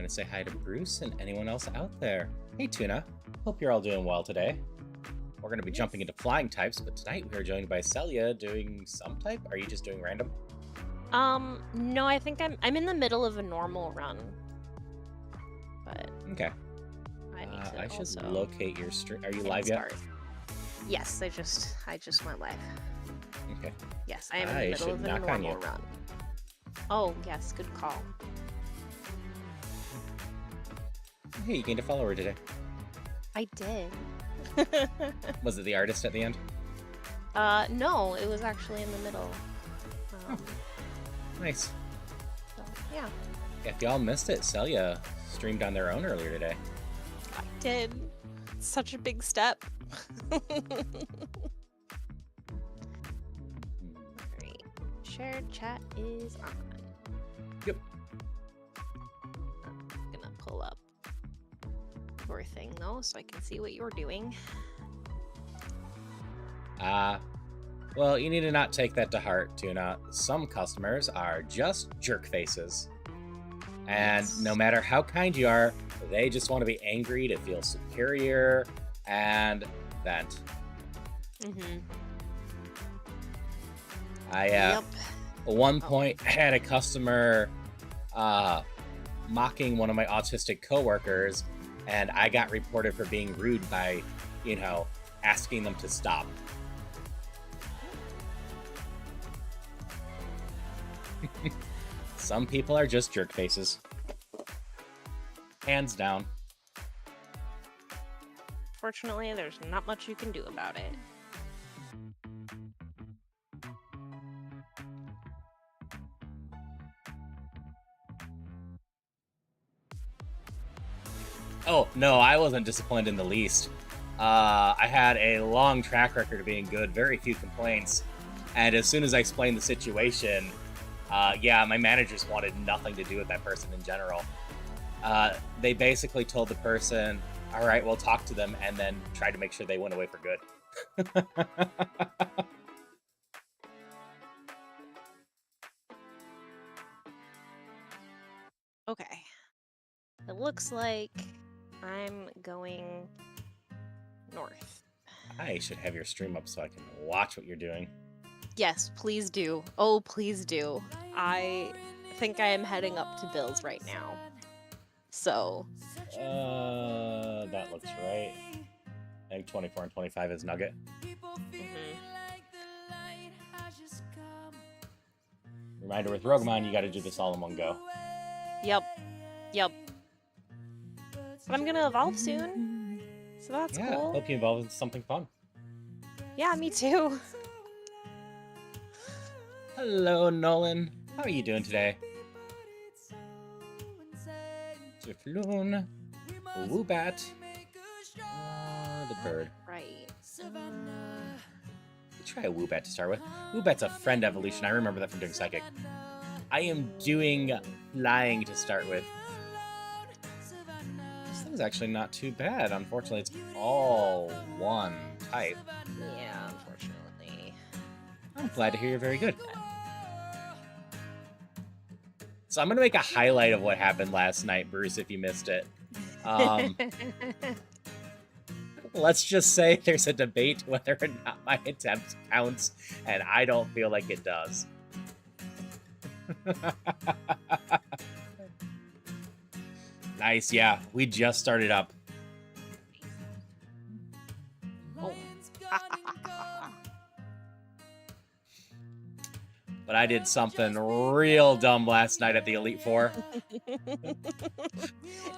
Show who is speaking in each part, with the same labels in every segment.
Speaker 1: to say hi to Bruce and anyone else out there. Hey, Tuna. Hope you're all doing well today. We're going to be jumping into flying types, but tonight we are joined by Celia doing some type. Are you just doing random?
Speaker 2: No, I think I'm in the middle of a normal run. But
Speaker 1: Okay.
Speaker 2: I need to
Speaker 1: I should
Speaker 2: also
Speaker 1: locate your stream. Are you
Speaker 2: hit
Speaker 1: live yet?
Speaker 2: start. Yes, I just went live.
Speaker 1: Okay.
Speaker 2: Yes, I am in
Speaker 1: I
Speaker 2: the middle
Speaker 1: should
Speaker 2: of a
Speaker 1: knock on
Speaker 2: normal
Speaker 1: you.
Speaker 2: run. Oh, yes, good call.
Speaker 1: Hey, you gained a follower today.
Speaker 2: I did.
Speaker 1: Was it the artist at the end?
Speaker 2: No, it was actually in the middle.
Speaker 1: Nice.
Speaker 2: So, yeah.
Speaker 1: If y'all missed it, Celia streamed on their own earlier today.
Speaker 2: I did. Such a big step. Alright. Shared chat is on.
Speaker 1: Yep.
Speaker 2: I'm gonna pull up your thing though so I can see what you're doing.
Speaker 1: Well, you need to not take that to heart, Tuna. Some customers are just jerk faces. And
Speaker 2: Yes.
Speaker 1: no matter how kind you are, they just want to be angry to feel superior and vent.
Speaker 2: Mm-hmm.
Speaker 1: At one point had a customer mocking one of my autistic coworkers, and I got reported for being rude by, asking them to stop. Some people are just jerk faces. Hands down.
Speaker 2: Fortunately, there's not much you can do about it.
Speaker 1: Oh, no, I wasn't disappointed in the least. I had a long track record of being good, very few complaints. And as soon as I explained the situation, my managers wanted nothing to do with that person in general. They basically told the person, all right, we'll talk to them, and then tried to make sure they went away for good.
Speaker 2: Okay. It looks like I'm going north.
Speaker 1: I should have your stream up so I can watch what you're doing.
Speaker 2: Yes, please do. Oh, please do. I think I am heading up to Bill's right now. So.
Speaker 1: That looks right. I think 24 and 25 is Nugget. Reminder with Rougemon, you gotta do this all in one go.
Speaker 2: Yep. But I'm gonna evolve soon. So that's cool.
Speaker 1: Hope you evolve into something fun.
Speaker 2: Yeah, me too.
Speaker 1: Hello, Nolan. How are you doing today? Tifloon. Woobat. The bird.
Speaker 2: Right.
Speaker 1: Let's try a Woobat to start with. Woobat's a friend evolution. I remember that from doing Psychic. I am doing Flying to start with. This thing's actually not too bad. Unfortunately, it's all one type.
Speaker 2: Yeah, unfortunately.
Speaker 1: I'm glad to hear you're very good. So I'm going to make a highlight of what happened last night, Bruce, if you missed it. Let's just say there's a debate whether or not my attempt counts, and I don't feel like it does. Nice, yeah. We just started up.
Speaker 2: Oh.
Speaker 1: But I did something real dumb last night at the Elite Four.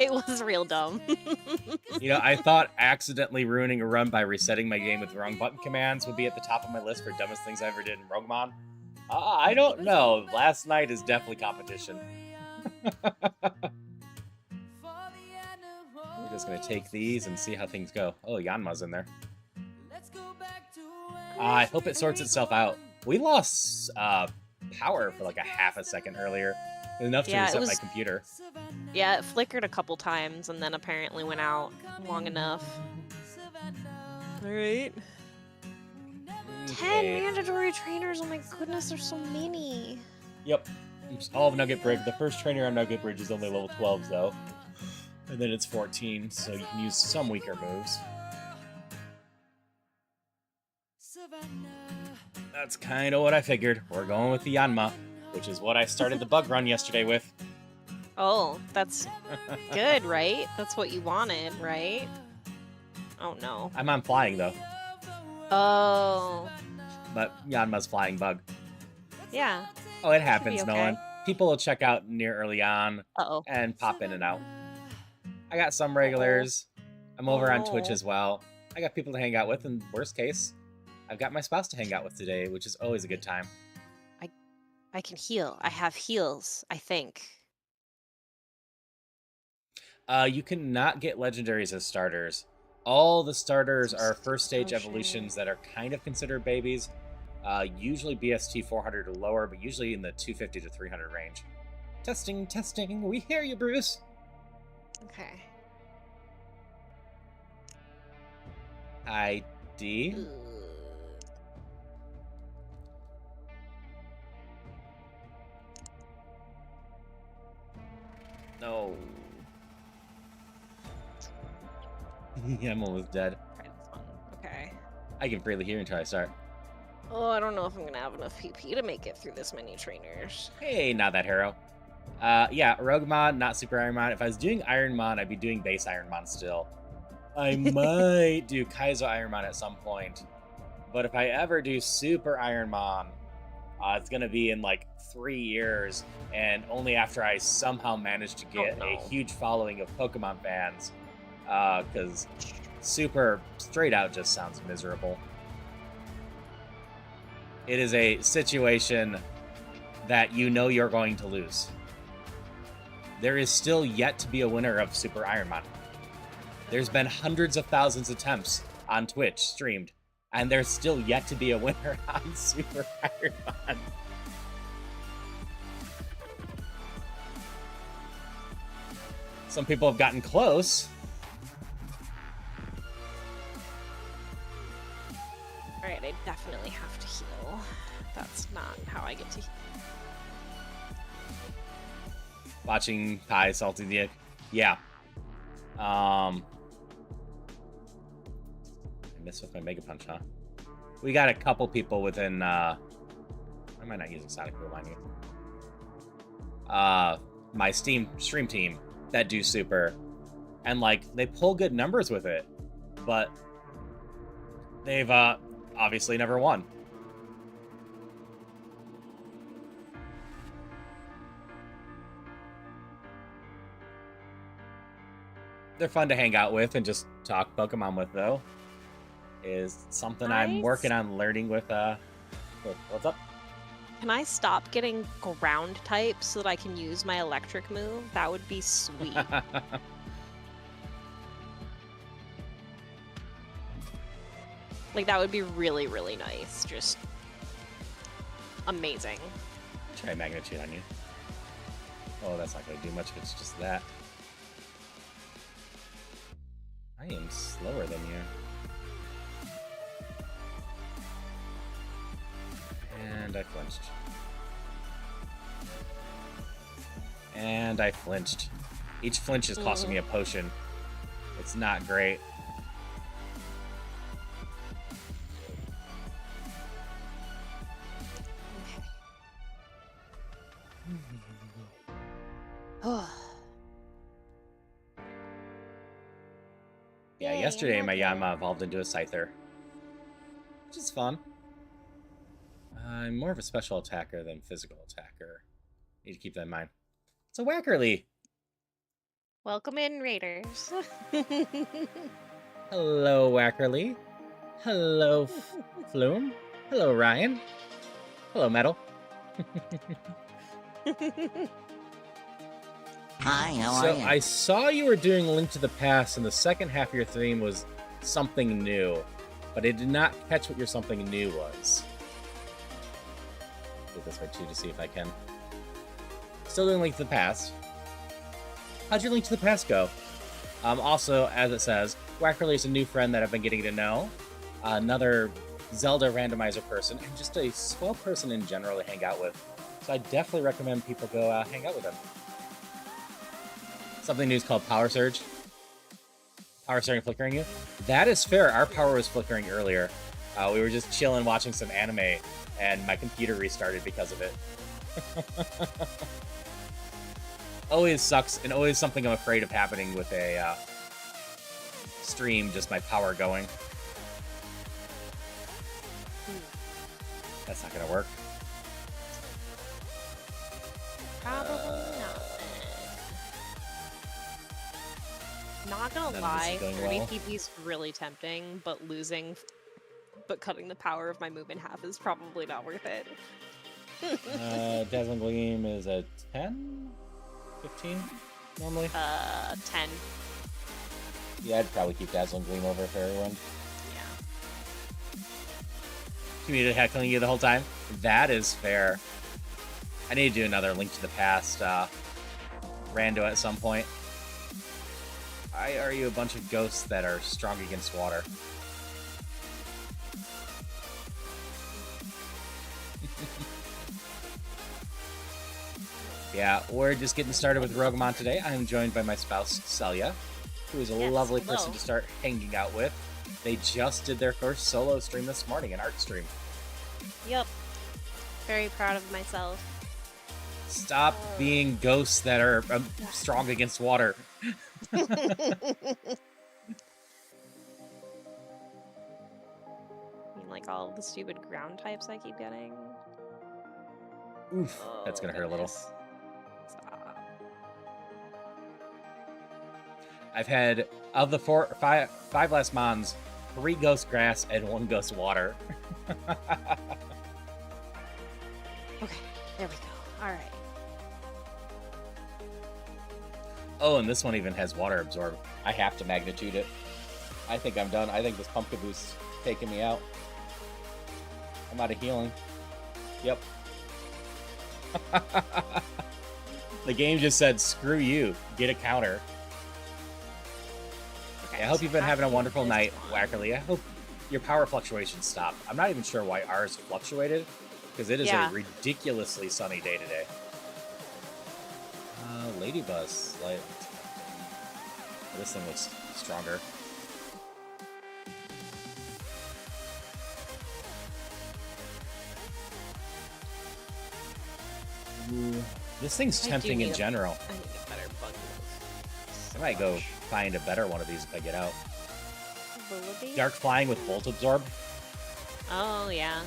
Speaker 2: It was real dumb.
Speaker 1: I thought accidentally ruining a run by resetting my game with the wrong button commands would be at the top of my list for dumbest things I ever did in Rougemon. I don't know. Last night is definitely competition. We're just going to take these and see how things go. Oh, Yanma's in there. I hope it sorts itself out. We lost power for like a half a second earlier. Enough to reset my computer.
Speaker 2: Yeah, it flickered a couple times and then apparently went out long enough. Alright. 10 mandatory trainers, oh my goodness, there's so many.
Speaker 1: Yep. All of Nugget Bridge. The first trainer on Nugget Bridge is only level 12, though. And then it's 14, so you can use some weaker moves. That's kind of what I figured. We're going with the Yanma, which is what I started the bug run yesterday with.
Speaker 2: Oh, that's good, right? That's what you wanted, right? Oh, no.
Speaker 1: I'm on flying, though.
Speaker 2: Oh.
Speaker 1: But Yanma's flying bug.
Speaker 2: Yeah.
Speaker 1: Oh, it happens,
Speaker 2: okay.
Speaker 1: Nolan. People will check out near early on
Speaker 2: Uh-oh.
Speaker 1: and pop in and out. I got some regulars. I'm over on Twitch as well. I got people to hang out with, and worst case, I've got my spouse to hang out with today, which is always a good time.
Speaker 2: I can heal. I have heals, I think.
Speaker 1: You cannot get legendaries as starters. All the starters are first stage evolutions that are kind of considered babies. Usually BST 400 or lower, but usually in the 250 to 300 range. Testing, testing. We hear you, Bruce.
Speaker 2: Okay.
Speaker 1: ID. No. I'm almost dead.
Speaker 2: Try this one. Okay.
Speaker 1: I can freely hear until I start.
Speaker 2: Oh, I don't know if I'm gonna have enough PP to make it through this many trainers.
Speaker 1: Hey, not that hero. Yeah, Rougemon, not Super Ironmon. If I was doing Ironmon, I'd be doing base Ironmon still. I might do Kaizo Ironmon at some point. But if I ever do Super Ironmon, it's going to be in like 3 years, and only after I somehow manage to get a huge following of Pokemon fans. Because Super straight out just sounds miserable. It is a situation that you know you're going to lose. There is still yet to be a winner of Super Ironmon. There's been hundreds of thousands of attempts on Twitch streamed, and there's still yet to be a winner on Super Ironmon. Some people have gotten close.
Speaker 2: Alright, I definitely have to heal. That's not how I get to heal.
Speaker 1: Watching Pie salty the egg. Yeah. I missed with my Mega Punch, huh? We got a couple people within I might not use Exotic Boom on you. My stream team that do Super. And like they pull good numbers with it. But they've obviously never won. They're fun to hang out with and just talk Pokemon with, though. Is something I'm working on learning with. What's up?
Speaker 2: Can I stop getting ground types so that I can use my electric move? That would be sweet. Like, that would be really, really nice. Just amazing.
Speaker 1: Try Magnitude on you. Oh, that's not going to do much if it's just that. I am slower than you. And I flinched. And I flinched. Each flinch is costing me a potion. It's not great. Yeah, yesterday my Yanma evolved into a Scyther, which is fun. I'm more of a special attacker than physical attacker. Need to keep that in mind. It's a Wackerly.
Speaker 2: Welcome in, Raiders.
Speaker 1: Hello, Wackerly. Hello, Flume. Hello, Ryan. Hello, Metal.
Speaker 3: Hi, how are you?
Speaker 1: So I saw you were doing Link to the Past, and the second half of your theme was something new, but I did not catch what your something new was. Do it this way too to see if I can. Still doing Link to the Past. How'd your Link to the Past go? Also, as it says, Wackerly is a new friend that I've been getting to know. Another Zelda randomizer person, and just a swell person in general to hang out with. So I definitely recommend people go hang out with him. Something new is called Power Surge. Power starting flickering you. That is fair. Our power was flickering earlier. We were just chilling watching some anime, and my computer restarted because of it. Always sucks, and always something I'm afraid of happening with a stream, just my power going. That's not gonna work.
Speaker 2: Probably not. Not gonna lie, 30
Speaker 1: well.
Speaker 2: PP is really tempting, but cutting the power of my move in half is probably not worth it.
Speaker 1: Dazzling Gleam is a 10? 15 normally?
Speaker 2: 10.
Speaker 1: Yeah, I'd probably keep Dazzling Gleam over Fairy Wind.
Speaker 2: Yeah.
Speaker 1: Community heckling you the whole time? That is fair. I need to do another Link to the Past rando at some point. Why are you a bunch of ghosts that are strong against water? Yeah, we're just getting started with Rougemon today. I am joined by my spouse, Celia, who is a lovely person to start hanging out with. They just did their first solo stream this morning, an art stream.
Speaker 2: Yep. Very proud of myself.
Speaker 1: Stop being ghosts that are strong against water.
Speaker 2: I mean, like all the stupid ground types I keep getting.
Speaker 1: Oof, that's gonna hurt a little.
Speaker 2: Stop.
Speaker 1: I've had, of the five last mons, 3 ghost grass and 1 ghost water.
Speaker 2: Okay, there we go. Alright.
Speaker 1: Oh, and this one even has water absorb. I have to magnitude it. I think I'm done. I think this pumpkin boost's taking me out. I'm out of healing. Yep. The game just said, screw you. Get a counter. Okay, I hope you've been having a wonderful night, Wackerly. I hope your power fluctuations stop. I'm not even sure why ours fluctuated, because it is a ridiculously sunny day today. Ladybuzz. Like, this thing looks stronger. Ooh, this thing's tempting in general.
Speaker 2: I need a better bug move.
Speaker 1: I might go find a better one of these if I get out.
Speaker 2: Willoughby?
Speaker 1: Dark Flying with Volt Absorb.
Speaker 2: Oh, yeah.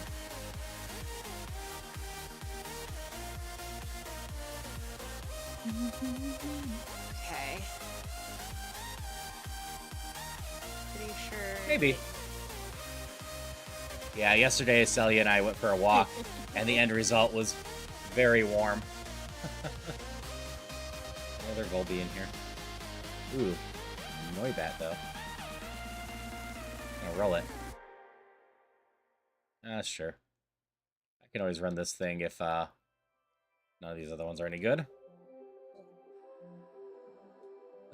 Speaker 2: Okay. Pretty sure.
Speaker 1: Maybe. Yeah, yesterday Celia and I went for a walk, and the end result was very warm. Another Volby in here. Ooh, Noibat though. I'm gonna roll it. Sure. I can always run this thing if none of these other ones are any good.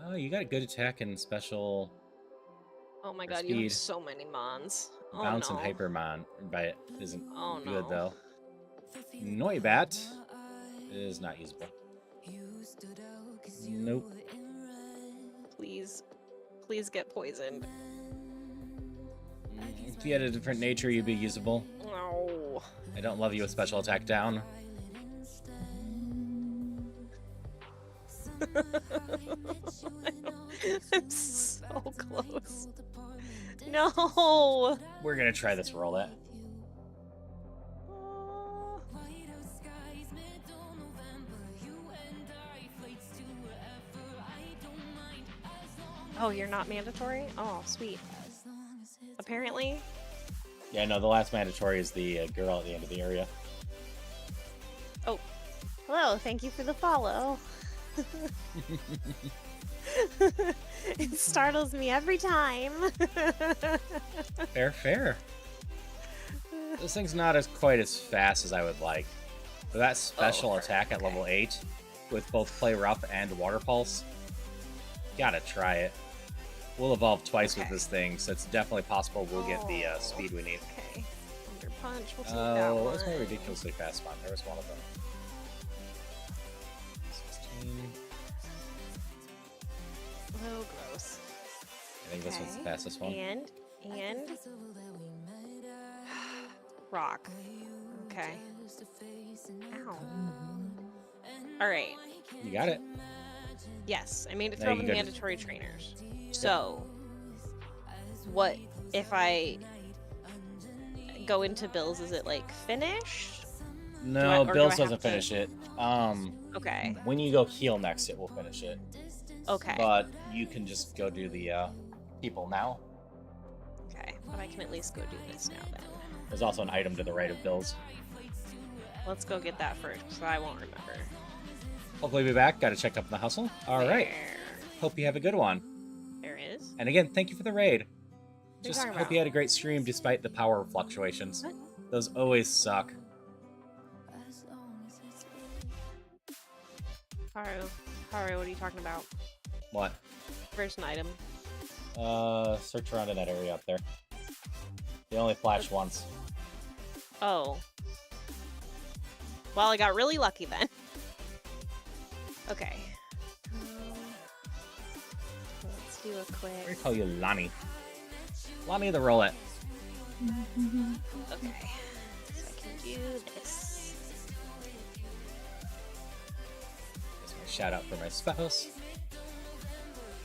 Speaker 1: Oh, you got a good attack and special.
Speaker 2: Oh my god,
Speaker 1: speed.
Speaker 2: you have so many mons.
Speaker 1: Bounce and Hypermon, but isn't good though. Noibat is not usable. Nope.
Speaker 2: Please get poisoned.
Speaker 1: If you had a different nature, you'd be usable.
Speaker 2: No.
Speaker 1: I don't love you with special attack down.
Speaker 2: I'm so close. No.
Speaker 1: We're gonna try this roulette.
Speaker 2: Oh, you're not mandatory? Oh, sweet. Apparently.
Speaker 1: Yeah, no, the last mandatory is the girl at the end of the area.
Speaker 2: Oh. Hello, thank you for the follow. It startles me every time.
Speaker 1: Fair. This thing's not quite as fast as I would like. For that special attack at level 8, with both Play Rough and Water Pulse, gotta try it. We'll evolve twice with this thing, so it's definitely possible we'll get the speed we need.
Speaker 2: Okay. Thunder Punch, we'll take that one.
Speaker 1: That's my ridiculously fast one. There was one of them. 16.
Speaker 2: Oh, gross.
Speaker 1: I think this one's the fastest one.
Speaker 2: And rock. Okay. Ow. All right.
Speaker 1: You got it.
Speaker 2: Yes, I made it
Speaker 1: Now
Speaker 2: through
Speaker 1: you
Speaker 2: all the
Speaker 1: can go to-
Speaker 2: mandatory trainers. So, what if I go into Bills? Is it like finished?
Speaker 1: No,
Speaker 2: or do
Speaker 1: Bills
Speaker 2: I have
Speaker 1: doesn't
Speaker 2: to-
Speaker 1: finish it.
Speaker 2: Okay.
Speaker 1: When you go heal next, it will finish it.
Speaker 2: Okay.
Speaker 1: But you can just go do the people now.
Speaker 2: Okay. But I can at least go do this now then.
Speaker 1: There's also an item to the right of Bills.
Speaker 2: Let's go get that first, because I won't remember.
Speaker 1: Hopefully be back. Got to check up on the hustle. All right. Hope you have a good one.
Speaker 2: There is.
Speaker 1: And again, thank you for the raid.
Speaker 2: What are you
Speaker 1: Just
Speaker 2: talking
Speaker 1: hope
Speaker 2: about?
Speaker 1: you had a great stream despite the power fluctuations.
Speaker 2: What?
Speaker 1: Those always suck.
Speaker 2: Haru, what are you talking about?
Speaker 1: What?
Speaker 2: Where's an item?
Speaker 1: Search around in that area up there. They only flash once.
Speaker 2: Oh. Well, I got really lucky then. Okay. Let's do a
Speaker 1: I'm gonna
Speaker 2: quick.
Speaker 1: call you Lonnie. Lonnie the Roulette.
Speaker 2: Okay. So I can do this.
Speaker 1: That's my shout out for my spouse.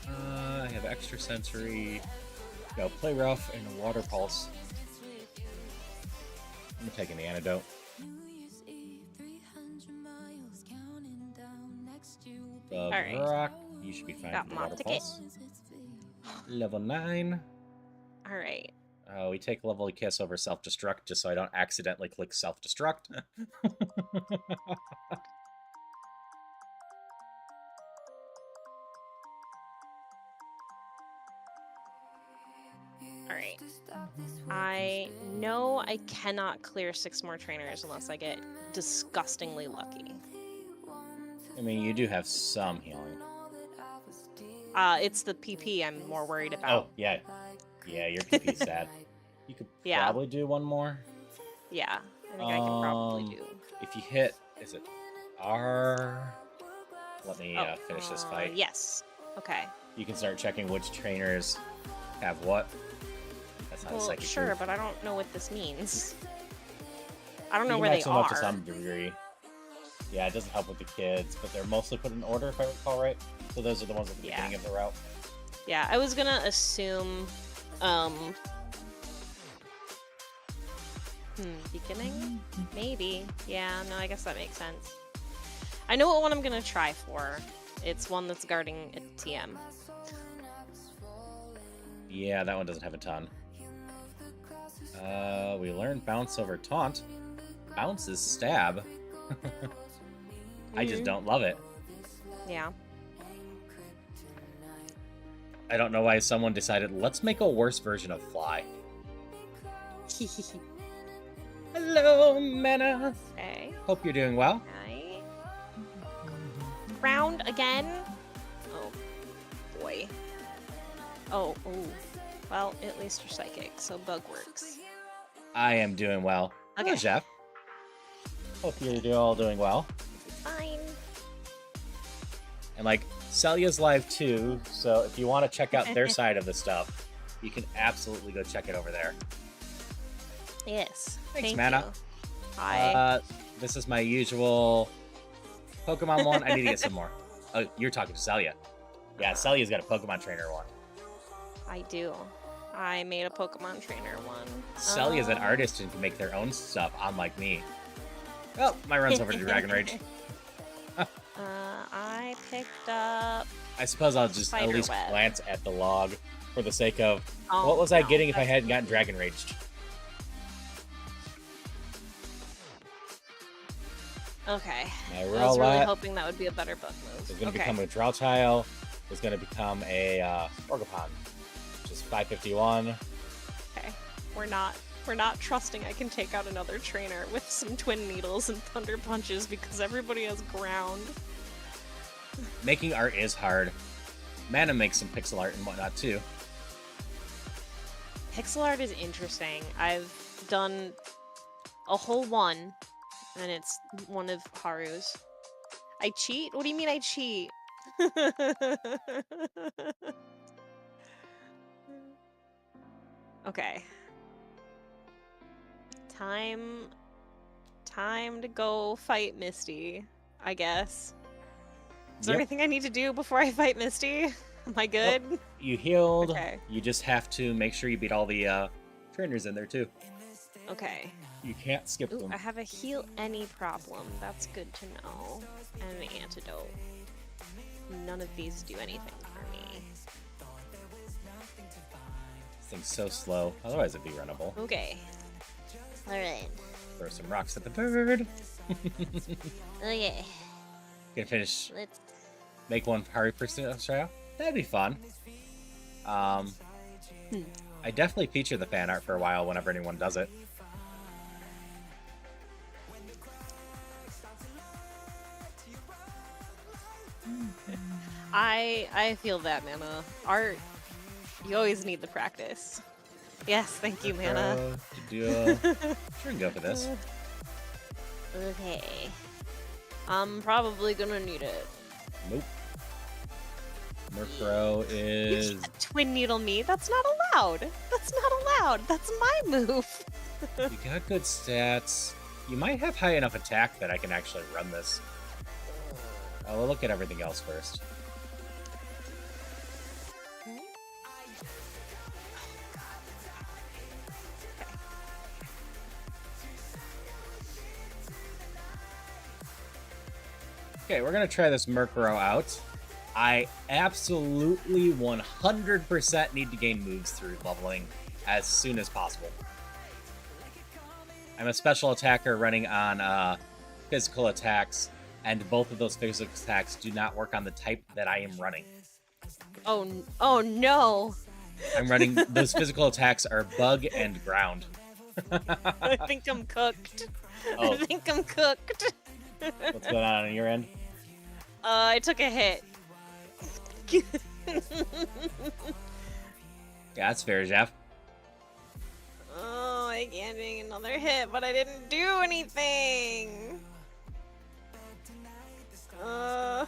Speaker 1: I have extra sensory. Go play rough and a water pulse. I'm taking the antidote.
Speaker 2: Alright.
Speaker 1: Rock. You should be fine
Speaker 2: Got
Speaker 1: with the
Speaker 2: my
Speaker 1: water
Speaker 2: ticket.
Speaker 1: pulse. Level 9.
Speaker 2: Alright.
Speaker 1: We take level kiss over self-destruct just so I don't accidentally click self-destruct.
Speaker 2: Alright. I know I cannot clear 6 more trainers unless I get disgustingly lucky.
Speaker 1: I mean, you do have some healing.
Speaker 2: It's the PP I'm more worried
Speaker 1: Oh,
Speaker 2: about.
Speaker 1: yeah. Yeah, your PP's sad. You could
Speaker 2: Yeah.
Speaker 1: probably do one more.
Speaker 2: Yeah, I think I can probably do.
Speaker 1: If you hit, is it R? Let me finish this fight.
Speaker 2: Yes. Okay.
Speaker 1: You can start checking which trainers have what. That's not a
Speaker 2: Well,
Speaker 1: psychic
Speaker 2: sure,
Speaker 1: move.
Speaker 2: but I don't know what this means. I don't know
Speaker 1: You
Speaker 2: where
Speaker 1: can
Speaker 2: they
Speaker 1: max them up to
Speaker 2: are.
Speaker 1: some degree. Yeah, it doesn't help with the kids, but they're mostly put in order if I recall right. So those are the ones at the
Speaker 2: Yeah.
Speaker 1: beginning of the route.
Speaker 2: Yeah, I was gonna assume, beginning? Maybe. Yeah, no, I guess that makes sense. I know what one I'm gonna try for. It's one that's guarding a TM.
Speaker 1: Yeah, that one doesn't have a ton. We learned bounce over taunt. Bounce is stab. I just don't love it.
Speaker 2: Yeah.
Speaker 1: I don't know why someone decided, let's make a worse version of fly. Hello, Mena.
Speaker 2: Okay.
Speaker 1: Hope you're doing well.
Speaker 2: Right. Round again? Oh, boy. Oh, ooh. Well, at least you're psychic, so bug works.
Speaker 1: I am doing well.
Speaker 2: Okay.
Speaker 1: Hello, Jeff. Hope you're all doing well.
Speaker 2: Fine.
Speaker 1: And like, Celia's live too, so if you want to check out their side of the stuff, you can absolutely go check it over there.
Speaker 2: Yes.
Speaker 1: Thanks,
Speaker 2: Thank
Speaker 1: Mana.
Speaker 2: you. Hi.
Speaker 1: This is my usual Pokemon one. I need to get some more. Oh, you're talking to Celia. Yeah, Celia's got a Pokemon trainer one.
Speaker 2: I do. I made a Pokemon trainer one.
Speaker 1: Celia's an artist and can make their own stuff, unlike me. Oh, my run's over to Dragon Rage.
Speaker 2: I picked up.
Speaker 1: I suppose I'll just at least
Speaker 2: Spiderweb.
Speaker 1: glance at the log for the sake of
Speaker 2: Oh,
Speaker 1: what was I
Speaker 2: no,
Speaker 1: getting if I
Speaker 2: that's-
Speaker 1: hadn't gotten Dragon Raged?
Speaker 2: Okay.
Speaker 1: My
Speaker 2: I was really
Speaker 1: Rowlet
Speaker 2: hoping that would be a better bug move.
Speaker 1: is going to
Speaker 2: Okay.
Speaker 1: become a Drowtile. Is going to become a Orgapon, which is 551.
Speaker 2: Okay. We're not trusting I can take out another trainer with some twin needles and thunder punches because everybody has ground.
Speaker 1: Making art is hard. Mana makes some pixel art and whatnot too.
Speaker 2: Pixel art is interesting. I've done a whole one, and it's one of Haru's. I cheat? What do you mean I cheat? Okay. Time to go fight Misty, I guess. Is there
Speaker 1: Yep.
Speaker 2: anything I need to do before I fight Misty? Am I
Speaker 1: Nope.
Speaker 2: good?
Speaker 1: You healed.
Speaker 2: Okay.
Speaker 1: You just have to make sure you beat all the trainers in there too.
Speaker 2: Okay.
Speaker 1: You can't skip
Speaker 2: Ooh,
Speaker 1: them.
Speaker 2: I have a heal any problem. That's good to know. And an antidote. None of these do anything for me.
Speaker 1: This thing's so slow. Otherwise, it'd be runnable.
Speaker 2: Okay. Alright.
Speaker 1: Throw some rocks at the bird.
Speaker 2: Okay.
Speaker 1: Gonna finish.
Speaker 2: Let's...
Speaker 1: Make one party person trial. That'd be fun. I definitely feature the fan art for a while whenever anyone does it.
Speaker 2: I feel that, Mana. Art, you always need the practice. Yes, thank you, Mana.
Speaker 1: Sure can go for this.
Speaker 2: Okay. I'm probably gonna need it.
Speaker 1: Nope. Murkrow
Speaker 2: You
Speaker 1: is...
Speaker 2: can't twin needle me. That's not allowed. That's not allowed. That's my move.
Speaker 1: You got good stats. You might have high enough attack that I can actually run this. We'll look at everything else first. Okay, we're gonna try this Murkrow out. I absolutely 100% need to gain moves through leveling as soon as possible. I'm a special attacker running on physical attacks, and both of those physical attacks do not work on the type that I am running.
Speaker 2: Oh no!
Speaker 1: I'm running, those physical attacks are bug and ground.
Speaker 2: I think I'm cooked.
Speaker 1: Oh.
Speaker 2: I think I'm cooked.
Speaker 1: What's going on your end?
Speaker 2: I took a hit.
Speaker 1: Yeah, that's fair, Jeff.
Speaker 2: Oh, I can't take another hit, but I didn't do anything. I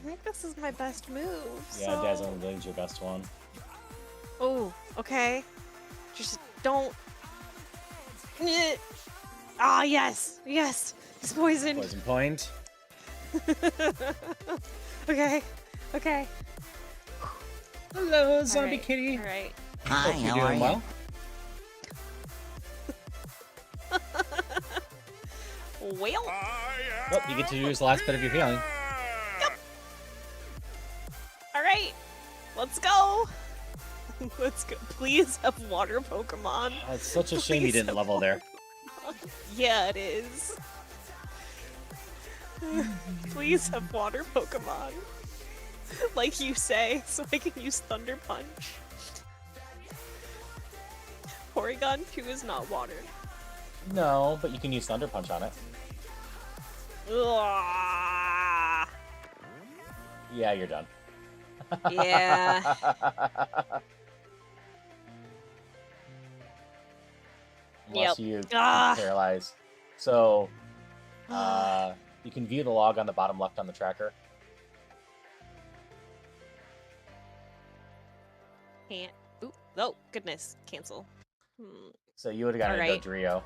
Speaker 2: think this is my best move.
Speaker 1: Yeah,
Speaker 2: so...
Speaker 1: Dazzling Gleam's your best one.
Speaker 2: Oh, okay. Just don't. Ah, yes, yes. He's poisoned.
Speaker 1: Poison point.
Speaker 2: Okay, okay.
Speaker 1: Hello, zombie
Speaker 2: Alright,
Speaker 1: kitty.
Speaker 2: Alright.
Speaker 3: Hi,
Speaker 1: Hope you're
Speaker 3: how are
Speaker 1: doing
Speaker 3: you?
Speaker 1: well.
Speaker 2: Well.
Speaker 1: Well, you get to use the last bit of your healing.
Speaker 2: Yep. Alright. Let's go. Let's go. Please have water Pokemon.
Speaker 1: Oh, it's such a shame you
Speaker 2: Please
Speaker 1: didn't
Speaker 2: have
Speaker 1: level there.
Speaker 2: water Pokemon. Yeah, it is. Please have water Pokemon. Like you say, so I can use Thunder Punch. Porygon 2 is not water.
Speaker 1: No, but you can use Thunder Punch on it.
Speaker 2: Ugh.
Speaker 1: Yeah, you're done.
Speaker 2: Yeah.
Speaker 1: Unless
Speaker 2: Yep.
Speaker 1: you
Speaker 2: Ah.
Speaker 1: paralyze. So, you can view the log on the bottom left on the tracker.
Speaker 2: Can't. Ooh. Oh, goodness. Cancel.
Speaker 1: So you would have gotten
Speaker 2: Alright.
Speaker 1: a Dodrio.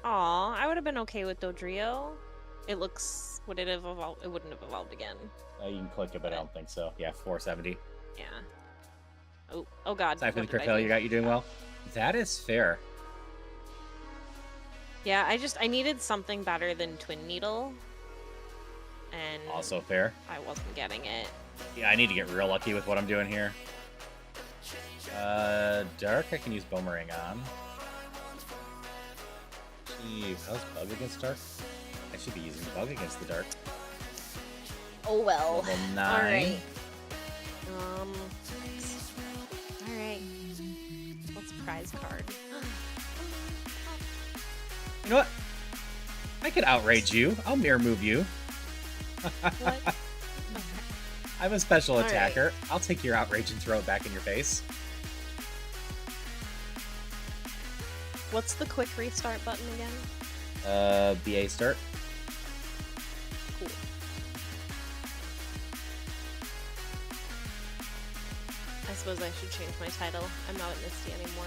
Speaker 2: Aw, I would have been okay with Dodrio. It looks... Would it have evolved? It wouldn't have evolved again.
Speaker 1: You can click it, but I don't think so. Yeah, 470.
Speaker 2: Yeah. Oh god.
Speaker 1: Aside from the
Speaker 2: what
Speaker 1: crit
Speaker 2: did I
Speaker 1: failure
Speaker 2: do?
Speaker 1: you doing well. That is fair.
Speaker 2: Yeah, I needed something better than Twin Needle. And
Speaker 1: Also fair.
Speaker 2: I wasn't getting it.
Speaker 1: Yeah, I need to get real lucky with what I'm doing here. Dark, I can use Boomerang on. Jeez, how's Bug against Dark? I should be using Bug against the Dark.
Speaker 2: Oh well.
Speaker 1: Level 9.
Speaker 2: Alright. Alright. Let's prize card.
Speaker 1: You know what? I could outrage you. I'll mirror move you.
Speaker 2: What?
Speaker 1: I'm a special
Speaker 2: Alright.
Speaker 1: attacker. I'll take your outrage and throw it back in your face.
Speaker 2: What's the quick restart button again?
Speaker 1: BA start.
Speaker 2: Cool. suppose I should change my title. I'm not at Misty anymore.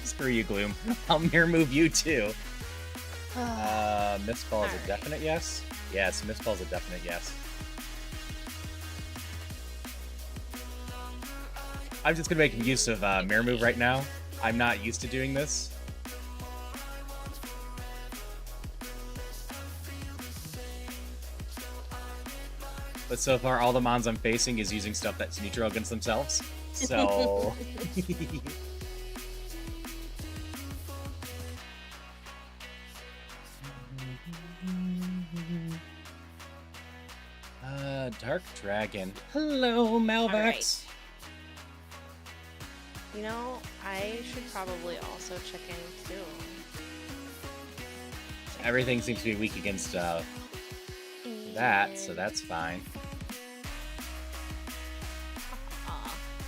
Speaker 1: Screw you, Gloom. I'll mirror move you too. Mistball is a definite yes? Yes, Mistball is a definite yes. I'm just gonna make use of mirror move right now. I'm not used to doing this. But so far, all the mons I'm facing is using stuff that's neutral against themselves. So... Dark Dragon. Hello, Malvex. Right.
Speaker 2: You know, I should probably also check in too.
Speaker 1: Everything seems to be weak against that, so that's fine.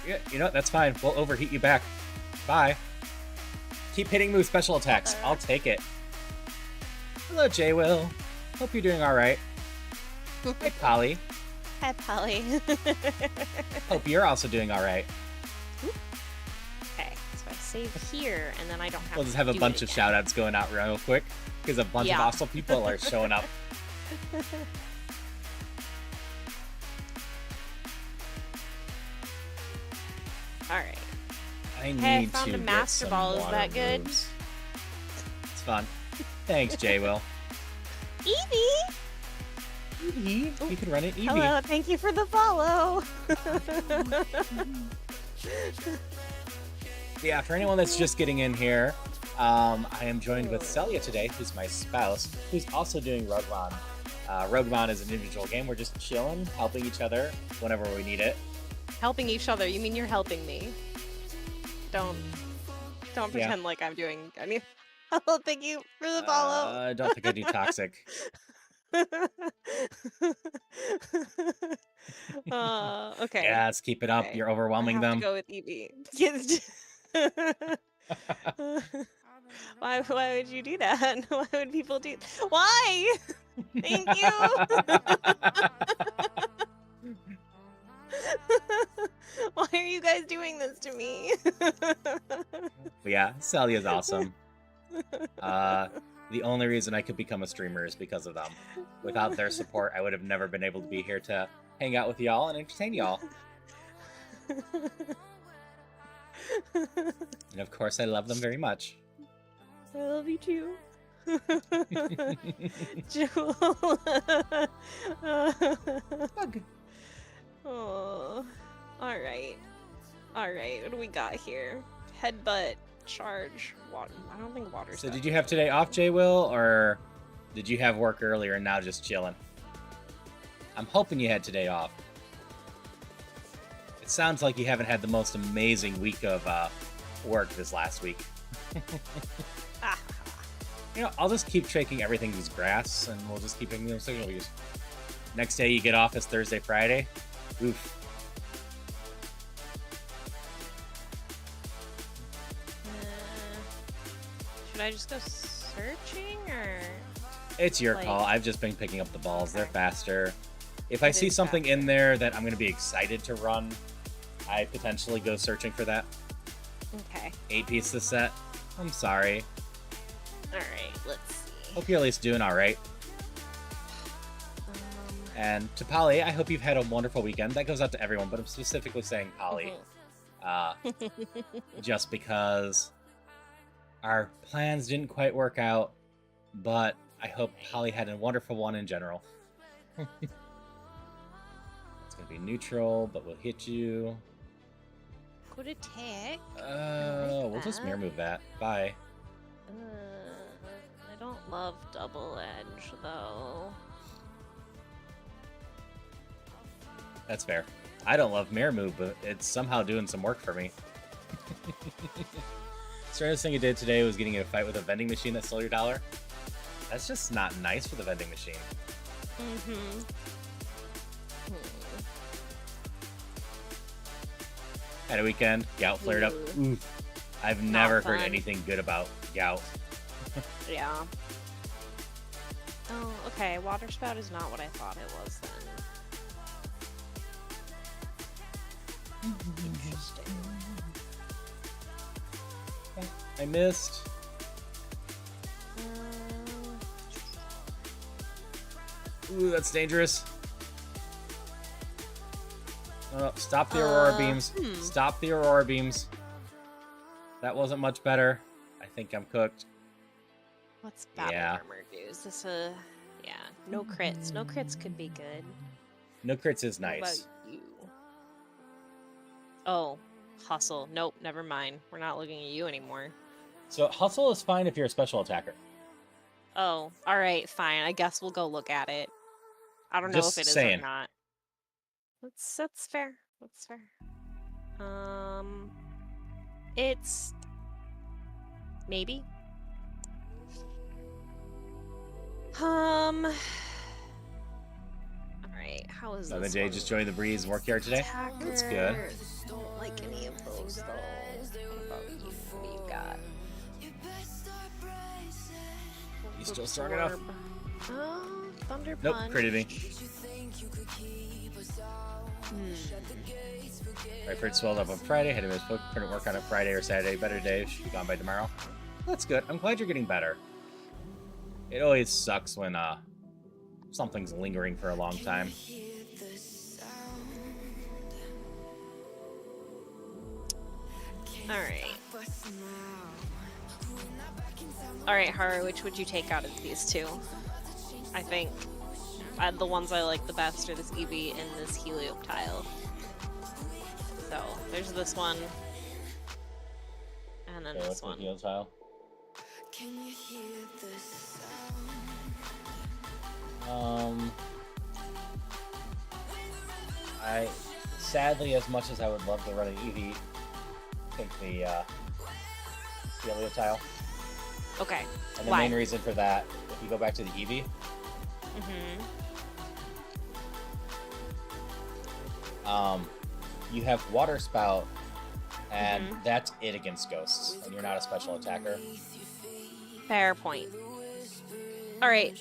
Speaker 1: Yeah, you know what? That's fine. We'll overheat you back. Bye. Keep hitting me with special attacks. I'll take it. Hello, J-Will. Hope you're doing all right. Hey, Polly.
Speaker 2: Hi, Polly.
Speaker 1: Hope you're also doing all right.
Speaker 2: Okay, so I save here, and then I don't have.
Speaker 1: We'll just have a bunch of shout-outs going out real quick because a bunch of awesome people are showing up.
Speaker 2: All right.
Speaker 1: I need
Speaker 2: I found
Speaker 1: to
Speaker 2: a Master Ball. Is that good?
Speaker 1: Moves. It's fun. Thanks, J-Will.
Speaker 2: Evie!
Speaker 1: Evie, you can run it, Evie.
Speaker 2: Hello, thank you for the follow.
Speaker 1: Yeah, for anyone that's just getting in here, I am joined with Celia today, who's my spouse, who's also doing Rougemon. Rougemon is an individual game. We're just chilling, helping each other whenever we need it.
Speaker 2: Helping each other? You mean you're helping me? Don't pretend like I'm doing anything. Oh, thank you for the follow.
Speaker 1: I don't think I do toxic.
Speaker 2: Okay.
Speaker 1: Yeah, let's keep it up. Okay. You're overwhelming them.
Speaker 2: To go with Evie. Why would you do that? Why would people do? Why? Thank you. Why are you guys doing this to me?
Speaker 1: Yeah, Celia's awesome. The only reason I could become a streamer is because of them. Without their support, I would have never been able to be here to hang out with y'all and entertain y'all. And of course, I love them very much.
Speaker 2: I love you too. Jewel.
Speaker 1: Bug.
Speaker 2: Oh, all right. What do we got here? Headbutt, charge, water. I don't think water's.
Speaker 1: So did you have today off, J-Will, or did you have work earlier and now just chilling? I'm hoping you had today off. It sounds like you haven't had the most amazing week of work this last week. You know, I'll just keep shaking everything as grass, and we'll just keep making those signals. Next day you get off is Thursday, Friday. Oof.
Speaker 2: Should I just go searching, or?
Speaker 1: It's your call. I've just been picking up the balls. They're faster. If I see something in there that I'm going to be excited to run, I potentially go searching for that.
Speaker 2: Okay.
Speaker 1: 8-piece this set. I'm sorry.
Speaker 2: Alright, let's see.
Speaker 1: Hope you're at least doing alright. And to Polly, I hope you've had a wonderful weekend. That goes out to everyone, but I'm specifically saying Polly. Just because our plans didn't quite work out, but I hope Polly had a wonderful one in general. It's going to be neutral, but we'll hit you.
Speaker 2: Good attack.
Speaker 1: We'll just mirror move that. Bye.
Speaker 2: I don't love double edge, though.
Speaker 1: That's fair. I don't love mirror move, but it's somehow doing some work for me. Strangest thing I did today was getting in a fight with a vending machine that stole your dollar. That's just not nice for the vending machine. Had a weekend. Gout flared up. Oof. I've never heard anything good about gout.
Speaker 2: Yeah. Oh, Okay, water spout is not what I thought it was then. Interesting.
Speaker 1: I missed. Ooh, that's dangerous. Oh, stop the aurora beams. Stop the aurora beams. That wasn't much better. I think I'm cooked.
Speaker 2: What's battle armor do? Is this a... Yeah, no crits. No crits could be good.
Speaker 1: No crits is
Speaker 2: What
Speaker 1: nice.
Speaker 2: about you? Oh, hustle. Nope, never mind. We're not looking at you anymore.
Speaker 1: So hustle is fine if you're a special attacker.
Speaker 2: Oh, alright, fine. I guess we'll go look at it. I don't know
Speaker 1: Just
Speaker 2: if it is
Speaker 1: saying.
Speaker 2: or not. That's fair. That's fair. It's... Maybe? Alright, how is
Speaker 1: Another
Speaker 2: this
Speaker 1: day
Speaker 2: one?
Speaker 1: just joined the Breeze workyard today.
Speaker 2: Attacker.
Speaker 1: That's good.
Speaker 2: Don't like any of those, though. What about you? What do you got?
Speaker 1: You still strong enough?
Speaker 2: Thunder
Speaker 1: Nope,
Speaker 2: Punch.
Speaker 1: critted me. My foot swelled up on Friday. Had to miss couldn't work on it Friday or Saturday. Better day. Should be gone by tomorrow. That's good. I'm glad you're getting better. It always sucks when something's lingering for a long time.
Speaker 2: Alright, Haru, which would you take out of these two? I think the ones I like the best are this Eevee and this Helioptile. So, there's this one. And then this one.
Speaker 1: Helioptile. I sadly, as much as I would love to run an Eevee, take the Helioptile.
Speaker 2: Okay.
Speaker 1: And the main reason for that, if you go back to the Eevee, you have Water Spout, and that's it against ghosts, and you're not a special attacker.
Speaker 2: Fair point. Alright.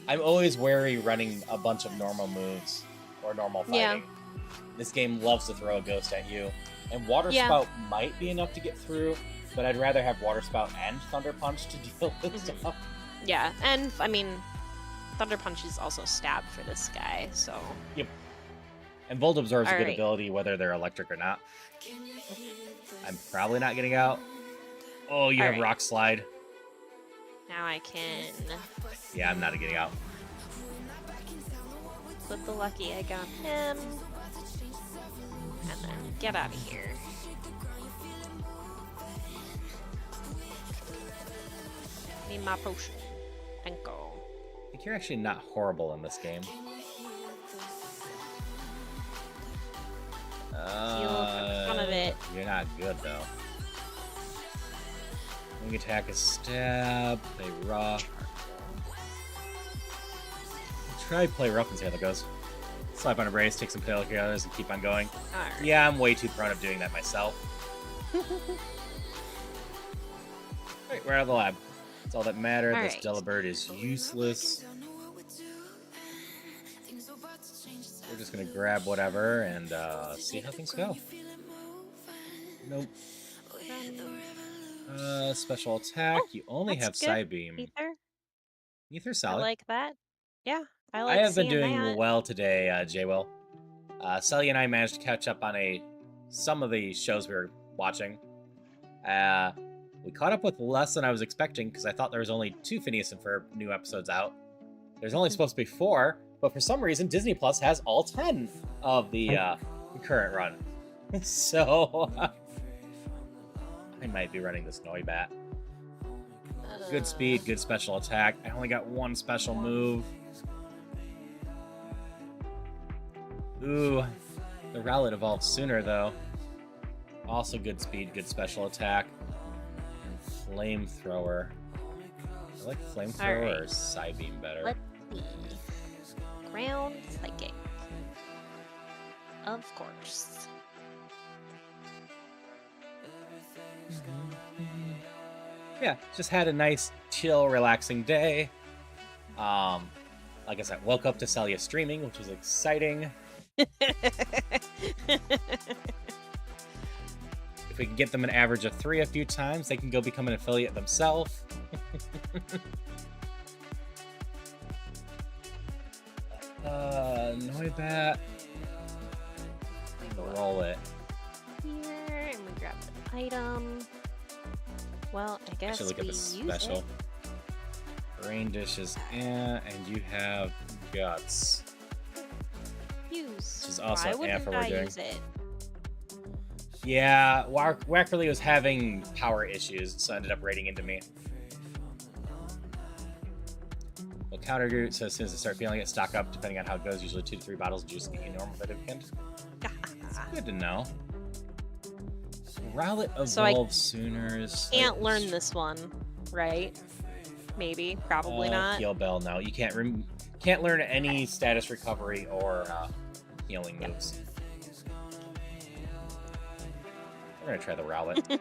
Speaker 1: I'm always wary running a bunch of normal moves or normal fighting.
Speaker 2: Yeah.
Speaker 1: This game loves to throw a ghost at you, and Water Spout might be enough to get through, but I'd rather have Water Spout and Thunder Punch to deal with stuff.
Speaker 2: Yeah, and I mean, Thunder Punch is also stab for this guy, so...
Speaker 1: Yep. And Volt Absorb's a good ability whether they're electric or not. I'm probably not getting out. Oh, you have Rock Slide.
Speaker 2: Now I can...
Speaker 1: Yeah, I'm not getting out.
Speaker 2: Put the lucky egg on him. And then get out of here. Need my potion. And go.
Speaker 1: I think you're actually not horrible in this game.
Speaker 2: Fun of it.
Speaker 1: You're not good, though. Wing attack is stab, play rough. Try play rough and see how that goes. Slap on a brace, take some pill killers, and keep on going.
Speaker 2: Right.
Speaker 1: Yeah, I'm way too prone of doing that myself. Alright, we're out of the lab. That's all that matters. This Delibird is useless. We're just gonna grab whatever and see how things go. Nope. Special attack. You only have Psybeam.
Speaker 2: Ether?
Speaker 1: Ether's solid.
Speaker 2: I like that. Yeah, I like
Speaker 1: I have been
Speaker 2: seeing
Speaker 1: doing
Speaker 2: that.
Speaker 1: well today, J-Will. Sully and I managed to catch up on some of the shows we were watching. We caught up with less than I was expecting because I thought there was only 2 Phineas and Ferb new episodes out. There's only supposed to be 4, but for some reason Disney Plus has all 10 of the current run. So I might be running this Noibat. Good speed, good special attack. I only got 1 special move. Ooh, the Rowlet evolved sooner though. Also good speed, good special attack. And Flamethrower. I like Flamethrower or Psybeam better.
Speaker 2: Let's see. Ground Psychic. Of course.
Speaker 1: Yeah, just had a nice, chill, relaxing day. Like I said, woke up to Celia streaming, which was exciting. If we can get them an average of 3 a few times, they can go become an affiliate themselves. Noibat. Roll it.
Speaker 2: Here, and we grab the item. Well, I guess
Speaker 1: Actually, look at the special.
Speaker 2: It.
Speaker 1: Brain dish is and you have guts.
Speaker 2: Use.
Speaker 1: Which is also
Speaker 2: Why wouldn't
Speaker 1: for
Speaker 2: I
Speaker 1: we're doing.
Speaker 2: use it?
Speaker 1: Yeah, Wackerly was having power issues, so ended up raiding into me. Well, counter group, so as soon as I start feeling it, stock up, depending on how it goes, usually 2 to 3 bottles of juice to get you normal by the weekend. It's good to know. Rowlet evolves sooner.
Speaker 2: Can't learn this one, right? Maybe, probably not.
Speaker 1: Heal Bell, no. You can't learn any status recovery or healing moves. We're gonna try the Rowlet.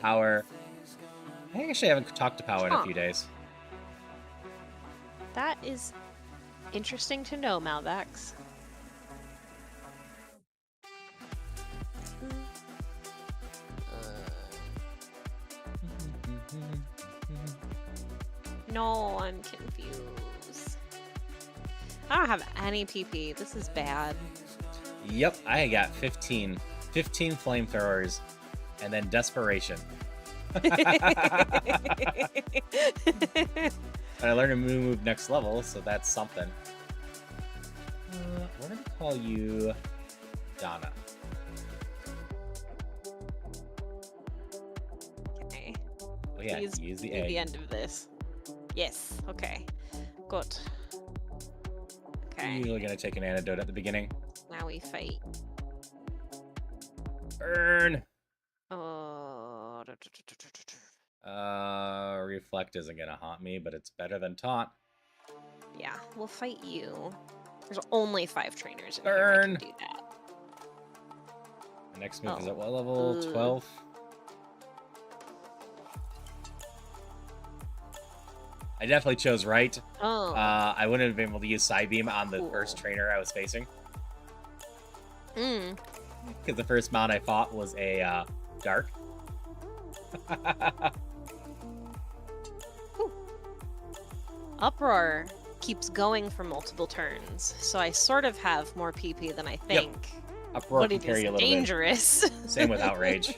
Speaker 1: Power. I actually haven't talked to Power in a few days.
Speaker 2: That is interesting to know, Malvax. No, I'm confused. I don't have any PP. This is bad.
Speaker 1: Yep, I got 15 flamethrowers, and then desperation. I learned a move next level, so that's something. We're gonna call you Donna.
Speaker 2: Okay.
Speaker 1: Oh yeah,
Speaker 2: Please
Speaker 1: use the
Speaker 2: be
Speaker 1: egg.
Speaker 2: the end of this. Yes. Okay. Good. Okay.
Speaker 1: You're gonna take an antidote at the beginning.
Speaker 2: Now we fight.
Speaker 1: Burn.
Speaker 2: Oh.
Speaker 1: Reflect isn't gonna haunt me, but it's better than taunt.
Speaker 2: Yeah, we'll fight you. There's only 5 trainers in
Speaker 1: Burn.
Speaker 2: here. I can do that.
Speaker 1: The next move is at what level? 12. I definitely chose right.
Speaker 2: Oh.
Speaker 1: I wouldn't have been able to use Psybeam on the first trainer I was facing. Because the first mount I fought was a Dark.
Speaker 2: Uproar keeps going for multiple turns, so I sort of have more PP than I think.
Speaker 1: Yep. Uproar
Speaker 2: but
Speaker 1: can
Speaker 2: it
Speaker 1: carry
Speaker 2: is
Speaker 1: a little
Speaker 2: dangerous.
Speaker 1: bit. Same with Outrage.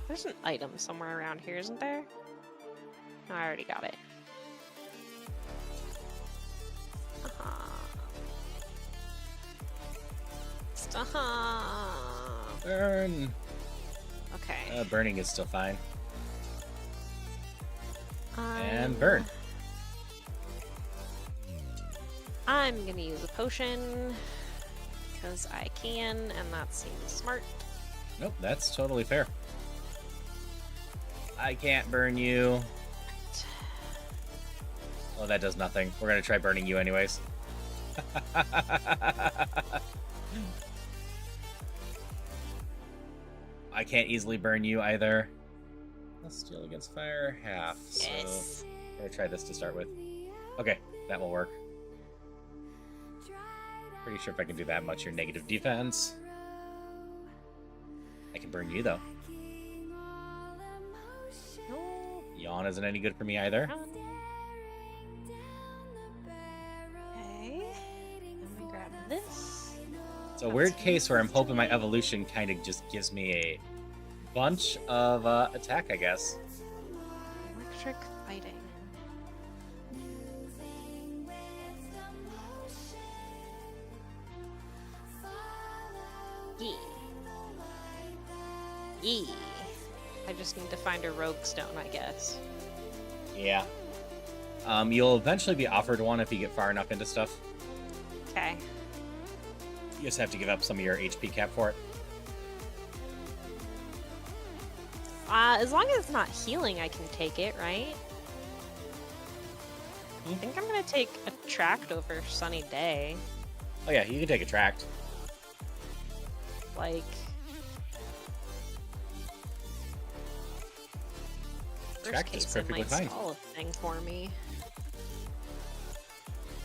Speaker 2: There's an item somewhere around here, isn't there? No, I already got it. Stop.
Speaker 1: Burn.
Speaker 2: Okay.
Speaker 1: Burning is still fine. And burn.
Speaker 2: I'm gonna use a potion because I can, and that seems smart.
Speaker 1: Nope, that's totally fair. I can't burn you. Well, that does nothing. We're gonna try burning you anyways. I can't easily burn you either. Let's steal against fire, half.
Speaker 2: Yes.
Speaker 1: So we're gonna try this to start with. Okay, that will work. Pretty sure if I can do that much, your negative defense. I can burn you though.
Speaker 2: No.
Speaker 1: Yawn isn't any good for me either.
Speaker 2: Okay. Let me grab this.
Speaker 1: It's a weird case where I'm hoping my evolution kind of just gives me a bunch of attack, I guess.
Speaker 2: Electric fighting. Yee. I just need to find a rogue stone, I guess.
Speaker 1: Yeah. You'll eventually be offered one if you get far enough into stuff.
Speaker 2: Okay.
Speaker 1: You just have to give up some of your HP cap for it.
Speaker 2: As long as it's not healing, I can take it, right? I think I'm gonna take a tract over Sunny Day.
Speaker 1: Oh yeah, you can take a tract.
Speaker 2: Like...
Speaker 1: tracked this perfectly fine.
Speaker 2: Stall a thing for me.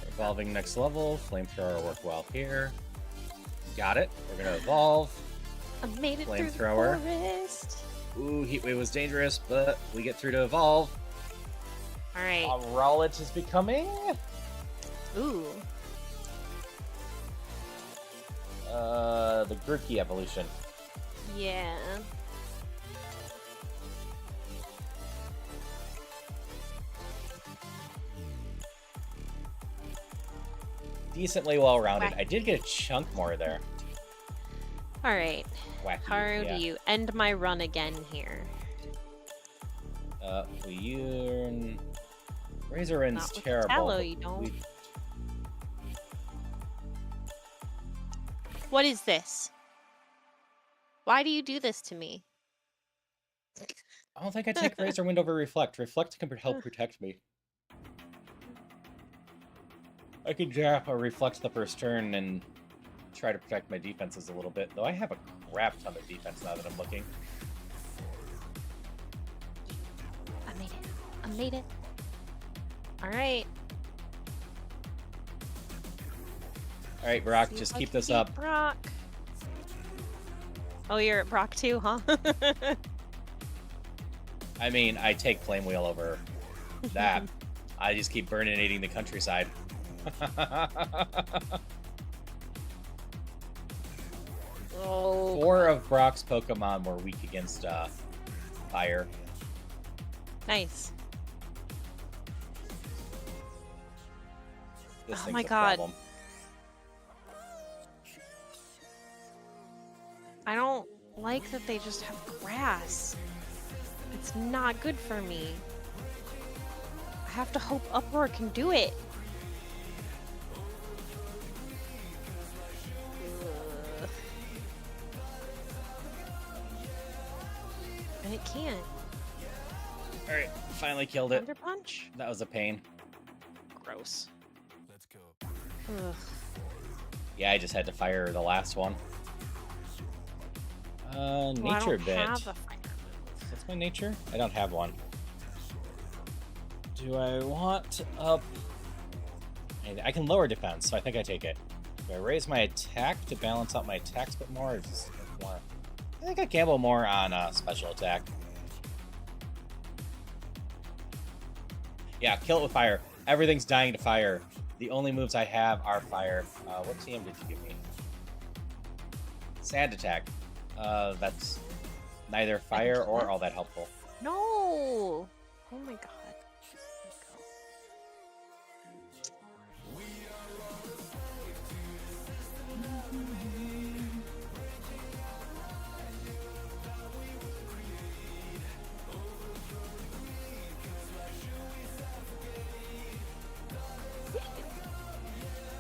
Speaker 1: Evolving next level. Flamethrower work well here. Got it. We're gonna evolve.
Speaker 2: I made it through the
Speaker 1: Flamethrower.
Speaker 2: forest.
Speaker 1: Ooh, Heatwave was dangerous, but we get through to evolve.
Speaker 2: All right.
Speaker 1: Rowlet is becoming.
Speaker 2: Ooh.
Speaker 1: The Grookey evolution.
Speaker 2: Yeah.
Speaker 1: Decently well-rounded.
Speaker 2: Wacky.
Speaker 1: I did get a chunk more there.
Speaker 2: All right.
Speaker 1: Wacky.
Speaker 2: How
Speaker 1: yeah.
Speaker 2: do you end my run again here?
Speaker 1: Razor's
Speaker 2: Not with
Speaker 1: terrible.
Speaker 2: Tallow,
Speaker 1: but
Speaker 2: you don't.
Speaker 1: we-
Speaker 2: What is this? Why do you do this to me?
Speaker 1: I don't think I take Razor Wind over Reflect. Reflect can help protect me. I could drop a Reflect the first turn and try to protect my defenses a little bit, though I have a crap ton of defense now that I'm looking.
Speaker 2: I made it. I made it. All right.
Speaker 1: All right, Brock,
Speaker 2: See
Speaker 1: just
Speaker 2: if I
Speaker 1: keep
Speaker 2: can
Speaker 1: this
Speaker 2: beat
Speaker 1: up.
Speaker 2: Brock. Oh, you're at Brock too, huh?
Speaker 1: I mean, I take Flame Wheel over that. I just keep burninating the countryside.
Speaker 2: Oh.
Speaker 1: 4 of Brock's Pokemon were weak against fire.
Speaker 2: Nice.
Speaker 1: This
Speaker 2: Oh
Speaker 1: thing's
Speaker 2: my
Speaker 1: a
Speaker 2: God.
Speaker 1: problem.
Speaker 2: I don't like that they just have grass. It's not good for me. I have to hope Uproar can do it. Ugh. And it can't.
Speaker 1: All right, finally killed it.
Speaker 2: Thunder Punch?
Speaker 1: That was a pain.
Speaker 2: Gross.
Speaker 3: Let's go.
Speaker 2: Ugh.
Speaker 1: Yeah, I just had to fire the last one.
Speaker 2: Well,
Speaker 1: Nature
Speaker 2: I don't
Speaker 1: bit.
Speaker 2: have a fire move.
Speaker 1: What's my nature? I don't have one. Do I want up? I can lower defense, so I think I take it. Do I raise my attack to balance out my attacks a bit more? Or just more? I think I gamble more on special attack. Yeah, kill it with fire. Everything's dying to fire. The only moves I have are fire. What TM did you give me? Sand attack. That's neither fire or all that helpful.
Speaker 2: No! Oh my god.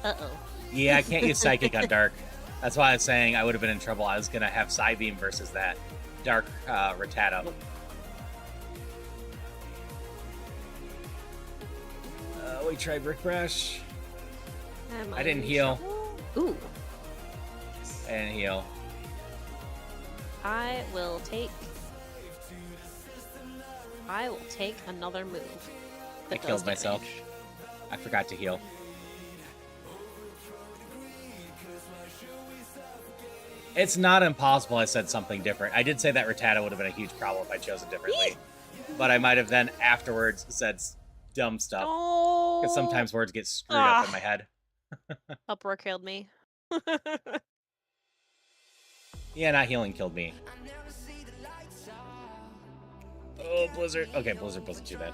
Speaker 2: Uh-oh.
Speaker 1: Yeah, I can't use Psychic on Dark. That's why I was saying I would have been in trouble. I was going to have Psybeam versus that Dark Rattata.
Speaker 2: Nope.
Speaker 1: We tried Brick Brush.
Speaker 2: Am
Speaker 1: I didn't
Speaker 2: in
Speaker 1: heal.
Speaker 2: trouble? Ooh.
Speaker 1: I didn't heal.
Speaker 2: I will take another move.
Speaker 1: I
Speaker 2: that
Speaker 1: killed
Speaker 2: does
Speaker 1: myself.
Speaker 2: damage.
Speaker 1: I forgot to heal. It's not impossible I said something different. I did say that Rattata would have been a huge problem if I chose it differently. But I might have then afterwards said dumb stuff.
Speaker 2: No.
Speaker 1: Because sometimes words get screwed up in my head.
Speaker 2: Uproar killed me.
Speaker 1: Yeah, not healing killed me. Oh, Blizzard. Okay, Blizzard wasn't too bad.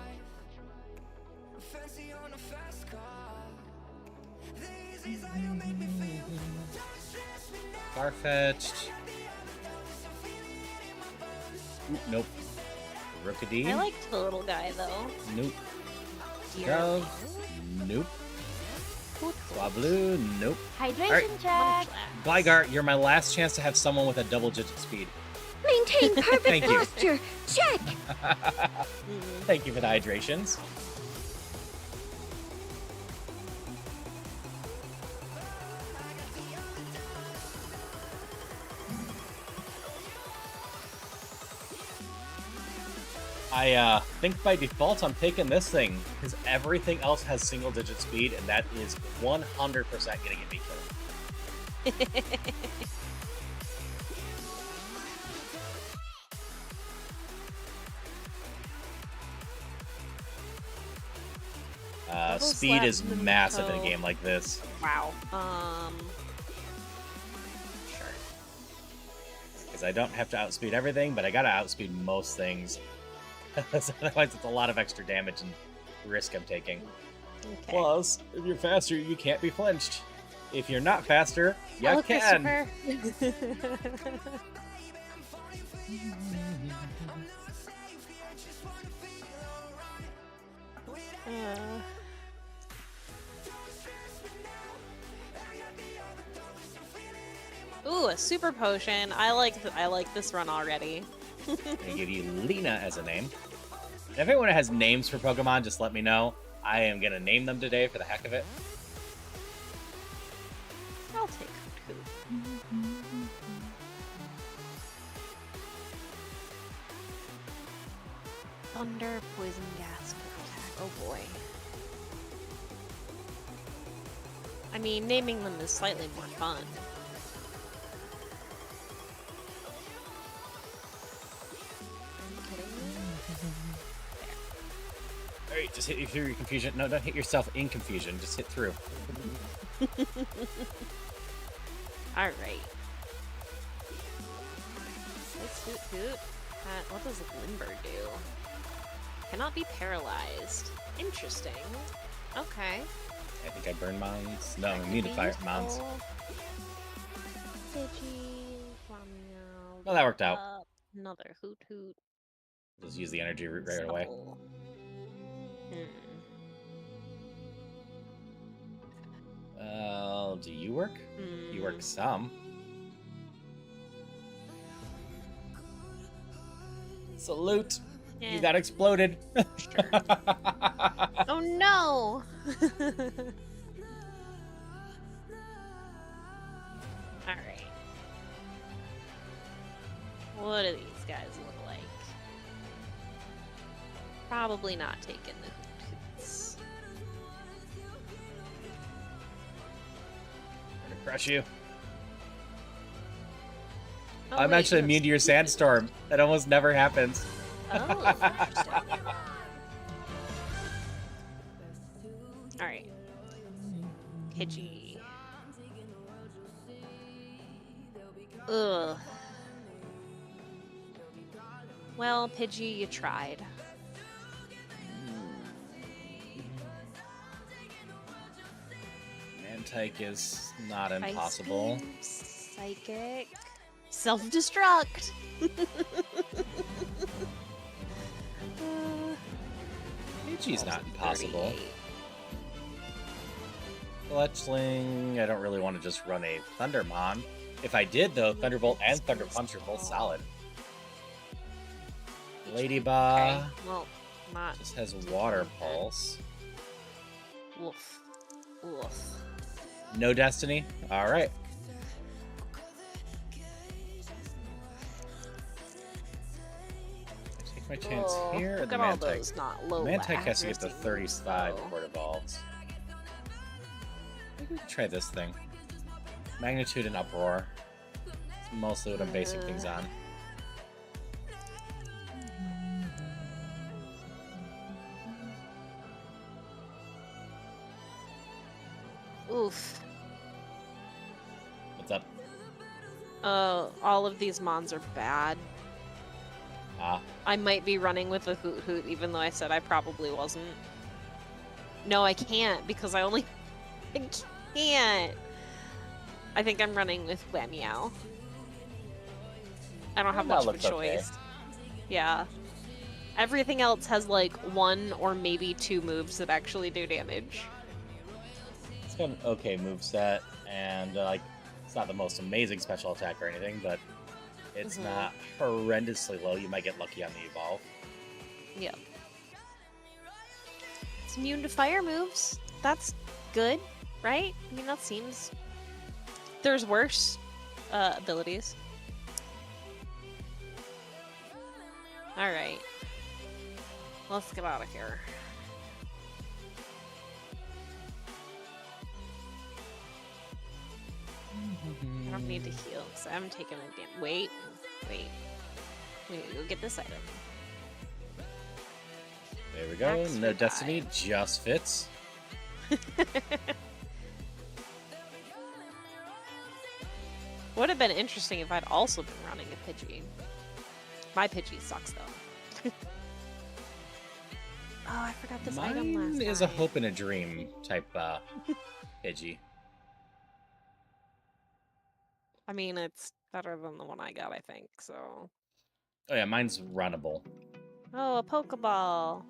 Speaker 1: Farfetched. Oop, nope. Rookadee.
Speaker 2: I liked the little guy though.
Speaker 1: Nope.
Speaker 2: Dear.
Speaker 1: Dove. Nope. Swablu. Nope.
Speaker 4: Hydration
Speaker 1: Alright.
Speaker 4: check.
Speaker 1: Bligart, you're my last chance to have someone with a double-digit speed.
Speaker 4: Maintain perfect
Speaker 1: Thank you.
Speaker 4: posture. Check.
Speaker 1: Thank you for the hydrations. I think by default I'm taking this thing, because everything else has single-digit speed, and that is 100% getting me killed. Speed is massive in a game like this.
Speaker 2: Wow. Sure.
Speaker 1: Because I don't have to outspeed everything, but I gotta outspeed most things. Otherwise, it's a lot of extra damage and risk I'm taking.
Speaker 2: Okay.
Speaker 1: Plus, if you're faster, you can't be flinched. If you're not faster, you
Speaker 2: Hello,
Speaker 1: can.
Speaker 2: Ooh, a super potion. I like this run already.
Speaker 1: I give you Lena as a name. And if anyone has names for Pokemon, just let me know. I am gonna name them today for the heck of it.
Speaker 2: I'll take Hoot. Thunder, poison gas, quick attack. Oh boy. I mean, naming them is slightly more fun.
Speaker 1: Alright, just hit you through your confusion. No, don't hit yourself in confusion. Just hit through.
Speaker 2: Alright. Let's Hoot. What does Limber do? Cannot be paralyzed. Interesting. Okay.
Speaker 1: I think I burned mines. No, I'm immune to fire mines. Well, that worked out.
Speaker 2: Another Hoot.
Speaker 1: Just use the energy route right away. Well, do you work? You work some. Salute!
Speaker 2: Yeah.
Speaker 1: You got exploded.
Speaker 2: Sure. Oh no! Alright. What do these guys look like? Probably not taking the Hoots.
Speaker 1: I'm gonna crush you.
Speaker 2: Oh,
Speaker 1: I'm
Speaker 2: wait,
Speaker 1: actually immune to your sandstorm. That almost never happens.
Speaker 2: Oh, interesting. Alright. Pidgey. Ugh. Well, Pidgey, you tried.
Speaker 1: Mantike is not impossible.
Speaker 2: Psychic. Self-destruct.
Speaker 1: Pidgey's not impossible.
Speaker 2: 38.
Speaker 1: Fletchling, I don't really want to just run a Thundermon. If I did, though, Thunderbolt and Thunder Punch are both solid. Ladybug
Speaker 2: Okay. Well, not.
Speaker 1: just has Water Pulse.
Speaker 2: Woof. Woof.
Speaker 1: No Destiny? Alright. Take my chance here, or
Speaker 2: Look
Speaker 1: the
Speaker 2: at all
Speaker 1: Mantike?
Speaker 2: those not low.
Speaker 1: Mantike has to get to
Speaker 2: accuracy
Speaker 1: 35
Speaker 2: moves,
Speaker 1: before it evolves. Maybe we can try this thing. Magnitude and Uproar. It's mostly what I'm basing things on.
Speaker 2: Oof.
Speaker 1: What's up?
Speaker 2: All of these mons are bad.
Speaker 1: Ah.
Speaker 2: I might be running with a Hoot, even though I said I probably wasn't. No, I can't, because I only... I can't! I think I'm running with Meow. I don't have much of a choice.
Speaker 1: Okay.
Speaker 2: Yeah. Everything else has, like, one or maybe two moves that actually do damage.
Speaker 1: It's got an okay moveset, and, like, it's not the most amazing special attack or anything, but it's not horrendously low. You might get lucky on the evolve.
Speaker 2: Yep. It's immune to fire moves. That's good, right? I mean, that seems... There's worse abilities. Alright. Let's get out of here. I don't need to heal because I haven't taken a damn. Wait. We need to go get this item.
Speaker 1: There we go.
Speaker 2: Max
Speaker 1: No
Speaker 2: revive.
Speaker 1: Destiny just fits.
Speaker 2: Would have been interesting if I'd also been running a Pidgey. My Pidgey sucks though. Oh, I forgot this item last
Speaker 1: Mine is
Speaker 2: time.
Speaker 1: a hope and a dream type Pidgey.
Speaker 2: I mean, it's better than the one I got, I think, so...
Speaker 1: Oh yeah, mine's runnable.
Speaker 2: Oh, a Pokeball!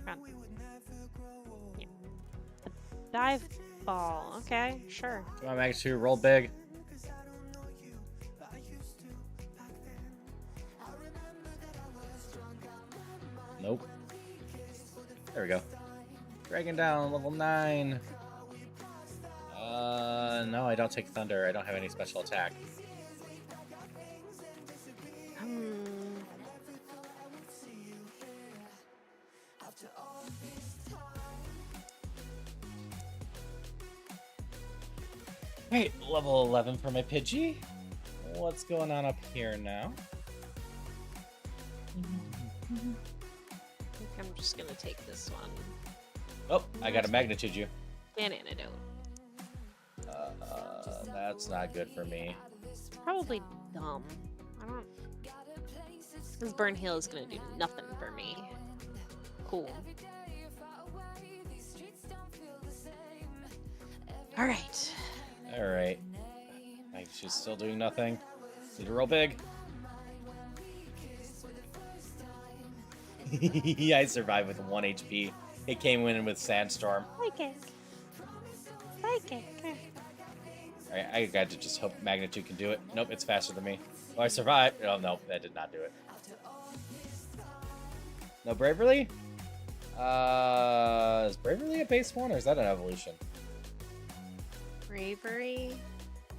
Speaker 2: Run. Yeah. A dive ball. Okay, sure.
Speaker 1: Come on, Magnitude, roll big. Nope. There we go. Dragon down, level 9. No, I don't take Thunder. I don't have any special attack. Wait, level 11 for my Pidgey? What's going on up here now?
Speaker 2: I think I'm just gonna take this one.
Speaker 1: Oh, I got a Magnitude you.
Speaker 2: An antidote.
Speaker 1: That's not good for me.
Speaker 2: It's probably dumb. I don't... This Burn Heal is gonna do nothing for me. Cool. Alright.
Speaker 1: Alright. She's still doing nothing. Need to roll big. I survived with 1 HP. It came in with Sandstorm.
Speaker 2: Psychic. Psychic.
Speaker 1: Alright, I got to just hope Magnitude can do it. Nope, it's faster than me. Oh, I survived. Oh, nope, that did not do it. No Braverly? Is Braverly a base one, or is that an evolution?
Speaker 2: Bravery?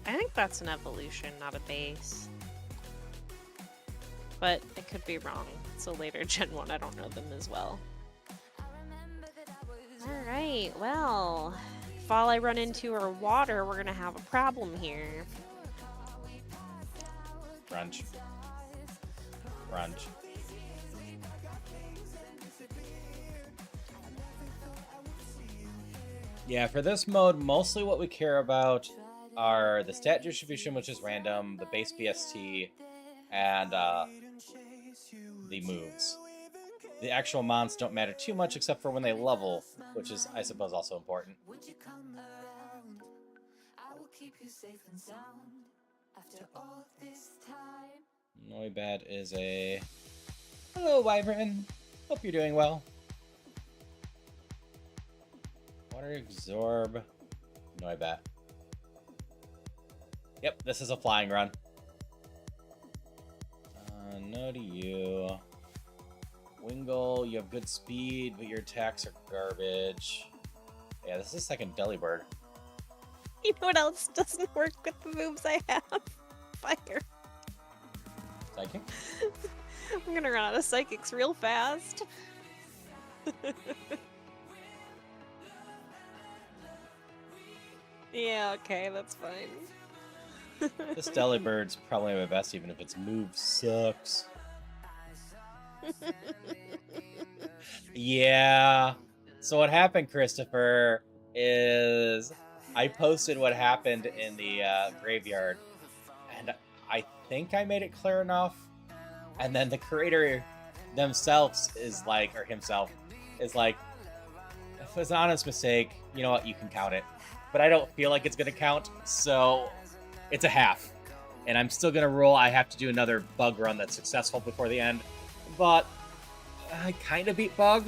Speaker 2: I think that's an evolution, not a base. But I could be wrong. It's a later Gen 1. I don't know them as well. Alright, well... If all I run into are water, we're gonna have a problem here.
Speaker 1: Crunch. Crunch. Yeah, for this mode, mostly what we care about are the stat distribution, which is random, the base BST, and the moves. The actual mons don't matter too much except for when they level, which is, I suppose, also important. Noibat is a... Hello, Wyvern. Hope you're doing well. Water Absorb. Noibat. Yep, this is a flying run. No to you. Wingull, you have good speed, but your attacks are garbage. Yeah, this is second Delibird.
Speaker 2: You know what else doesn't work with the moves I have? Fire.
Speaker 1: Psychic?
Speaker 2: I'm gonna run out of psychics real fast. Yeah, okay, that's fine.
Speaker 1: This Delibird's probably my best, even if its move sucks. Yeah. So what happened, Christopher, is I posted what happened in the graveyard, and I think I made it clear enough. And then the creator themselves is like, or himself, is like, if it's an honest mistake, you know what, you can count it. But I don't feel like it's going to count, so it's a half. And I'm still going to roll. I have to do another bug run that's successful before the end. But I kind of beat Bug.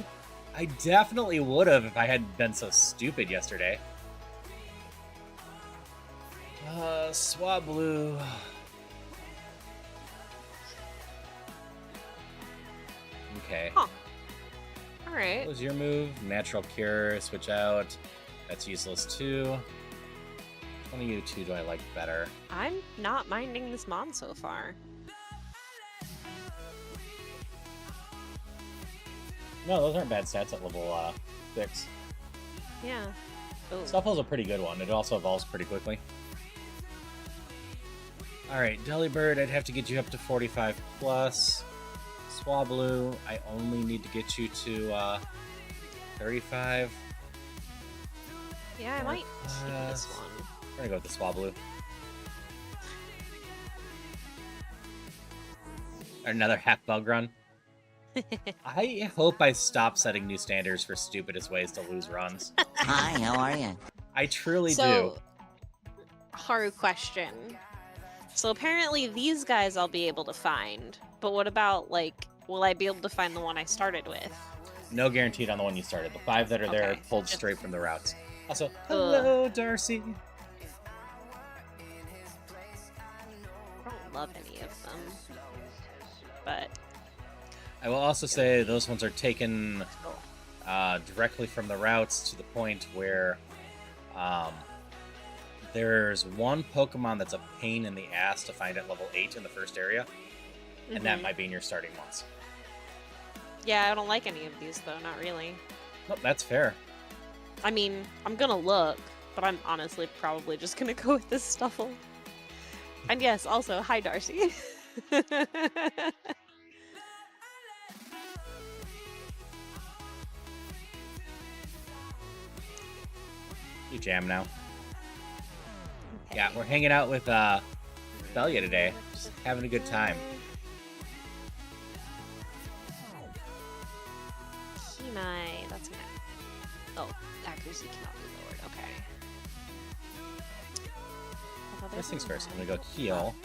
Speaker 1: I definitely would have if I hadn't been so stupid yesterday. Swablu. Okay.
Speaker 2: Huh. Alright.
Speaker 1: What was your move? Natural Cure, switch out. That's useless too. one of you two do I like better?
Speaker 2: I'm not minding this Mon so far.
Speaker 1: No, those aren't bad stats at level 6.
Speaker 2: Yeah. Oh.
Speaker 1: Stuffle's a pretty good one. It also evolves pretty quickly. Alright, Delibird, I'd have to get you up to 45 plus. Swablu, I only need to get you to 35.
Speaker 2: Yeah, I might keep this one.
Speaker 1: We're gonna go with the Swablu. Another half bug run. I hope I stop setting new standards for stupidest ways to lose runs.
Speaker 3: Hi, how are you?
Speaker 1: I truly do.
Speaker 2: So, Haru question. So apparently these guys I'll be able to find, but what about, like, will I be able to find the one I started with?
Speaker 1: No guaranteed on the one you started. The 5 that are there
Speaker 2: Okay.
Speaker 1: pulled straight from the routes. Also, hello, Darcy.
Speaker 2: I don't love any of them, but
Speaker 1: I will also say those ones are taken directly from the routes to the point where there's one Pokemon that's a pain in the ass to find at level 8 in the first area, and that might be in your starting ones.
Speaker 2: Yeah, I don't like any of these though, not really.
Speaker 1: Nope, that's fair.
Speaker 2: I mean, I'm gonna look, but I'm honestly probably just gonna go with this Stuffle. And yes, also, hi Darcy.
Speaker 1: You jam now. Yeah, we're hanging out with Belia today. Just having a good time.
Speaker 2: Kimai, that's gonna. Oh, accuracy cannot be lowered. Okay.
Speaker 1: First things first, I'm gonna go heal.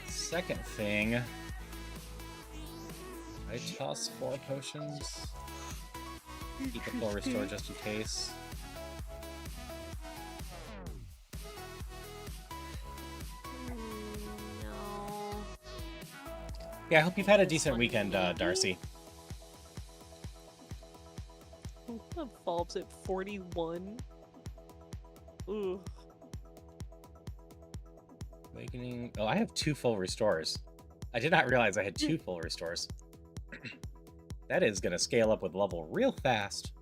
Speaker 1: Second thing, I toss 4 potions. Keep the full restore just in case.
Speaker 2: No.
Speaker 1: Yeah, I hope you've had a decent weekend, Darcy.
Speaker 2: Evolves at 41. Ooh.
Speaker 1: Awakening. Oh, I have 2 full restores. I did not realize I had 2 full restores. That is gonna scale up with level real fast.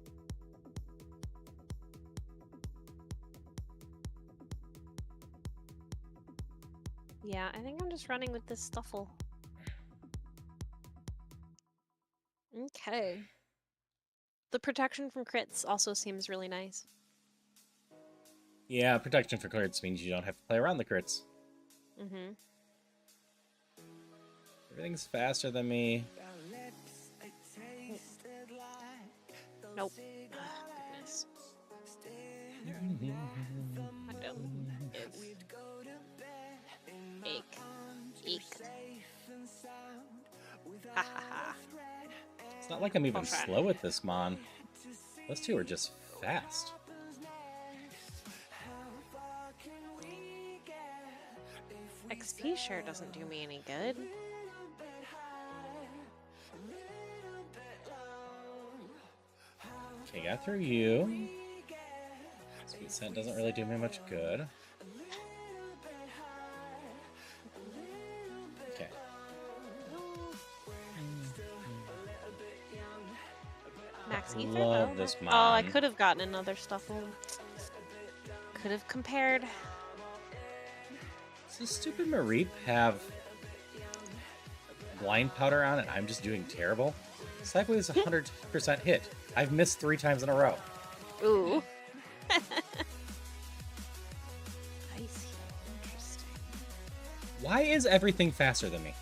Speaker 2: Yeah, I think I'm just running with this Stuffle. Okay. The protection from crits also seems really nice.
Speaker 1: Yeah, protection for crits means you don't have to play around the crits.
Speaker 2: Mm-hmm.
Speaker 1: Everything's faster than me.
Speaker 2: Nope. Goodness. Random. If. Ache. Eek. Ha ha ha.
Speaker 1: It's not like I'm even
Speaker 2: I'll try.
Speaker 1: slow with this Mon. Those two are just fast.
Speaker 2: XP sure doesn't do me any good.
Speaker 1: Okay, got through you. Sweet scent doesn't really do me much good. Okay.
Speaker 2: Max ether
Speaker 1: Love
Speaker 2: though.
Speaker 1: this
Speaker 2: Oh, I
Speaker 1: Mon.
Speaker 2: could have gotten another Stuffle. Could have compared.
Speaker 1: Does this stupid Mareep have blind powder on and I'm just doing terrible? Cycling is 100% hit. I've missed 3 times in a row.
Speaker 2: Ooh. I see. Interesting.
Speaker 1: Why is everything faster than me?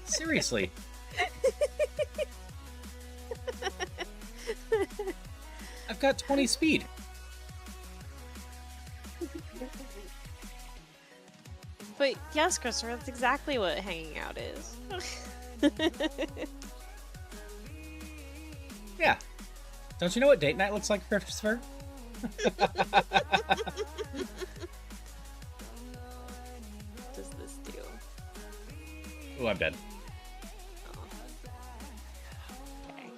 Speaker 1: Seriously. I've got 20 speed.
Speaker 2: But yes, Christopher, that's exactly what hanging out is.
Speaker 1: Yeah. Don't you know what date night looks like, Christopher?
Speaker 2: What does this do?
Speaker 1: Ooh, I'm dead.
Speaker 2: Oh. Okay.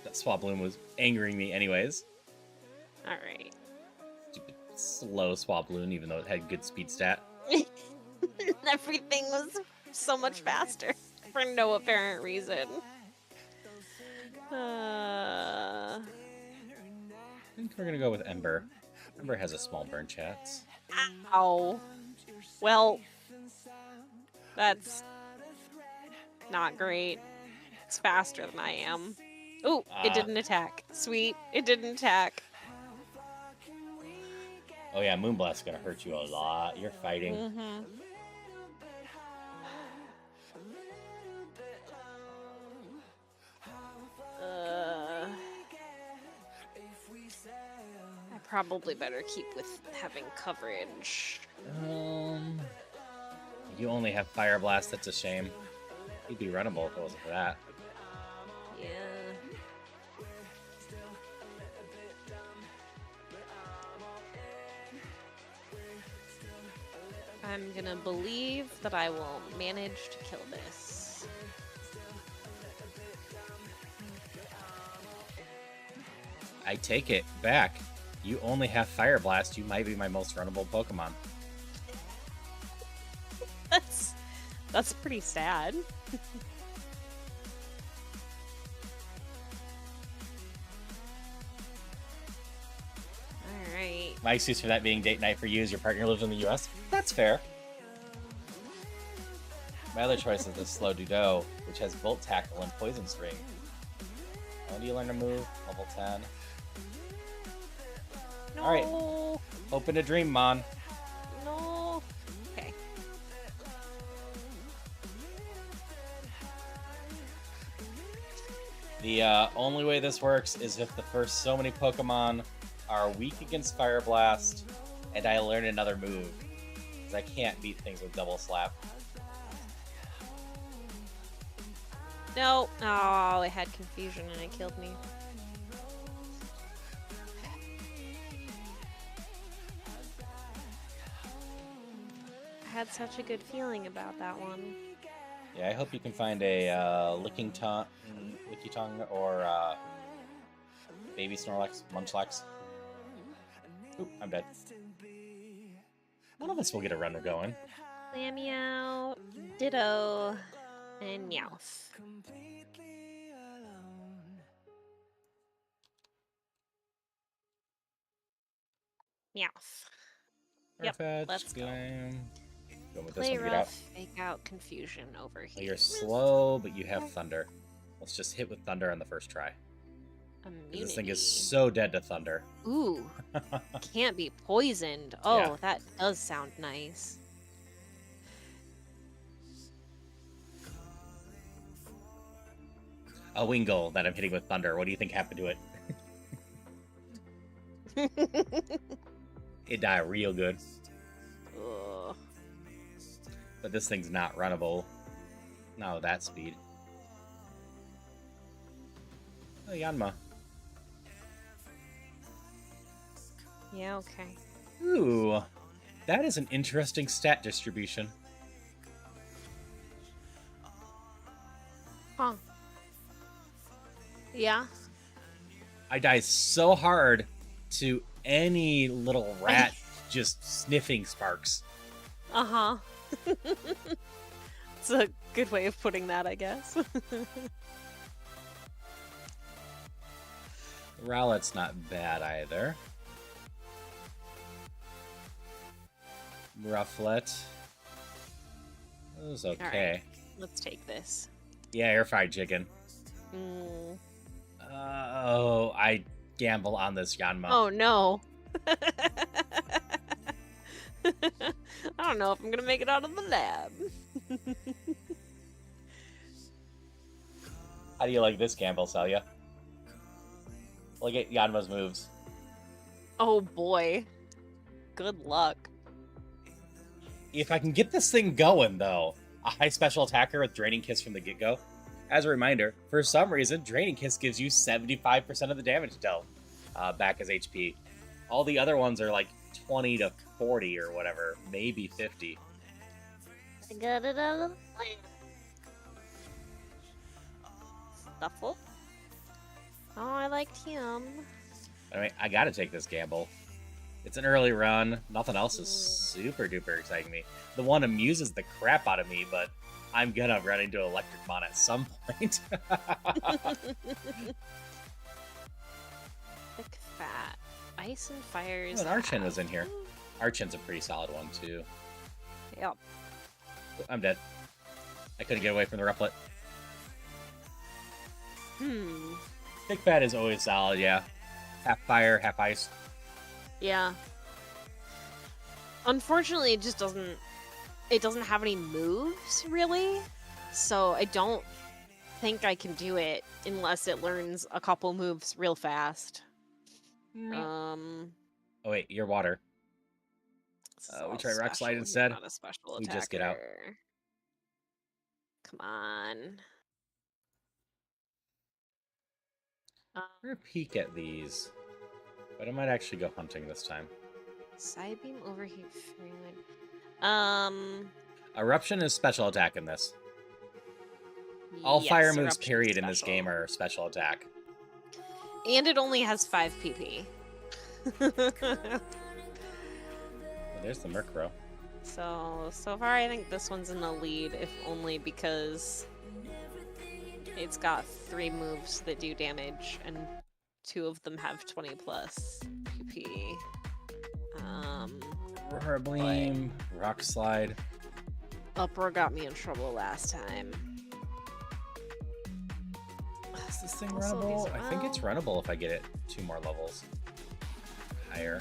Speaker 1: That Swabloom was angering me anyways.
Speaker 2: Alright.
Speaker 1: Stupid slow Swabloom, even though it had good speed stat.
Speaker 2: Everything was so much faster for no apparent reason.
Speaker 1: I think we're gonna go with Ember. Ember has a small burn chance.
Speaker 2: Ow. Well, that's not great. It's faster than I am. Ooh, it didn't attack. Sweet, it didn't attack.
Speaker 1: Oh yeah, Moonblast's gonna hurt you a lot. You're fighting.
Speaker 2: Mm-hmm. I probably better keep with having coverage.
Speaker 1: You only have Fire Blast. That's a shame. You'd be runnable if it wasn't for that.
Speaker 2: Yeah. I'm gonna believe that I will manage to kill this.
Speaker 1: I take it back. You only have Fire Blast. You might be my most runnable Pokemon.
Speaker 2: That's pretty sad. Alright.
Speaker 1: My excuse for that being date night for you is your partner lives in the US. That's fair. My other choice is the Slow Dudo, which has Volt Tackle and Poison String. When do you learn to move? Level 10.
Speaker 2: No.
Speaker 1: Alright. Open a dream, Mon.
Speaker 2: No. Okay.
Speaker 1: The only way this works is if the first so many Pokemon are weak against Fire Blast, and I learn another move. Because I can't beat things with Double Slap.
Speaker 2: No. Oh, it had confusion and it killed me. I had such a good feeling about that one.
Speaker 1: Yeah, I hope you can find a Licking Tongue, or Baby Snorlax, Munchlax. Oop, I'm dead. One of us will get a runner going.
Speaker 2: Lammeow, Ditto, and Meowth. Meowth. Yep,
Speaker 1: Farfetch,
Speaker 2: let's go.
Speaker 1: Glam. Go with this
Speaker 2: Play
Speaker 1: one to get out.
Speaker 2: rough, fake out confusion over
Speaker 1: Well,
Speaker 2: here.
Speaker 1: you're slow, but you have Thunder. Let's just hit with Thunder on the first try.
Speaker 2: Immunity.
Speaker 1: This thing is so dead to Thunder.
Speaker 2: Ooh, can't be poisoned. Oh,
Speaker 1: Yeah.
Speaker 2: that does sound nice.
Speaker 1: A Wingull that I'm hitting with Thunder. What do you think happened to it? It died real good.
Speaker 2: Ugh.
Speaker 1: But this thing's not runnable. Not with that speed. Oh, Yanma.
Speaker 2: Yeah, okay.
Speaker 1: Ooh. That is an interesting stat distribution.
Speaker 2: Huh. Yeah.
Speaker 1: I die so hard to any little rat just sniffing sparks.
Speaker 2: Uh-huh. It's a good way of putting that, I guess.
Speaker 1: Rowlet's not bad either. Rufflet. It was okay.
Speaker 2: Alright, let's take this.
Speaker 1: Yeah, air fried chicken.
Speaker 2: Mm.
Speaker 1: Oh, I gamble on this Yanma.
Speaker 2: Oh no. I don't know if I'm gonna make it out of the lab.
Speaker 1: How do you like this gamble, Celia? Look at Yanma's moves.
Speaker 2: Oh boy. Good luck.
Speaker 1: If I can get this thing going, though, a high special attacker with Draining Kiss from the get-go. As a reminder, for some reason, Draining Kiss gives you 75% of the damage dealt back as HP. All the other ones are like 20 to 40 or whatever, maybe 50.
Speaker 2: I got it out of the plan. Stuffle. Oh, I liked him.
Speaker 1: I mean, I gotta take this gamble. It's an early run. Nothing else is super duper exciting me. The one amuses the crap out of me, but I'm gonna run into Electricmon at some point.
Speaker 2: Thick fat. Ice and fires.
Speaker 1: Oh, and Archin was in here. Archin's a pretty solid one, too.
Speaker 2: Yep.
Speaker 1: I'm dead. I couldn't get away from the Rufflet. Thick fat is always solid, yeah. Half fire, half ice.
Speaker 2: Yeah. Unfortunately, it just doesn't... It doesn't have any moves, really. So I don't think I can do it unless it learns a couple moves real fast.
Speaker 1: Oh, wait, you're water. We try Rock Slide
Speaker 2: He's
Speaker 1: instead.
Speaker 2: not a special
Speaker 1: We
Speaker 2: attacker.
Speaker 1: just get out.
Speaker 2: Come on.
Speaker 1: I'm gonna peek at these, but I might actually go hunting this time.
Speaker 2: Psybeam, overheat, fluid.
Speaker 1: Eruption is special attack in this. All
Speaker 2: yes,
Speaker 1: fire moves,
Speaker 2: Eruption's
Speaker 1: period, in this
Speaker 2: special.
Speaker 1: game are special attack.
Speaker 2: And it only has 5 PP.
Speaker 1: Well, there's the Murkrow.
Speaker 2: So far I think this one's in the lead, if only because it's got 3 moves that do damage, and 2 of them have 20 plus PP.
Speaker 1: Gleam, Rock Slide.
Speaker 2: Uproar got me in trouble last time.
Speaker 1: Is this thing
Speaker 2: Also,
Speaker 1: runnable?
Speaker 2: these-
Speaker 1: I think it's runnable if I get it 2 more levels higher.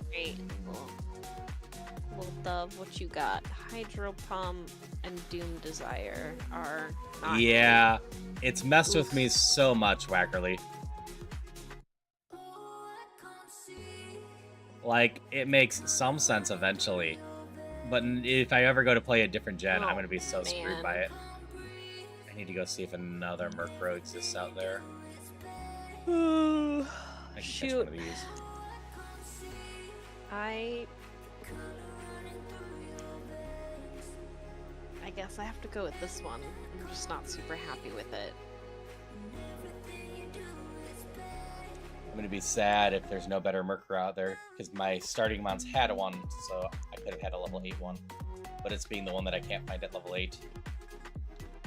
Speaker 2: Great. Little Dove, what you got? Hydro Pump and Doom Desire are not
Speaker 1: Yeah, it's messed with me so much, Wackerly. Like, it makes some sense eventually, but if I ever go to play a different gen, I'm
Speaker 2: Oh,
Speaker 1: going to be so screwed
Speaker 2: man.
Speaker 1: by it. I need to go see if another Murkrow exists out there.
Speaker 2: great.
Speaker 1: I can catch
Speaker 2: Shoot.
Speaker 1: one of these.
Speaker 2: I guess I have to go with this one. I'm just not super happy with it.
Speaker 1: I'm going to be sad if there's no better Murkrow out there, because my starting mons had one, so I could have had a level 8 one. But it's being the one that I can't find at level 8.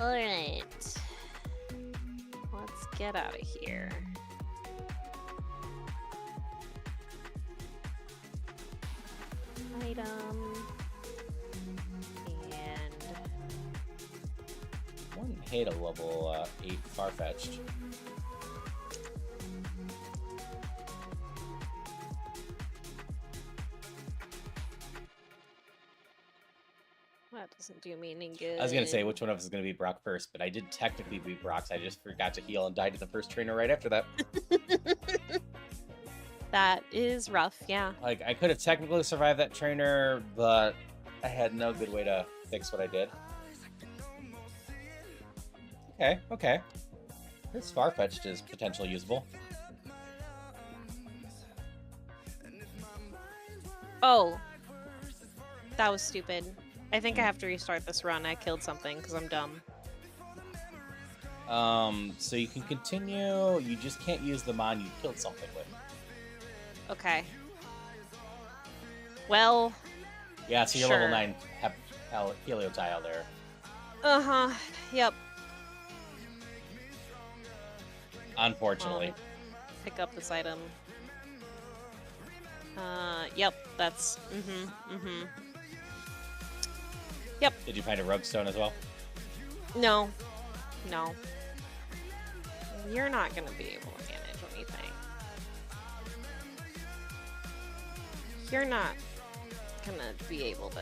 Speaker 2: Alright. Let's get out of here. Item. And
Speaker 1: One hate a level 8 Farfetch'd.
Speaker 2: that doesn't do me any good.
Speaker 1: I was going to say which one of us is going to be Brock first, but I did technically beat Brock, so I just forgot to heal and died to the first trainer right after that.
Speaker 2: That is rough, yeah.
Speaker 1: Like, I could have technically survived that trainer, but I had no good way to fix what I did. Okay. This Farfetch'd is potentially usable.
Speaker 2: Oh. That was stupid. I think I have to restart this run. I killed something because I'm dumb.
Speaker 1: So you can continue, you just can't use the mon you killed something with.
Speaker 2: Okay. Well...
Speaker 1: Yeah, so you're
Speaker 2: Sure.
Speaker 1: level 9 Heliotile there.
Speaker 2: Uh-huh. Yep.
Speaker 1: Unfortunately.
Speaker 2: Pick up this item. Yep, that's... Yep.
Speaker 1: Did you find a Rogue Stone as well?
Speaker 2: No. No. You're not gonna be able to manage anything. You're not gonna be able to...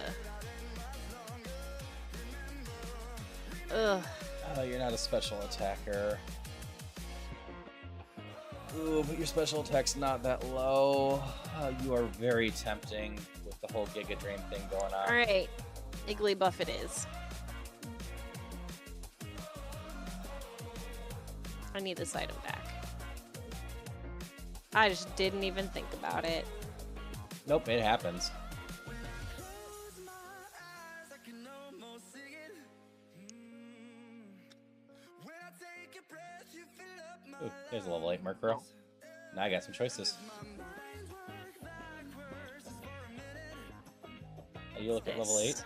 Speaker 2: Ugh.
Speaker 1: Oh, you're not a special attacker. Ooh, but your special attack's not that low. You are very tempting with the whole Giga Drain thing going on.
Speaker 2: Alright. Igglybuff it is. I need this item back. I just didn't even think about it.
Speaker 1: Nope, it happens. Ooh, there's a level 8 Murkrow. Now I got some choices. You look at level 8.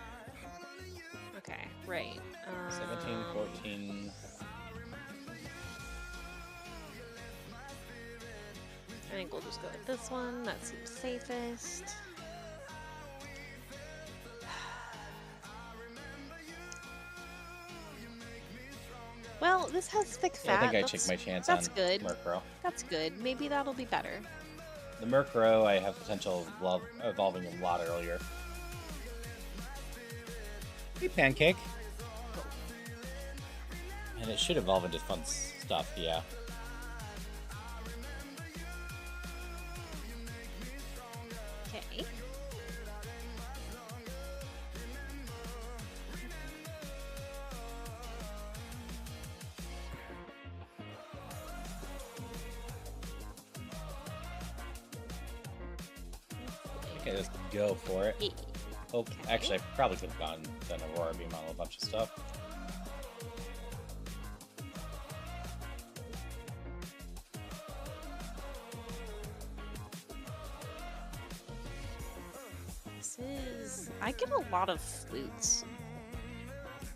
Speaker 2: Okay, right.
Speaker 1: 17, 14.
Speaker 2: I think we'll just go with this one. That seems safest. Well, this has thick fat.
Speaker 1: I think I take my chance
Speaker 2: that's
Speaker 1: on
Speaker 2: good.
Speaker 1: Murkrow.
Speaker 2: That's good. Maybe that'll be better.
Speaker 1: The Murkrow, I have potential of evolving a lot earlier. Hey, Pancake. And it should evolve into fun stuff, yeah.
Speaker 2: Okay.
Speaker 1: Okay, let's go for it.
Speaker 2: Yeah.
Speaker 1: Oh, actually, I probably could have gone done Aurora Beam on a bunch of stuff.
Speaker 2: This is... I get a lot of flutes.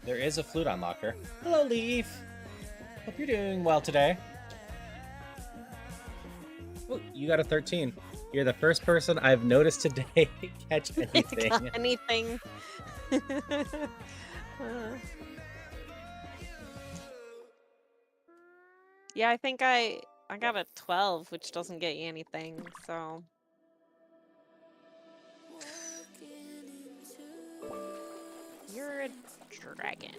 Speaker 1: There is a flute unlocker. Hello, Leaf. Hope you're doing well today. Oh, you got a 13. You're the first person I've noticed today catch anything.
Speaker 2: Got anything. Yeah, I think I got a 12, which doesn't get you anything, so... You're a dragon.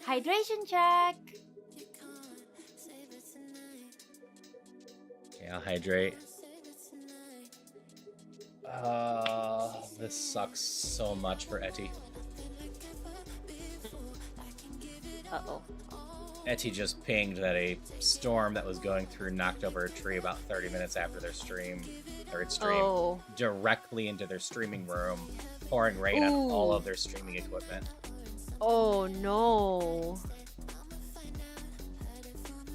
Speaker 4: Hydration check.
Speaker 1: Okay, I'll hydrate. This sucks so much for Etty.
Speaker 2: Uh-oh.
Speaker 1: Etty just pinged that a storm that was going through knocked over a tree about 30 minutes after their stream,
Speaker 2: Oh.
Speaker 1: directly into their streaming room, pouring rain on all of their streaming equipment.
Speaker 2: Oh, no.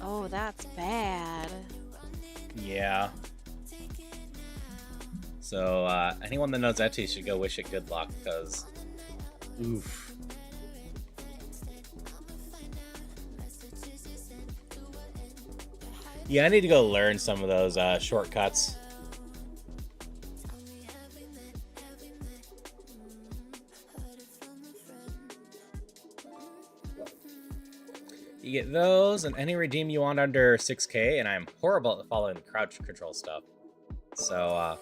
Speaker 2: Oh, that's bad.
Speaker 1: Yeah. So, anyone that knows Etty should go wish it good luck, because... Oof. Yeah, I need to go learn some of those shortcuts. You get those and any redeem you want under 6K, and I'm horrible at following the crowd control stuff. So,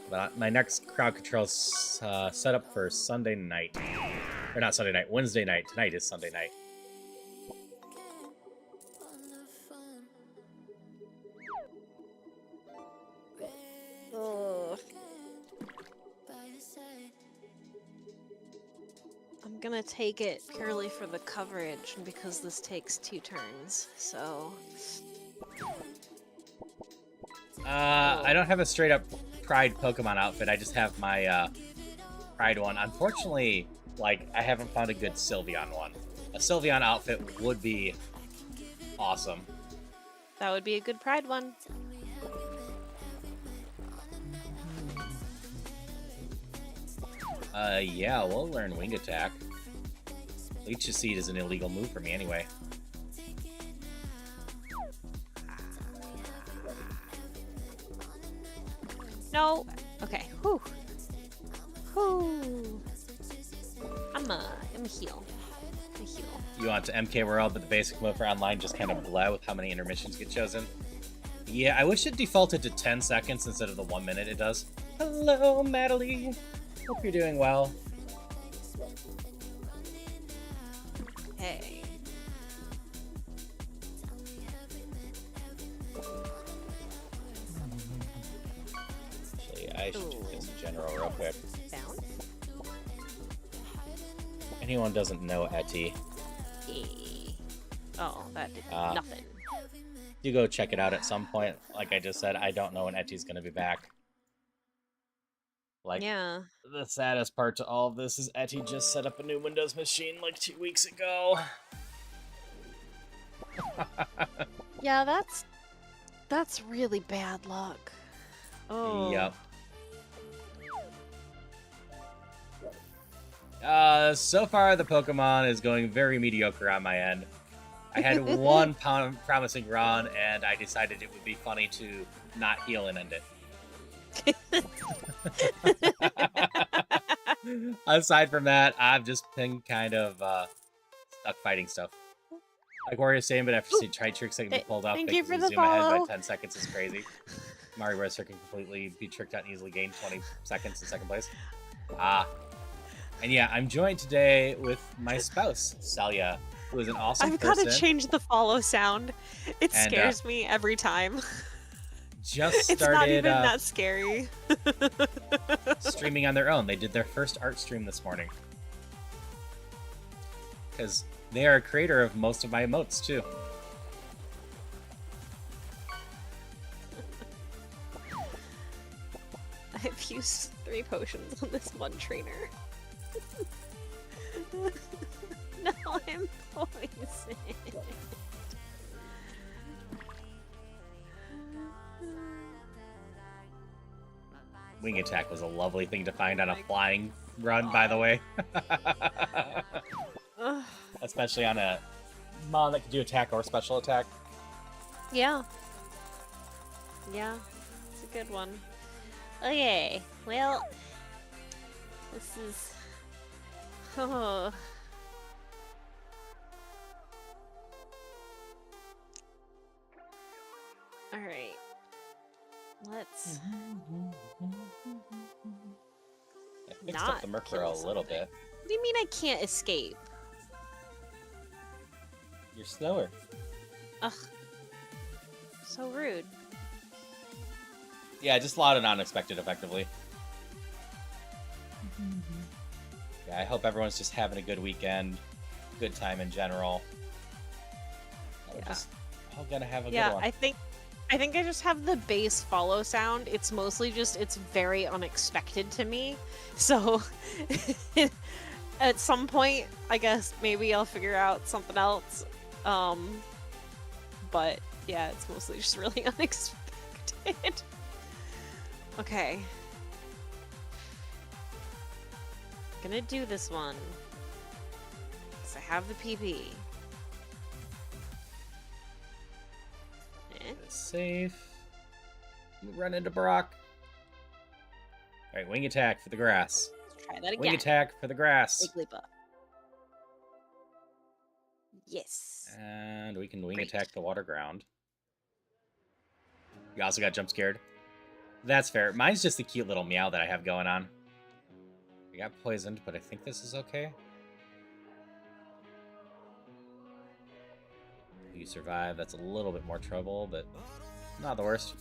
Speaker 1: but my next crowd control set up for Sunday night. Or not Sunday night, Wednesday night. Tonight is Sunday night.
Speaker 2: I'm gonna take it purely for the coverage because this takes 2 turns, so...
Speaker 1: I don't have a straight up Pride Pokemon outfit. I just have my Pride one. Unfortunately, like, I haven't found a good Sylveon one. A Sylveon outfit would be awesome.
Speaker 2: That would be a good Pride one.
Speaker 1: Yeah, we'll learn Wing Attack. Leech's Seed is an illegal move for me anyway.
Speaker 2: No! Okay, whew. Whew. I'm a heal. I'm a heal.
Speaker 1: You want to MK World, but the basic move for online just kind of bleh with how many intermissions get chosen. Yeah, I wish it defaulted to 10 seconds instead of the 1 minute it does. Hello, Madeline. Hope you're doing well.
Speaker 2: Hey.
Speaker 1: Actually, I should do this in general real quick.
Speaker 2: Down.
Speaker 1: Anyone doesn't know Etty.
Speaker 2: Hey. Oh, that did nothing.
Speaker 1: Do go check it out at some point. Like I just said, I don't know when Eti's going to be back. Like,
Speaker 2: Yeah.
Speaker 1: the saddest part to all of this is Eti just set up a new Windows machine like 2 weeks ago.
Speaker 2: Yeah, that's really bad luck. Oh.
Speaker 1: Yep. So far the Pokemon is going very mediocre on my end. I had one promising run, and I decided it would be funny to not heal and end it. Aside from that, I've just been kind of stuck fighting stuff. Like Warrior's saying, but after seeing Tri Tricks that can be pulled off,
Speaker 2: Thank
Speaker 1: they
Speaker 2: you
Speaker 1: can
Speaker 2: for the
Speaker 1: zoom ahead by
Speaker 2: follow.
Speaker 1: 10 seconds is crazy. Mario Bros. Can completely be tricked out and easily gain 20 seconds in second place. And yeah, I'm joined today with my spouse, Salia, who is an awesome
Speaker 2: I've
Speaker 1: person.
Speaker 2: got to change the follow sound. It scares me every time.
Speaker 1: Just started
Speaker 2: It's not even that scary.
Speaker 1: streaming on their own. They did their first art stream this morning. Because they are a creator of most of my emotes, too.
Speaker 2: I've used 3 potions on this one trainer. No, I'm poisoned.
Speaker 1: Wing attack was a lovely thing to find on a flying run, by the way. Especially on a mon that can do attack or special attack.
Speaker 2: Yeah. Yeah, it's a good one. Okay, well, this is... Oh. Alright. Let's...
Speaker 1: I mixed up the Murkrow a little bit.
Speaker 2: What do you mean I can't escape?
Speaker 1: You're slower.
Speaker 2: Ugh. So rude.
Speaker 1: Yeah, just allowed it unexpected, effectively. Yeah, I hope everyone's just having a good weekend, good time in general. We're just all gonna have a good one.
Speaker 2: I think I just have the bass follow sound. It's mostly just it's very unexpected to me. So at some point, I guess maybe I'll figure out something else. But yeah, it's mostly just really unexpected. Okay. Gonna do this one. 'Cause I have the PP.
Speaker 1: It's safe. Run into Brock. Alright, wing attack for the grass.
Speaker 2: Let's try that again.
Speaker 1: Wing attack for the grass.
Speaker 2: Wigglypuff. Yes.
Speaker 1: And we can wing
Speaker 2: Great.
Speaker 1: attack the water ground. You also got jump scared. That's fair. Mine's just a cute little meow that I have going on. I got poisoned, but I think this is okay. You survive. That's a little bit more trouble, but not the worst.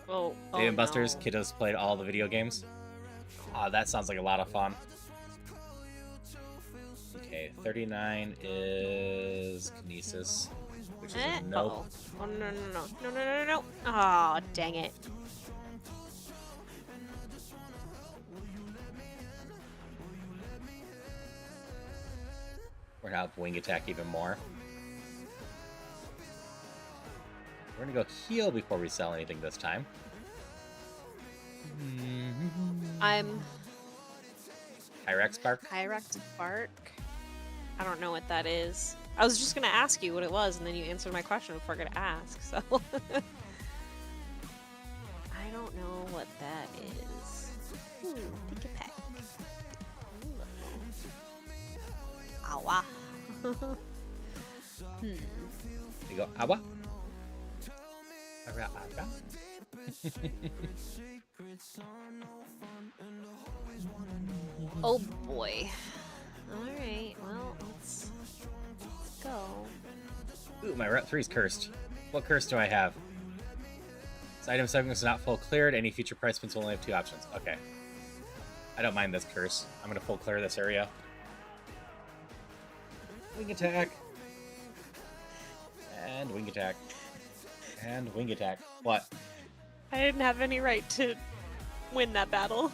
Speaker 2: Oh,
Speaker 1: Dave and Buster's,
Speaker 2: no.
Speaker 1: kiddos played all the video games. Ah, that sounds like a lot of fun. Okay, 39 is Kinesis, which is a nope.
Speaker 2: Uh-oh. Oh, no. Oh, dang it.
Speaker 1: We're gonna have wing attack even more. We're gonna go heal before we sell anything this time.
Speaker 2: I'm
Speaker 1: Hyrex Bark.
Speaker 2: Hyrex Bark. I don't know what that is. I was just gonna ask you what it was, and then you answered my question before I could ask, so... I don't know what that is. Take a peck. Awa.
Speaker 1: You go, Awa. Awa.
Speaker 2: Oh boy. Alright, well, let's go.
Speaker 1: Ooh, my Route 3 is cursed. What curse do I have? This item segment is not full cleared. Any future price points will only have 2 options. Okay. I don't mind this curse. I'm gonna full clear this area. Wing attack. And wing attack. And wing attack. What?
Speaker 2: I didn't have any right to win that battle.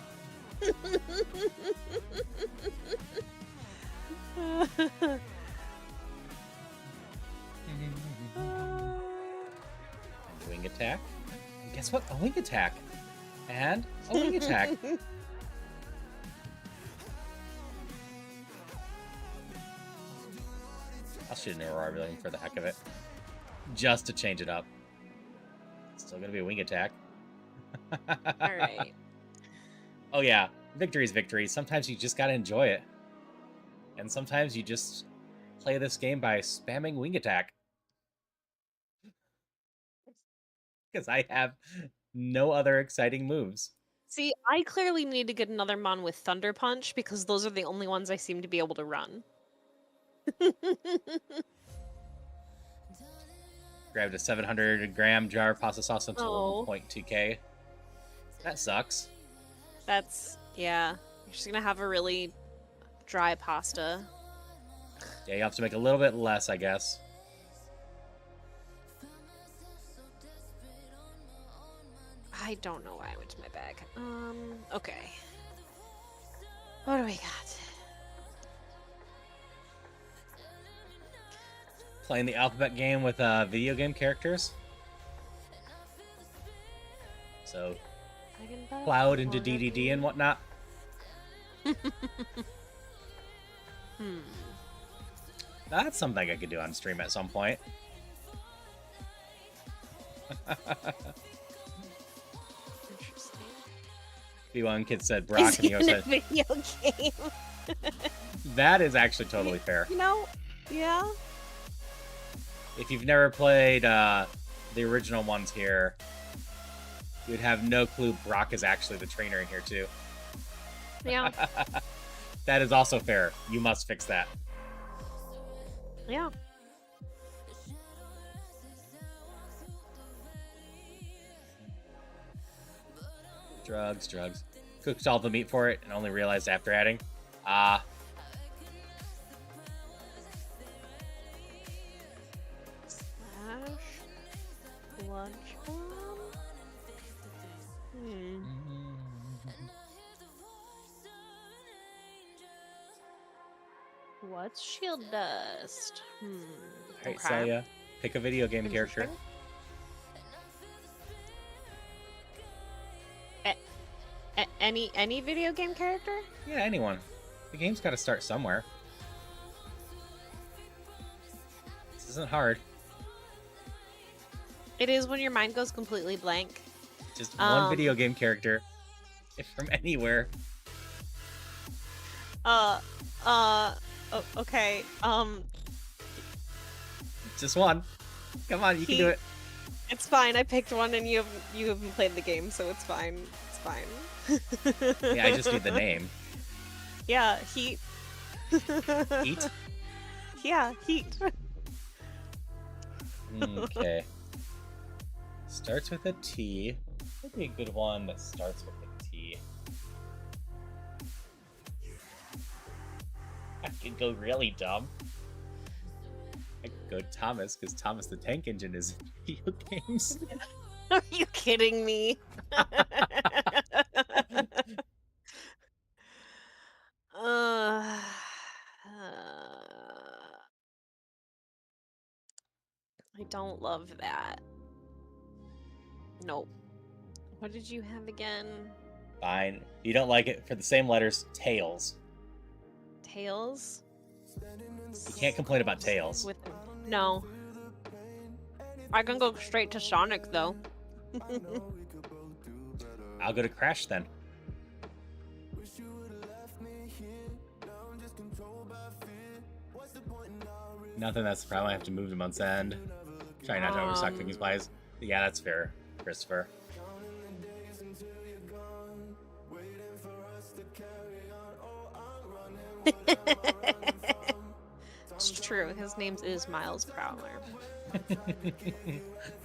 Speaker 1: And wing attack. And guess what? A wing attack. And a wing attack. I'll shoot an Aurora Beam for the heck of it. Just to change it up. Still gonna be a wing attack.
Speaker 2: Alright.
Speaker 1: Oh yeah, victory is victory. Sometimes you just gotta enjoy it. And sometimes you just play this game by spamming wing attack. Because I have no other exciting moves.
Speaker 2: See, I clearly need to get another Mon with Thunder Punch because those are the only ones I seem to be able to run.
Speaker 1: Grabbed a 700-gram jar of pasta sauce until
Speaker 2: Oh.
Speaker 1: 1.2k. That sucks.
Speaker 2: That's, yeah. You're just gonna have a really dry pasta.
Speaker 1: Yeah, you have to make a little bit less, I guess.
Speaker 2: I don't know why I went to my bag. Okay. What do we got?
Speaker 1: Playing the alphabet game with video game characters. So, Cloud into DDD and whatnot. That's something I could do on stream at some point.
Speaker 2: Interesting.
Speaker 1: B1 Kid said Brock, and he
Speaker 2: in a
Speaker 1: said
Speaker 2: video game.
Speaker 1: that is actually totally fair.
Speaker 2: You know, yeah.
Speaker 1: If you've never played the original ones here, you'd have no clue Brock is actually the trainer in here too.
Speaker 2: Yeah.
Speaker 1: That is also fair. You must fix that.
Speaker 2: Yeah.
Speaker 1: Drugs, drugs. Cooked all the meat for it and only realized after adding.
Speaker 2: Slash lunch bomb. What's shield dust?
Speaker 1: Alright, Celia, pick a video game character.
Speaker 2: Any video game character?
Speaker 1: Yeah, anyone. The game's got to start somewhere. This isn't hard.
Speaker 2: It is when your mind goes completely blank.
Speaker 1: Just one video game character, if from anywhere.
Speaker 2: Okay.
Speaker 1: Just one. Come on, you can do it.
Speaker 2: It's fine. I picked one, and you haven't played the game, so it's fine. It's fine.
Speaker 1: Yeah, I just need the name.
Speaker 2: Yeah, Heat.
Speaker 1: Heat?
Speaker 2: Yeah, Heat.
Speaker 1: Okay. Starts with a T. Would be a good one that starts with a T. I could go really dumb. I could go Thomas, because Thomas the Tank Engine is in video games.
Speaker 2: Are you kidding me? I don't love that. Nope. What did you have again?
Speaker 1: Fine. You don't like it for the same letters, Tails.
Speaker 2: Tails?
Speaker 1: You can't complain about Tails.
Speaker 2: No. I can go straight to Sonic, though.
Speaker 1: I'll go to Crash then. Nothing, that's the problem. I have to move to month's end. Try not to overstock things wise. Yeah, that's fair, Christopher.
Speaker 2: It's true. His name is Miles Prowler.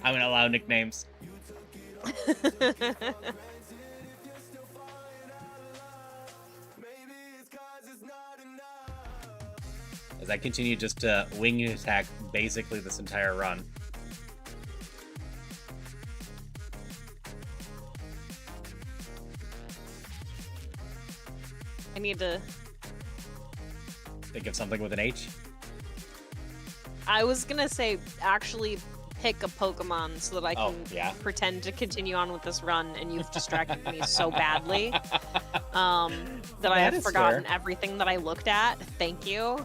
Speaker 1: I'm gonna allow nicknames. As I continue just to wing attack basically this entire run.
Speaker 2: I need to...
Speaker 1: Think of something with an H.
Speaker 2: I was gonna say, actually pick a Pokemon so that I can pretend to continue on with this run, and you've distracted me so badly that I have forgotten everything that I looked at. Thank you.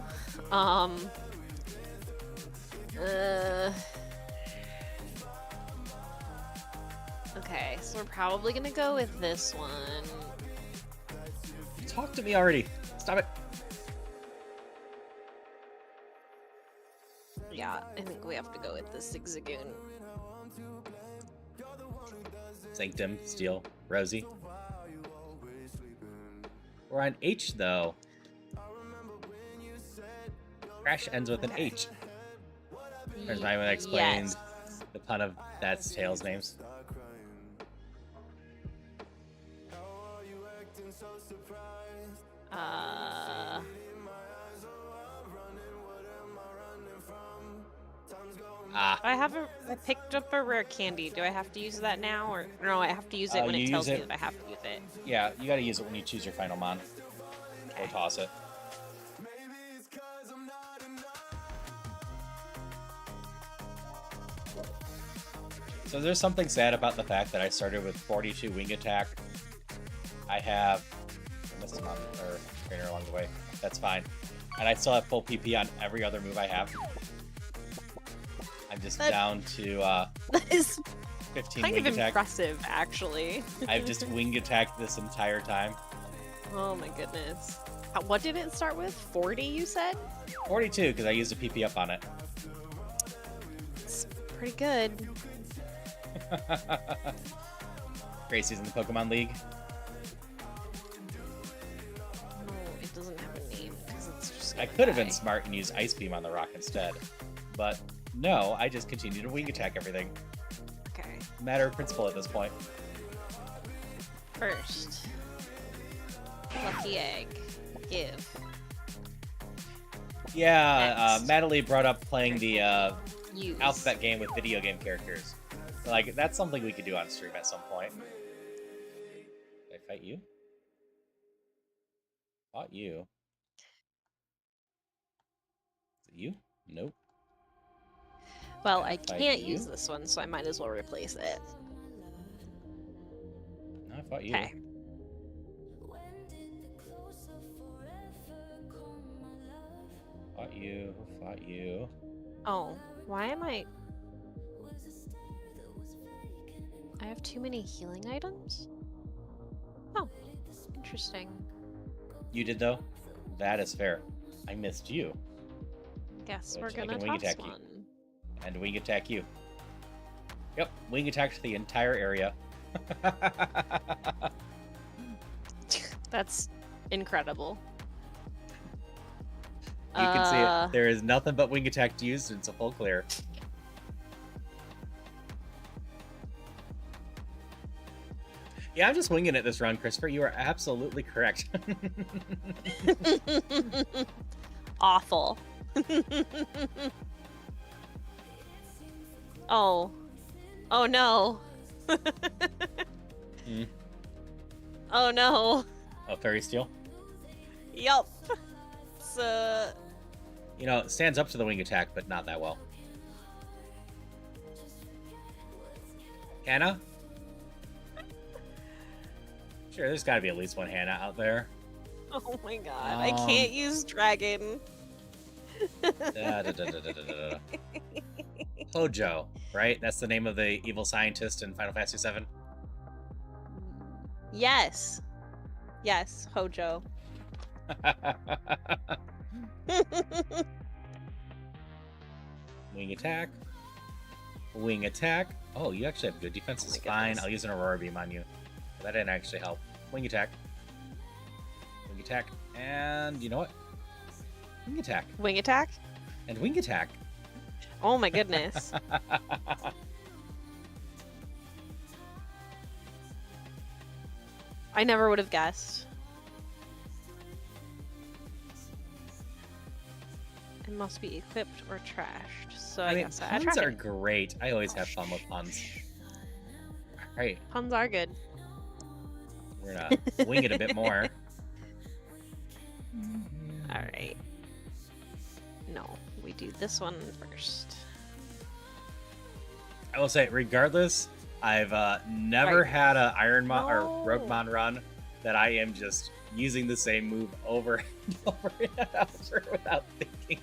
Speaker 2: Okay, so we're probably gonna go with this one.
Speaker 1: Talk to me already. Stop it.
Speaker 2: Yeah, I think we have to go with the Zigzagoon.
Speaker 1: Sanctum, Steel, Rosie. We're on H, though. Crash ends with an H. There's my one explained the pun of that's Tails' names.
Speaker 2: I picked up a rare candy. Do I have to use that now, or no? I have to use it when it tells me that I have to use it.
Speaker 1: Yeah, you gotta use it when you choose your final mon.
Speaker 2: Okay.
Speaker 1: Or toss it. So there's something sad about the fact that I started with 42 wing attack. I missed a mon or trainer along the way. That's fine. And I still have full PP on every other move I have. I'm just down to
Speaker 2: that is
Speaker 1: 15
Speaker 2: kind
Speaker 1: wing
Speaker 2: of
Speaker 1: attack.
Speaker 2: Impressive, actually.
Speaker 1: I've just wing attacked this entire time.
Speaker 2: Oh my goodness. What did it start with? 40, you said?
Speaker 1: 42, because I used a PP up on it.
Speaker 2: It's pretty good.
Speaker 1: Gracie's in the Pokemon League.
Speaker 2: No, it doesn't have a name, because it's just
Speaker 1: I could have been smart and used Ice Beam on the rock instead. But no, I just continue to wing attack everything.
Speaker 2: Okay.
Speaker 1: Matter of principle at this point.
Speaker 2: First. Lucky egg. Give.
Speaker 1: Yeah, Madeline brought up playing the
Speaker 2: Use.
Speaker 1: alphabet game with video game characters. Like, that's something we could do on stream at some point. Did I fight you? Fought you. Is it you? Nope.
Speaker 2: Well, I can't use this one, so I might as well replace it.
Speaker 1: No, I fought you.
Speaker 2: Okay.
Speaker 1: Fought you. Fought you.
Speaker 2: Oh, why am I have too many healing items? Oh, interesting.
Speaker 1: You did, though? That is fair. I missed you.
Speaker 2: Guess
Speaker 1: Which
Speaker 2: we're
Speaker 1: I
Speaker 2: gonna
Speaker 1: can wing
Speaker 2: toss
Speaker 1: attack you.
Speaker 2: one.
Speaker 1: And wing attack you. Yep, wing attacked the entire area.
Speaker 2: That's incredible.
Speaker 1: You can see it. There is nothing but wing attack used, and it's a full clear. Yeah, I'm just winging it this round, Christopher. You are absolutely correct.
Speaker 2: Awful. Oh. Oh no. Oh no.
Speaker 1: Oh, Fairy Steel?
Speaker 2: Yup. It's
Speaker 1: You know, it stands up to the wing attack, but not that well. Hannah? Sure, there's gotta be at least one Hannah out there.
Speaker 2: oh my god. I can't use dragon.
Speaker 1: Hojo, right? That's the name of the evil scientist in Final Fantasy VII.
Speaker 2: Yes. Yes, Hojo.
Speaker 1: Wing attack. Wing attack. Oh, you actually have good defenses. Fine, I'll use an Aurora Beam on you. That didn't actually help. Wing attack. Wing attack. And you know what? Wing attack.
Speaker 2: Wing attack?
Speaker 1: And wing attack.
Speaker 2: Oh my goodness. I never would have guessed. It must be equipped or trashed. So I
Speaker 1: mean,
Speaker 2: guess I
Speaker 1: puns are great. I always have fun with puns. Alright,
Speaker 2: puns are good.
Speaker 1: we're gonna wing it a bit more.
Speaker 2: Alright. No, we do this one first.
Speaker 1: I will say, regardless, I've never had a Ironmon or
Speaker 2: No.
Speaker 1: Rougemon run that I am just using the same move over and over and over without thinking.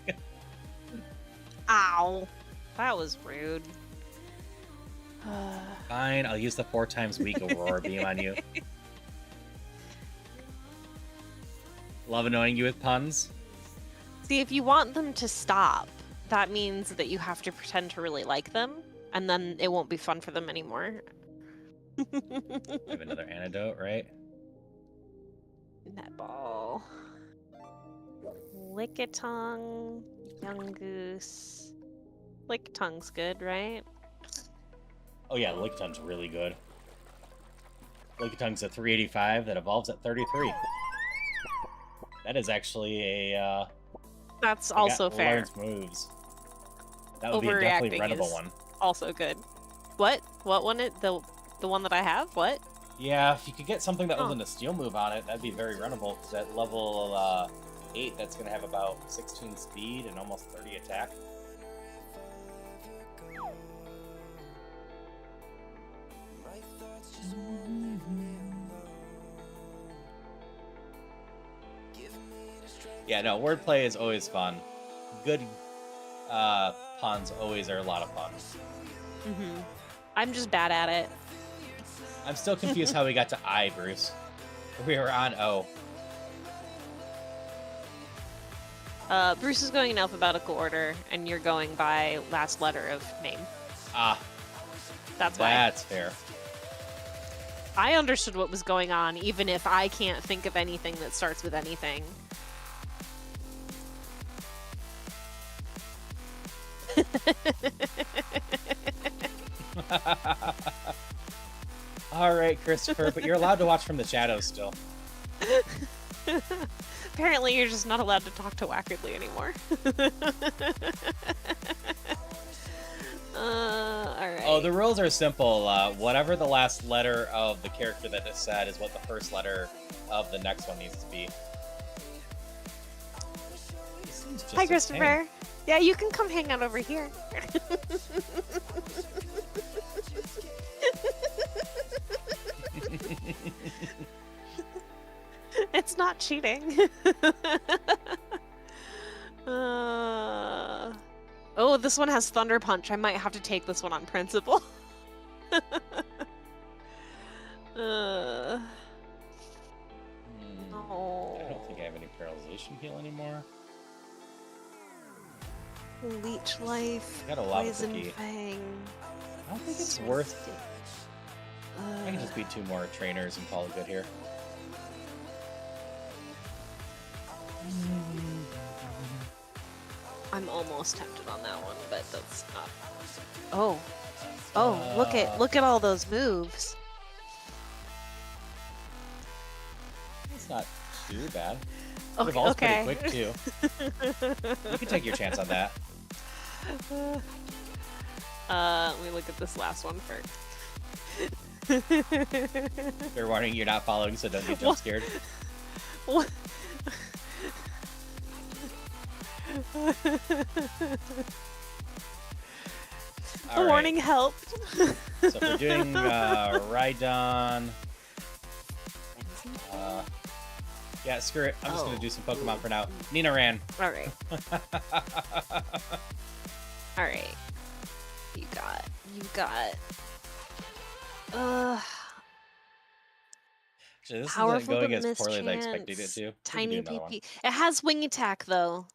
Speaker 2: Ow. That was rude.
Speaker 1: Fine, I'll use the 4 times weak Aurora Beam on you. Love annoying you with puns.
Speaker 2: See, if you want them to stop, that means that you have to pretend to really like them, and then it won't be fun for them anymore.
Speaker 1: I have another antidote, right?
Speaker 2: Netball. Lickitung. Young Goose. Licktung's good, right?
Speaker 1: Oh yeah, Licktung's really good. Licktung's a 385 that evolves at 33. That is actually a
Speaker 2: That's also fair.
Speaker 1: learns moves. That would be a definitely
Speaker 2: Overreacting
Speaker 1: runnable
Speaker 2: is
Speaker 1: one.
Speaker 2: Also good. What? What one? The one that I have? What?
Speaker 1: Yeah, if you could get something that
Speaker 2: Oh.
Speaker 1: wasn't a steel move on it, that'd be very runnable. Because at level 8, that's going to have about 16 speed and almost 30 attack. Yeah, no, wordplay is always fun. Good puns always are a lot of fun.
Speaker 2: Mm-hmm. I'm just bad at it.
Speaker 1: I'm still confused how we got to I, Bruce. We were on O.
Speaker 2: Bruce is going in alphabetical order, and you're going by last letter of name.
Speaker 1: Ah,
Speaker 2: That's why.
Speaker 1: that's fair.
Speaker 2: I understood what was going on, even if I can't think of anything that starts with anything.
Speaker 1: All right, Christopher, but you're allowed to watch from the shadows still.
Speaker 2: Apparently, you're just not allowed to talk to Wackerly anymore. Alright.
Speaker 1: Oh, the rules are simple. Whatever the last letter of the character that is said is what the first letter of the next one needs to be. This seems just
Speaker 2: Hi,
Speaker 1: a
Speaker 2: Christopher. Yeah, you can come hang out over here. It's not cheating. Oh, this one has Thunder Punch. I might have to take this one on principle.
Speaker 1: Hmm.
Speaker 2: Oh.
Speaker 1: I don't think I have any paralyzation heal anymore.
Speaker 2: Leech Life.
Speaker 1: I got a lava
Speaker 2: Poison
Speaker 1: cookie.
Speaker 2: Fang.
Speaker 1: I don't think it's worth. I can just beat 2 more trainers and call it good here.
Speaker 2: I'm almost tempted on that one, but that's not. Oh, oh! Look at all those moves.
Speaker 1: It's not too bad.
Speaker 2: Okay,
Speaker 1: The ball's
Speaker 2: okay.
Speaker 1: pretty quick too. You can take your chance on that.
Speaker 2: Let me look at this last one first.
Speaker 1: Fair warning, you're not following, so don't get jump
Speaker 2: What?
Speaker 1: scared.
Speaker 2: What? The
Speaker 1: All right.
Speaker 2: warning helped.
Speaker 1: So if we're doing Rhydon, yeah, screw it. I'm just gonna do some Pokemon for now. Nina ran.
Speaker 2: All right. All right. You got.
Speaker 1: Actually, this
Speaker 2: Powerful
Speaker 1: isn't going
Speaker 2: but
Speaker 1: as poorly as I expected it
Speaker 2: mischance,
Speaker 1: to. We can
Speaker 2: Tiny
Speaker 1: do another one.
Speaker 2: PP. It has Wing Attack though,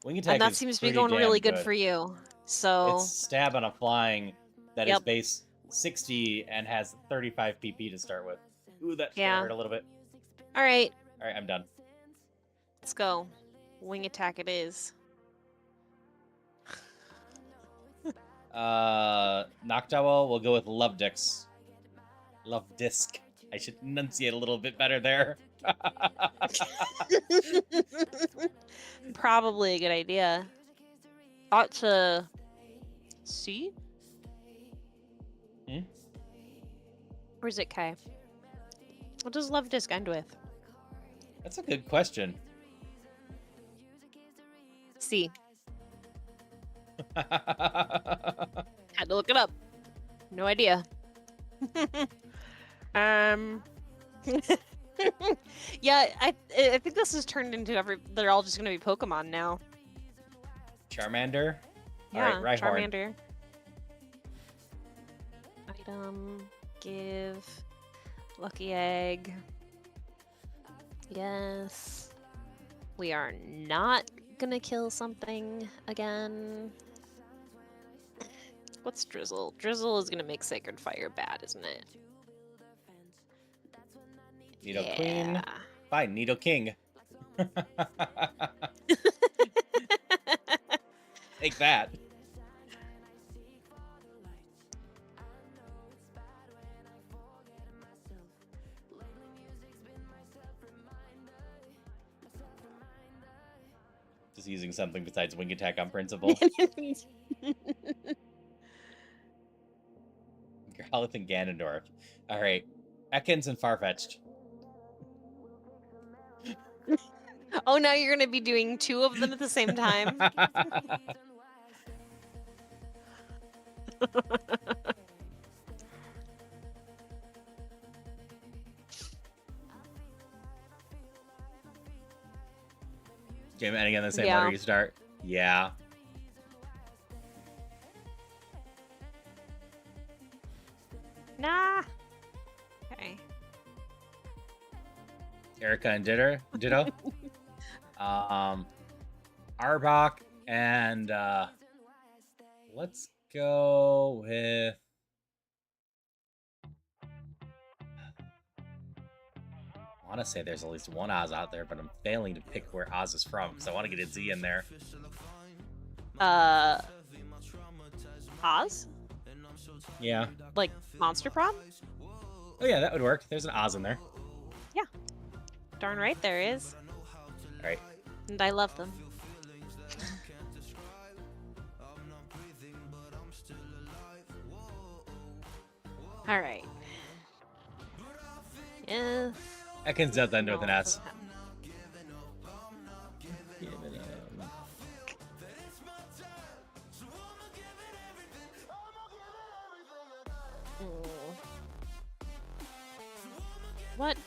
Speaker 1: Wing attack
Speaker 2: and that
Speaker 1: is
Speaker 2: seems to be
Speaker 1: pretty
Speaker 2: going
Speaker 1: damn
Speaker 2: really good for you. So
Speaker 1: It's stab on a flying that is
Speaker 2: Yep.
Speaker 1: base 60 and has 35 PP to start with. Ooh, that
Speaker 2: Yeah.
Speaker 1: hurt a little bit.
Speaker 2: all right,
Speaker 1: All right, I'm done.
Speaker 2: let's go. Wing Attack it is.
Speaker 1: Noctowl, we'll go with Love Disc. Love Disc. I should enunciate a little bit better there.
Speaker 2: Probably a good idea. Ought to see.
Speaker 1: Hmm?
Speaker 2: Or is it K? What does Love Disc end with?
Speaker 1: That's a good question.
Speaker 2: C. Had to look it up. No idea. Yeah, I think this has turned into they're all just gonna be Pokemon now.
Speaker 1: Charmander.
Speaker 2: Yeah,
Speaker 1: All right, Rhyhorn.
Speaker 2: Charmander. Item, give, lucky egg. Yes. We are not gonna kill something again. What's Drizzle? Drizzle is gonna make Sacred Fire bad, isn't it?
Speaker 1: Nido Queen. Fine, Nido King. Take that. Just using something besides Wing Attack on principle. Growlithe and Ganondorf. Alright. Ekans and Farfetch'd.
Speaker 2: Oh, now you're gonna be doing two of them at the same time?
Speaker 1: Jim, and again, the same order you start. Yeah.
Speaker 2: Nah. Okay.
Speaker 1: Erica and Ditto. Arbok and let's go with I want to say there's at least one Oz out there, but I'm failing to pick where Oz is from because I want to get a Z in there.
Speaker 2: Oz?
Speaker 1: Yeah.
Speaker 2: Like Monster Prom?
Speaker 1: Oh yeah, that would work. There's an Oz in there.
Speaker 2: Yeah. Darn right there is.
Speaker 1: All right.
Speaker 2: And I love them. All right. Yes.
Speaker 1: Ekans does end with an S.
Speaker 2: What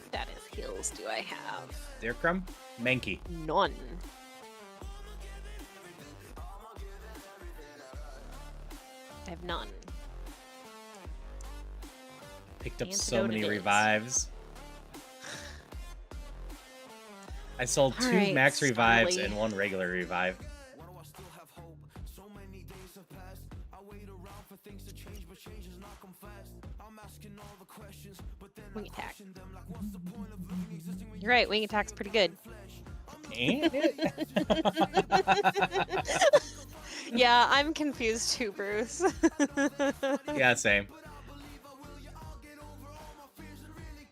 Speaker 2: status heals do I have?
Speaker 1: Deercrum? Mankey.
Speaker 2: None. I have none.
Speaker 1: Picked up so
Speaker 2: Antidote
Speaker 1: many
Speaker 2: it is.
Speaker 1: revives. I sold
Speaker 2: All
Speaker 1: 2
Speaker 2: right,
Speaker 1: max revives
Speaker 2: Scully.
Speaker 1: and 1 regular revive.
Speaker 2: Wing attack. You're right, wing attack's pretty good.
Speaker 1: And
Speaker 2: Yeah, I'm confused too, Bruce.
Speaker 1: yeah, same.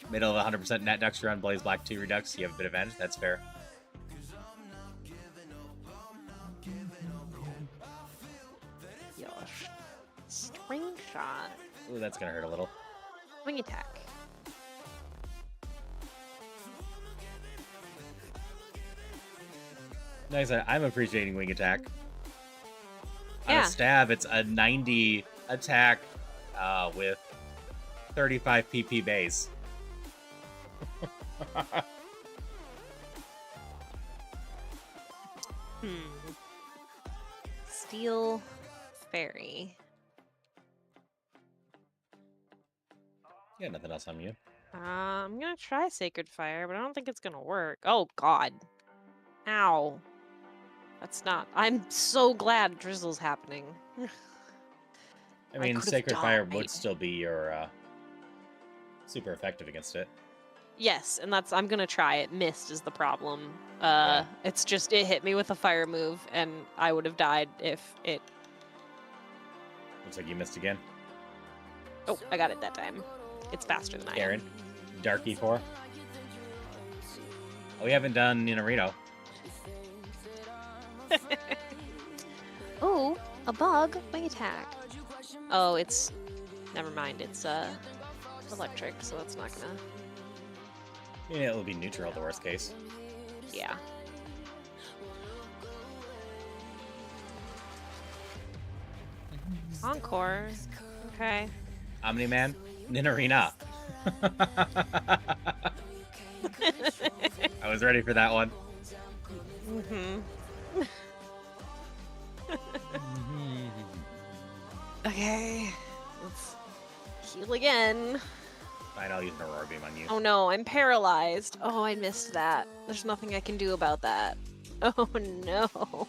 Speaker 1: Middle of 100% net Duxter on Blaze Black 2 Redux. You have a bit of advantage. That's fair.
Speaker 2: Yosh. String shot.
Speaker 1: Ooh, that's gonna hurt a little.
Speaker 2: Wing attack.
Speaker 1: Nice. I'm appreciating Wing Attack. On
Speaker 2: Yeah.
Speaker 1: a stab, it's a 90 attack with 35 PP base.
Speaker 2: Steel Fairy.
Speaker 1: Yeah, nothing else on you.
Speaker 2: I'm gonna try Sacred Fire, but I don't think it's gonna work. Oh god. Ow. That's not. I'm so glad Drizzle's happening.
Speaker 1: I mean,
Speaker 2: could've
Speaker 1: Sacred Fire
Speaker 2: died.
Speaker 1: would still be your super effective against it.
Speaker 2: Yes, and that's. I'm gonna try it. Missed is the problem.
Speaker 1: Yeah.
Speaker 2: It's just it hit me with a fire move, and I would have died if it.
Speaker 1: Looks like you missed again.
Speaker 2: Oh, I got it that time. It's faster than I am.
Speaker 1: Aaron, Dark E4. Oh, we haven't done Reno.
Speaker 2: Oh, a bug. Wing attack. Oh, it's. Never mind. It's electric, so that's not gonna.
Speaker 1: Yeah, it'll be neutral at the worst case.
Speaker 2: Yeah. Encore. Okay.
Speaker 1: Omni-Man, Ninarina. I was ready for that one.
Speaker 2: Okay. Let's heal again.
Speaker 1: Fine, I'll use an Aurora Beam on you.
Speaker 2: Oh no, I'm paralyzed. Oh, I missed that. There's nothing I can do about that. Oh no.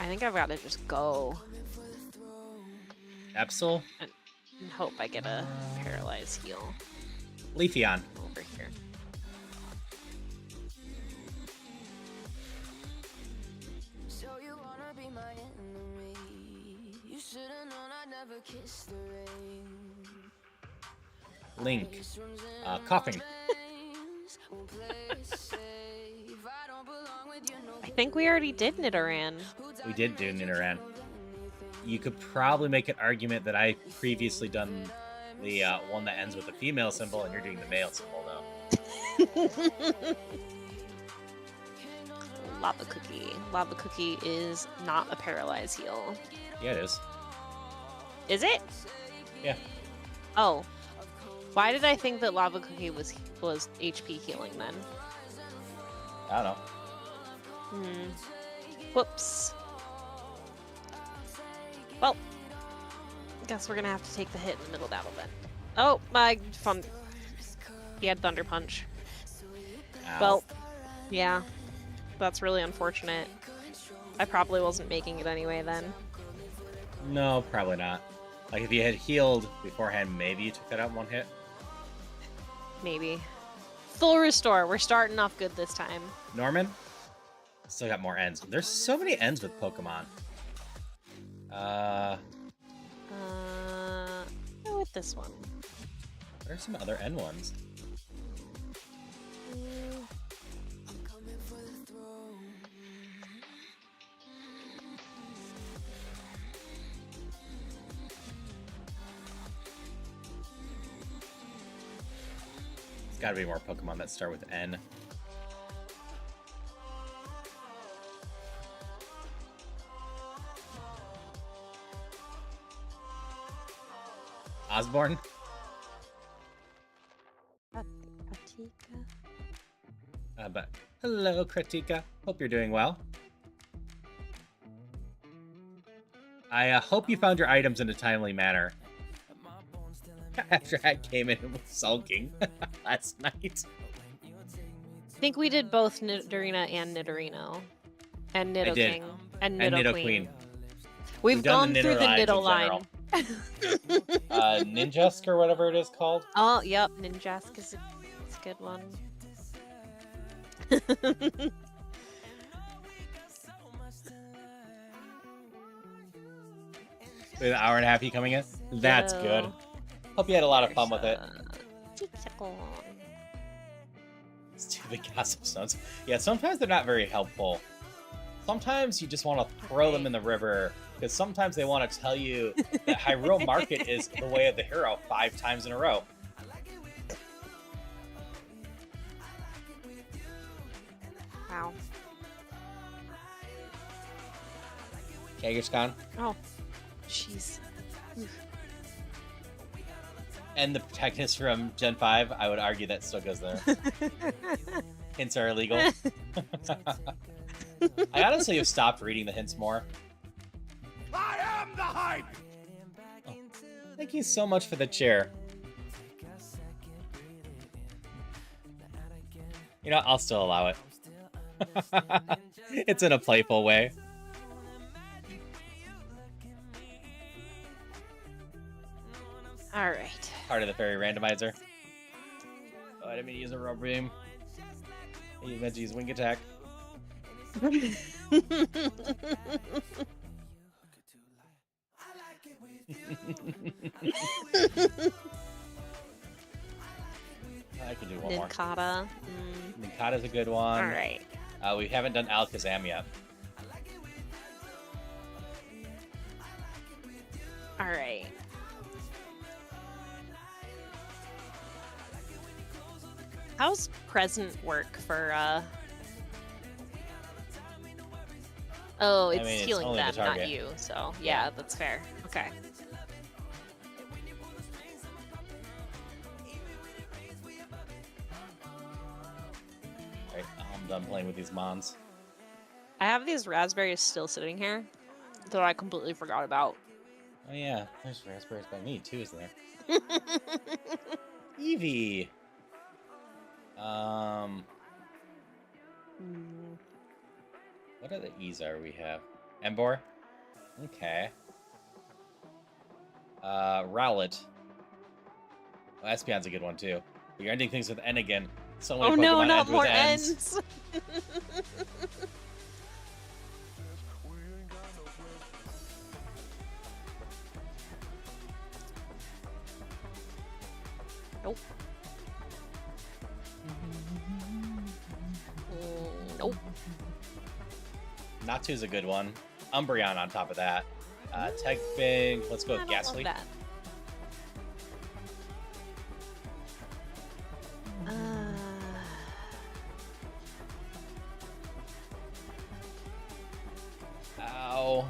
Speaker 2: I think I've got to just go
Speaker 1: Epsil,
Speaker 2: and hope I get a paralyzed heal
Speaker 1: Leafeon.
Speaker 2: over here.
Speaker 1: Link. Coughing.
Speaker 2: I think we already did Nidoran.
Speaker 1: We did do Nidoran. You could probably make an argument that I previously done the one that ends with a female symbol, and you're doing the male symbol, though.
Speaker 2: Lava Cookie. Lava Cookie is not a paralyzed heal.
Speaker 1: Yeah, it is.
Speaker 2: Is it?
Speaker 1: Yeah.
Speaker 2: Oh. Why did I think that Lava Cookie was HP healing then?
Speaker 1: I don't know.
Speaker 2: Whoops. Well, guess we're gonna have to take the hit in the middle battle then. Oh, my fun. He had Thunder Punch.
Speaker 1: Ow.
Speaker 2: Well, yeah. That's really unfortunate. I probably wasn't making it anyway then.
Speaker 1: No, probably not. Like, if you had healed beforehand, maybe you took that out in one hit.
Speaker 2: Maybe. Full restore. We're starting off good this time.
Speaker 1: Norman? Still got more ends. There's so many ends with Pokemon.
Speaker 2: Go with this one.
Speaker 1: There's some other N ones. There's gotta be more Pokemon that start with N. Osborne? But hello, Kratika. Hope you're doing well. I hope you found your items in a timely manner. After I came in and was sulking last night.
Speaker 2: I think we did both Nidorina and Nidorino. And Nidoking. And
Speaker 1: Nidoqueen.
Speaker 2: We've gone through the
Speaker 1: Nido
Speaker 2: Nido line.
Speaker 1: Ninjask or whatever it is called.
Speaker 2: Oh, yep. Ninjask is a good one.
Speaker 1: With an hour and a half you coming in? That's good. Hope you had a lot of fun with it. Stupid gossip stones. Yeah, sometimes they're not very helpful. Sometimes you just want to throw them in the river, because sometimes they want to tell you that Hyrule Market is the way of the hero 5 times in a row.
Speaker 2: Wow.
Speaker 1: Kangaskhan.
Speaker 2: Oh, jeez.
Speaker 1: And the protagonist from Gen 5, I would argue that still goes there. Hints are illegal. I honestly have stopped reading the hints more.
Speaker 3: I am the hype!
Speaker 1: Oh, thank you so much for the chair. You know, I'll still allow it. It's in a playful way.
Speaker 2: Alright.
Speaker 1: Part of the fairy randomizer. Oh, I didn't mean to use a rubber beam. You meant to use wing attack. I can do one more.
Speaker 2: Nincada.
Speaker 1: Nincada's a good one.
Speaker 2: Alright.
Speaker 1: We haven't done Alakazam yet.
Speaker 2: Alright. How's present work for, Oh, it's
Speaker 1: mean, it's
Speaker 2: healing
Speaker 1: only the
Speaker 2: them, not
Speaker 1: target.
Speaker 2: you, so yeah, that's fair. Okay.
Speaker 1: Right, I'm done playing with these mons.
Speaker 2: I have these raspberries still sitting here that I completely forgot about.
Speaker 1: Oh yeah, there's raspberries by me too, isn't there? Eevee. What other E's are we have? Embor? Okay. Rowlet. Well, Espeon's a good one too. But you're ending things with N again. So many
Speaker 2: Oh
Speaker 1: Pokemon
Speaker 2: no, not
Speaker 1: end
Speaker 2: more
Speaker 1: with N's.
Speaker 2: N's! Nope. Nope.
Speaker 1: Natsu's a good one. Umbreon on top of that. Tegfig. Let's go
Speaker 2: I
Speaker 1: with
Speaker 2: don't love
Speaker 1: Ghastly.
Speaker 2: that.
Speaker 1: Ow.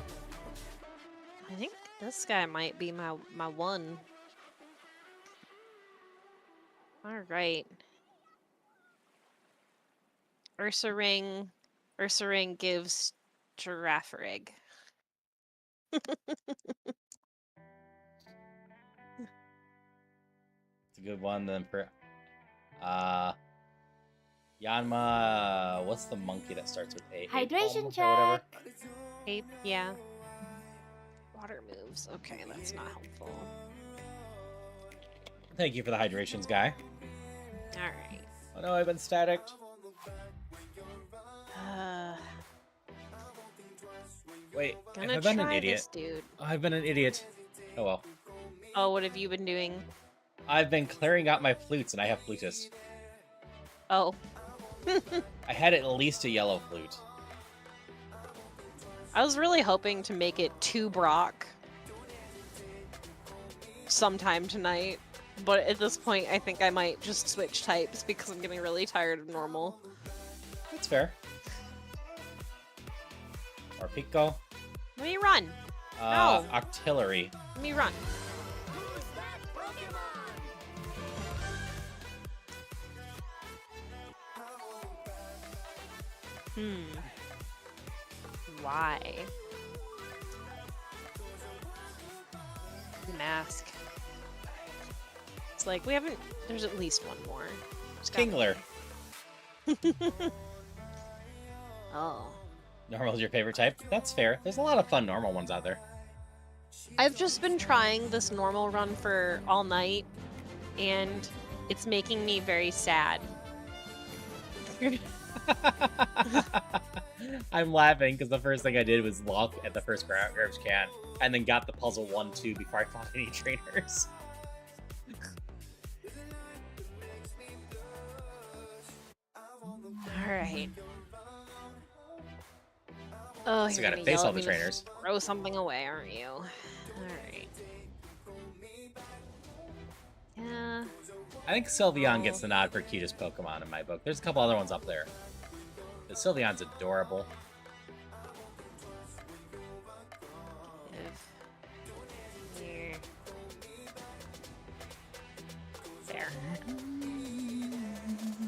Speaker 2: I think this guy might be my one. Alright. Ursaring gives Girafarig.
Speaker 1: It's a good one. Then for Yanma, what's the monkey that starts with A?
Speaker 4: Hydration
Speaker 1: Apom or whatever?
Speaker 4: check.
Speaker 2: Ape, yeah. Water moves. Okay, that's not helpful.
Speaker 1: Thank you for the hydrations, guy.
Speaker 2: Alright.
Speaker 1: Oh no, I've been staticked. Wait,
Speaker 2: Gonna
Speaker 1: have I been an
Speaker 2: try
Speaker 1: idiot?
Speaker 2: this dude.
Speaker 1: Oh, I've been an idiot. Oh well.
Speaker 2: Oh, what have you been doing?
Speaker 1: I've been clearing out my flutes, and I have flutist.
Speaker 2: Oh.
Speaker 1: I had at least a yellow flute.
Speaker 2: I was really hoping to make it to Brock sometime tonight, but at this point I think I might just switch types because I'm getting really tired of normal.
Speaker 1: That's fair. Or Pico.
Speaker 2: Let me run! No.
Speaker 1: Octillery.
Speaker 2: Let me run. Why? Mask. It's like, we haven't... There's at least one more. There's gotta be.
Speaker 1: Kingler.
Speaker 2: Oh.
Speaker 1: Normal is your favorite type? That's fair. There's a lot of fun normal ones out there.
Speaker 2: I've just been trying this normal run for all night, and it's making me very sad.
Speaker 1: I'm laughing because the first thing I did was look at the first garbage can and then got the puzzle 1-2 before I fought any trainers.
Speaker 2: Alright. Oh,
Speaker 1: So
Speaker 2: you're
Speaker 1: gotta
Speaker 2: gonna
Speaker 1: face
Speaker 2: yell
Speaker 1: all
Speaker 2: at
Speaker 1: the
Speaker 2: me to
Speaker 1: trainers.
Speaker 2: throw something away, aren't you? Alright. Yeah.
Speaker 1: I think Sylveon gets the nod for cutest Pokemon in my book. There's a couple other ones up there. But Sylveon's adorable.
Speaker 2: Here. There.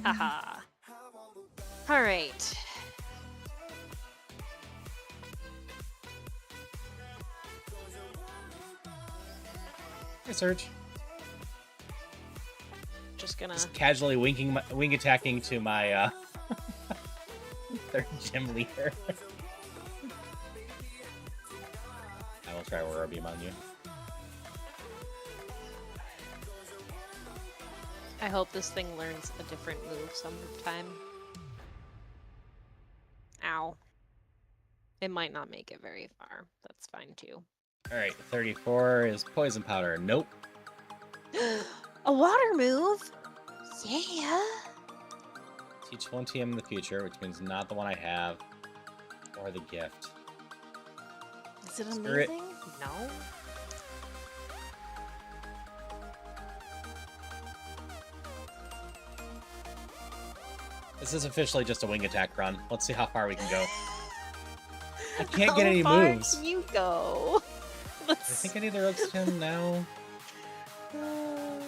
Speaker 2: Haha. Alright.
Speaker 1: Hey, Surge.
Speaker 2: Just gonna...
Speaker 1: Just casually wing attacking to my third gym leader. I will try Aurora Beam on you.
Speaker 2: I hope this thing learns a different move sometime. Ow. It might not make it very far. That's fine too.
Speaker 1: Alright, 34 is Poison Powder. Nope.
Speaker 2: A water move? Yeah.
Speaker 1: Teach 1 TM in the future, which means not the one I have, or the gift.
Speaker 2: Is it
Speaker 1: Spirit.
Speaker 2: amazing? No.
Speaker 1: This is officially just a wing attack run. Let's see how far we can go. I can't get
Speaker 2: How
Speaker 1: any
Speaker 2: far
Speaker 1: moves.
Speaker 2: can you go?
Speaker 1: I think I need the rogues to him now.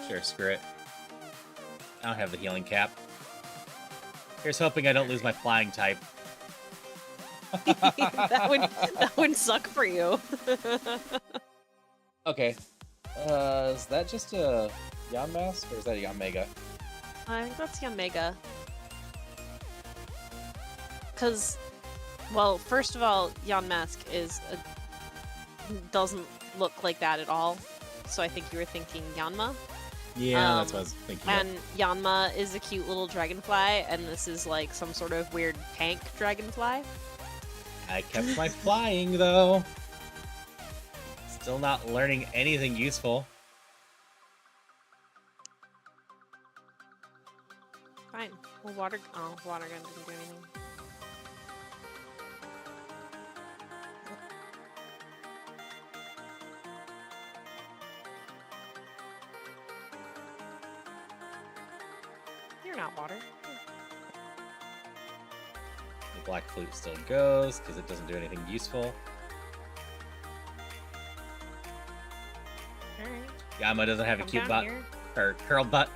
Speaker 1: Sure, screw it. I don't have the healing cap. Here's hoping I don't lose my flying type.
Speaker 2: that would suck for you.
Speaker 1: Okay. Is that just a Yon Mask, or is that a Yon Mega?
Speaker 2: I think that's Yamega. Because, well, first of all, Yon Mask doesn't look like that at all. So I think you were thinking Yanma.
Speaker 1: Yeah, that's what I was thinking.
Speaker 2: And Yanma is a cute little dragonfly, and this is like some sort of weird tank dragonfly.
Speaker 1: I kept my flying, though. Still not learning anything useful.
Speaker 2: Fine. Well, water gun didn't do anything. You're not water.
Speaker 1: The Black Flute still goes, because it doesn't do anything useful.
Speaker 2: Alright.
Speaker 1: Yama doesn't have a
Speaker 2: Come
Speaker 1: cute
Speaker 2: down
Speaker 1: butt.
Speaker 2: here.
Speaker 1: Or curl butt.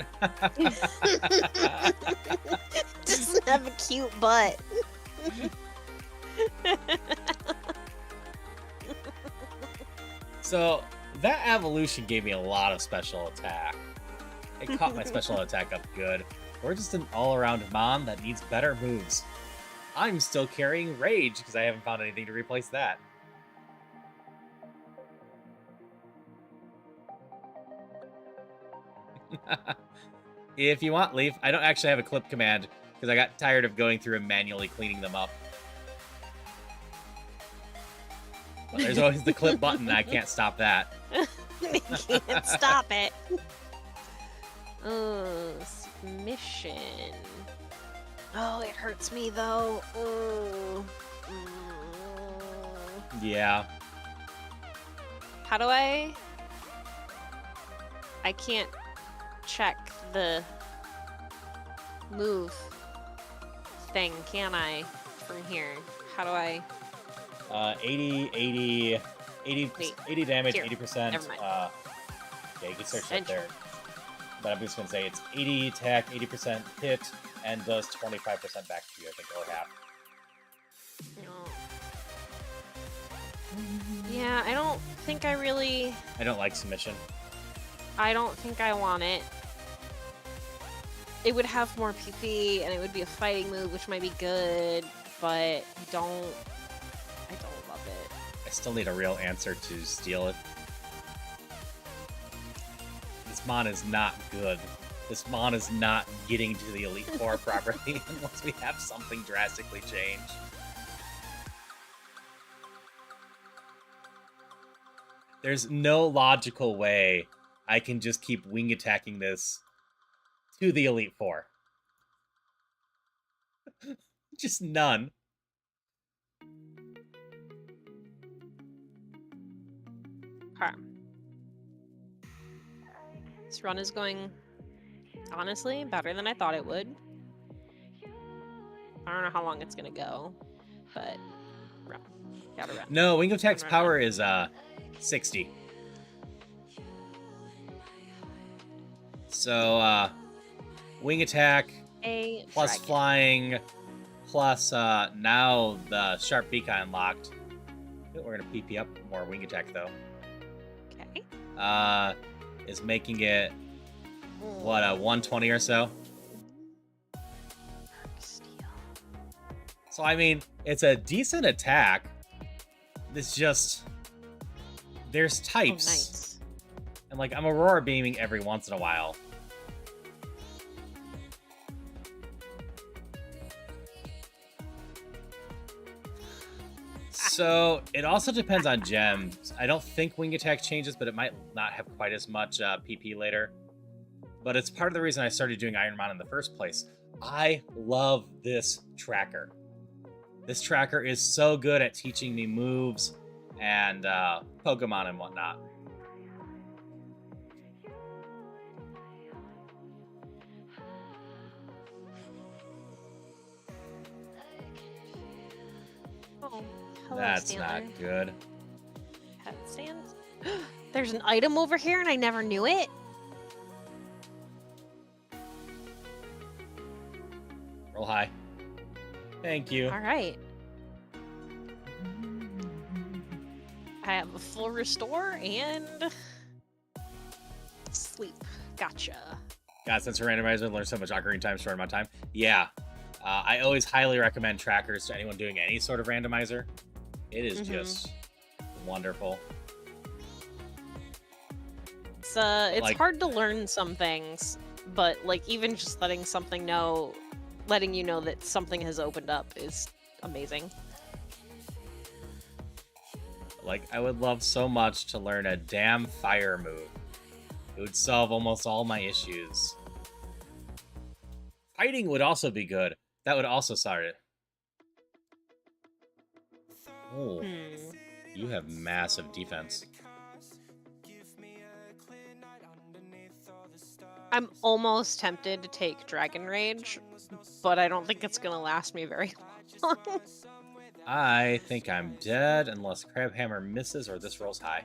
Speaker 2: Doesn't have a cute butt.
Speaker 1: So, that evolution gave me a lot of special attack. It caught my special attack up good. We're just an all-around Mon that needs better moves. I'm still carrying Rage, because I haven't found anything to replace that. If you want, Leaf, I don't actually have a clip command, because I got tired of going through and manually cleaning them up. But there's always the clip button, and I can't stop that.
Speaker 2: You can't stop it. Submission. Oh, it hurts me though.
Speaker 1: Yeah.
Speaker 2: How do I can't check the move thing, can I? From here. How do I?
Speaker 1: 80
Speaker 2: Wait,
Speaker 1: 80 damage,
Speaker 2: here.
Speaker 1: 80%.
Speaker 2: Never mind.
Speaker 1: Yeah, you can search that there.
Speaker 2: Central.
Speaker 1: But I'm just going to say it's 80 attack, 80% hit, and does 25% back to you, I think, or half.
Speaker 2: No. Yeah, I don't think I really...
Speaker 1: I don't like submission.
Speaker 2: I don't think I want it. It would have more PP, and it would be a fighting move, which might be good, but I don't love it.
Speaker 1: I still need a real answer to steal it. This Mon is not good. This Mon is not getting to the Elite Four properly unless we have something drastically change. There's no logical way I can just keep wing attacking this to the Elite Four. Just none.
Speaker 2: Okay. This run is going, honestly, better than I thought it would. I don't know how long it's gonna go, but run. Gotta run.
Speaker 1: No, wing attack's
Speaker 2: Run,
Speaker 1: power
Speaker 2: run.
Speaker 1: is 60. So wing attack
Speaker 2: A
Speaker 1: plus
Speaker 2: dragon.
Speaker 1: flying plus now the sharp beak I unlocked. We're gonna PP up more wing attack though.
Speaker 2: Okay.
Speaker 1: Is making it what, 120 or so.
Speaker 2: Steel.
Speaker 1: So I mean, it's a decent attack. It's just there's
Speaker 2: Oh,
Speaker 1: types,
Speaker 2: nice.
Speaker 1: and like I'm Aurora beaming every once in a while. So it also depends on gems. I don't think wing attack changes, but it might not have quite as much PP later. But it's part of the reason I started doing Iron Man in the first place. I love this tracker. This tracker is so good at teaching me moves and Pokemon and whatnot.
Speaker 2: Oh, hello,
Speaker 1: That's
Speaker 2: Stantler.
Speaker 1: not good.
Speaker 2: Headstand? There's an item over here and I never knew it?
Speaker 1: Roll high. Thank you.
Speaker 2: Alright. I have a full restore and sleep. Gotcha.
Speaker 1: God, since we're randomizer, learn so much ocarina time, short amount of time. Yeah. I always highly recommend trackers to anyone doing any sort of randomizer. It is just wonderful.
Speaker 2: It's
Speaker 1: Like-
Speaker 2: hard to learn some things, but like even just letting you know that something has opened up is amazing.
Speaker 1: Like, I would love so much to learn a damn fire move. It would solve almost all my issues. Fighting would also be good. That would also start it. Oh, you have massive defense.
Speaker 2: I'm almost tempted to take Dragon Rage, but I don't think it's gonna last me very long.
Speaker 1: I think I'm dead unless Crabhammer misses or this rolls high.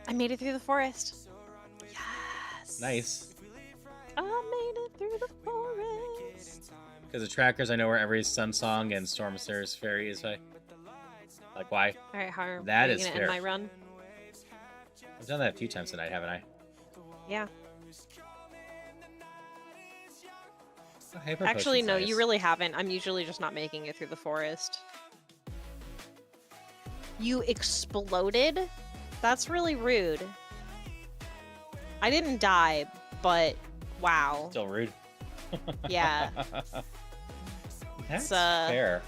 Speaker 2: I made it through the forest. Yes.
Speaker 1: Nice.
Speaker 2: I made it through the forest.
Speaker 1: Because the trackers, I know where every Sun Song and Storm Stairs Fairy is. Like, why?
Speaker 2: All right, Harm.
Speaker 1: That
Speaker 2: are you
Speaker 1: is
Speaker 2: gonna
Speaker 1: fair.
Speaker 2: end my run?
Speaker 1: I've done that a few times tonight, haven't I?
Speaker 2: Yeah.
Speaker 1: Oh, Hyper
Speaker 2: Actually,
Speaker 1: Potion's
Speaker 2: no,
Speaker 1: nice.
Speaker 2: you really haven't. I'm usually just not making it through the forest. You exploded? That's really rude. I didn't die, but wow.
Speaker 1: Still rude.
Speaker 2: Yeah.
Speaker 1: That's
Speaker 2: It's,
Speaker 1: fair.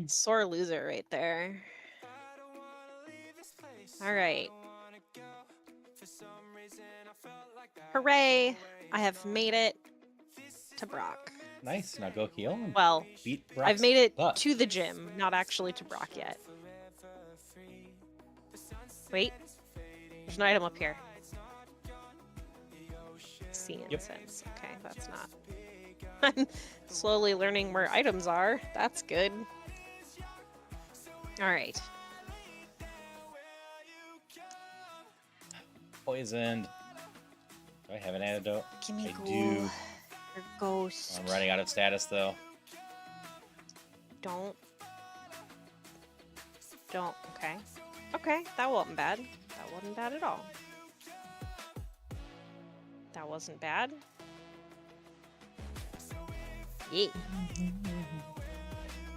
Speaker 2: Sore loser right there. Alright. Hooray! I have made it to Brock.
Speaker 1: Nice. Now go heal and
Speaker 2: Well,
Speaker 1: beat Brock's
Speaker 2: I've made it
Speaker 1: butt.
Speaker 2: to the gym, not actually to Brock yet. Wait. There's an item up here. Sea incense. Okay, that's not. I'm slowly learning where items are. That's good. Alright.
Speaker 1: Poisoned. Do I have an antidote?
Speaker 2: Give me
Speaker 1: I
Speaker 2: ghoul.
Speaker 1: do.
Speaker 2: Your ghost.
Speaker 1: I'm running out of status though.
Speaker 2: Don't. Okay. Okay, that wasn't bad. That wasn't bad at all. That wasn't bad. Yeah.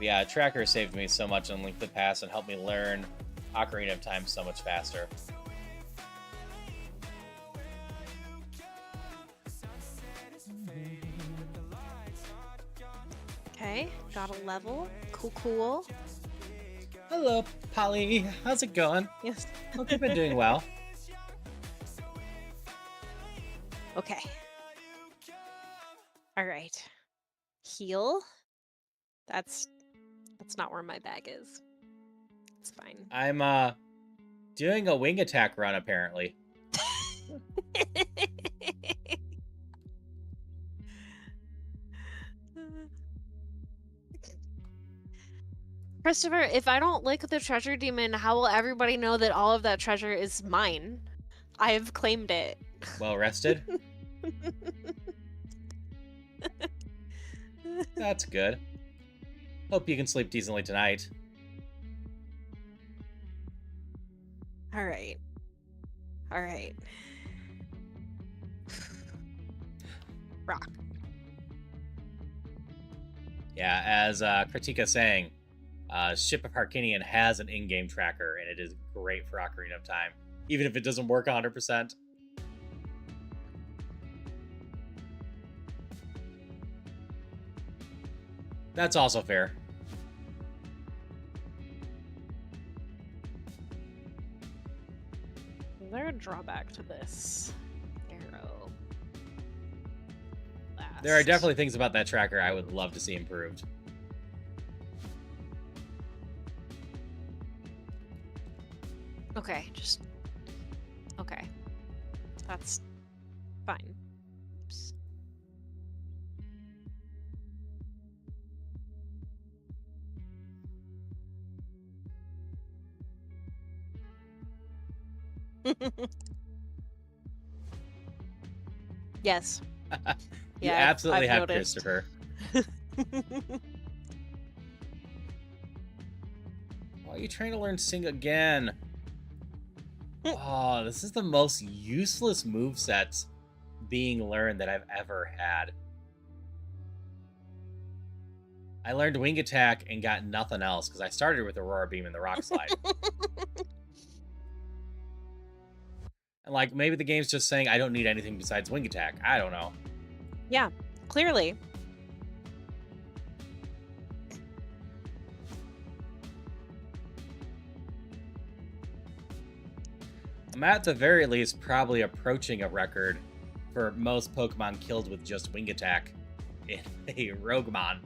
Speaker 1: Yeah, tracker saved me so much on Link to the Past and helped me learn Ocarina of Time so much faster.
Speaker 2: Okay, got a level. Cool, cool.
Speaker 1: Hello, Polly. How's it going?
Speaker 2: Yes.
Speaker 1: Hope you've been doing well.
Speaker 2: Okay. All right. Heal. That's not where my bag is. It's fine.
Speaker 1: I'm doing a wing attack run apparently.
Speaker 2: Christopher, if I don't lick the treasure demon, how will everybody know that all of that treasure is mine? I have claimed it.
Speaker 1: Well rested. That's good. Hope you can sleep decently tonight.
Speaker 2: All right. All right. Rock.
Speaker 1: Yeah, as Kritika saying, Ship of Harkinian has an in-game tracker, and it is great for Ocarina of Time, even if it doesn't work 100%. That's also fair.
Speaker 2: Is there a drawback to this arrow?
Speaker 1: There are
Speaker 2: Last.
Speaker 1: definitely things about that tracker I would love to see improved.
Speaker 2: Okay, just okay. That's Fine. Oops. Yes.
Speaker 1: You
Speaker 2: Yeah,
Speaker 1: absolutely
Speaker 2: I've
Speaker 1: have,
Speaker 2: noticed.
Speaker 1: Christopher. Why are you trying to learn Sing again? Oh, this is the most useless movesets being learned that I've ever had. I learned Wing Attack and got nothing else because I started with Aurora Beam and the Rock Slide. And like, maybe the game's just saying I don't need anything besides Wing Attack. I don't know.
Speaker 2: Yeah, clearly.
Speaker 1: I'm at the very least probably approaching a record for most Pokemon killed with just Wing Attack in a Rougemon.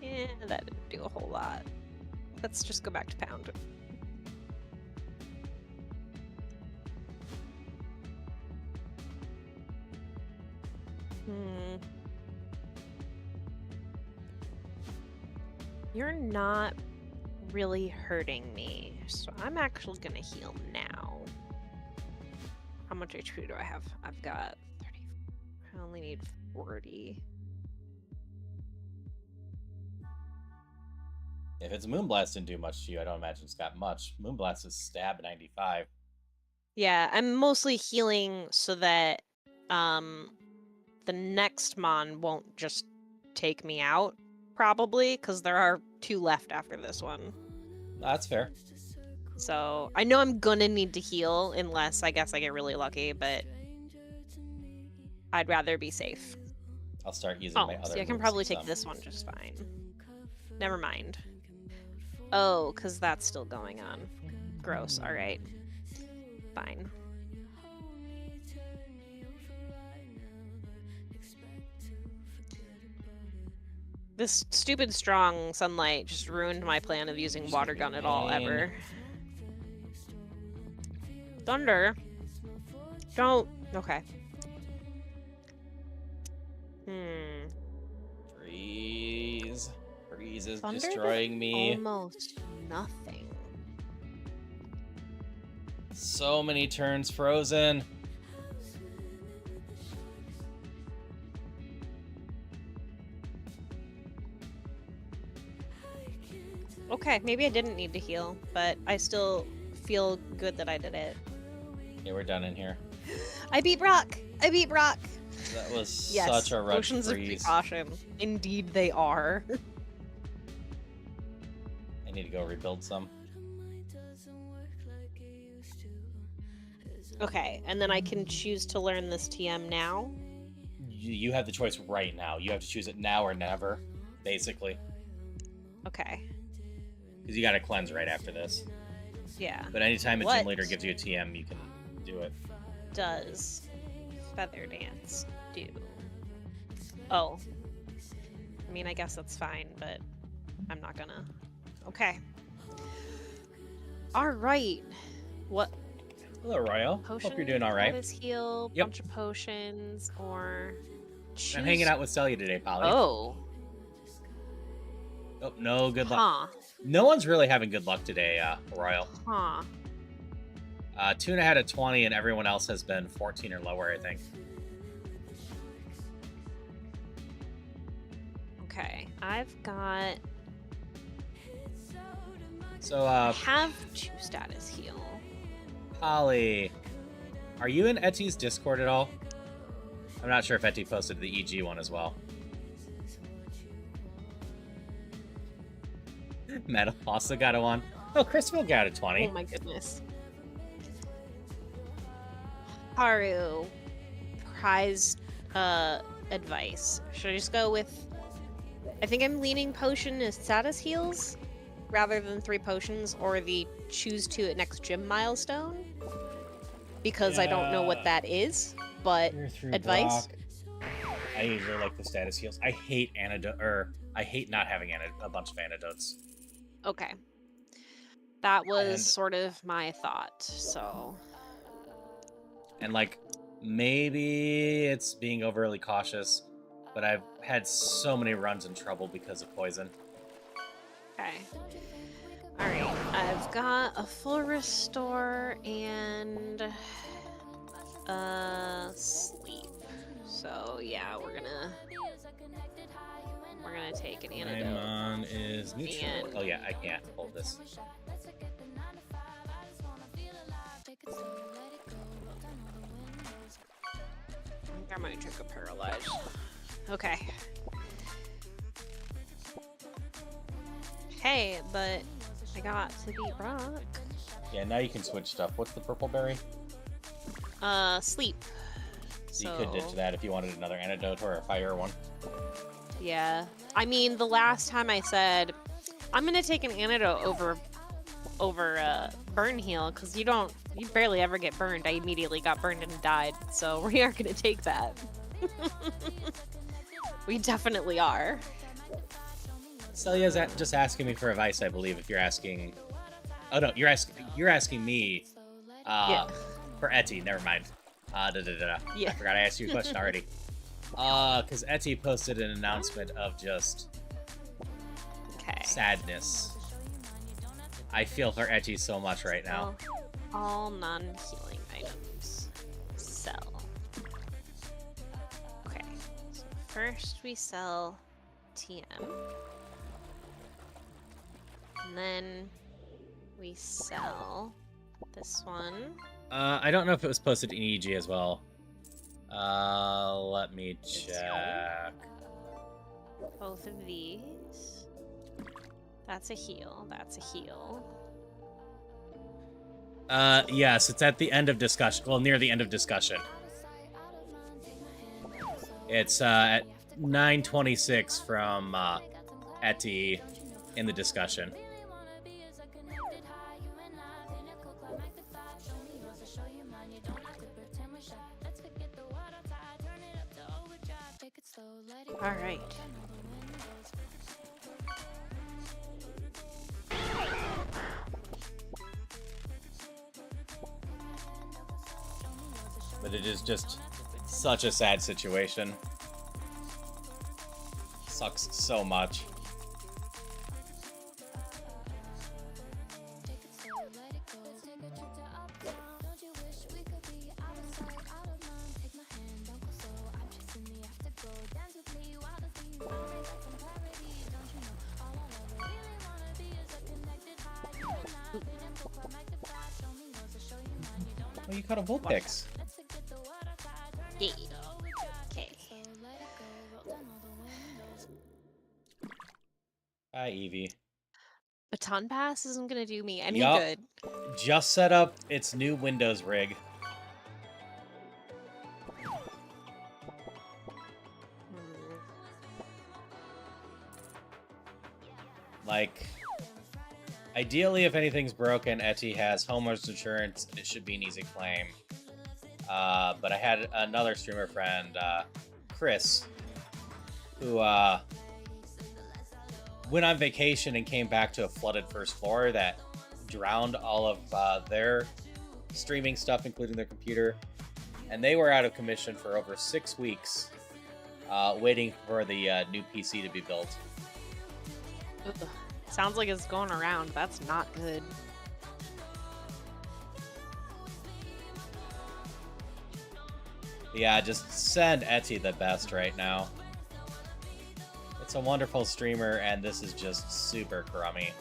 Speaker 2: Yeah, that didn't do a whole lot. Let's just go back to Pound. You're not really hurting me, so I'm actually gonna heal now. How much HP do I have? I've got 30. I only need 40.
Speaker 1: If it's Moonblast didn't do much to you, I don't imagine it's got much. Moonblast is stab 95.
Speaker 2: Yeah, I'm mostly healing so that the next Mon won't just take me out, probably, because there are 2 left after this one.
Speaker 1: That's fair.
Speaker 2: So I know I'm gonna need to heal unless I guess I get really lucky, but I'd rather be safe.
Speaker 1: I'll start using my other
Speaker 2: see, I can
Speaker 1: moves
Speaker 2: probably
Speaker 1: and
Speaker 2: take
Speaker 1: some.
Speaker 2: this one just fine. Never mind. Oh, because that's still going on. Gross. All right. Fine. This stupid strong sunlight just ruined my plan of using water gun at all ever. Thunder. Don't. Okay.
Speaker 1: Freeze. Freeze is
Speaker 2: Thunder
Speaker 1: destroying me.
Speaker 2: Almost nothing.
Speaker 1: So many turns frozen.
Speaker 2: Okay, maybe I didn't need to heal, but I still feel good that I did it.
Speaker 1: Yeah, we're done in here.
Speaker 2: I beat Brock! I beat Brock!
Speaker 1: That was
Speaker 2: Yes,
Speaker 1: such a rush
Speaker 2: potions of
Speaker 1: freeze.
Speaker 2: precaution. Indeed they are.
Speaker 1: I need to go rebuild some.
Speaker 2: Okay, and then I can choose to learn this TM now?
Speaker 1: You have the choice right now. You have to choose it now or never, basically.
Speaker 2: Okay.
Speaker 1: Because you got to cleanse right after this.
Speaker 2: Yeah.
Speaker 1: But anytime a
Speaker 2: What
Speaker 1: gym leader gives you a TM, you can do it.
Speaker 2: Does Feather Dance do? Oh. I mean, I guess that's fine, but I'm not gonna. Okay. Alright. What?
Speaker 1: Hello, Royal.
Speaker 2: Potion?
Speaker 1: Hope you're doing all right.
Speaker 2: Status heal,
Speaker 1: Yep.
Speaker 2: bunch of potions, or choose...
Speaker 1: I'm hanging out with Celia today, Polly.
Speaker 2: Oh.
Speaker 1: Oh, no good luck.
Speaker 2: Huh.
Speaker 1: No one's really having good luck today, Royal.
Speaker 2: Huh.
Speaker 1: Tuna had a 20, and everyone else has been 14 or lower, I think.
Speaker 2: Okay. I've got...
Speaker 1: So,
Speaker 2: I have 2 status heal.
Speaker 1: Polly, are you in Etty's Discord at all? I'm not sure if Etty posted the EG one as well. Metal also got a 1. Oh, Chrisville got a 20.
Speaker 2: Oh my goodness. Haru, prize advice. Should I just go with... I think I'm leaning potion as status heals rather than 3 potions, or the choose to at next gym milestone. Because I don't know what that is, but advice?
Speaker 1: Brock. I usually like the status heals. I hate I hate not having a bunch of antidotes.
Speaker 2: Okay. That was sort of my thought, so...
Speaker 1: And, like, maybe it's being overly cautious, but I've had so many runs in trouble because of poison.
Speaker 2: Okay. Alright, I've got a full restore and sleep. So yeah, we're gonna take an antidote.
Speaker 1: Rougemon is neutral.
Speaker 2: And...
Speaker 1: Oh yeah, I can't hold this.
Speaker 2: I think I might drink a paralyze. Okay. Hey, but I got to beat Brock.
Speaker 1: Yeah, now you can switch stuff. What's the purple berry?
Speaker 2: Sleep.
Speaker 1: So you could ditch that if you wanted another antidote or a fire one.
Speaker 2: Yeah. I mean, the last time I said, I'm gonna take an antidote over burn heal, because you barely ever get burned. I immediately got burned and died, so we aren't gonna take that. We definitely are.
Speaker 1: Celia's just asking me for advice, I believe, if you're asking... Oh no, you're asking me
Speaker 2: Yeah.
Speaker 1: for Etty, never mind.
Speaker 2: Yeah.
Speaker 1: I forgot I asked you a question already. Because Etty posted an announcement of just sadness. I feel for Etty so much right now.
Speaker 2: All non-healing items. Sell. Okay. So first we sell TM. And then we sell this one.
Speaker 1: I don't know if it was posted in EG as well. Let me check.
Speaker 2: Both of these. That's a heal. That's a heal.
Speaker 1: Yes, it's at the end of discussion. Well, near the end of discussion. It's at 9:26 from Etty in the discussion.
Speaker 2: All right.
Speaker 1: But it is just such a sad situation. Sucks so much. Oh, you caught a Vulpix.
Speaker 2: Yeah. Okay.
Speaker 1: Hi, Evie.
Speaker 2: Baton Pass isn't gonna do me any
Speaker 1: Yup.
Speaker 2: good.
Speaker 1: Just set up its new Windows rig. Like, ideally, if anything's broken, Etty has homeowner's insurance, and it should be an easy claim. But I had another streamer friend, Chris, who went on vacation and came back to a flooded first floor that drowned all of their streaming stuff, including their computer. And they were out of commission for over 6 weeks, waiting for the new PC to be built.
Speaker 2: Ugh. Sounds like it's going around. That's not good.
Speaker 1: Yeah, just send Etty the best right now. It's a wonderful streamer, and this is just super crummy.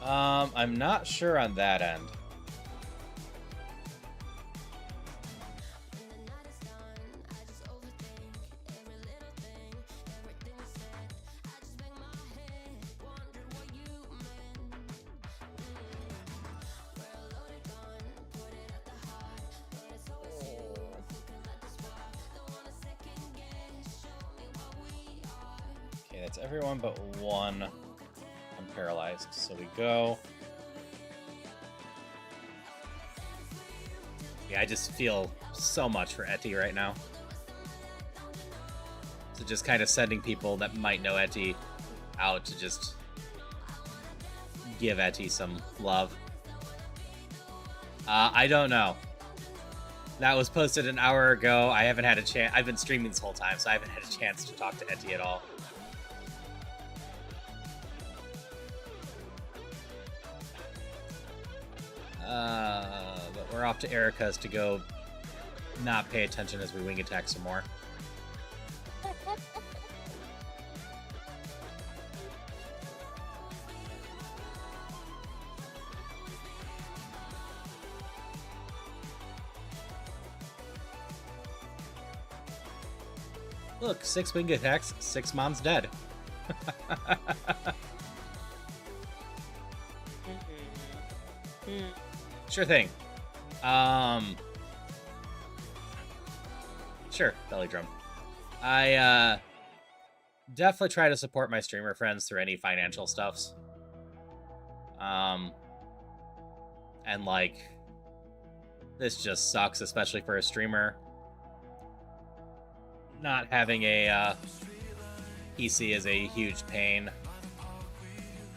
Speaker 1: I'm not sure on that end. Okay, that's everyone but one. I'm paralyzed, so we go. Yeah, I just feel so much for Etty right now. So just kind of sending people that might know Etty out to just give Etty some love. I don't know. That was posted an hour ago. I haven't had a chance. I've been streaming this whole time, so I haven't had a chance to talk to Etty at all. But we're off to Erica's to go not pay attention as we wing attack some more. Look, 6 wing attacks, 6 mons dead. Sure thing. Sure, belly drum. I definitely try to support my streamer friends through any financial stuffs. And like, this just sucks, especially for a streamer. Not having a PC is a huge pain,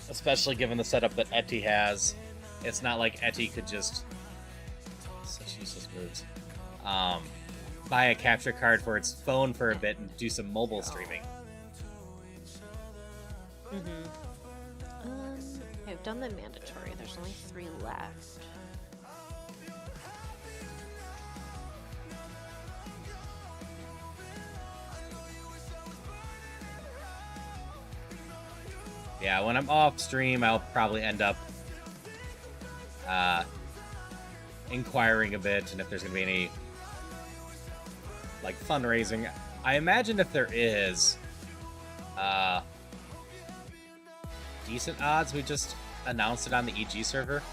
Speaker 1: especially given the setup that Etty has. It's not like Etty could just such useless moves. Buy a capture card for its phone for a bit and do some mobile streaming.
Speaker 2: I've done the mandatory. There's only 3 left.
Speaker 1: Yeah, when I'm off stream, I'll probably end up inquiring a bit, and if there's going to be any like fundraising. I imagine if there is decent odds we just announced it on the EG server.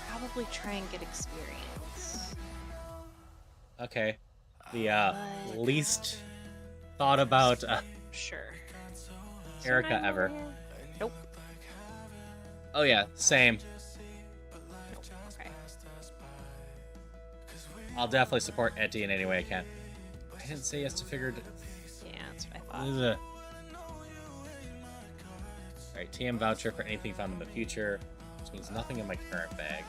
Speaker 2: Probably try and get experience.
Speaker 1: Okay. The least thought about
Speaker 2: Sure.
Speaker 1: Erica ever.
Speaker 2: Nope.
Speaker 1: Oh yeah, same.
Speaker 2: Nope. Okay.
Speaker 1: I'll definitely support Etty in any way I can. I didn't say yes to figured.
Speaker 2: Yeah, that's what I thought.
Speaker 1: Ugh. Alright, TM voucher for anything found in the future, which means nothing in my current bag.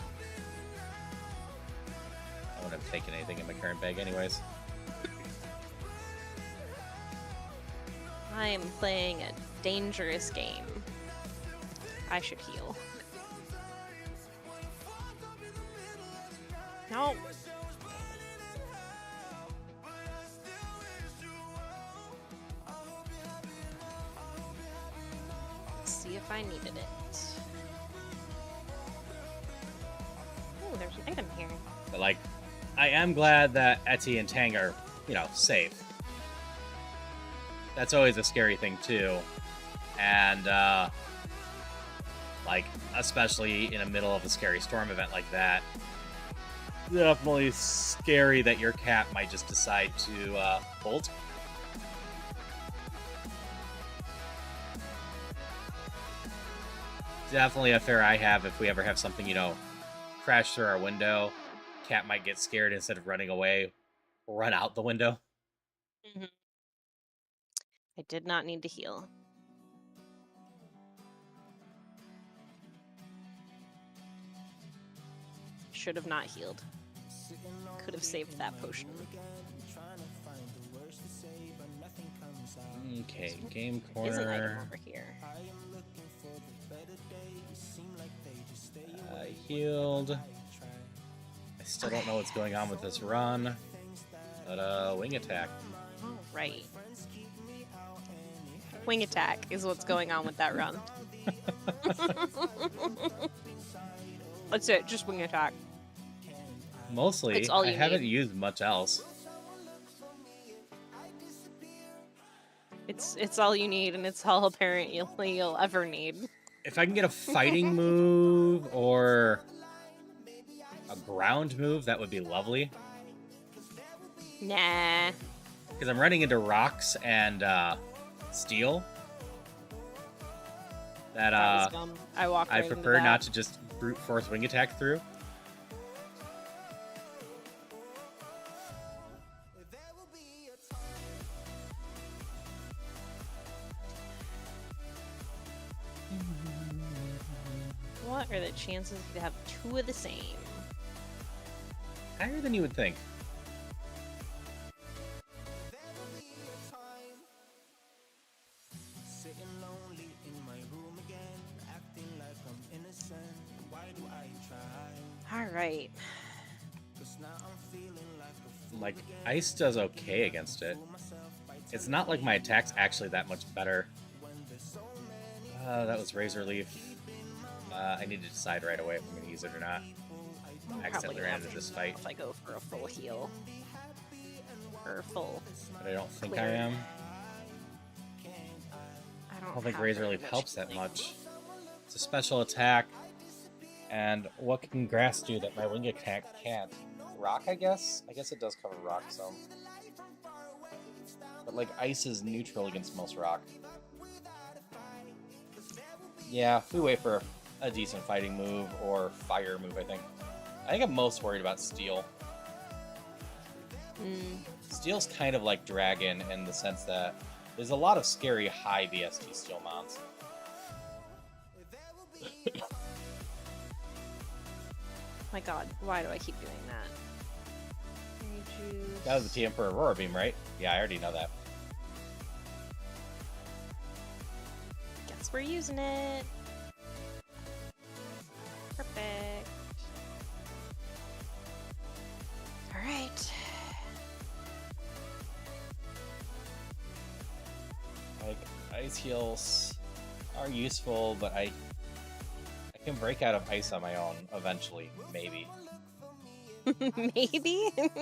Speaker 1: I wouldn't have taken anything in my current bag anyways.
Speaker 2: I'm playing a dangerous game. I should heal. No. Let's see if I needed it. Oh, there's an item here.
Speaker 1: But like, I am glad that Etty and Tang are, safe. That's always a scary thing too. And like, especially in the middle of a scary storm event like that, definitely scary that your cat might just decide to bolt. Definitely a fear I have if we ever have something, crash through our window. Cat might get scared, instead of running away, run out the window.
Speaker 2: Mm-hmm. I did not need to heal. Should have not healed. Could have saved that potion.
Speaker 1: Okay, game
Speaker 2: Is an item
Speaker 1: corner.
Speaker 2: over here.
Speaker 1: Healed. I still don't know what's going on with this run. But wing attack.
Speaker 2: Oh, right. Wing attack is what's going on with that run. That's it, just wing attack.
Speaker 1: Mostly,
Speaker 2: It's all
Speaker 1: I
Speaker 2: you
Speaker 1: haven't
Speaker 2: need.
Speaker 1: used much else.
Speaker 2: It's all you need, and it's all apparently you'll ever need.
Speaker 1: If I can get a fighting move or a ground move, that would be lovely.
Speaker 2: Nah.
Speaker 1: Because I'm running into rocks and steel. That
Speaker 2: was dumb. I walked right
Speaker 1: I
Speaker 2: into
Speaker 1: prefer
Speaker 2: that.
Speaker 1: not to just brute force wing attack through.
Speaker 2: What are the chances you have two of the same?
Speaker 1: Higher than you would think.
Speaker 2: Alright.
Speaker 1: Like, ice does okay against it. It's not like my attack's actually that much better. That was Razor Leaf. I need to decide right away if I'm going to use it or not. I accidentally ran into this fight.
Speaker 2: If I go for a full heal. Or full.
Speaker 1: But I don't think
Speaker 2: clear.
Speaker 1: I am.
Speaker 2: I
Speaker 1: I don't think
Speaker 2: have
Speaker 1: Razor
Speaker 2: very
Speaker 1: Leaf
Speaker 2: much
Speaker 1: helps that
Speaker 2: healing.
Speaker 1: much. It's a special attack. And what can grass do that my wing attack can't? Rock, I guess? I guess it does cover rock some. But, like, ice is neutral against most rock. Yeah, we wait for a decent fighting move or fire move, I think. I think I'm most worried about steel. Steel's kind of like dragon in the sense that there's a lot of scary high BST steel mons.
Speaker 2: My god, why do I keep doing that?
Speaker 1: That was the TM for Aurora Beam, right? Yeah, I already know that.
Speaker 2: Guess we're using it. Perfect. Alright.
Speaker 1: Like, ice heals are useful, but I can break out of ice on my own eventually, maybe.
Speaker 2: Maybe?
Speaker 1: The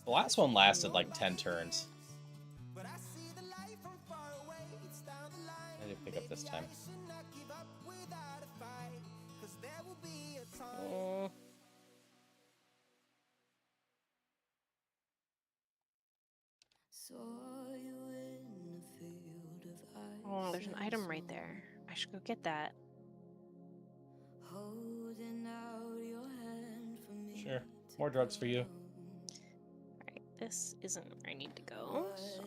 Speaker 1: last one lasted like 10 turns. I didn't pick up this time.
Speaker 2: Oh, there's an item right there. I should go get that.
Speaker 1: Sure. More drugs for you.
Speaker 2: Alright, this isn't where I need to go, so...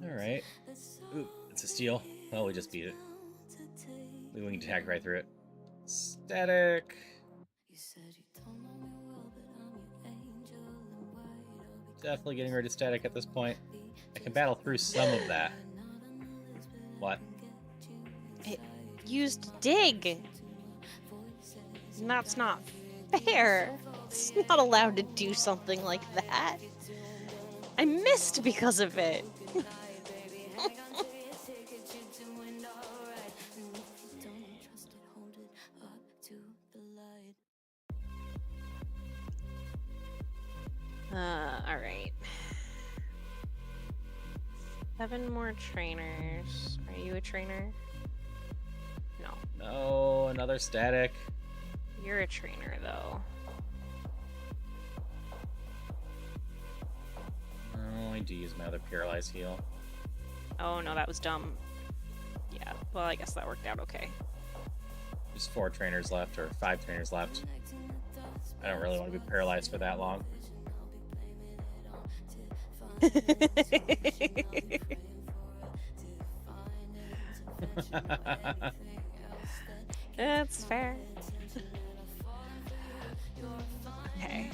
Speaker 1: Alright. Ooh, it's a steal. Well, we just beat it. We winged attack right through it. Static. Definitely getting rid of static at this point. I can battle through some of that. What?
Speaker 2: It used dig! And that's not fair! It's not allowed to do something like that! I missed because of it! Alright. 7 more trainers. Are you a trainer? No.
Speaker 1: No, another static.
Speaker 2: You're a trainer, though.
Speaker 1: Oh, I do use my other paralyzed heal.
Speaker 2: Oh, no, that was dumb. Yeah, well, I guess that worked out okay.
Speaker 1: There's 4 trainers left, or 5 trainers left. I don't really want to be paralyzed for that long.
Speaker 2: That's fair. Okay.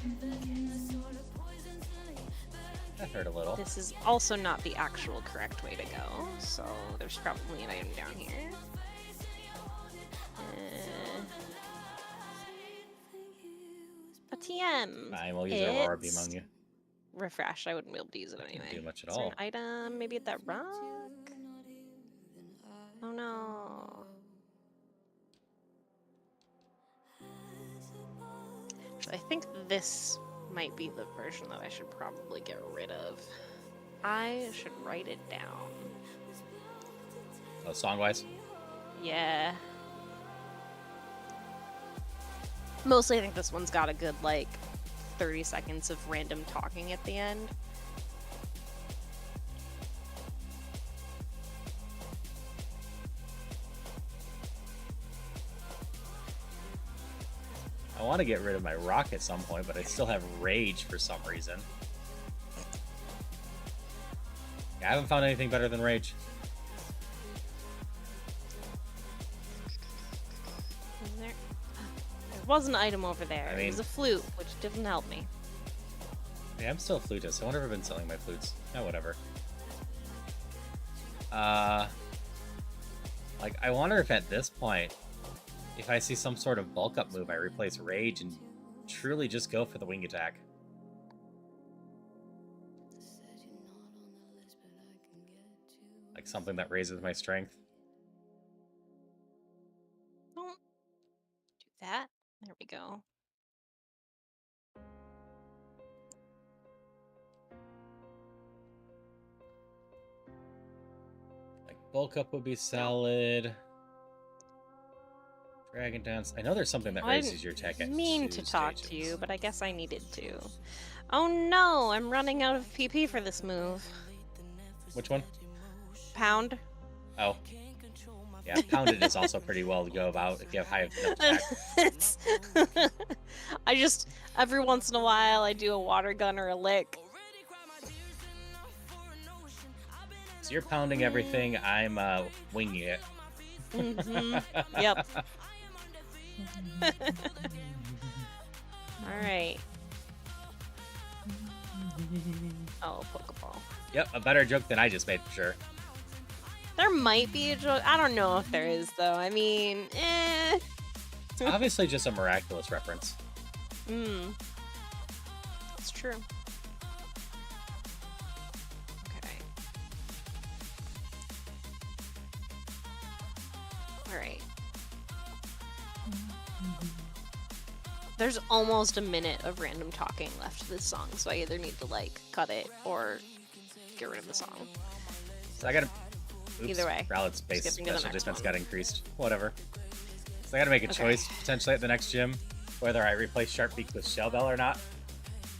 Speaker 1: That hurt a little.
Speaker 2: This is also not the actual correct way to go, so there's probably an item down here. A TM.
Speaker 1: Fine, we'll use Aurora Beam on you.
Speaker 2: Refresh. I wouldn't be able to use it anyway.
Speaker 1: Can't do much at
Speaker 2: Is there
Speaker 1: all.
Speaker 2: an item? Maybe at that rock? Oh no. So I think this might be the version that I should probably get rid of. I should write it down.
Speaker 1: Oh, song-wise?
Speaker 2: Yeah. Mostly, I think this one's got a good, like, 30 seconds of random talking at the end.
Speaker 1: I want to get rid of my rock at some point, but I still have rage for some reason. Yeah, I haven't found anything better than rage.
Speaker 2: Is there? There was an item over there.
Speaker 1: I mean,
Speaker 2: it was a flute, which didn't help me.
Speaker 1: Yeah, I'm still a flutist. I wonder if I've been selling my flutes. No, whatever. Like, I wonder if at this point, if I see some sort of bulk up move, I replace rage and truly just go for the wing attack. Like something that raises my strength.
Speaker 2: Don't do that. There we go.
Speaker 1: Like bulk up would be solid. Dragon dance. I know there's something that raises your attack.
Speaker 2: I didn't mean to talk to you, but I guess I needed to. Oh no, I'm running out of PP for this move.
Speaker 1: Which one?
Speaker 2: Pound.
Speaker 1: Oh. Yeah, pounded is also pretty well to go about if you have high attack.
Speaker 2: I just, every once in a while, I do a water gun or a lick.
Speaker 1: So you're pounding everything, I'm winging it.
Speaker 2: Mm-hmm. Yep. Alright. Oh, Pokeball.
Speaker 1: Yep, a better joke than I just made for sure.
Speaker 2: There might be a joke. I don't know if there is, though. I mean,
Speaker 1: It's obviously just a miraculous reference.
Speaker 2: It's true. Okay. Alright. There's almost a minute of random talking left to this song, so I either need to, like, cut it or get rid of the song.
Speaker 1: So I gotta... Oops,
Speaker 2: Either way.
Speaker 1: Rowlet's base
Speaker 2: Skipping to the
Speaker 1: special
Speaker 2: next
Speaker 1: defense
Speaker 2: one.
Speaker 1: got increased. Whatever. So I gotta make a choice, potentially, at the next gym, whether I replace Sharpbeak with Shell Bell or not.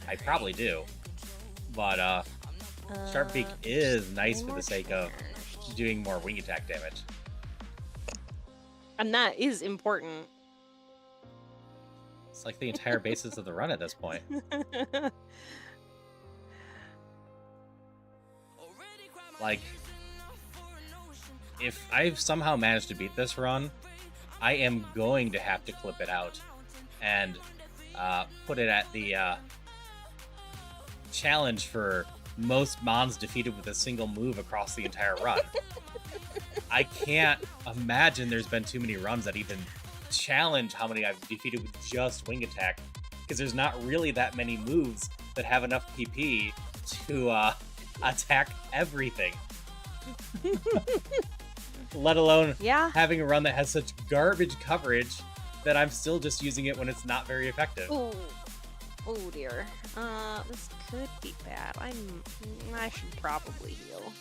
Speaker 1: I probably do. But, Sharpbeak is nice for the sake of doing more wing attack damage.
Speaker 2: And that is important.
Speaker 1: It's like the entire basis of the run at this point. Like, if I've somehow managed to beat this run, I am going to have to clip it out and put it at the challenge for most Mons defeated with a single move across the entire run. I can't imagine there's been too many runs that even challenge how many I've defeated with just wing attack, because there's not really that many moves that have enough PP to attack everything. Let alone having a run that has such garbage coverage that I'm still just using it when it's not very effective.
Speaker 2: Ooh. Oh dear. This could be bad. I should probably heal.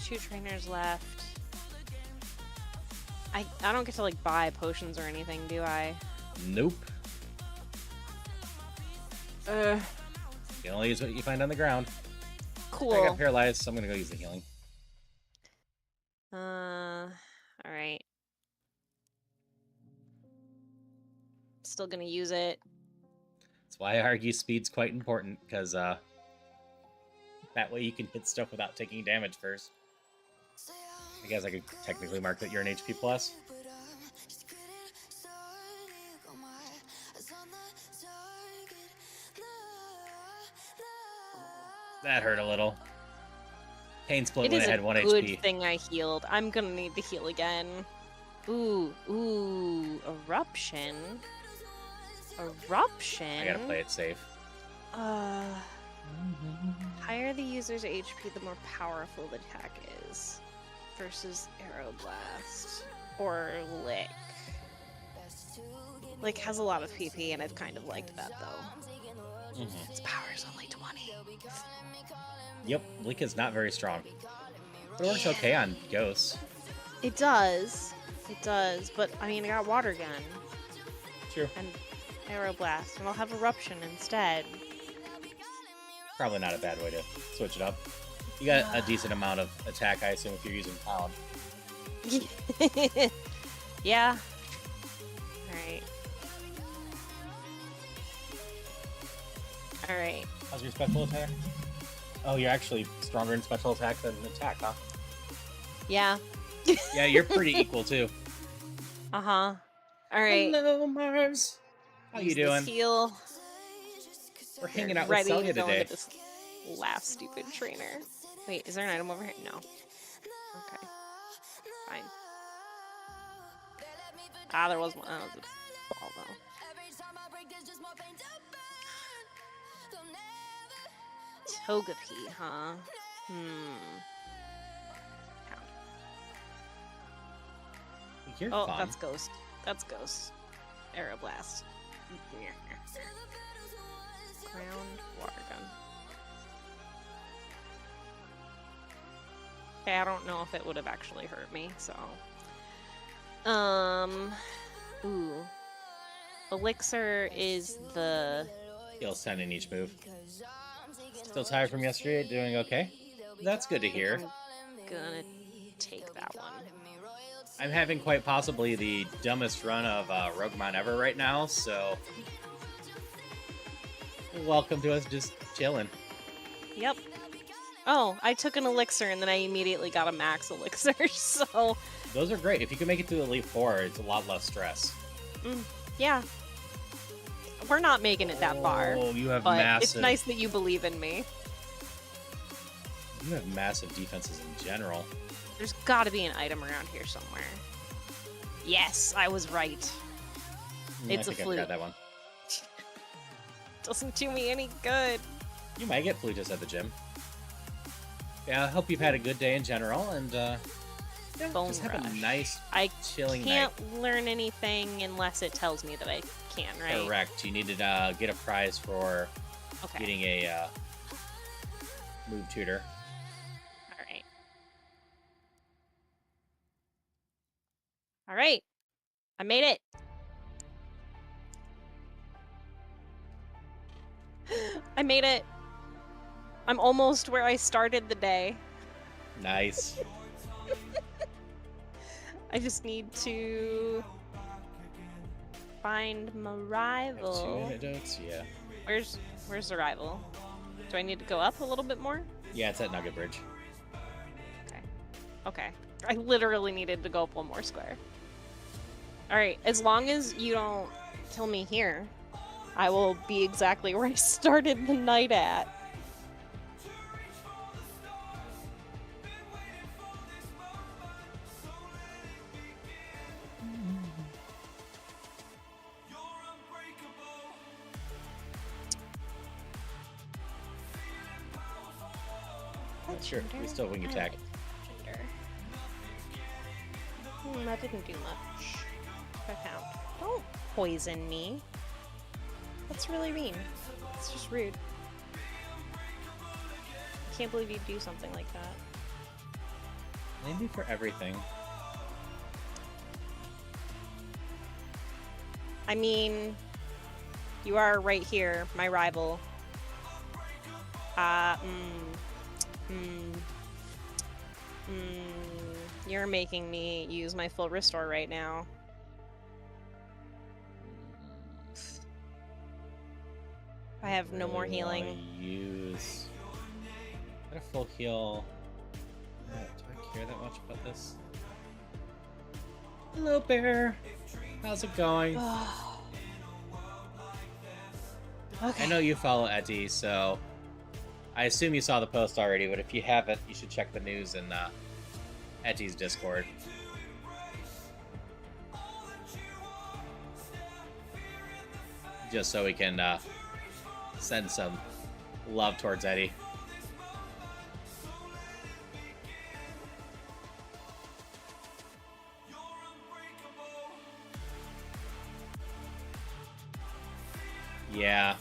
Speaker 2: Two trainers left. I don't get to like buy potions or anything, do I?
Speaker 1: Nope. You can only use what you find on the ground.
Speaker 2: Cool.
Speaker 1: I got paralyzed, so I'm gonna go use the healing.
Speaker 2: Alright. Still gonna use it.
Speaker 1: That's why I argue speed's quite important, because that way you can hit stuff without taking damage first. I guess I could technically mark that you're an HP plus. That hurt a little. Pain split when I had 1 HP.
Speaker 2: It is a good thing I healed. I'm gonna need to heal again. Ooh, eruption. Eruption?
Speaker 1: I gotta play it safe.
Speaker 2: Higher the user's HP, the more powerful the attack is. Versus Arrow Blast. Or Lick. Lick has a lot of PP, and I've kind of liked that, though. Its power is only 20.
Speaker 1: Yep, Lick is not very strong. It works okay on ghosts.
Speaker 2: It does. It does. But, I mean, I got Water Gun.
Speaker 1: True.
Speaker 2: And Arrow Blast. And I'll have Eruption instead.
Speaker 1: Probably not a bad way to switch it up. You got a decent amount of attack, I assume, if you're using Pound.
Speaker 2: Yeah. Alright. Alright.
Speaker 1: How's your special attack? Oh, you're actually stronger in special attack than attack, huh?
Speaker 2: Yeah.
Speaker 1: Yeah, you're pretty equal, too.
Speaker 2: Uh-huh. Alright.
Speaker 1: Hello, Mars. How you doing?
Speaker 2: Heal.
Speaker 1: We're hanging out with
Speaker 2: Ready
Speaker 1: Celia
Speaker 2: to go
Speaker 1: today.
Speaker 2: into this last stupid trainer. Wait, is there an item over here? No. Okay. Fine. Ah, there was one. Oh, it was a ball, though. Togepi, huh?
Speaker 1: You're
Speaker 2: Oh,
Speaker 1: fun.
Speaker 2: that's Ghost. That's Ghost. Aeroblast. Ground Water Gun. Okay, I don't know if it would have actually hurt me, so... Ooh. Elixir is the...
Speaker 1: Heals 10 in each move. Still tired from yesterday? Doing okay? That's good to hear.
Speaker 2: I'm gonna take that one.
Speaker 1: I'm having quite possibly the dumbest run of Rougemon ever right now, so... Welcome to us just chilling.
Speaker 2: Yep. Oh, I took an elixir and then I immediately got a max elixir, so...
Speaker 1: Those are great. If you can make it to Elite 4, it's a lot less stress.
Speaker 2: Yeah. We're not making it that far.
Speaker 1: Oh, you have
Speaker 2: but
Speaker 1: massive...
Speaker 2: it's nice that you believe in me.
Speaker 1: You have massive defenses in general.
Speaker 2: There's gotta be an item around here somewhere. Yes, I was right. It's a
Speaker 1: I think
Speaker 2: flute.
Speaker 1: I got that one.
Speaker 2: Doesn't do me any good.
Speaker 1: You might get Flutus at the gym. Yeah, I hope you've had a good day in general, and yeah,
Speaker 2: Bone
Speaker 1: just have a
Speaker 2: Rush.
Speaker 1: nice,
Speaker 2: I
Speaker 1: chilling
Speaker 2: can't
Speaker 1: night.
Speaker 2: learn anything unless it tells me that I can, right?
Speaker 1: Correct. You need to get a prize for
Speaker 2: Okay.
Speaker 1: getting a move tutor.
Speaker 2: Alright. Alright. I made it. I made it. I'm almost where I started the day.
Speaker 1: Nice.
Speaker 2: I just need to find my
Speaker 1: Two
Speaker 2: rival.
Speaker 1: antidotes, yeah.
Speaker 2: Where's the rival? Do I need to go up a little bit more?
Speaker 1: Yeah, it's at Nugget Bridge.
Speaker 2: Okay. Okay. I literally needed to go up one more square. Alright, as long as you don't kill me here, I will be exactly where I started the night at.
Speaker 1: Sure, we still wing attack.
Speaker 2: That didn't do much. I found. Don't poison me. That's really mean. It's just rude. I can't believe you'd do something like that.
Speaker 1: Maybe for everything.
Speaker 2: I mean, you are right here, my rival. You're making me use my full restore right now. I have no more
Speaker 1: Really
Speaker 2: healing.
Speaker 1: wanna Use. Got a full heal. Do I care that much about this? Hello, bear. How's it going?
Speaker 2: Okay.
Speaker 1: I know you follow Etty, so I assume you saw the post already, but if you haven't, you should check the news in Etty's Discord. Just so we can send some love towards Etty. Yeah.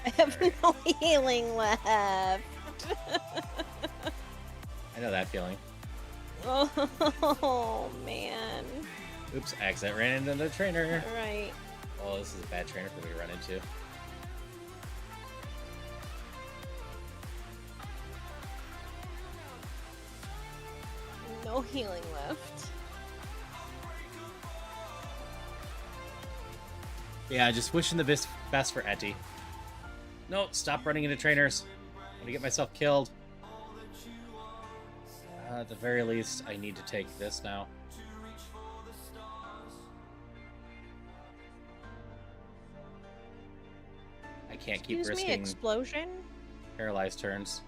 Speaker 2: I have
Speaker 1: Alright.
Speaker 2: no healing left.
Speaker 1: I know that feeling.
Speaker 2: Oh man.
Speaker 1: Oops, I accidentally ran into the trainer.
Speaker 2: Alright.
Speaker 1: Oh, this is a bad trainer for me to run into.
Speaker 2: No healing left.
Speaker 1: Yeah, just wishing the best for Etty. No, stop running into trainers. I'm gonna get myself killed. At the very least, I need to take this now. I can't keep
Speaker 2: Excuse me,
Speaker 1: risking
Speaker 2: explosion?
Speaker 1: paralyzed turns.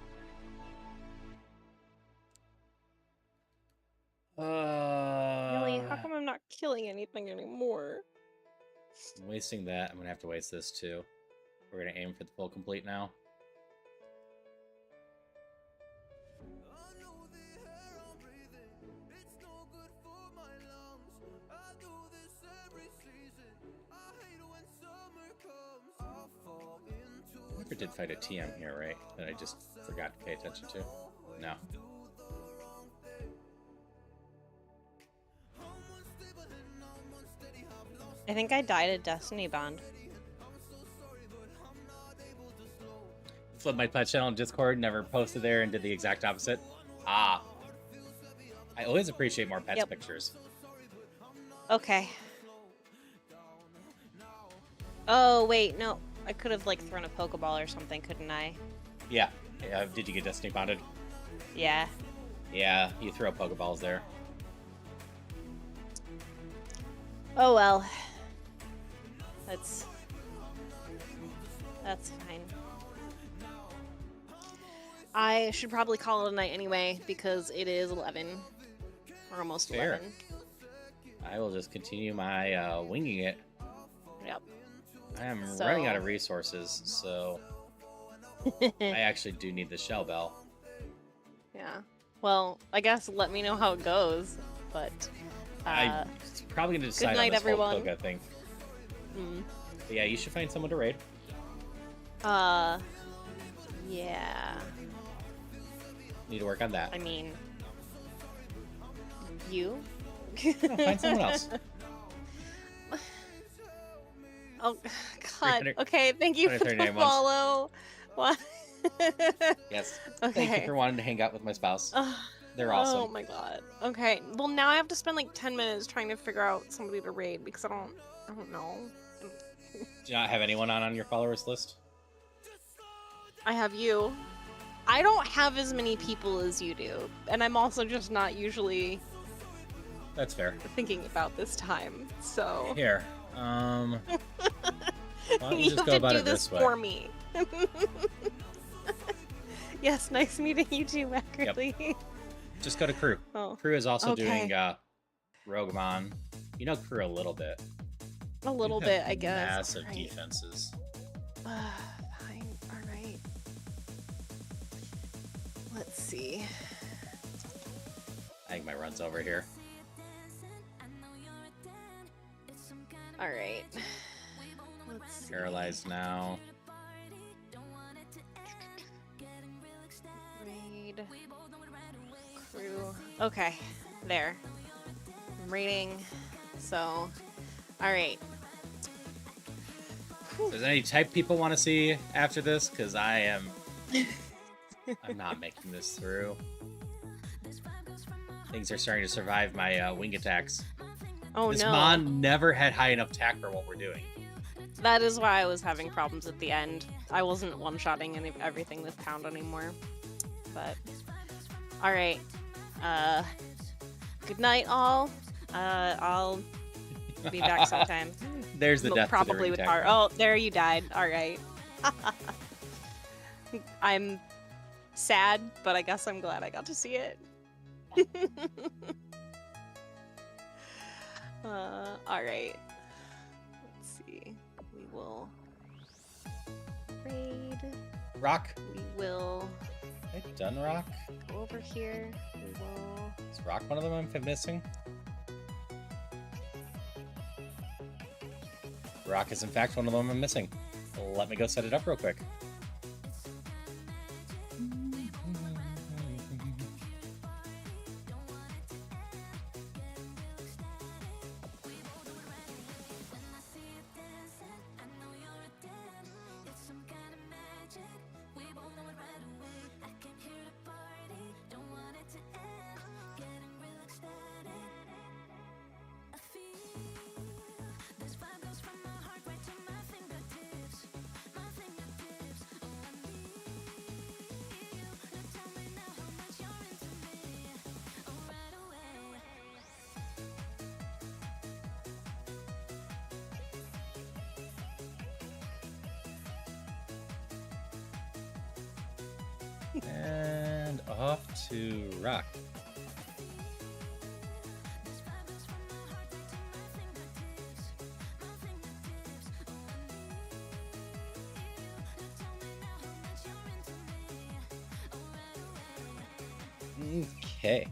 Speaker 2: Really? How come I'm not killing anything anymore?
Speaker 1: I'm wasting that. I'm gonna have to waste this too. We're gonna aim for the full complete now. I never did fight a TM here, right? That I just forgot to pay attention to. No.
Speaker 2: I think I died at Destiny Bond.
Speaker 1: Flipped my pet channel on Discord, never posted there, and did the exact opposite. Ah. I always appreciate more pets pictures.
Speaker 2: Okay. Oh, wait, no. I could have, like, thrown a Pokeball or something, couldn't I?
Speaker 1: Yeah. Did you get Destiny bonded?
Speaker 2: Yeah.
Speaker 1: Yeah, you throw Pokeballs there.
Speaker 2: Oh, well. That's fine. I should probably call it a night anyway, because it is 11. Or almost
Speaker 1: Fair.
Speaker 2: 11.
Speaker 1: I will just continue my winging it.
Speaker 2: Yep.
Speaker 1: I am running out of resources, so I actually do need the shell bell.
Speaker 2: Yeah. Well, I guess let me know how it goes, but...
Speaker 1: I'm probably going to decide
Speaker 2: night,
Speaker 1: on this
Speaker 2: everyone.
Speaker 1: whole Koga thing. But yeah, you should find someone to raid.
Speaker 2: Yeah.
Speaker 1: Need to work on that.
Speaker 2: I mean... You?
Speaker 1: No, find someone else.
Speaker 2: Oh, God. Okay, thank you for the
Speaker 1: 339 ones.
Speaker 2: follow. What?
Speaker 1: Yes.
Speaker 2: Okay.
Speaker 1: Thank you for wanting to hang out with my spouse. They're awesome.
Speaker 2: Oh my god. Okay. Well, now I have to spend like 10 minutes trying to figure out somebody to raid because I don't know.
Speaker 1: Do you not have anyone on your followers list?
Speaker 2: I have you. I don't have as many people as you do, and I'm also just not usually
Speaker 1: That's fair.
Speaker 2: thinking about this time. So
Speaker 1: Here. Why don't
Speaker 2: you
Speaker 1: you just
Speaker 2: have
Speaker 1: go
Speaker 2: to
Speaker 1: about
Speaker 2: do
Speaker 1: it
Speaker 2: this
Speaker 1: this way?
Speaker 2: for me. Yes, nice meeting you too, Mackerly.
Speaker 1: Just go to Crew.
Speaker 2: Oh,
Speaker 1: Crew is also
Speaker 2: okay.
Speaker 1: doing Rougemon. You know Crew a little bit.
Speaker 2: A little
Speaker 1: You
Speaker 2: bit,
Speaker 1: have
Speaker 2: I guess.
Speaker 1: Massive
Speaker 2: Right.
Speaker 1: defenses.
Speaker 2: Fine. All right. Let's see.
Speaker 1: I think my run's over here.
Speaker 2: All right. Let's see.
Speaker 1: Paralyzed now.
Speaker 2: Raid. Crew. Okay. There. I'm raiding. So. All right.
Speaker 1: If there's any type people want to see after this, because I am... I'm not making this through. Things are starting to survive my wing attacks.
Speaker 2: Oh
Speaker 1: This
Speaker 2: no.
Speaker 1: Mon never had high enough attack for what we're doing.
Speaker 2: That is why I was having problems at the end. I wasn't one-shotting everything with Pound anymore. But, alright. Good night, all. I'll be back sometime.
Speaker 1: There's the death
Speaker 2: Probably
Speaker 1: to the ring
Speaker 2: with
Speaker 1: tech.
Speaker 2: Har. Oh, there you died. Alright. I'm sad, but I guess I'm glad I got to see it. Alright. Let's see. We will raid.
Speaker 1: Rock.
Speaker 2: We will
Speaker 1: Have I done Rock?
Speaker 2: go over here. We will.
Speaker 1: Is Rock one of them I'm missing? Rock is in fact one of them I'm missing. let me go set it up real quick. And off to rock. Okay.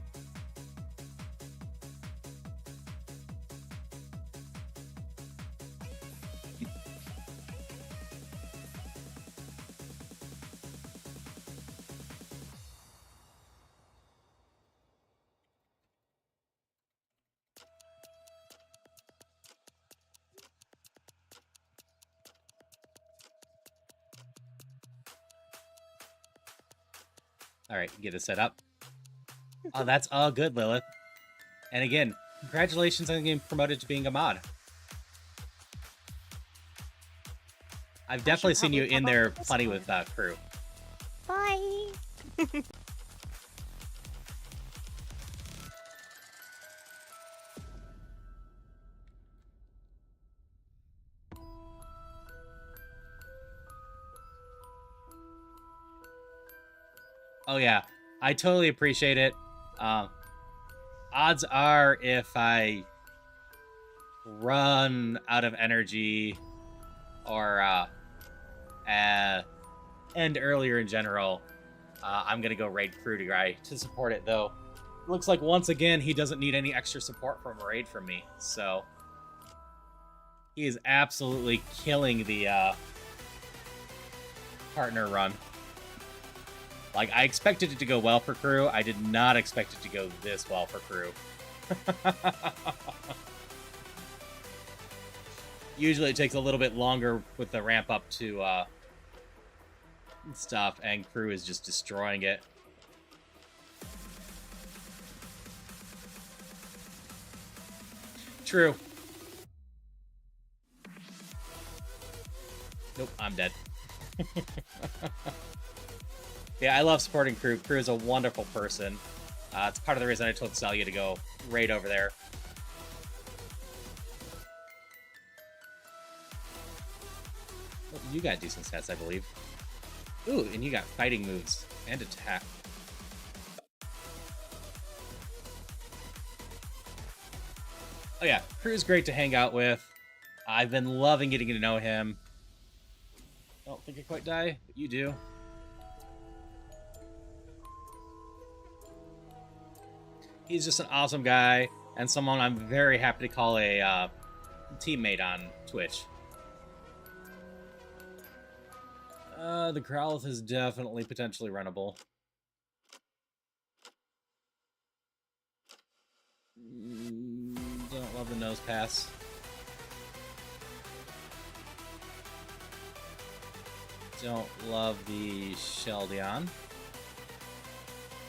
Speaker 1: All right, get it set up. Oh, that's all good, Lilith. And again, congratulations on getting promoted to being a mod. I've definitely seen you in there plenty with crew.
Speaker 2: Bye.
Speaker 1: Oh yeah, I totally appreciate it. Odds are if I run out of energy or end earlier in general, I'm gonna go raid crew to guy to support it. Though it looks like once again he doesn't need any extra support from a raid from me, so he is absolutely killing the partner run. Like, I expected it to go well for crew. I did not expect it to go this well for crew. Usually it takes a little bit longer with the ramp up to stuff, and crew is just destroying it. True. Nope, I'm dead. Yeah, I love supporting crew. Crew is a wonderful person. It's part of the reason I told Celia to go raid over there. Oh, you got decent stats, I believe. Ooh, and you got fighting moves and attack. Oh yeah, Crew is great to hang out with. I've been loving getting to know him. I don't think I quite die, but you do. He's just an awesome guy, and someone I'm very happy to call a teammate on Twitch. The Growlithe is definitely potentially runnable. Don't love the nose pass. Don't love the Sheldeon.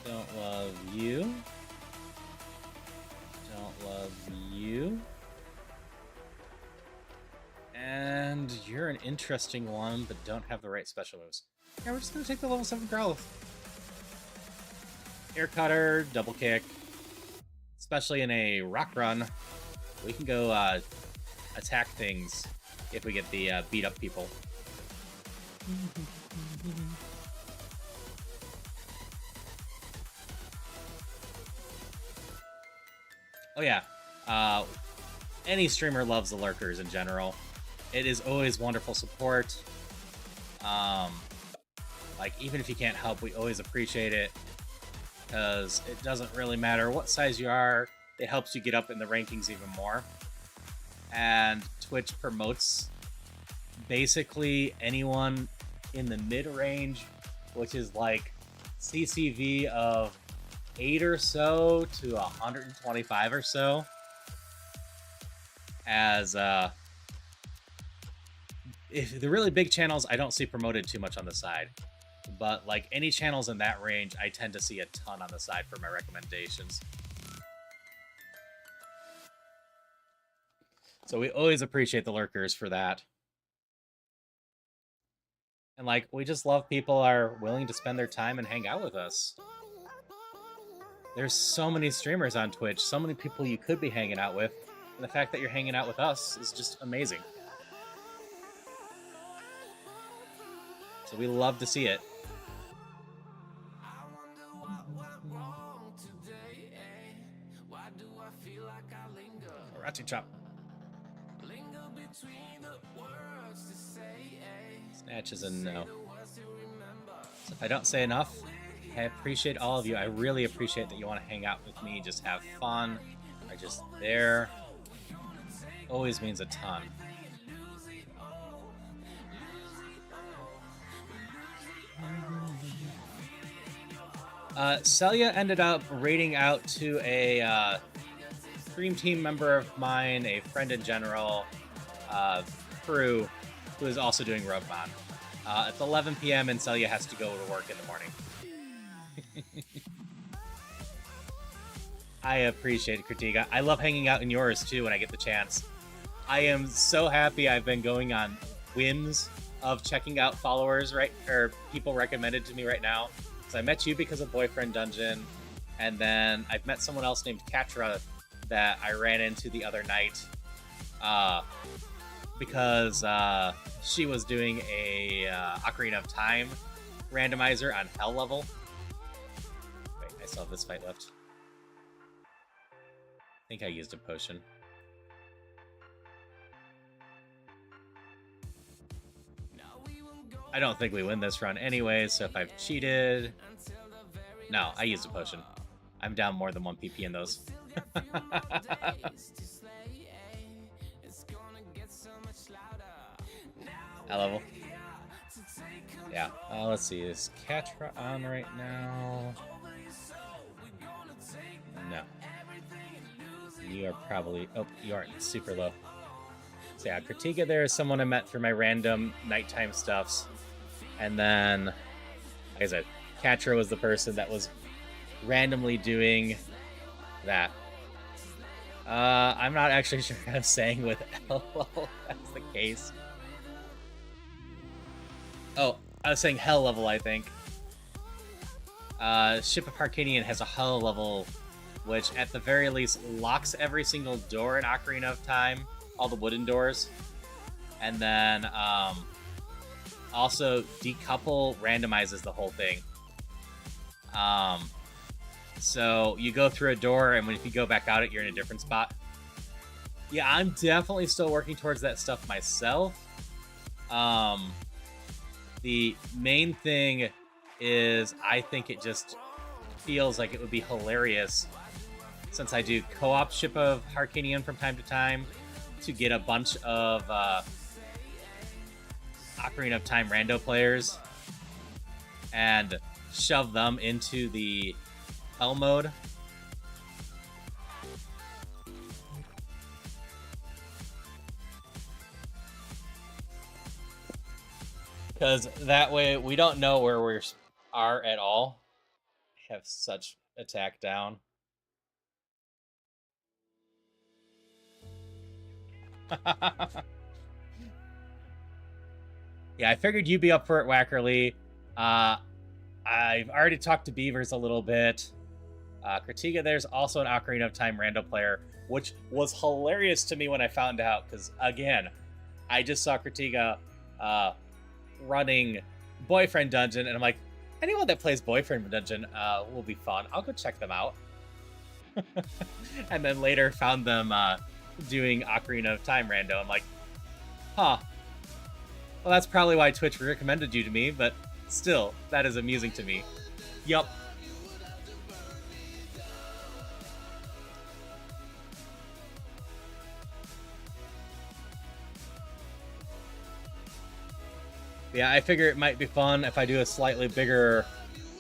Speaker 1: Don't love you. Don't love you. And you're an interesting one, but don't have the right special moves. Yeah, we're just going to take the level 7 Growlithe. Air Cutter, Double Kick. Especially in a Rock Run, we can go attack things if we get the beat up people. Oh yeah, any streamer loves the lurkers in general. It is always wonderful support. Like, even if you can't help, we always appreciate it, because it doesn't really matter what size you are, it helps you get up in the rankings even more. And Twitch promotes basically anyone in the mid-range, which is like CCV of 8 or so to 125 or so, as if the really big channels I don't see promoted too much on the side, but like any channels in that range I tend to see a ton on the side for my recommendations. So we always appreciate the lurkers for that. And like, we just love people are willing to spend their time and hang out with us. There's so many streamers on Twitch, so many people you could be hanging out with, and the fact that you're hanging out with us is just amazing. So we love to see it. Ratu chop. Snatch is a no. So if I don't say enough, I appreciate all of you. I really appreciate that you want to hang out with me, just have fun, are just there. Always means a ton. Celia ended up raiding out to a Dream Team member of mine, a friend in general, Prue, who is also doing Rougemon. It's 11 p.m. and Celia has to go to work in the morning. I appreciate it, Kritika. I love hanging out in yours too when I get the chance. I am so happy I've been going on whims of checking out followers, or people recommended to me right now. So I met you because of Boyfriend Dungeon, and then I've met someone else named Katra that I ran into the other night because she was doing a Ocarina of Time randomizer on Hell level. Wait, I still have this fight left. I think I used a potion. I don't think we win this run anyway, so if I've cheated... No, I used a potion. I'm down more than 1 PP in those. High level. Yeah, let's see. Is Katra on right now? No. You are probably... Oh, you aren't super low. So yeah, Kritika there is someone I met through my random nighttime stuffs. And then, like I said, Katra was the person that was randomly doing that. I'm not actually sure what I'm saying with LOL. That's the case. Oh, I was saying Hell level, I think. Ship of Harkinian has a Hell level, which at the very least locks every single door in Ocarina of Time, all the wooden doors, and then also decouple randomizes the whole thing. So you go through a door, and if you go back out, you're in a different spot. Yeah, I'm definitely still working towards that stuff myself. The main thing is I think it just feels like it would be hilarious, since I do co-op Ship of Harkinian from time to time, to get a bunch of Ocarina of Time rando players and shove them into the Hell mode. Because that way we don't know where we are at all. I have such attack down. Yeah, I figured you'd be up for it, Wackerly. I've already talked to Beavers a little bit. Kritika, there's also an Ocarina of Time rando player, which was hilarious to me when I found out, because, again, I just saw Kritika running Boyfriend Dungeon, and I'm like, anyone that plays Boyfriend Dungeon will be fun. I'll go check them out. And then later found them doing Ocarina of Time rando. I'm like, huh. Well, that's probably why Twitch recommended you to me, but still, that is amusing to me. Yup. Yeah, I figure it might be fun if I do a slightly bigger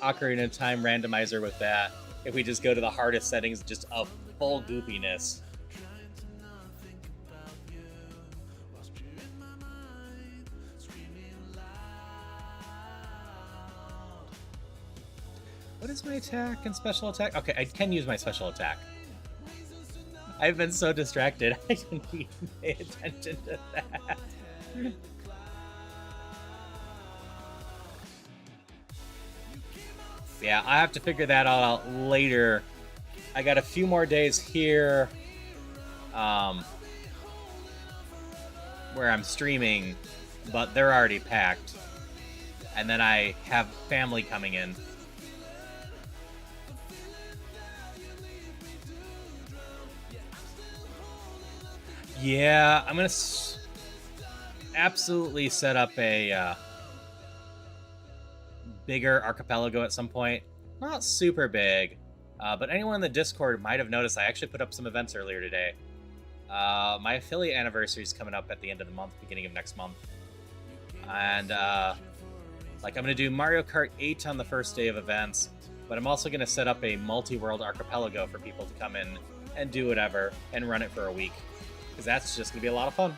Speaker 1: Ocarina of Time randomizer with that. If we just go to the hardest settings, just a full goopiness. What is my attack and special attack? Okay, I can use my special attack. I've been so distracted, I didn't even pay attention to that. Yeah, I have to figure that all out later. I got a few more days here where I'm streaming, but they're already packed. And then I have family coming in. Yeah, I'm going to absolutely set up a bigger archipelago at some point. Not super big, but anyone in the Discord might have noticed I actually put up some events earlier today. My affiliate anniversary is coming up at the end of the month, beginning of next month. And, like, I'm going to do Mario Kart 8 on the first day of events, but I'm also going to set up a multi-world archipelago for people to come in and do whatever and run it for a week. Because that's just going to be a lot of fun.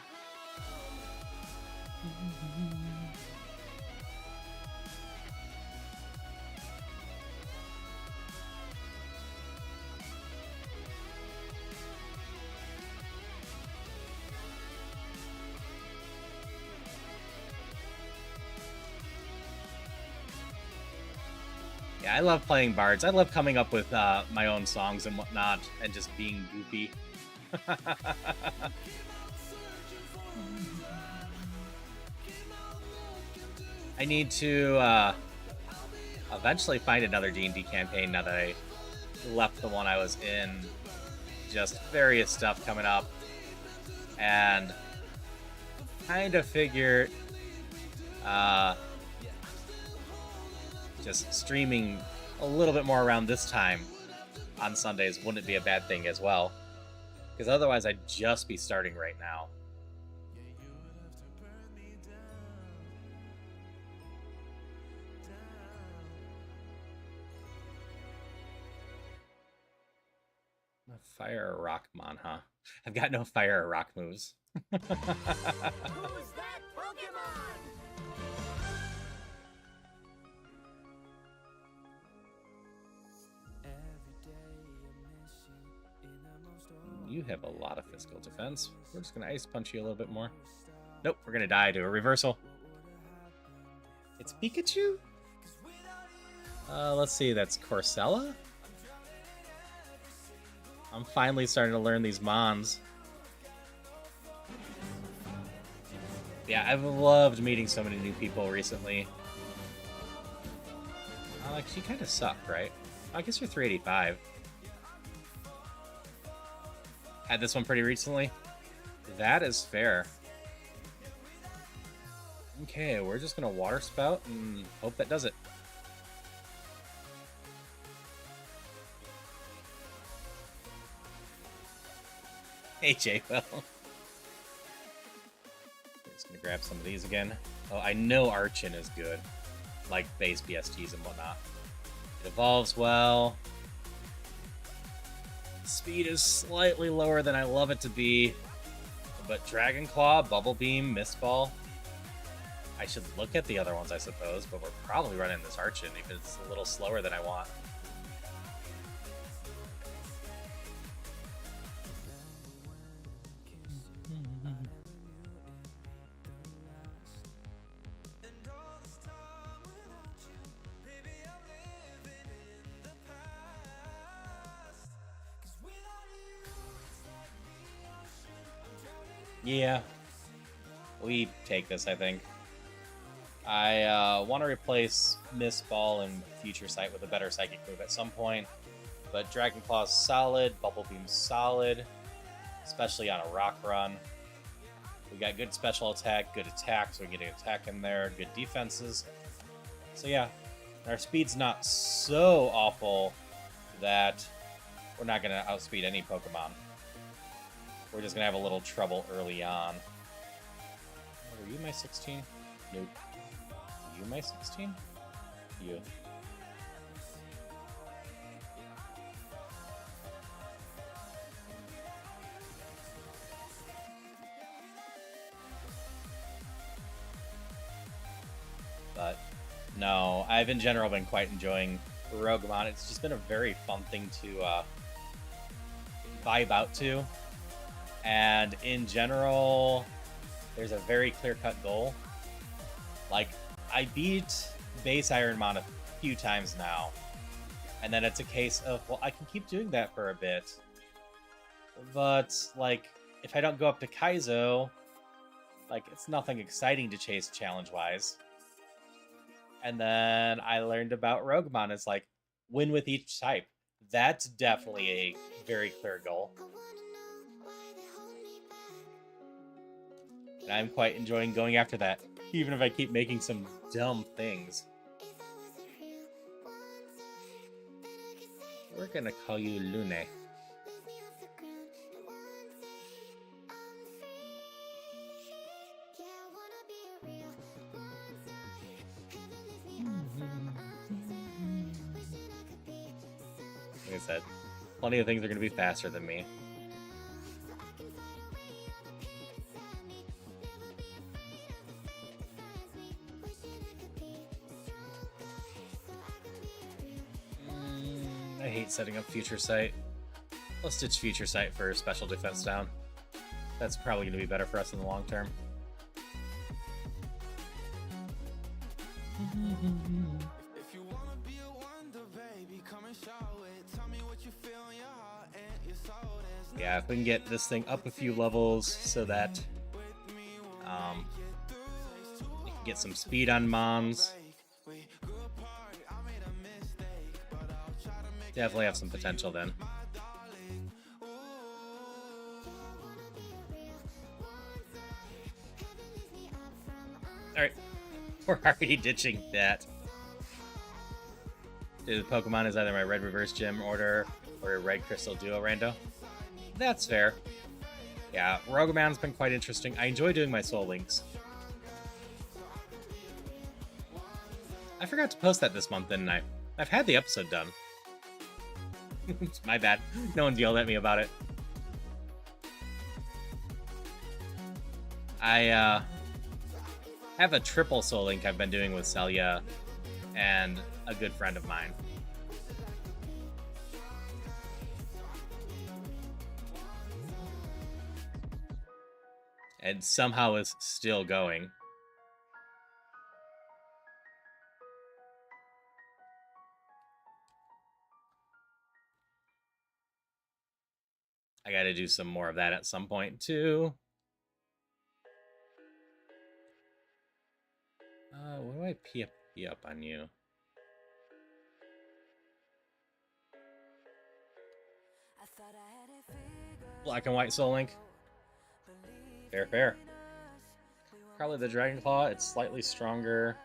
Speaker 1: Yeah, I love playing bards. I love coming up with my own songs and whatnot and just being goofy. I need to eventually find another D&D campaign now that I left the one I was in. Just various stuff coming up. And kind of figured just streaming a little bit more around this time on Sundays wouldn't be a bad thing as well. Because otherwise I'd just be starting right now. Fire or Rockmon, huh? I've got no fire or rock moves.
Speaker 3: Who's that Pokemon?
Speaker 1: You have a lot of physical defense. We're just going to ice punch you a little bit more. Nope, we're going to die to a reversal. It's Pikachu? Let's see, that's Corcella? I'm finally starting to learn these Mons. Yeah, I've loved meeting so many new people recently. Alex, you kind of suck, right? I guess you're 385. Had this one pretty recently. That is fair. Okay, we're just gonna water spout and hope that does it. Hey, J-Will. Just gonna grab some of these again. Oh, I know Archon is good. Like base BSTs and whatnot. It evolves well. Speed is slightly lower than I love it to be. But Dragon Claw, Bubble Beam, Mist Ball. I should look at the other ones, I suppose, but we're probably running this Archon if it's a little slower than I want. Yeah, we take this, I think. I want to replace Mist Ball and Future Sight with a better Psychic move at some point, but Dragon Claw's solid, Bubble Beam's solid, especially on a rock run. We got good special attack, good attack, so we can get an attack in there, good defenses. So yeah, our speed's not so awful that we're not going to outspeed any Pokemon. We're just going to have a little trouble early on. Oh, were you my 16? Nope. you my 16? You. But no, I've in general been quite enjoying Rougemon. It's just been a very fun thing to vibe out to. And in general, there's a very clear-cut goal. Like, I beat base Ironmon a few times now. And then it's a case of, well, I can keep doing that for a bit. But, like, if I don't go up to Kaizo, like, it's nothing exciting to chase challenge-wise. And then I learned about Rougemon. It's like, win with each type. That's definitely a very clear goal. And I'm quite enjoying going after that, even if I keep making some dumb things. We're gonna call you Lune. Like I said, plenty of things are gonna be faster than me. I hate setting up Future Sight. Let's ditch Future Sight for Special Defense Down. That's probably going to be better for us in the long term. Yeah, if we can get this thing up a few levels so that we can get some speed on Mons. Definitely have some potential then. Alright, we're already ditching that. The Pokemon is either my Red Reverse Gym order or a Red Crystal Duo rando. That's fair. Yeah, Rougemon's been quite interesting. I enjoy doing my Soul Links. I forgot to post that this month, didn't I? I've had the episode done. It's my bad. No one's yelled at me about it. I have a triple Soul Link I've been doing with Celia and a good friend of mine. And somehow is still going. I gotta do some more of that at some point, too. What do I P up on you? Black and White Soul Link. Fair, fair. Probably the Dragon Claw. It's slightly stronger.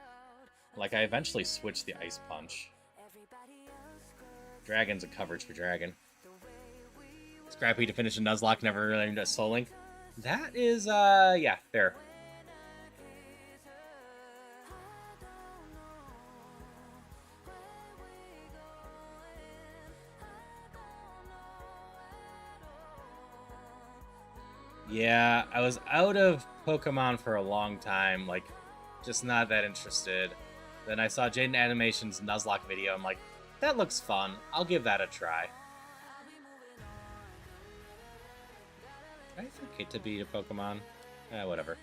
Speaker 1: Like, I eventually switched the Ice Punch. Dragon's a coverage for Dragon. Scrappy to finish a Nuzlocke, never really into a Soul Link. That is, yeah, fair. Yeah, I was out of Pokemon for a long time, like, just not that interested. Then I saw Jaden Animation's Nuzlocke video, I'm like, that looks fun, I'll give that a try. Did I forget to beat a Pokemon? Whatever.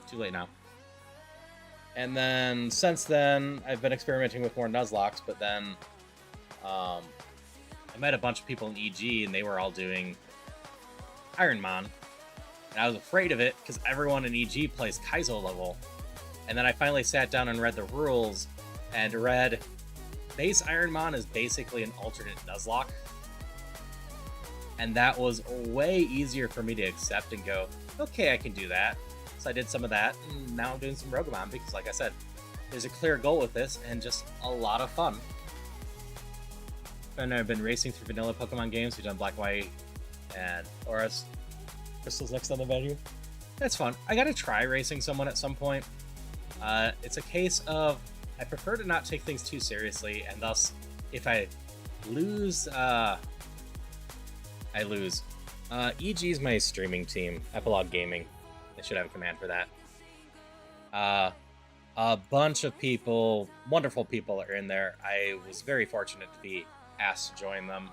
Speaker 1: Too late now. And then, since then, I've been experimenting with more Nuzlocks, but then, I met a bunch of people in EG, and they were all doing Ironmon. And I was afraid of it, because everyone in EG plays Kaizo level. And then I finally sat down and read the rules, and read, base Ironmon is basically an alternate Nuzlocke. And that was way easier for me to accept and go, okay, I can do that. So I did some of that, and now I'm doing some Rougemon, because like I said, there's a clear goal with this, and just a lot of fun. And I've been racing through vanilla Pokemon games. We've done Black, White, and Aurus. Crystal's next on the menu. That's fun. I gotta try racing someone at some point. It's a case of I prefer to not take things too seriously, and thus, if I lose, I lose. EG's my streaming team, Epilogue Gaming. I should have a command for that. A bunch of people, wonderful people, are in there. I was very fortunate to be asked to join them.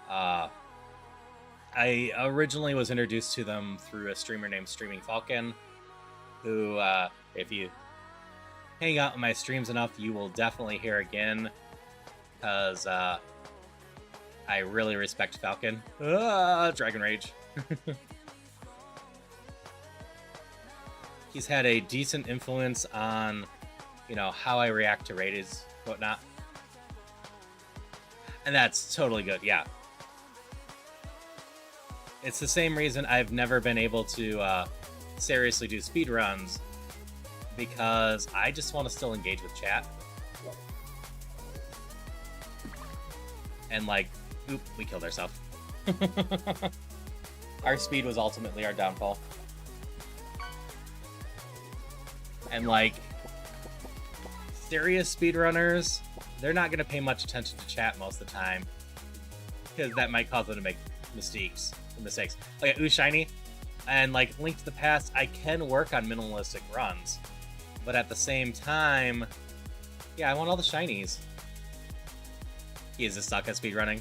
Speaker 1: I originally was introduced to them through a streamer named Streaming Falcon, who, if you hang out in my streams enough, you will definitely hear again, because I really respect Falcon. Dragon Rage. He's had a decent influence on, how I react to raids, whatnot. And that's totally good, yeah. It's the same reason I've never been able to seriously do speedruns, because I just want to still engage with chat. And oop, we killed ourselves. Our speed was ultimately our downfall. And serious speedrunners, they're not going to pay much attention to chat most of the time, because that might cause them to make mistakes. Okay, ooh, shiny. And Link to the Past, I can work on minimalistic runs, but at the same time, yeah, I want all the shinies. He is just stuck at speedrunning.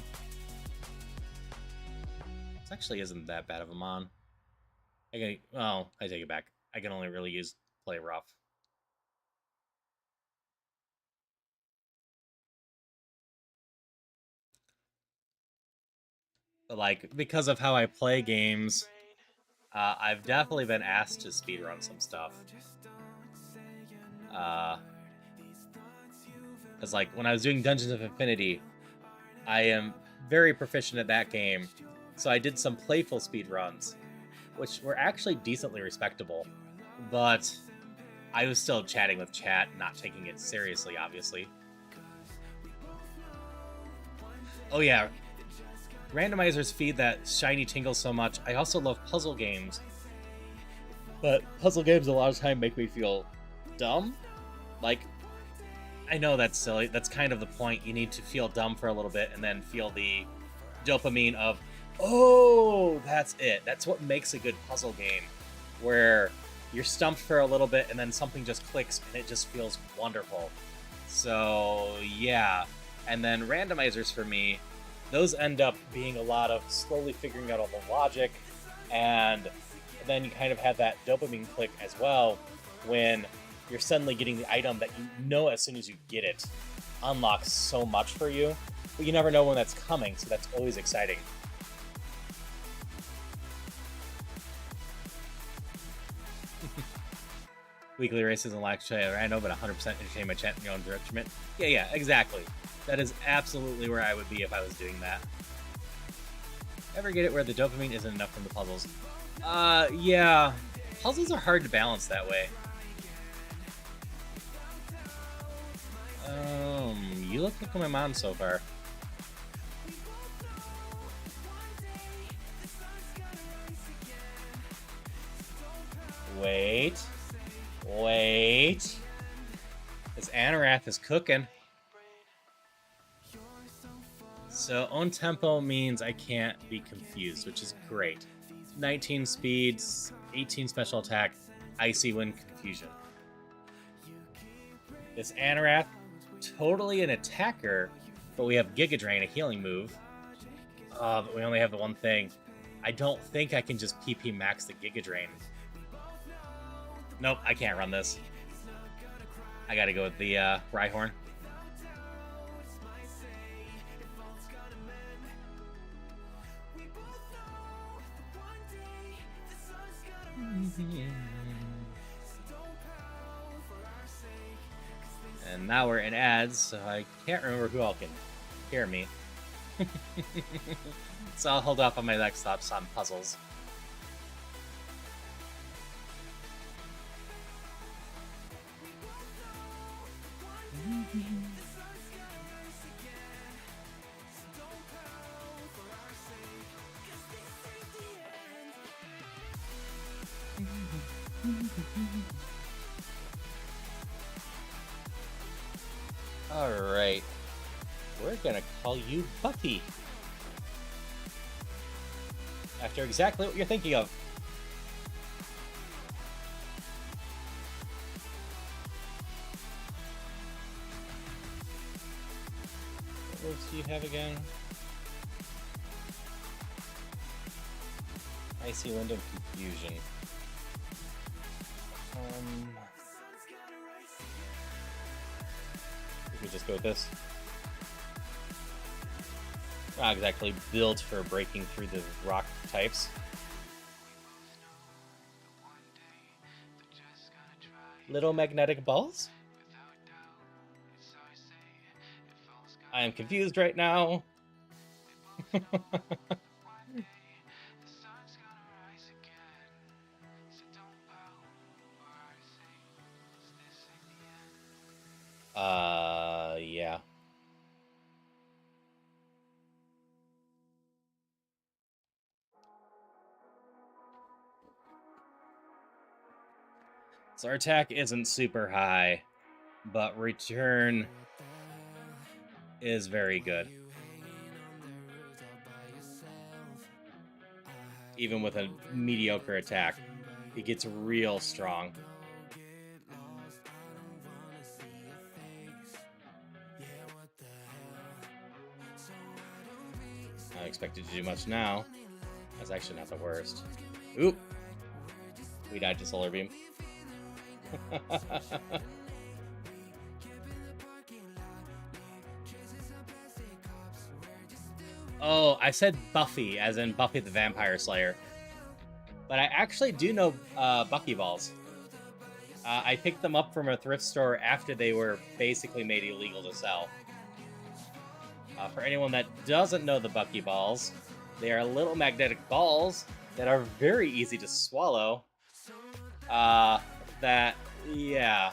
Speaker 1: This actually isn't that bad of a mon. I take it back. I can only really use play rough. But because of how I play games, I've definitely been asked to speedrun some stuff. Because when I was doing Dungeons of Infinity, I am very proficient at that game, so I did some playful speedruns, which were actually decently respectable, but I was still chatting with chat, not taking it seriously, obviously. Oh yeah, randomizers feed that shiny tingle so much. I also love puzzle games, but puzzle games a lot of time make me feel dumb. I know that's silly. That's kind of the point. You need to feel dumb for a little bit and then feel the dopamine of, oh, that's it. That's what makes a good puzzle game, where you're stumped for a little bit and then something just clicks and it just feels wonderful. So yeah, and then randomizers for me, those end up being a lot of slowly figuring out all the logic, and then you kind of have that dopamine click as well when you're suddenly getting the item that as soon as you get it unlocks so much for you, but you never know when that's coming, so that's always exciting. Weekly races and lack of I know, but 100% entertain my chat in your own detriment. Yeah, exactly. That is absolutely where I would be if I was doing that. Ever get it where the dopamine isn't enough from the puzzles? Yeah. Puzzles are hard to balance that way. You look like my mom so far. Wait. This Anorath is cooking. So own tempo means I can't be confused, which is great. 19 speeds, 18 special attack, icy wind confusion. This Anorath, totally an attacker, but we have Giga Drain, a healing move. But we only have the one thing. I don't think I can just PP max the Giga Drain. Nope, I can't run this. I gotta go with the Rhyhorn. And now we're in ads, so I can't remember who all can hear me. So I'll hold off on my next thoughts on puzzles. Alright. We're gonna call you Bucky. After exactly what you're thinking of. What moves do you have again? Icy Wind of Confusion. We could just go with this. Not exactly built for breaking through the rock types. Little magnetic balls? I am confused right now. Yeah. So our attack isn't super high, but return is very good. Even with a mediocre attack, it gets real strong. Not expected to do much now. That's actually not the worst. Oop! We died to Solar Beam. Oh, I said Buffy, as in Buffy the Vampire Slayer. But I actually do know Buckyballs. I picked them up from a thrift store after they were basically made illegal to sell. For anyone that doesn't know the Buckyballs, they are little magnetic balls that are very easy to swallow. Yeah.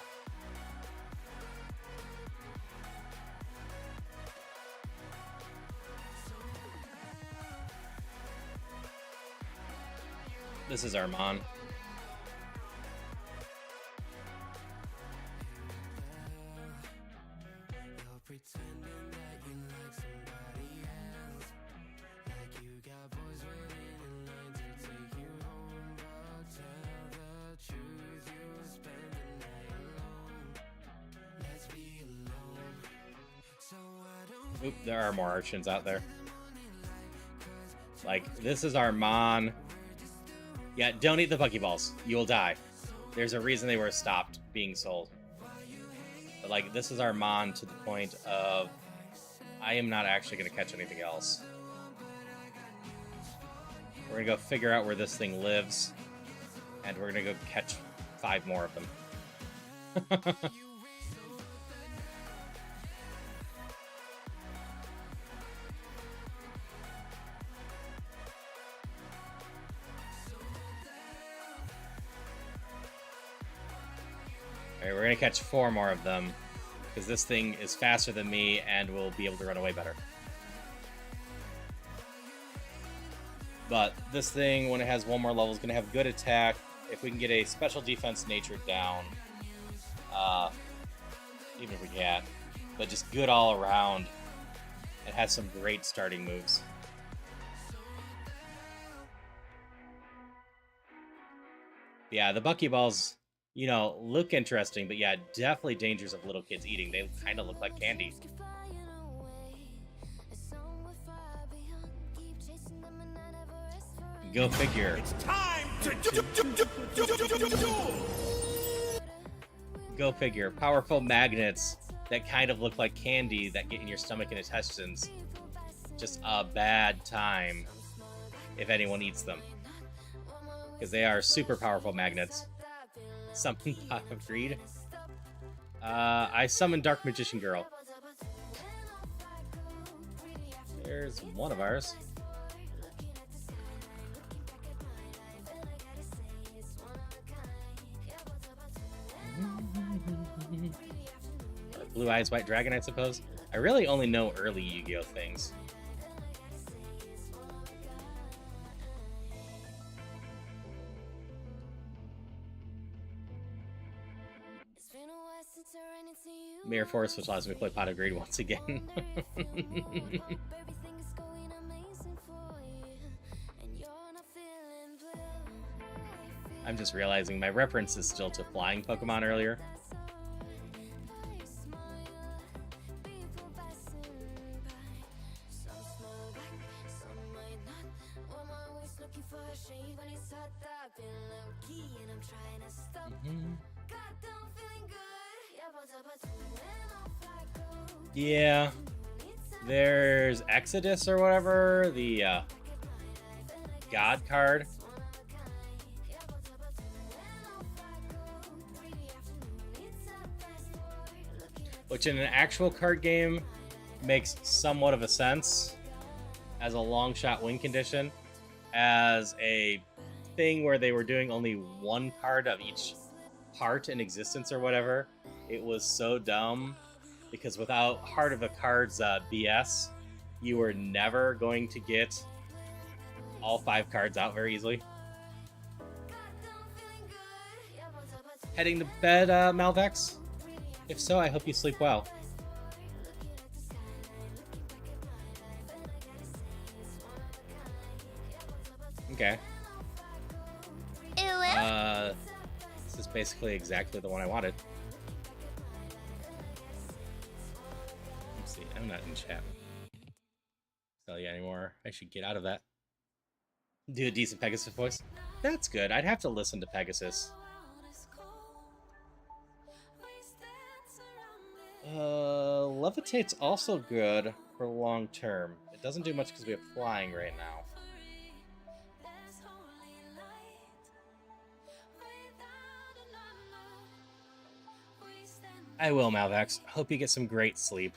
Speaker 1: This is Armand. Oop, there are more Archons out there. Like, this is Armand. Yeah, don't eat the Buckyballs. You will die. There's a reason they were stopped being sold. But, like, this is Armand to the point of I am not actually going to catch anything else. We're going to go figure out where this thing lives, and we're going to go catch 5 more of them. Alright, we're going to catch 4 more of them, because this thing is faster than me and will be able to run away better. But this thing, when it has 1 more level, is going to have good attack. If we can get a special defense nature down, even if we can't, but just good all around. It has some great starting moves. Yeah, the Buckyballs, you know, look interesting, but yeah, definitely dangers of little kids eating. They kind of look like candy. Go figure.
Speaker 3: It's time to
Speaker 1: Go figure. Powerful magnets that kind of look like candy that get in your stomach and intestines. Just a bad time if anyone eats them. Because they are super powerful magnets. Something I've agreed. I summoned Dark Magician Girl. There's one of ours. Blue Eyes White Dragon, I suppose. I really only know early Yu-Gi-Oh things. Mirror Force, which allows me to play Pot of Greed once again. I'm just realizing my reference is still to flying Pokemon earlier. Yeah, there's Exodus or whatever, the God card. Which in an actual card game makes somewhat of a sense as a long shot win condition. As a thing where they were doing only one card of each part in existence or whatever, it was so dumb. Because without Heart of the Cards BS, you were never going to get all 5 cards out very easily. Heading to bed, Malvex? If so, I hope you sleep well. Okay. This is basically exactly the one I wanted. I'm not in chat. Tell you anymore. I should get out of that. Do a decent Pegasus voice. That's good. I'd have to listen to Pegasus. Levitate's also good for long term. It doesn't do much because we have flying right now. I will, Malvex. Hope you get some great sleep.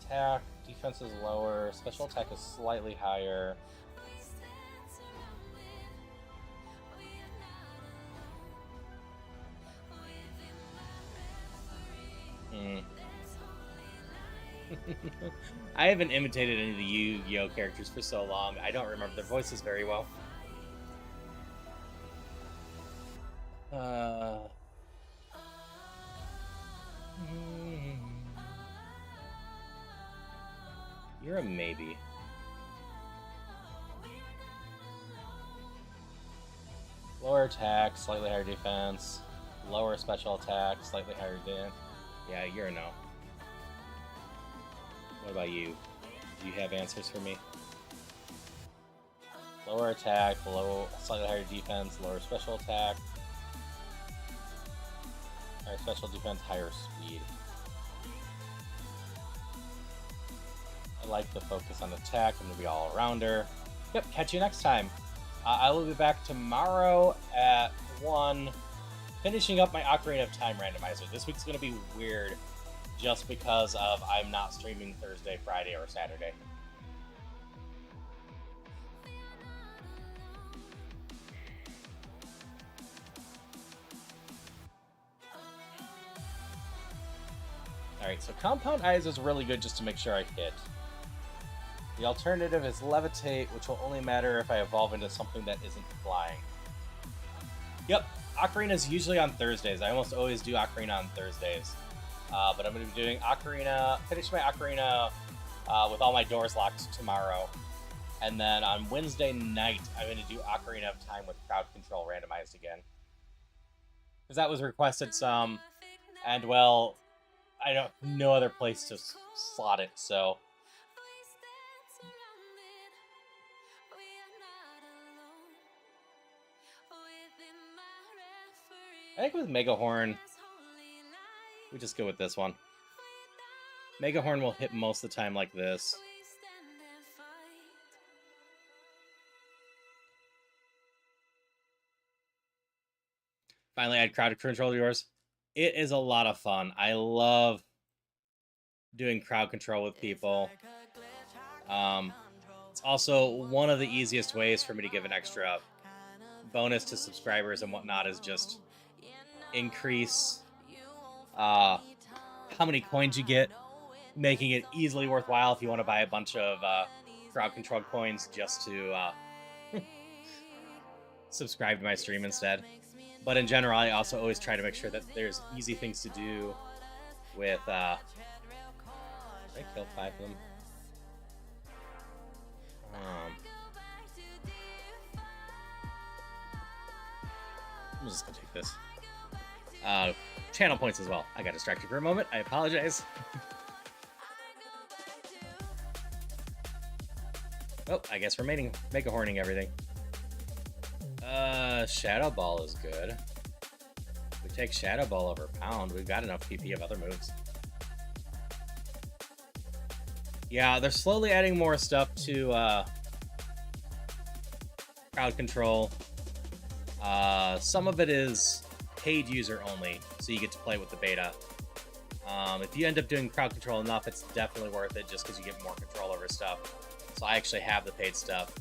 Speaker 1: Attack, defense is lower, special attack is slightly higher. I haven't imitated any of the Yu-Gi-Oh characters for so long, I don't remember their voices very well. You're a maybe. Lower attack, slightly higher defense. Lower special attack, slightly higher defense. Yeah, you're a no. What about you? Do you have answers for me? Lower attack, slightly higher defense, lower special attack. Higher special defense, higher speed. I like the focus on attack. I'm going to be all arounder. Yep, catch you next time. I will be back tomorrow at 1, finishing up my Ocarina of Time randomizer. This week's going to be weird just because of I'm not streaming Thursday, Friday, or Saturday. Alright, so Compound Eyes is really good just to make sure I hit. The alternative is Levitate, which will only matter if I evolve into something that isn't flying. Yep, Ocarina is usually on Thursdays. I almost always do Ocarina on Thursdays. But I'm going to be doing Ocarina, finish my Ocarina with all my doors locked tomorrow. And then on Wednesday night, I'm going to do Ocarina of Time with crowd control randomized again. Because that was requested some, and well, I don't no other place to slot it, so... I think with Megahorn, we just go with this one. Megahorn will hit most of the time like this. Finally, I had crowd control yours. It is a lot of fun. I love doing crowd control with people. It's also one of the easiest ways for me to give an extra bonus to subscribers and whatnot is just increase how many coins you get, making it easily worthwhile if you want to buy a bunch of crowd control coins just to subscribe to my stream instead. But in general, I also always try to make sure that there's easy things to do with, did I kill 5 of them? I'm just gonna take this. Channel points as well. I got distracted for a moment. I apologize. Oh, I guess we're mega horning everything. Shadow Ball is good. We take Shadow Ball over Pound. We've got enough PP of other moves. Yeah, they're slowly adding more stuff to crowd control. Some of it is paid user only, so you get to play with the beta. If you end up doing crowd control enough, it's definitely worth it just because you get more control over stuff. So I actually have the paid stuff.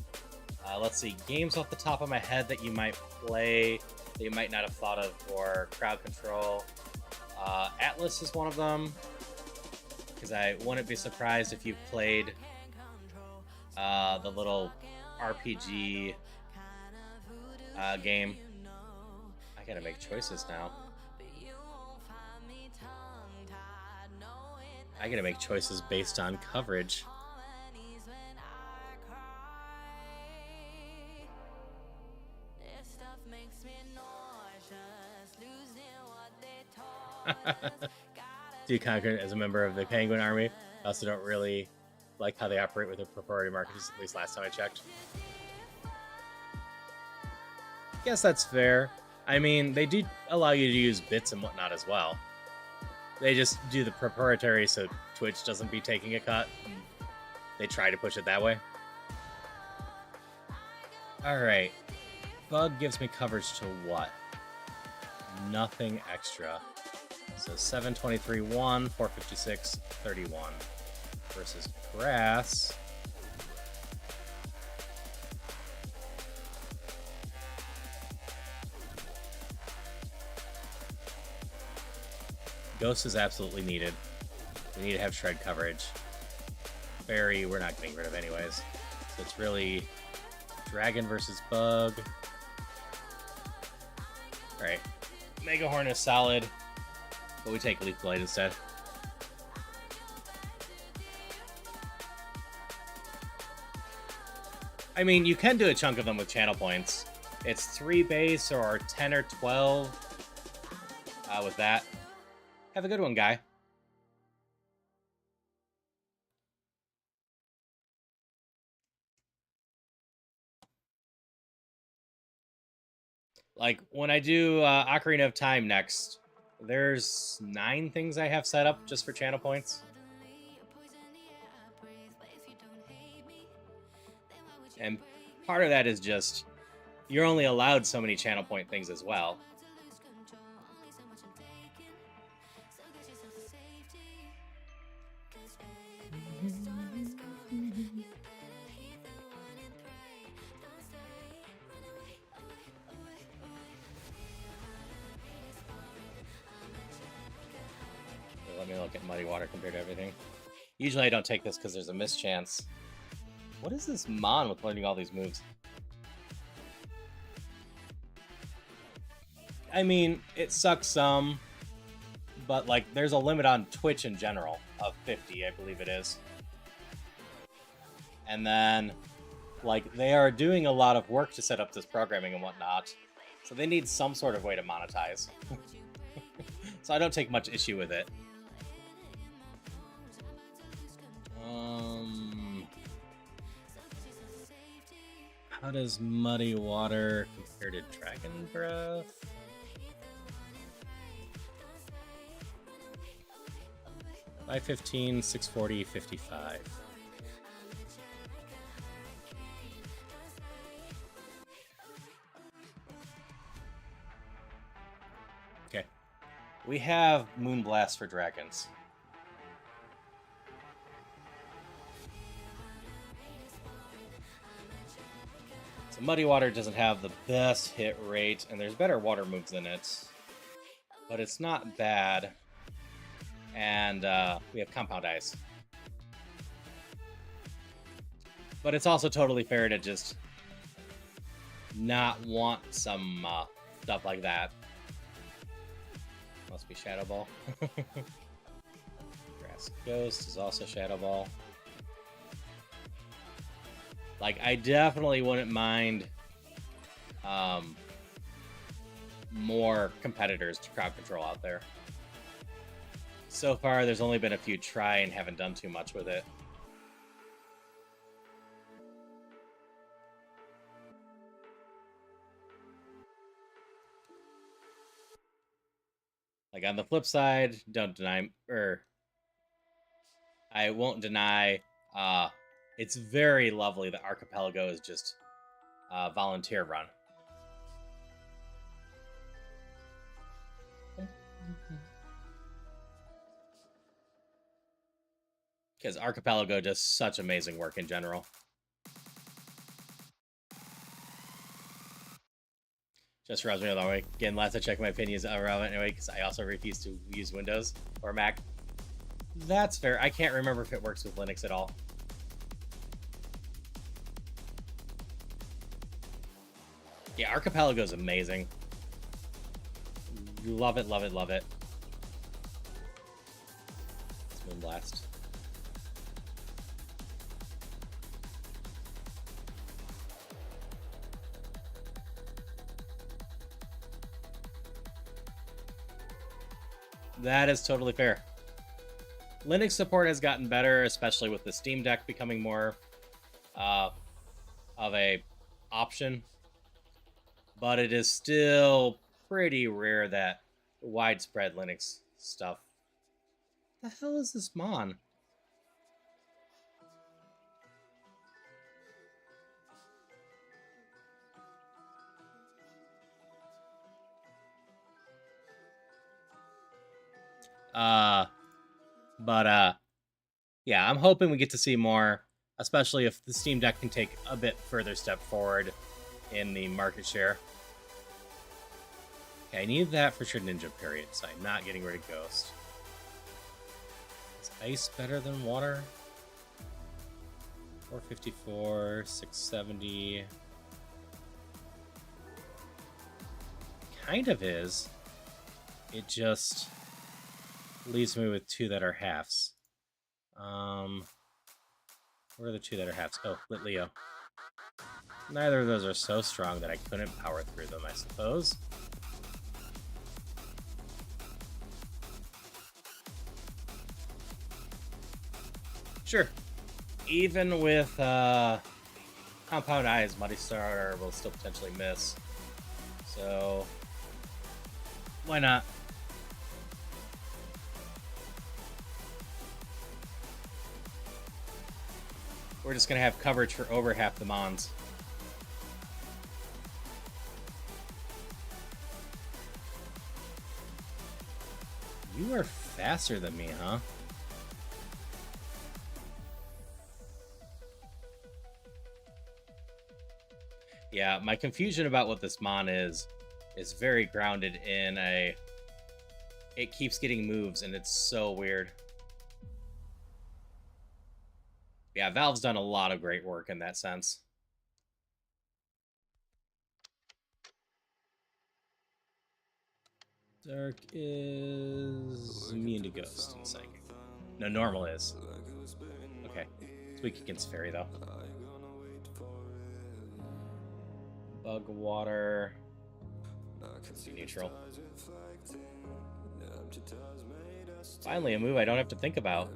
Speaker 1: Let's see, games off the top of my head that you might play that you might not have thought of for crowd control. Atlas is one of them, because I wouldn't be surprised if you played the little RPG game. I gotta make choices now. I gotta make choices based on coverage. Do you conquer as a member of the Penguin Army? I also don't really like how they operate with the priority markets, at least last time I checked. Guess that's fair. I mean, they do allow you to use bits and whatnot as well. They just do the proprietary so Twitch doesn't be taking a cut. They try to push it that way. Alright. Bug gives me coverage to what? Nothing extra. So 723, 1, 456, 31. Versus Grass. Ghost is absolutely needed. We need to have shred coverage. Fairy, we're not getting rid of anyways. So it's really Dragon versus Bug. Alright. Mega Horn is solid, but we take Leaf Blade instead. I mean, you can do a chunk of them with channel points. It's 3 base or 10 or 12 with that. Have a good one, guy. Like, when I do Ocarina of Time next, there's 9 things I have set up just for channel points. And part of that is just, you're only allowed so many channel point things as well. Let me look at Muddy Water compared to everything. Usually I don't take this because there's a mischance. What is this Mon with learning all these moves? I mean, it sucks some, but like there's a limit on Twitch in general of 50, I believe it is. And then, like, they are doing a lot of work to set up this programming and whatnot, so they need some sort of way to monetize. So I don't take much issue with it. How does Muddy Water compare to Dragon Breath? $515, $640, $55. Okay. We have Moonblast for dragons. So Muddy Water doesn't have the best hit rate, and there's better water moves in it. But it's not bad. And we have Compound Ice. But it's also totally fair to just not want some stuff like that. Must be Shadow Ball. Grass Ghost is also Shadow Ball. Like, I definitely wouldn't mind more competitors to crowd control out there. So far, there's only been a few try and haven't done too much with it. Like, on the flip side, don't deny, or I won't deny, it's very lovely that Archipelago is just volunteer run. Because Archipelago does such amazing work in general. Just Rougemon A1. Again, last I checked, my opinion is irrelevant anyway, because I also refuse to use Windows or Mac. That's fair. I can't remember if it works with Linux at all. Yeah, Archipelago is amazing. Love it, love it, love it. It's Moonblast. That is totally fair. Linux support has gotten better, especially with the Steam Deck becoming more of a option. But it is still pretty rare that widespread Linux stuff. What the hell is this Mon? Yeah, I'm hoping we get to see more, especially if the Steam Deck can take a bit further step forward in the market share. Okay, I need that for sure Ninja period, so I'm not getting rid of Ghost. Is ice better than water? 454, 670. Kind of is. It just leaves me with two that are halves. Where are the two that are halves? Oh, Lit Leo. Neither of those are so strong that I couldn't power through them, I suppose. Sure. Even with Compound Eyes, Muddy Star will still potentially miss. So, why not? We're just going to have coverage for over half the Mons. You are faster than me, huh? Yeah, my confusion about what this Mon is very grounded in a... It keeps getting moves, and it's so weird. Yeah, Valve's done a lot of great work in that sense. Dark is immune to Ghost and Psychic. No, normal is. Okay. It's weak against Fairy, though. Bug Water. Be neutral. Finally, a move I don't have to think about.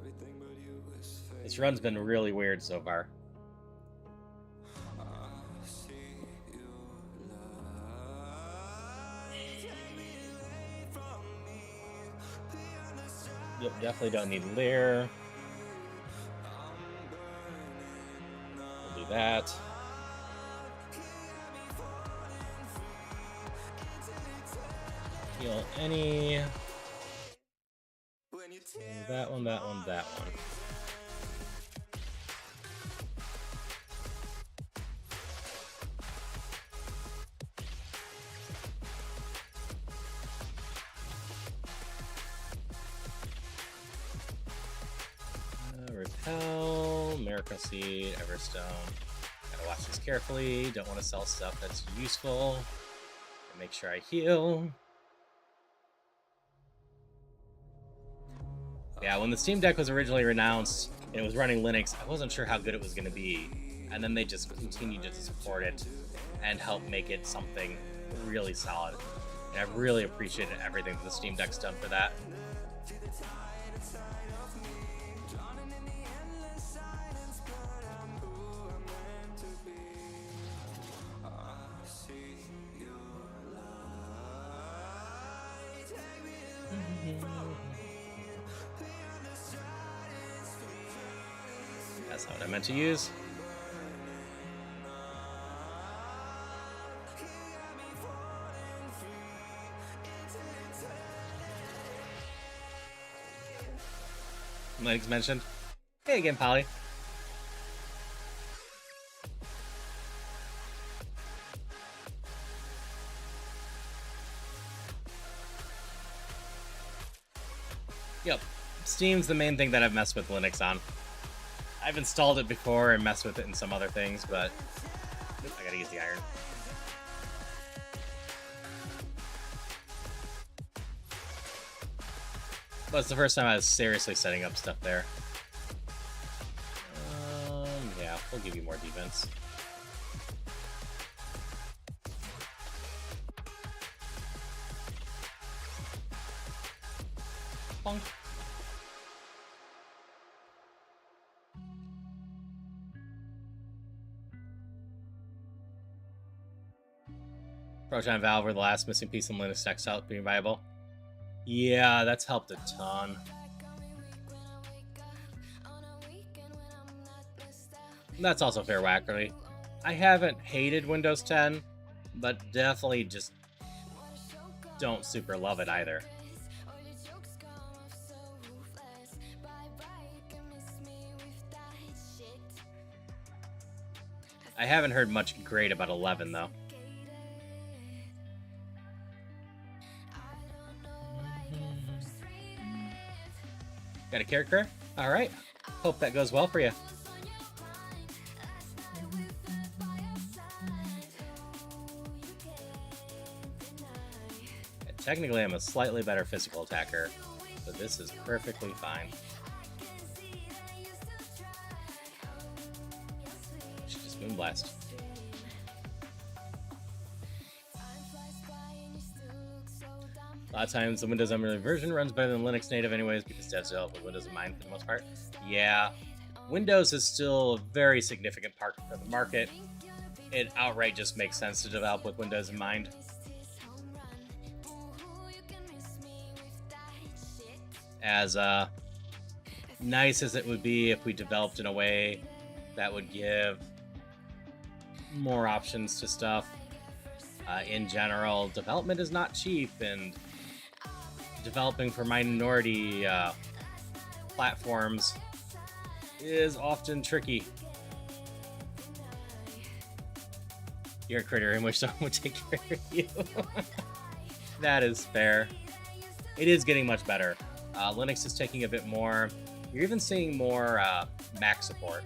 Speaker 1: This run's been really weird so far. Yep, definitely don't need Leer. We'll do that. Heal any. That one, that one, that one. Repel, Miracle Seed, Everstone. Gotta watch this carefully. Don't want to sell stuff that's useful. Make sure I heal. Yeah, when the Steam Deck was originally announced and it was running Linux, I wasn't sure how good it was going to be. And then they just continued to support it and help make it something really solid. And I've really appreciated everything that the Steam Deck's done for that. That's not what I meant to use. Linux mentioned. Hey again, Polly. Yep. Steam's the main thing that I've messed with Linux on. I've installed it before and messed with it in some other things, but oops, I gotta use the iron. But it's the first time I was seriously setting up stuff there. Yeah, we'll give you more defense. Bonk. Proton Valve were the last missing piece in Linux Tech South being viable. Yeah, that's helped a ton. That's also fair, Wackerly. I haven't hated Windows 10, but definitely just don't super love it either. I haven't heard much great about 11, though. Got a character? Alright. Hope that goes well for you. Technically, I'm a slightly better physical attacker, so this is perfectly fine. Should just Moonblast. A lot of times the Windows Emular version runs better than Linux native anyways because devs help with Windows in mind for the most part. Yeah, Windows is still a very significant part of the market. It outright just makes sense to develop with Windows in mind. As nice as it would be if we developed in a way that would give more options to stuff, in general, development is not cheap, and developing for minority platforms is often tricky. You're a critter in which someone would take care of you. That is fair. It is getting much better. Linux is taking a bit more. You're even seeing more Mac support.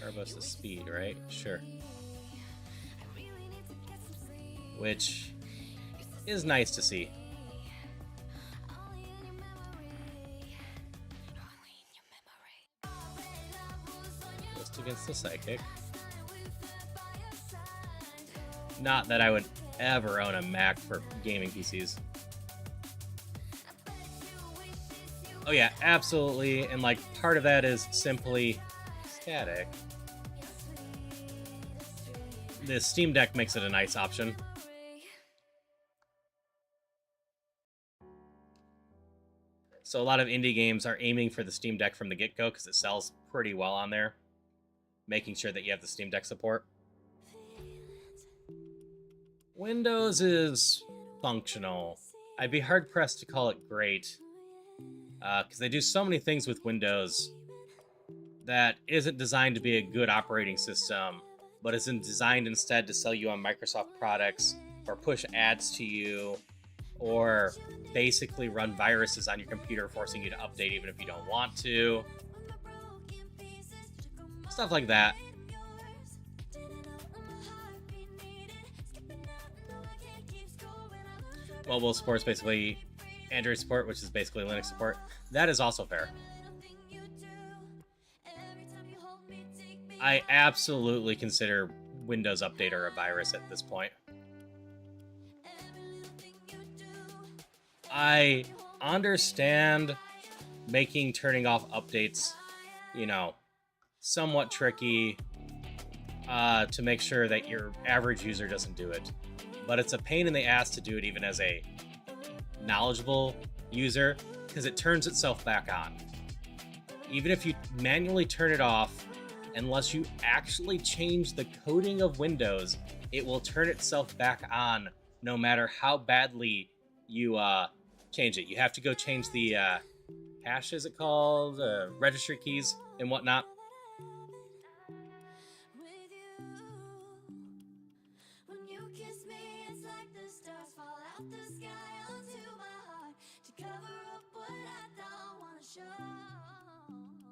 Speaker 1: Turbo's the speed, right? Sure. Which is nice to see. Just against the Psychic. Not that I would ever own a Mac for gaming PCs. Oh yeah, absolutely. And like part of that is simply static. The Steam Deck makes it a nice option. So a lot of indie games are aiming for the Steam Deck from the get-go because it sells pretty well on there, making sure that you have the Steam Deck support. Windows is functional. I'd be hard-pressed to call it great, because they do so many things with Windows that isn't designed to be a good operating system, but isn't designed instead to sell you on Microsoft products or push ads to you or basically run viruses on your computer, forcing you to update even if you don't want to. Stuff like that. Mobile support is basically Android support, which is basically Linux support. That is also fair. I absolutely consider Windows Updater a virus at this point. I understand making turning off updates, you know, somewhat tricky to make sure that your average user doesn't do it. But it's a pain in the ass to do it even as a knowledgeable user, because it turns itself back on. Even if you manually turn it off, unless you actually change the coding of Windows, it will turn itself back on no matter how badly you change it. You have to go change the hash, is it called? Registry keys and whatnot.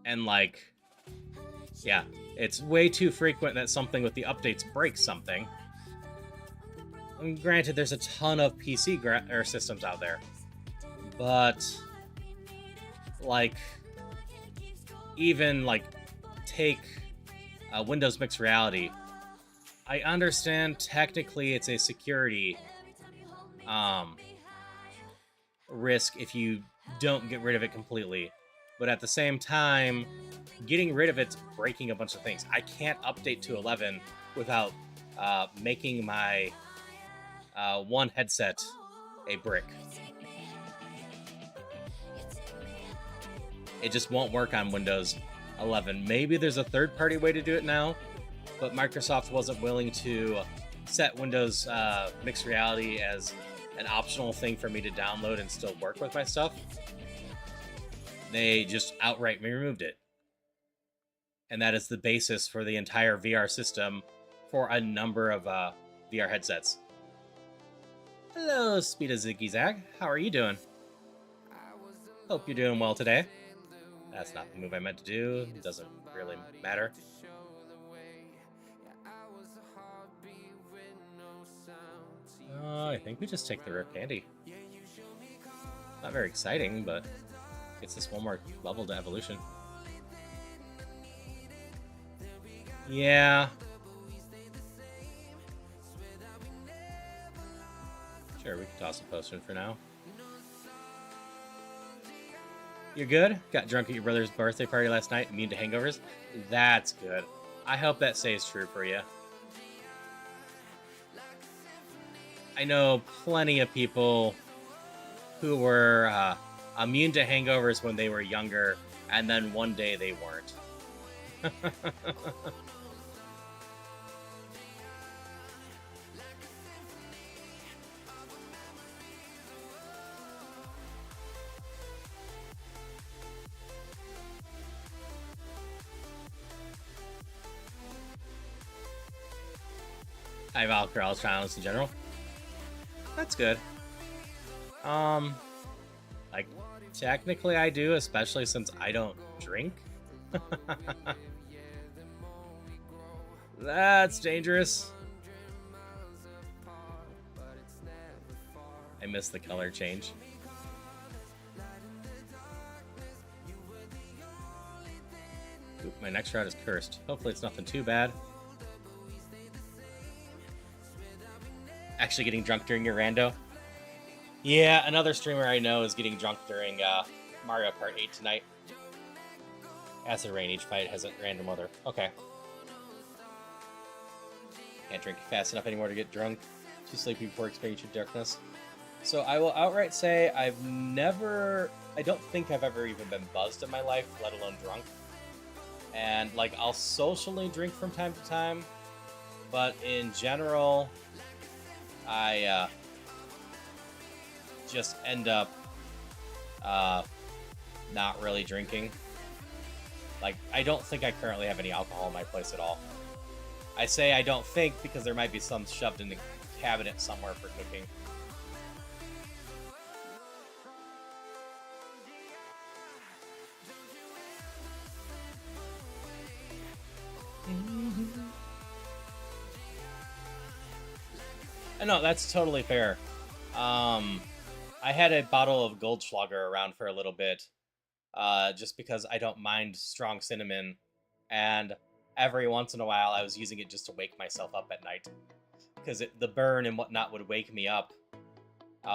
Speaker 1: And like, yeah, it's way too frequent that something with the updates breaks something. And granted, there's a ton of PC systems out there, but like, even like, take Windows Mixed Reality. I understand technically it's a security risk if you don't get rid of it completely. But at the same time, getting rid of it's breaking a bunch of things. I can't update to 11 without making my one headset a brick. It just won't work on Windows 11. Maybe there's a third-party way to do it now, but Microsoft wasn't willing to set Windows Mixed Reality as an optional thing for me to download and still work with my stuff. They just outright removed it. And that is the basis for the entire VR system for a number of VR headsets. Hello, Speeda Ziggy Zag. How are you doing? Hope you're doing well today. That's not the move I meant to do. It doesn't really matter. I think we just take the rare candy. Not very exciting, but gets us one more level to evolution. Yeah. Sure, we can toss a potion for now. You're good? Got drunk at your brother's birthday party last night, immune to hangovers? That's good. I hope that stays true for you. I know plenty of people who were immune to hangovers when they were younger, and then one day they weren't. I have alcohol tolerance in general. That's good. Like, technically I do, especially since I don't drink. That's dangerous. I missed the color change. Oop, my next route is cursed. Hopefully it's nothing too bad. Actually getting drunk during your rando? Yeah, another streamer I know is getting drunk during Mario Kart 8 tonight. Acid Rain, each fight has a random weather. Okay. Can't drink fast enough anymore to get drunk. Too sleepy before experiencing darkness. So I will outright say I don't think I've ever even been buzzed in my life, let alone drunk. And like, I'll socially drink from time to time, but in general, I just end up not really drinking. Like, I don't think I currently have any alcohol in my place at all. I say I don't think because there might be some shoved in the cabinet somewhere for cooking. No, that's totally fair. I had a bottle of Goldschlager around for a little bit, just because I don't mind strong cinnamon, and every once in a while I was using it just to wake myself up at night, because the burn and whatnot would wake me up,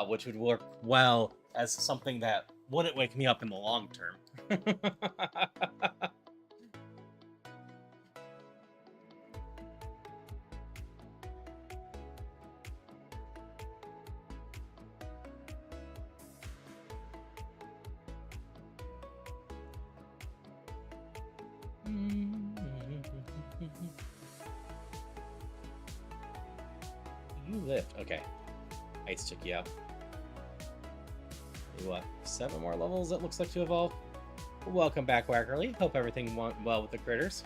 Speaker 1: which would work well as something that wouldn't wake me up in the long term. You lift. Okay. Ice took you out. What? 7 more levels it looks like to evolve. Welcome back, Wackerly. Hope everything went well with the critters.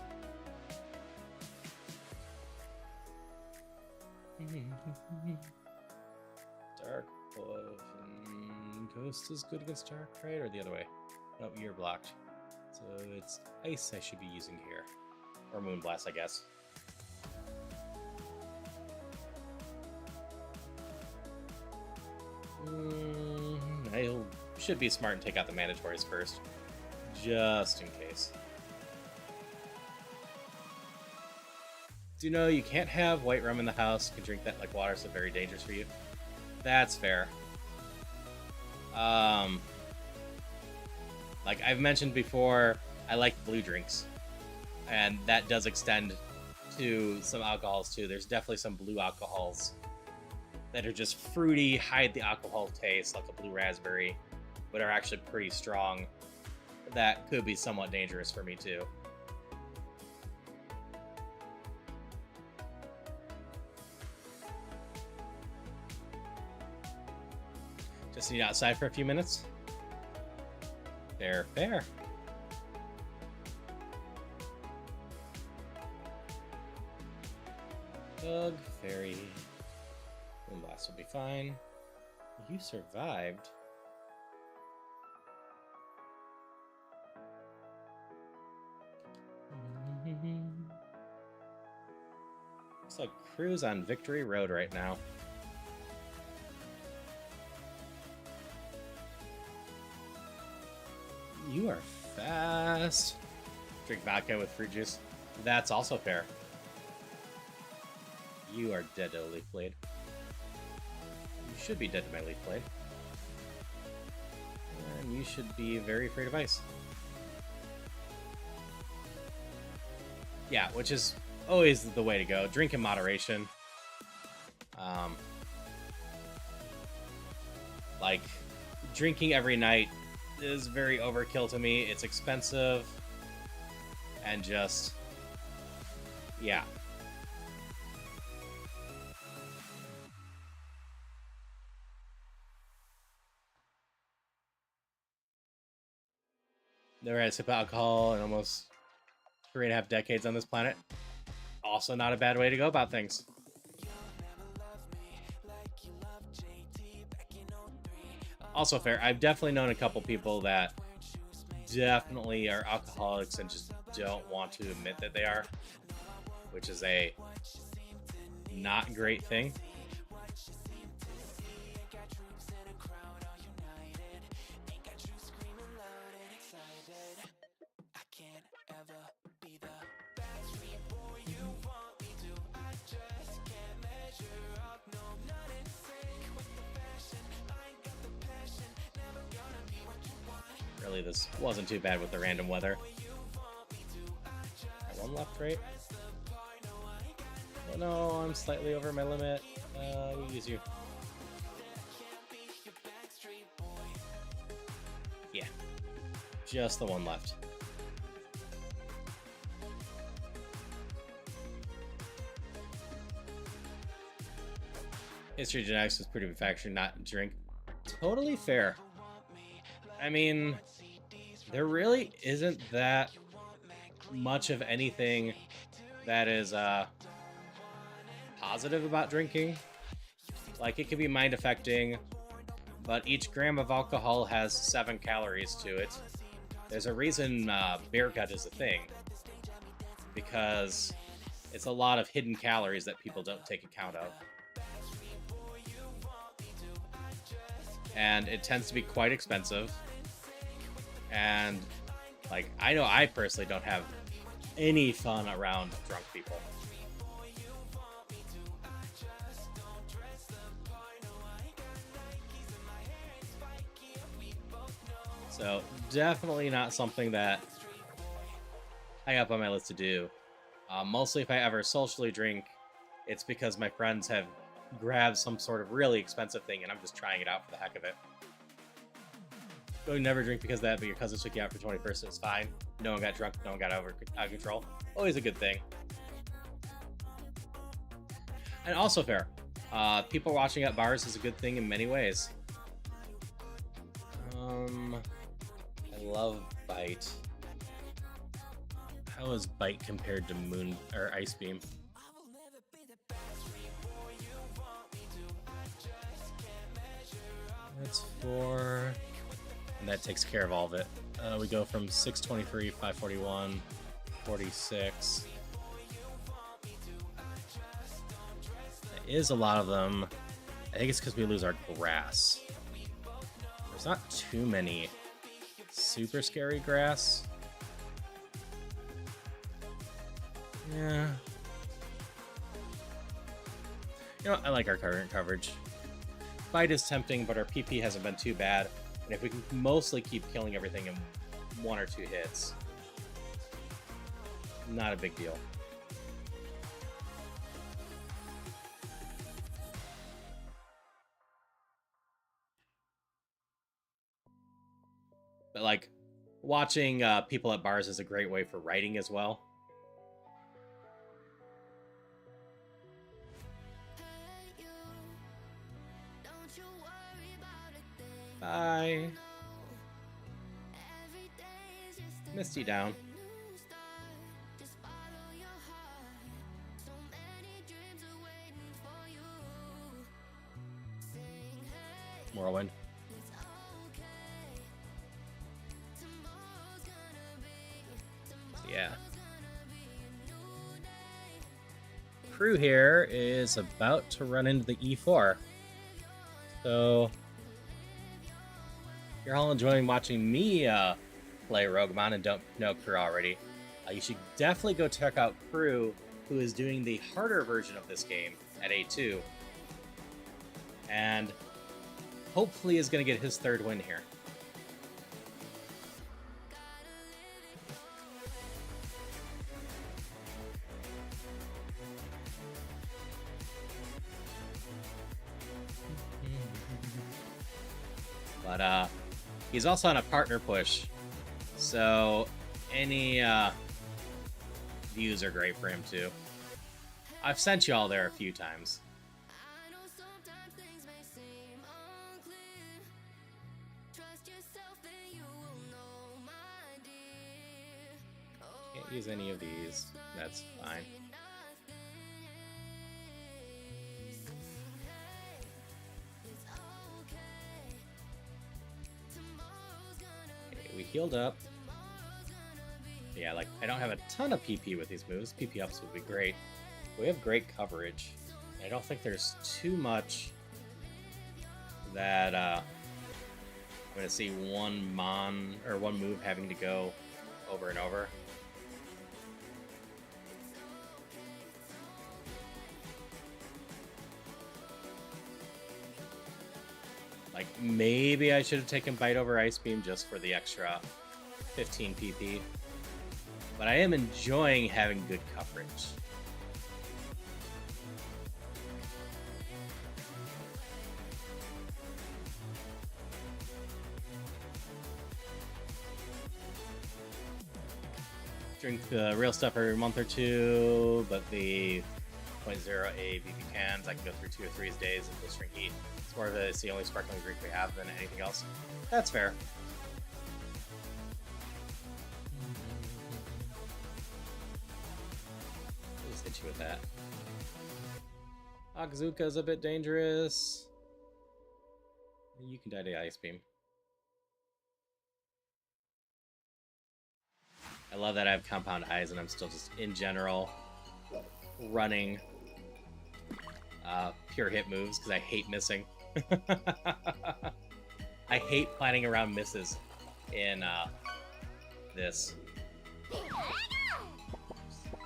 Speaker 1: Dark Poison. Ghost is good against Dark, right? Or the other way? Nope, you're blocked. So it's Ice I should be using here. Or Moonblast, I guess. I should be smart and take out the mandatories first. Just in case. Do you know you can't have white rum in the house? You can drink that like water, so very dangerous for you. That's fair. Like I've mentioned before, I like blue drinks. And that does extend to some alcohols too. There's definitely some blue alcohols that are just fruity, hide the alcohol taste, like a blue raspberry, but are actually pretty strong. That could be somewhat dangerous for me too. Just need outside for a few minutes. Fair, fair. Bug Fairy. Moonblast will be fine. You survived. Looks like Crew's on Victory Road right now. You are fast. Drink vodka with fruit juice. That's also fair. You are dead to a Leaf Blade. You should be dead to my Leaf Blade. And you should be very afraid of ice. Yeah, which is always the way to go. Drink in moderation. Like, drinking every night is very overkill to me. It's expensive. And just... yeah. Never had a sip of alcohol in almost 3.5 decades on this planet. Also not a bad way to go about things. Also fair. I've definitely known a couple people that definitely are alcoholics and just don't want to admit that they are, which is a not great thing. Really, this wasn't too bad with the random weather. One left, right? Oh no, I'm slightly over my limit. We'll use you. Yeah. Just the one left. History genetics was pretty manufactured, not drink. Totally fair. I mean, there really isn't that much of anything that is positive about drinking. Like, it can be mind affecting, but each gram of alcohol has 7 calories to it. There's a reason beer gut is a thing, because It's a lot of hidden calories that people don't take account of. And it tends to be quite expensive. And, like, I know I personally don't have any fun around drunk people. So, definitely not something that high up on my list to do. Mostly if I ever socially drink, it's because my friends have grabbed some sort of really expensive thing and I'm just trying it out for the heck of it. Go never drink because of that, but your cousins took you out for 21st, it's fine. No one got drunk, no one got out of control. Always a good thing. And also fair. People watching at bars is a good thing in many ways. I love Bite. How is Bite compared to Moon or Ice Beam? That's 4, and that takes care of all of it. We go from 623, 541, 46. That is a lot of them. I think it's because we lose our grass. There's not too many super scary grass. Yeah. You know what? I like our current coverage. Fight is tempting, but our PP hasn't been too bad. And if we can mostly keep killing everything in 1 or 2 hits, not a big deal. But, like, watching people at bars is a great way for writing as well. Bye. Misty down. Whirlwind. Yeah. Crew here is about to run into the E4. So if you're all enjoying watching me play Rougemon and don't know Crew already, you should definitely go check out Crew, who is doing the harder version of this game at A2. And hopefully is going to get his 3rd win here. But he's also on a partner push, so any views are great for him too. I've sent you all there a few times. Can't use any of these. That's fine. We healed up. Yeah, like, I don't have a ton of PP with these moves. PP ups would be great. We have great coverage. I don't think there's too much that I'm going to see one move having to go over and over. Like, maybe I should have taken Bite over Ice Beam just for the extra 15 PP. But I am enjoying having good coverage. Drink the real stuff every month or 2, but the 0.0 ABV cans, I can go through 2 or 3 days and just drink heat. It's more of it's the only sparkling drink we have than anything else. That's fair. I'll just hit you with that. Akazuka's a bit dangerous. You can die to Ice Beam. I love that I have compound eyes and I'm still just, in general, running pure hit moves because I hate missing. I hate planning around misses in this.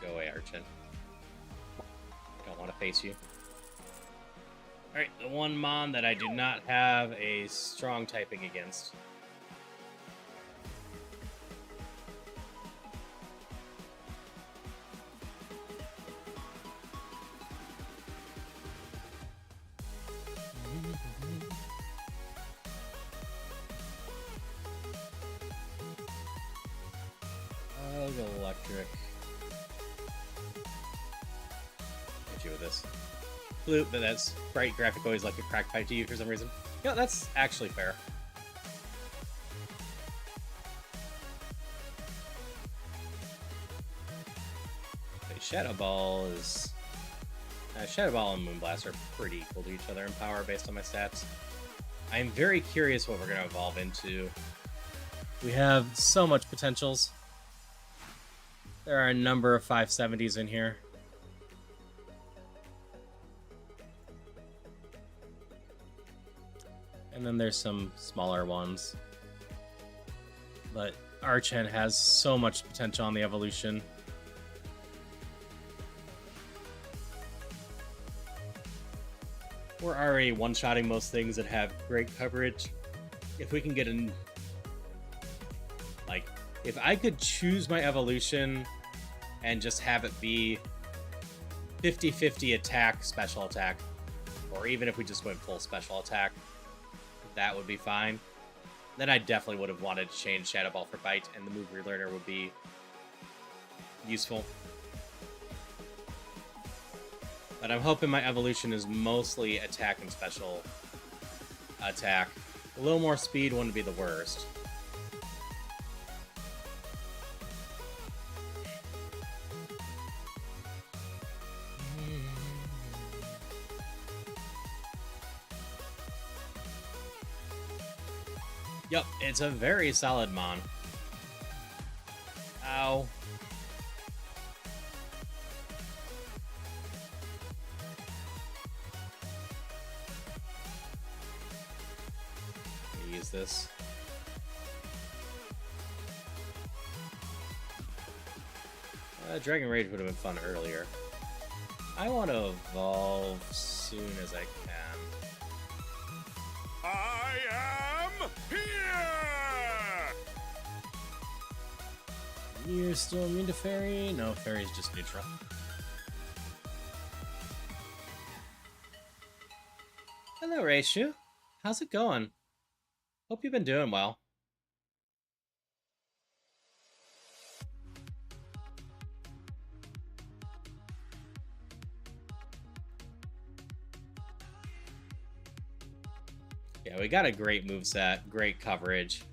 Speaker 1: Go away, Archon. Don't want to face you. Alright, the one mon that I do not have a strong typing against. Electric. Hit you with this. Flute, but that's bright graphic always like a crack pipe to you for some reason. Yeah, that's actually fair. Okay, Shadow Ball is... Shadow Ball and Moonblast are pretty equal to each other in power based on my stats. I'm very curious what we're going to evolve into. We have so much potentials. There are a number of 570s in here. And then there's some smaller ones. But Archon has so much potential on the evolution. We're already one-shotting most things that have great coverage. If we can get in... Like, if I could choose my evolution and just have it be 50-50 attack, special attack, or even if we just went full special attack, that would be fine. Then I definitely would have wanted to change Shadow Ball for Bite, and the move Relearner would be useful. But I'm hoping my evolution is mostly attack and special attack. A little more speed wouldn't be the worst. Yep, it's a very solid mon. Ow. Use this. Dragon Rage would have been fun earlier. I want to evolve soon as I can.
Speaker 3: I am here!
Speaker 1: You're still immune to Fairy? No, Fairy's just neutral. Hello, Reishu. How's it going? Hope you've been doing well. Yeah, we got a great moveset, great coverage.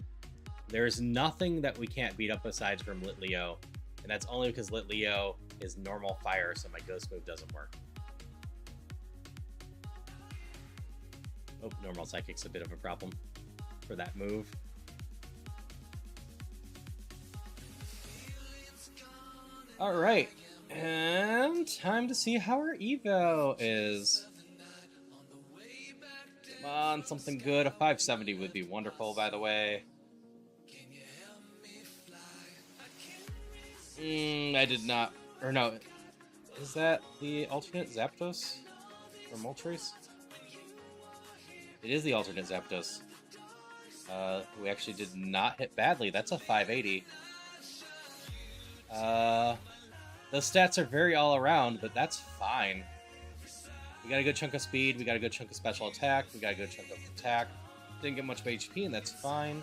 Speaker 1: There's nothing that we can't beat up aside from Lit Leo, and that's only because Lit Leo is normal fire, so my ghost move doesn't work. Oh, normal psychic's a bit of a problem for that move. Alright, and time to see how our evo is. Come on, something good. A 570 would be wonderful, by the way. I did not... Or no. Is that the alternate Zapdos? Or Moltres? It is the alternate Zapdos. We actually did not hit badly. That's a 580. The stats are very all around, but that's fine. We got a good chunk of speed, we got a good chunk of special attack, we got a good chunk of attack. Didn't get much of HP, and that's fine.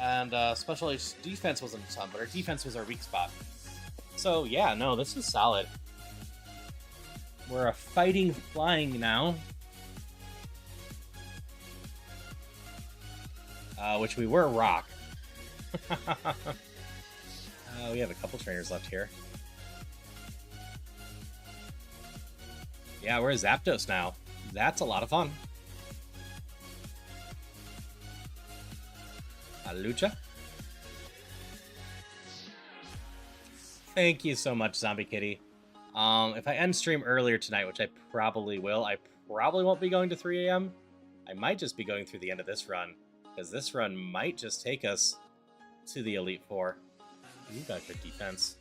Speaker 1: And special defense wasn't a ton, but our defense was our weak spot. So yeah, no, this is solid. We're a fighting flying now. Which we were rock. We have a couple trainers left here. Yeah, we're Zapdos now. That's a lot of fun. Lucha. Thank you so much, Zombie Kitty. If I end stream earlier tonight, which I probably will, I probably won't be going to 3 a.m. I might just be going through the end of this run, because this run might just take us to the Elite Four. You got good defense.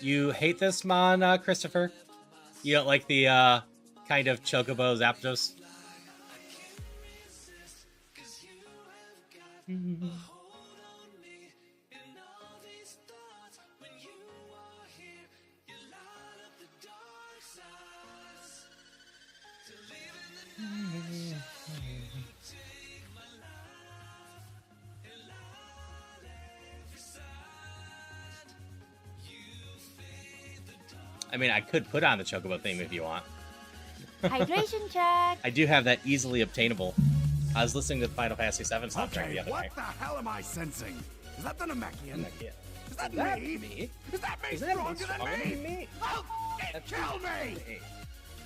Speaker 1: You hate this mon, Christopher? You don't like the kind of Chocobo Zapdos? I mean, I could put on the Chocobo theme if you want.
Speaker 4: Hydration check.
Speaker 1: I do have that easily obtainable. I was listening to the Final Fantasy VII soundtrack the other night.
Speaker 3: What the hell am I sensing? Is that the Namekian? Is that me? Is that me stronger than me? Oh, kill me!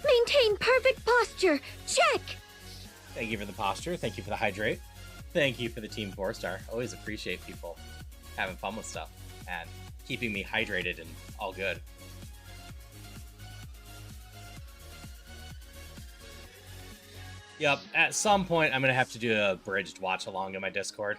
Speaker 5: Maintain perfect posture. Check.
Speaker 1: Thank you for the posture. Thank you for the hydrate. Thank you for the Team 4-star. Always appreciate people having fun with stuff and keeping me hydrated and all good. Yep, at some point I'm going to have to do a bridged watch along in my Discord.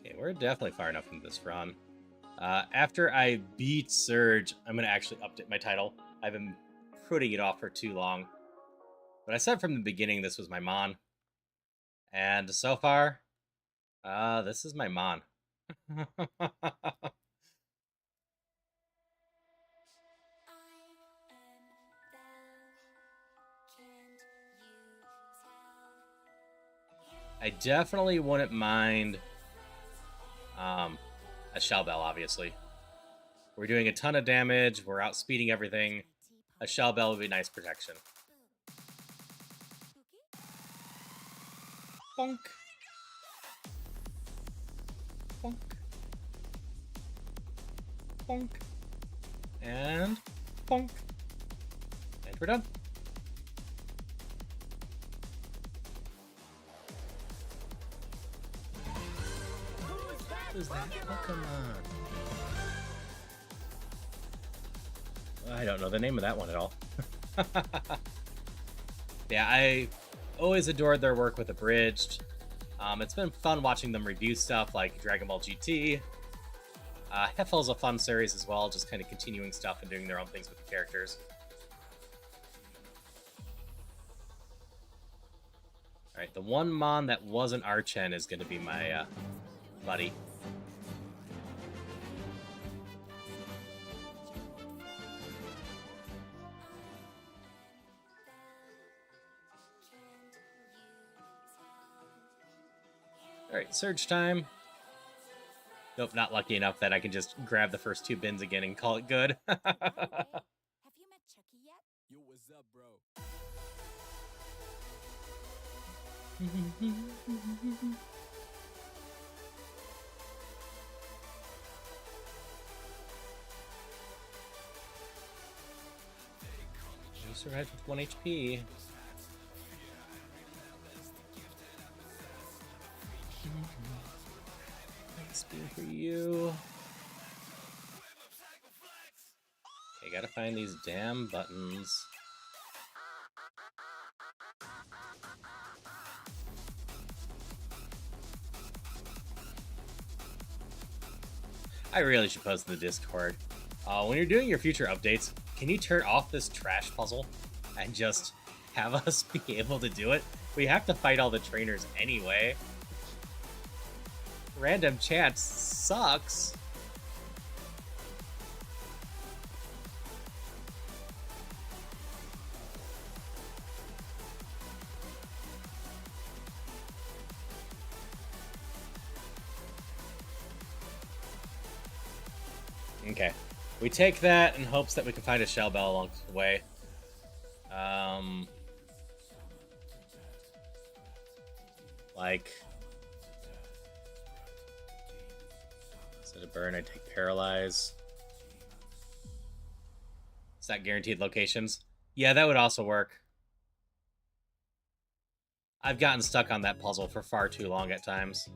Speaker 1: Okay, we're definitely far enough into this run. After I beat Surge, I'm going to actually update my title. I've been putting it off for too long. But I said from the beginning this was my Mon. And so far, this is my Mon. I definitely wouldn't mind a Shell Bell, obviously. We're doing a ton of damage, we're outspeeding everything. A Shell Bell would be nice protection. Bonk. Bonk. Bonk. And bonk. And we're done. Who's that Pokemon? I don't know the name of that one at all. Yeah, I always adored their work with Abridged. It's been fun watching them review stuff like Dragon Ball GT. Heffel's a fun series as well, just kind of continuing stuff and doing their own things with the characters. Alright, the one Mon that wasn't Archen is going to be my buddy. Alright, Surge time. Nope, not lucky enough that I can just grab the first 2 bins again and call it good.
Speaker 6: Have you met Chucky yet?
Speaker 3: Yo, what's up, bro?
Speaker 1: You survived with 1 HP. Nice beam for you. Okay, gotta find these damn buttons. I really should post in the Discord. When you're doing your future updates, can you turn off this trash puzzle and just have us be able to do it? We have to fight all the trainers anyway. Random chat sucks. Okay. We take that in hopes that we can find a Shell Bell along the way. Like... Instead of burn, I take paralyze. Is that guaranteed locations? Yeah, that would also work. I've gotten stuck on that puzzle for far too long at times.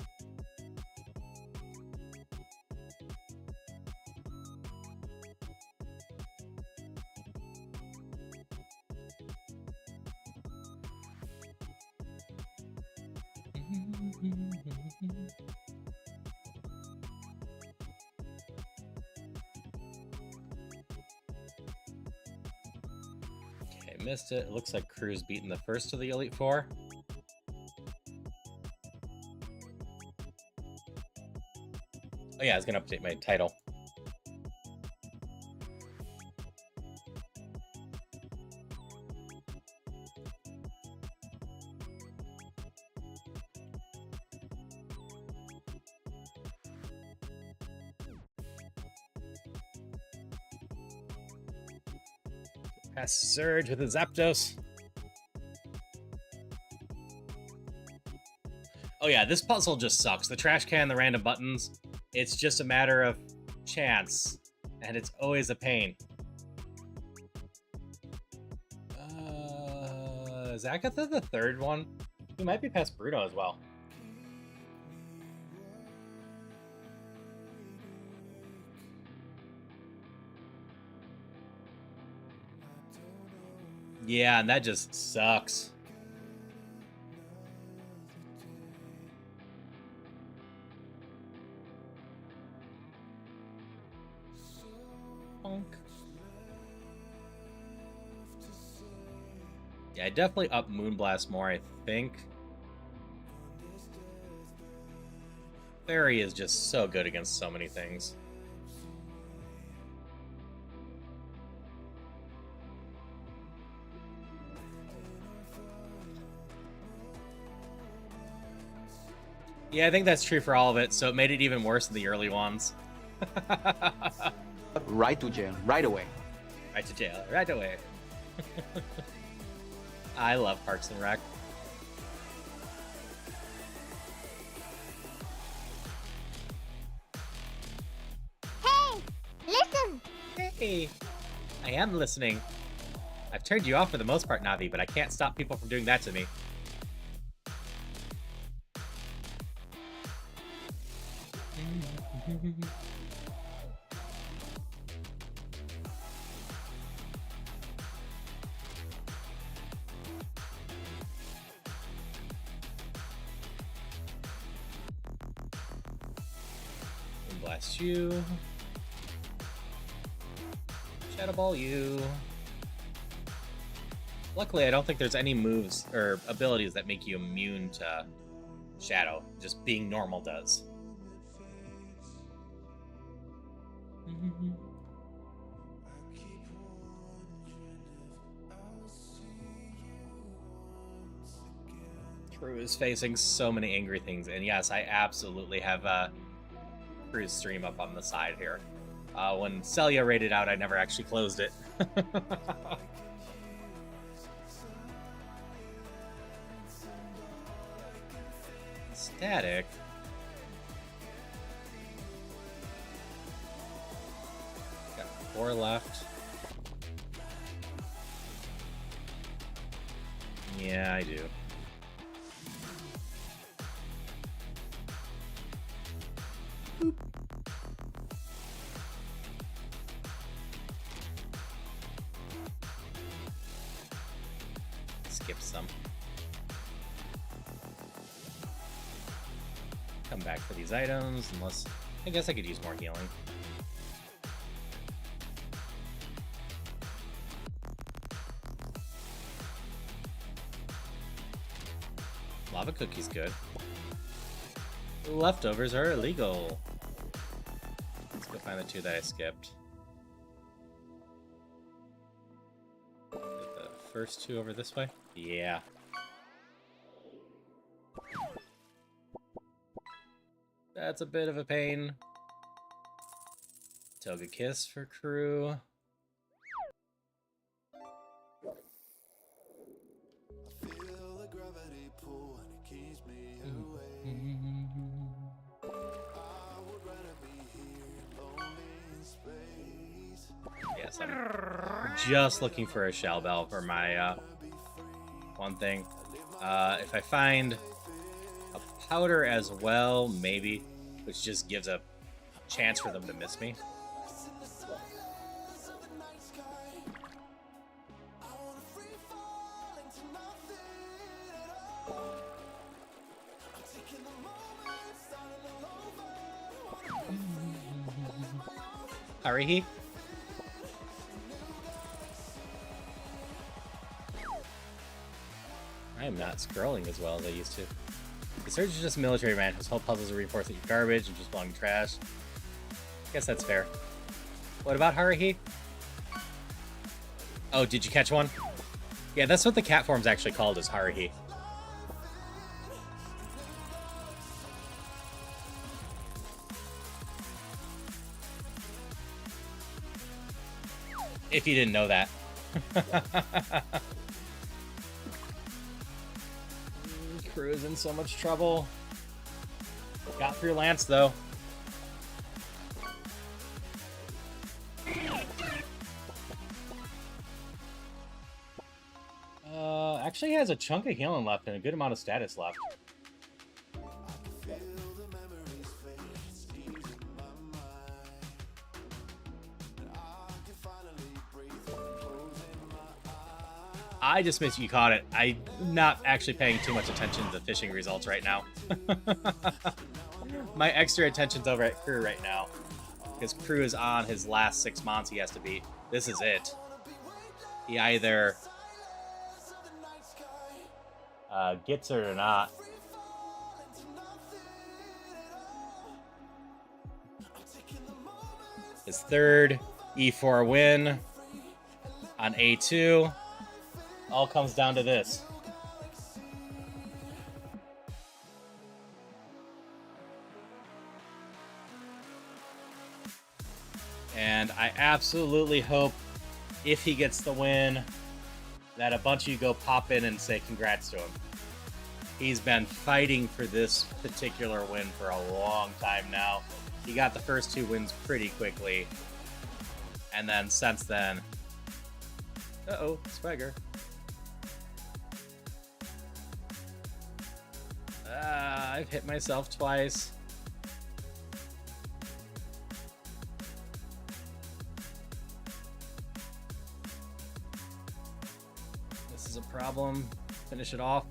Speaker 1: Okay, missed it. It looks like Crew's beaten the first of the Elite Four. Oh yeah, I was gonna update my title. Past Surge with a Zapdos. Oh yeah, this puzzle just sucks. The trash can, the random buttons, it's just a matter of chance, and it's always a pain. Is Agatha the third one? He might be past Bruno as well. Yeah, and that just sucks. Bonk. Yeah, I definitely up Moonblast more, I think. Fairy is just so good against so many things. Yeah, I think that's true for all of it, so it made it even worse in the early ones.
Speaker 7: Right to jail, right away.
Speaker 1: Right to jail, right away. I love Parks and Rec.
Speaker 5: Hey, listen!
Speaker 1: Hey, I am listening. I've turned you off for the most part, Navi, but I can't stop people from doing that to me. Blast you. Shadow Ball you. Luckily, I don't think there's any moves or abilities that make you immune to Shadow. Just being normal does. Crew is facing so many angry things, and yes, I absolutely have Crew's stream up on the side here. When Celia rated out, I never actually closed it. Static. Got 4 left. Yeah, I do. Boop. Skip some. Come back for these items, unless... I guess I could use more healing. Lava Cookie's good. Leftovers are illegal. Let's go find the 2 that I skipped. Get the first 2 over this way? Yeah. That's a bit of a pain. Toga Kiss for Crew. awesome. Just looking for a shell bell for my one thing. If I find a powder as well, maybe, which just gives a chance for them to miss me. Haruhi? I am not scrolling as well as I used to. The Surge is just a military man whose whole puzzles are reinforced that you're garbage and just belong trash. Guess that's fair. What about Haruhi? Oh, did you catch one? Yeah, that's what the cat form's actually called, is Haruhi. If you didn't know that. Crew is in so much trouble. Got through Lance, though. Actually has a chunk of healing left and a good amount of status left. I just missed you caught it. I'm not actually paying too much attention to the fishing results right now. My extra attention's over at Crew right now. Because Crew is on his last 6 months he has to beat. This is it. He either gets it or not. His third E4 win on A2. All comes down to this. And I absolutely hope, if he gets the win, that a bunch of you go pop in and say congrats to him. He's been fighting for this particular win for a long time now. He got the first 2 wins pretty quickly. And then since then... Uh-oh, Swagger. I've hit myself twice. This is a problem. Finish it off.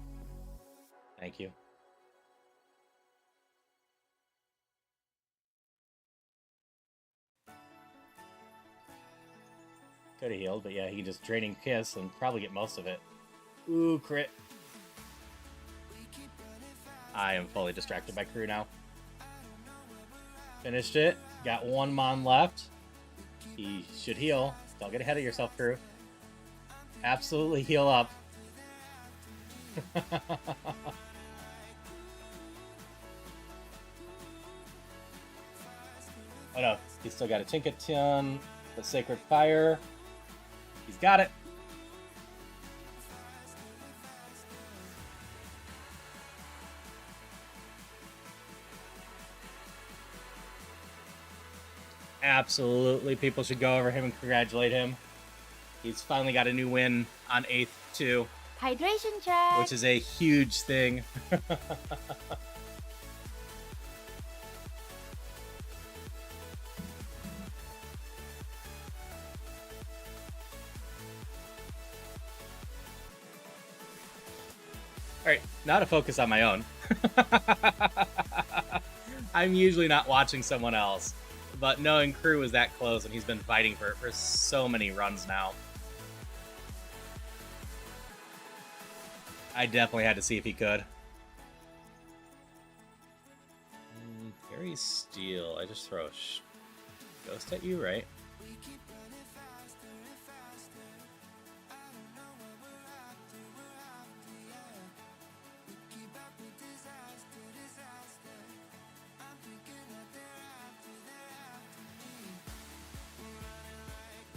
Speaker 1: Thank you. Could have healed, but yeah, he can just Draining Kiss and probably get most of it. Ooh, crit. I am fully distracted by Crew now. Finished it. Got 1 mon left. He should heal. Don't get ahead of yourself, Crew. Absolutely heal up. Oh no, he's still got a Tinkaton, the Sacred Fire. He's got it. Absolutely, people should go over him and congratulate him. He's finally got a new win on 8th too.
Speaker 4: Hydration check.
Speaker 1: Which is a huge thing. Alright, now to focus on my own. I'm usually not watching someone else. But knowing Crew was that close and he's been fighting for it for so many runs now. I definitely had to see if he could. Gary Steele. I just throw a ghost at you, right?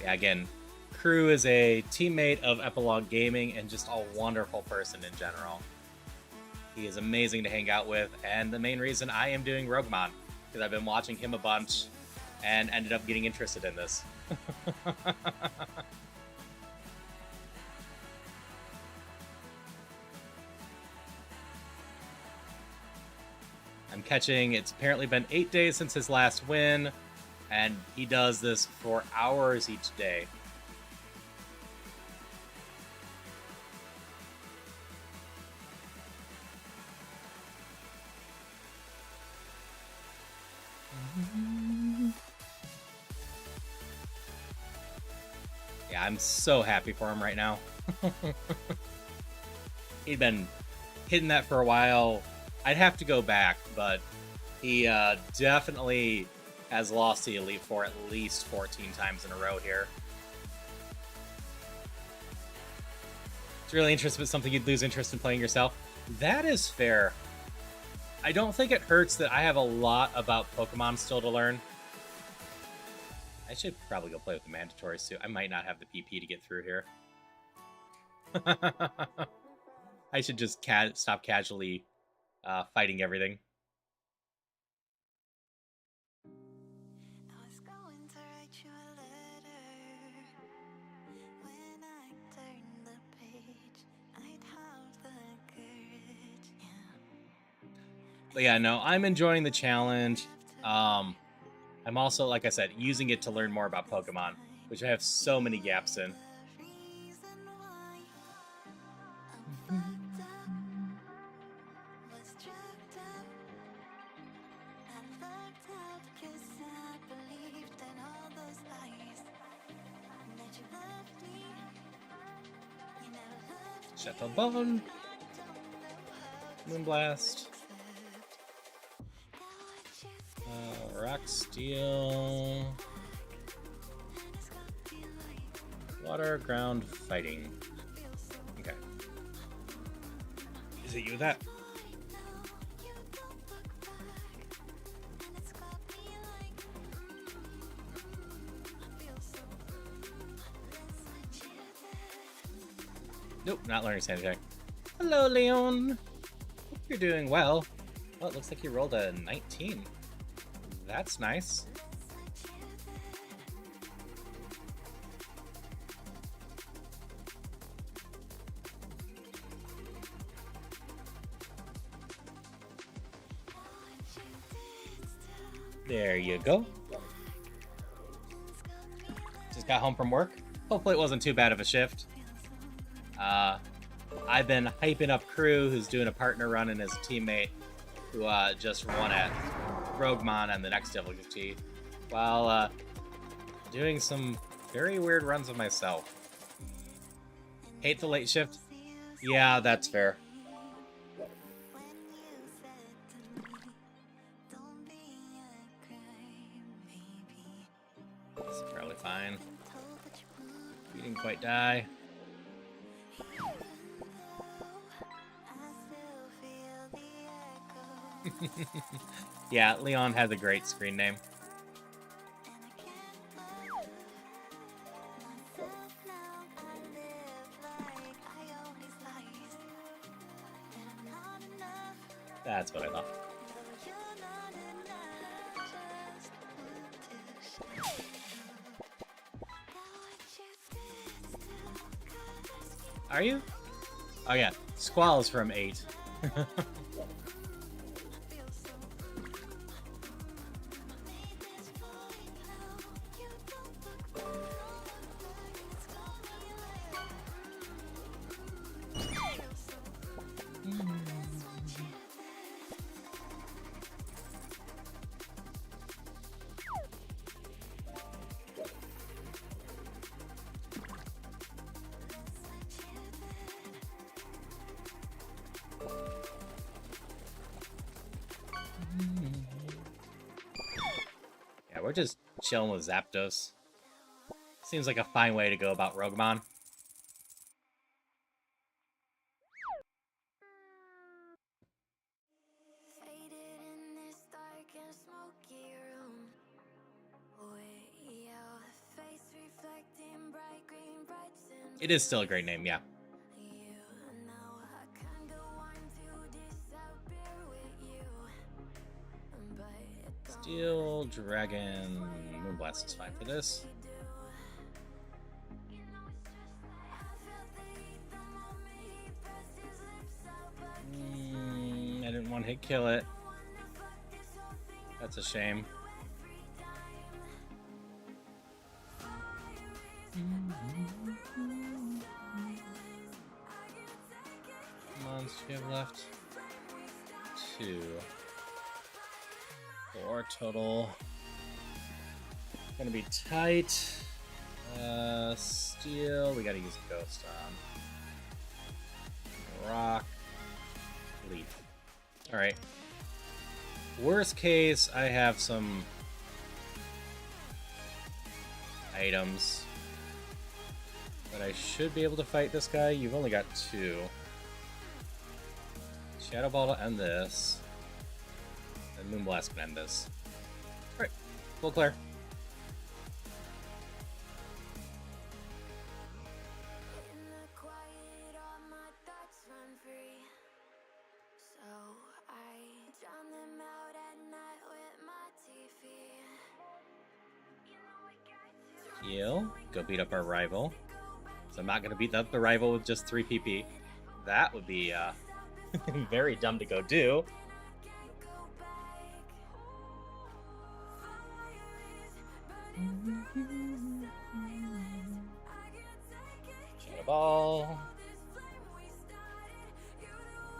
Speaker 1: Yeah, again, Crew is a teammate of Epilogue Gaming and just a wonderful person in general. He is amazing to hang out with, and the main reason I am doing Rougemon, because I've been watching him a bunch and ended up getting interested in this. I'm catching, it's apparently been 8 days since his last win, and he does this for hours each day. Yeah, I'm so happy for him right now. He'd been hitting that for a while. I'd have to go back, but he definitely has lost the Elite Four at least 14 times in a row here. It's really interesting, but something you'd lose interest in playing yourself. That is fair. I don't think it hurts that I have a lot about Pokemon still to learn. I should probably go play with the mandatories too. I might not have the PP to get through here. I should just stop casually fighting everything. But yeah, no, I'm enjoying the challenge. I'm also, like I said, using it to learn more about Pokemon, which I have so many gaps in. Chateau Bone. Moonblast. Rock Steel. Water, ground, fighting. Okay. Is it you with that? Nope, not learning Sand Attack. Hello, Leon. Hope you're doing well. Well, it looks like you rolled a 19. That's nice. There you go. Just got home from work. Hopefully it wasn't too bad of a shift. I've been hyping up Crew, who's doing a partner run, and his teammate, who just won at Rougemon on the next difficulty, while doing some very weird runs of myself. Hate the late shift? Yeah, that's fair. It's probably fine. You didn't quite die. Yeah, Leon has a great screen name. That's what I thought. Are you? Oh yeah, Squall's from 8. Yeah, we're just chilling with Zapdos. Seems like a fine way to go about Rougemon. It is still a great name, yeah. Steel Dragon Moonblast is fine for this. didn't one hit kill it. That's a shame. Months do you have left? 2. 4 total. Gonna be tight. Steel. We gotta use Ghost on. Rock. Leaf. Alright. Worst case, I have some items. But I should be able to fight this guy. You've only got 2. Shadow Ball to end this. And Moonblast can end this. Alright, full clear. Heal. Go beat up our rival. So I'm not going to beat up the rival with just 3 PP. That would be very dumb to go do. Shadow Ball.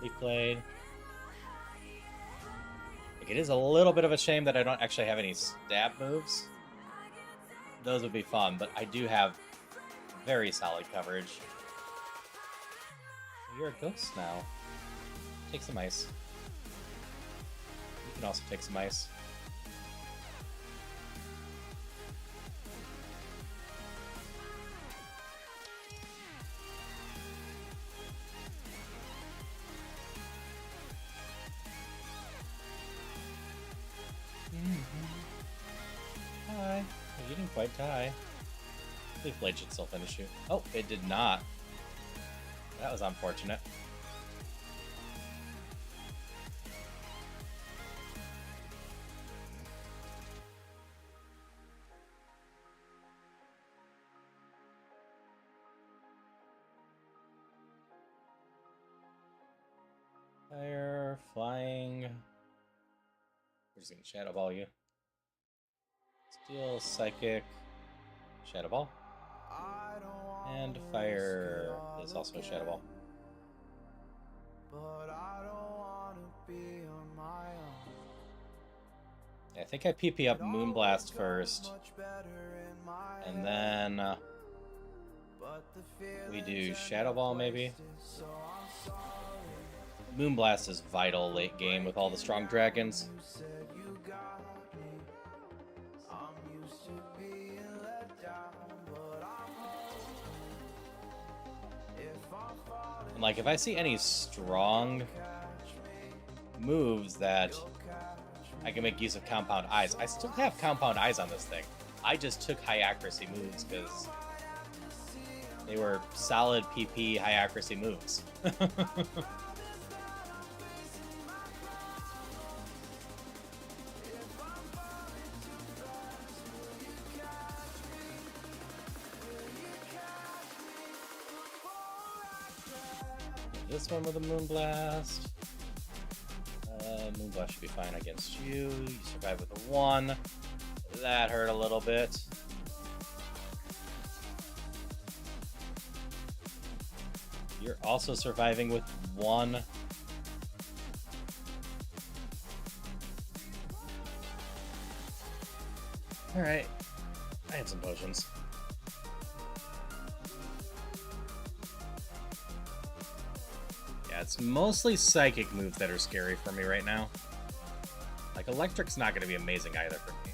Speaker 1: Leaf Blade. Like, it is a little bit of a shame that I don't actually have any stab moves. Those would be fun, but I do have very solid coverage. You're a ghost now. Take some ice. You can also take some ice. Hi. You didn't quite die. Leaf Blade should still finish you. Oh, it did not. That was unfortunate. Fire, flying. We're just gonna Shadow Ball you. Steel, Psychic, Shadow Ball. And Fire is also a Shadow Ball. Yeah, I think I PP up Moonblast first. And then we do Shadow Ball maybe. Moonblast is vital late game with all the strong dragons. And like, if I see any strong moves that I can make use of Compound Eyes, I still have Compound Eyes on this thing. I just took high accuracy moves because they were solid PP high accuracy moves. This one with a Moonblast. Moonblast should be fine against you. You survive with a 1. That hurt a little bit. You're also surviving with 1. Alright. I had some potions. It's mostly psychic moves that are scary for me right now. Like, electric's not going to be amazing either for me.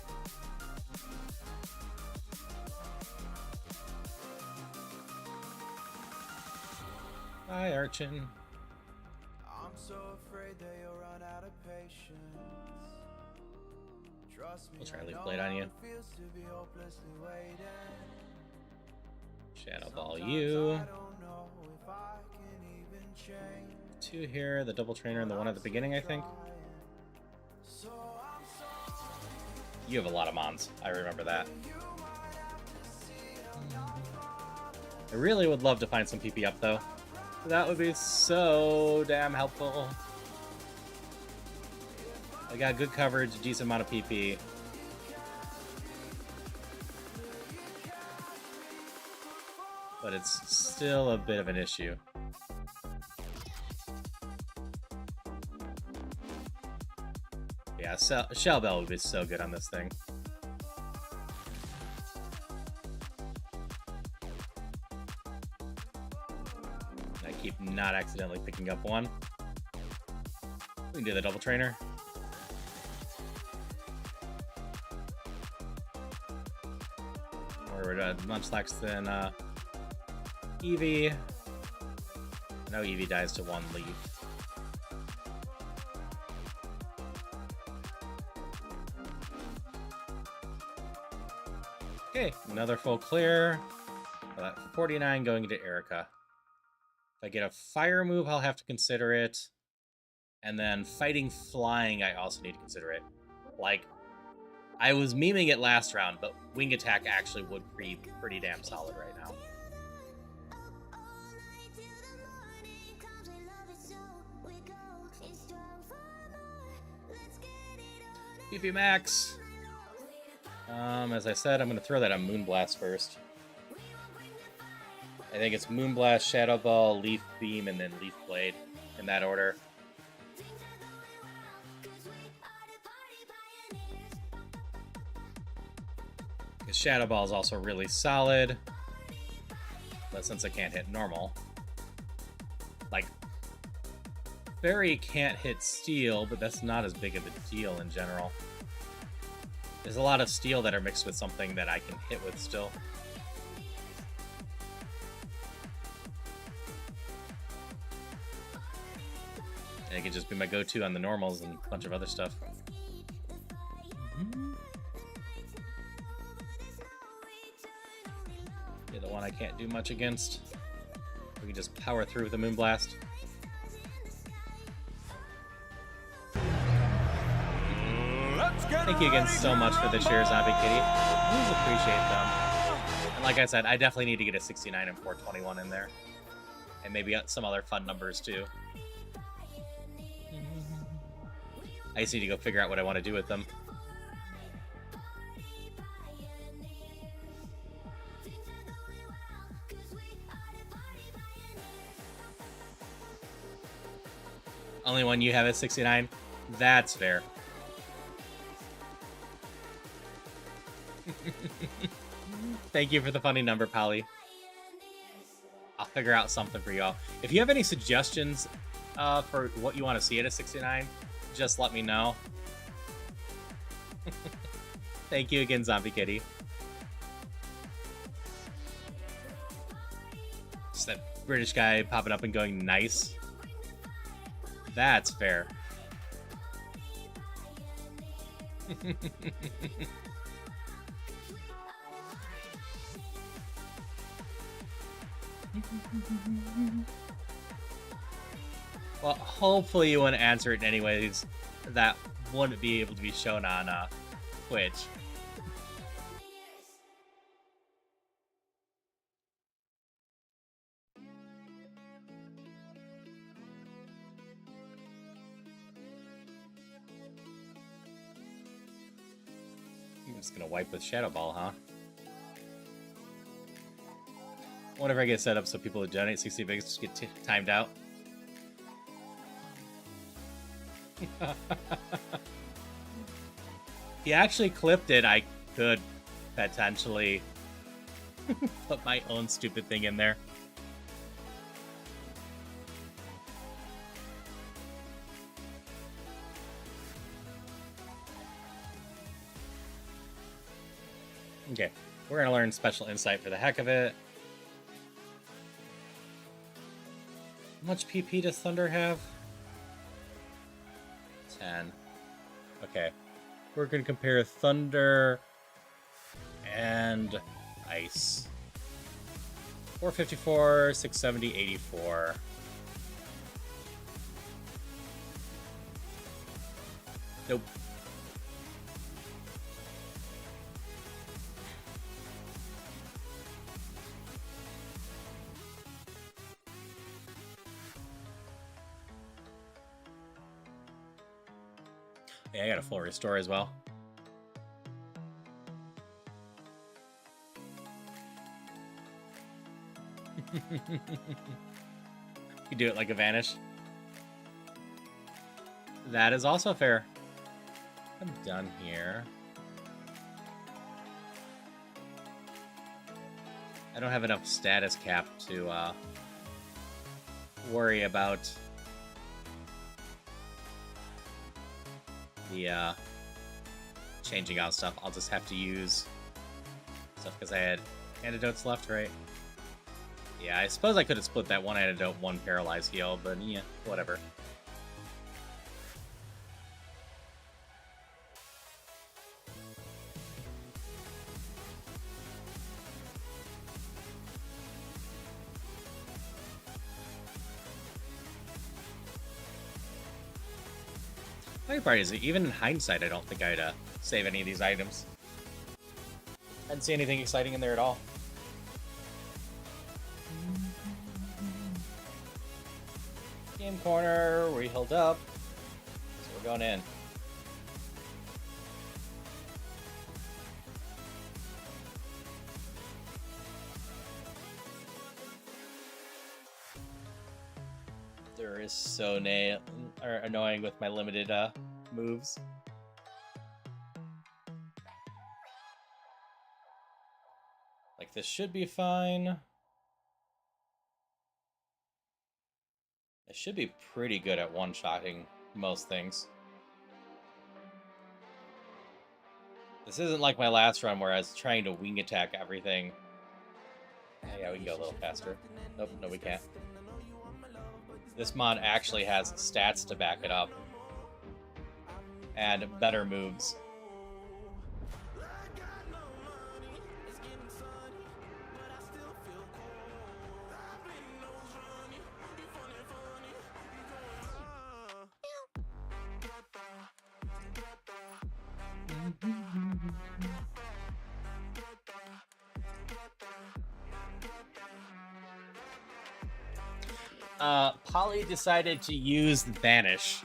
Speaker 1: Hi, Urchin. I'm so afraid that you'll run out of patience. Trust me, we'll try Leaf Blade on you. Shadow Ball you. 2 here, the double trainer and the 1 at the beginning, I think. You have a lot of mons. I remember that. I really would love to find some PP up, though. That would be so damn helpful. I got good coverage, decent amount of PP. But it's still a bit of an issue. Yeah, Shell Bell would be so good on this thing. I keep not accidentally picking up one. We can do the double trainer. Or we're much less than Eevee. I know Eevee dies to one leaf. Okay, another full clear. 49 going into Erica. If I get a fire move, I'll have to consider it. And then fighting flying, I also need to consider it. Like, I was memeing it last round, but wing attack actually would be pretty damn solid right now. PP max. As I said, I'm going to throw that on Moonblast first. I think it's Moonblast, Shadow Ball, Leaf Beam, and then Leaf Blade in that order. Because Shadow Ball is also really solid. But since I can't hit normal, like, Fairy can't hit Steel, but that's not as big of a deal in general. There's a lot of Steel that are mixed with something that I can hit with still. And it can just be my go-to on the normals and a bunch of other stuff. Yeah, the one I can't do much against. We can just power through with the Moonblast. Thank you again so much for the shares, Zombie Kitty. Always appreciate them. And like I said, I definitely need to get a 69 and 421 in there. And maybe some other fun numbers too. I just need to go figure out what I want to do with them. Only one you have at 69? That's fair. Thank you for the funny number, Polly. I'll figure out something for y'all. If you have any suggestions for what you want to see at a 69, just let me know. Thank you again, Zombie Kitty. Just that British guy popping up and going, nice. That's fair. Well, hopefully you want to answer it in any ways that wouldn't be able to be shown on Twitch. I'm just gonna wipe with Shadow Ball, huh? Whenever I get set up so people who donate 60 bigs just get timed out. He actually clipped it. I could potentially put my own stupid thing in there. Okay, we're gonna learn Special Insight for the heck of it. How much PP does Thunder have? 10. Okay. We're going to compare Thunder and Ice. 454, 670, 84. Nope. Yeah, I got a full restore as well. You do it like a vanish. That is also fair. I'm done here. I don't have enough status cap to worry about the changing out stuff. I'll just have to use stuff because I had antidotes left, right? Yeah, I suppose I could have split that one antidote, one paralyzed heal, but yeah, whatever. Funny part is, even in hindsight, I don't think I'd save any of these items. I didn't see anything exciting in there at all. Game corner, we healed up, so we're going in. There is so annoying with my limited moves. Like, this should be fine. I should be pretty good at one-shotting most things. This isn't like my last run where I was trying to wing attack everything. Yeah, we can go a little faster. Nope, no we can't. This mod actually has stats to back it up. And better moves. Polly decided to use Vanish.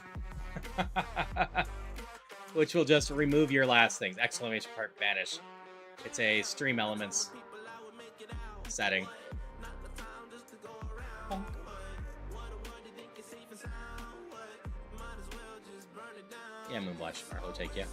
Speaker 1: Which will just remove your last things. Exclamation part Vanish. It's a stream elements setting. Yeah, Moonblast Marlow take you.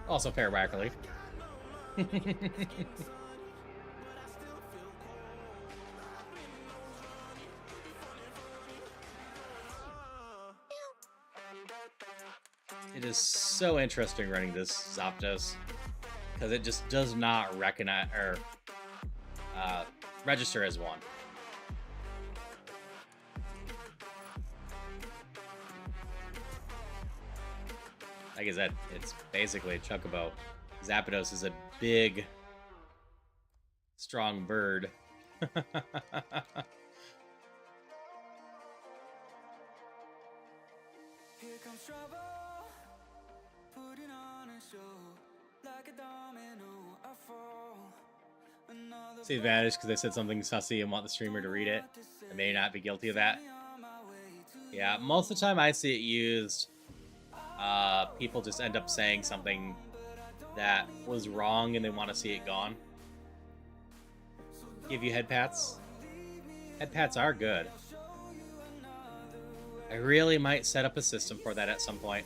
Speaker 1: Also fair whack relief. It is so interesting running this Zapdos because it just does not recognize or register as one. Like I said, it's basically a Chocobo. Zapdos is a big, strong bird.
Speaker 3: Here comes trouble, putting on a show, like a domino, I fall.
Speaker 1: It's the advantage because I said something sussy and want the streamer to read it. I may not be guilty of that. Yeah, most of the time I see it used, people just end up saying something that was wrong and they want to see it gone. Give you head pats. Head pats are good. I really might set up a system for that at some point.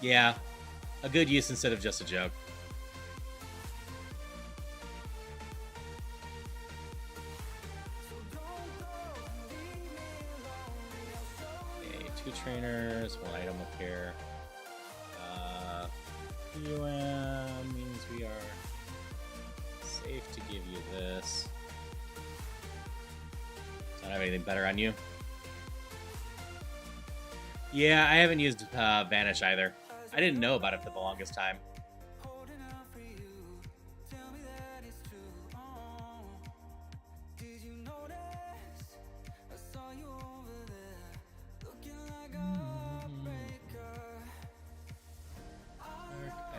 Speaker 1: Yeah, a good use instead of just a joke. Okay, 2 trainers, 1 item up here. UM means we are safe to give you this. Don't have anything better on you. Yeah, I haven't used Vanish either. I didn't know about it for the longest time.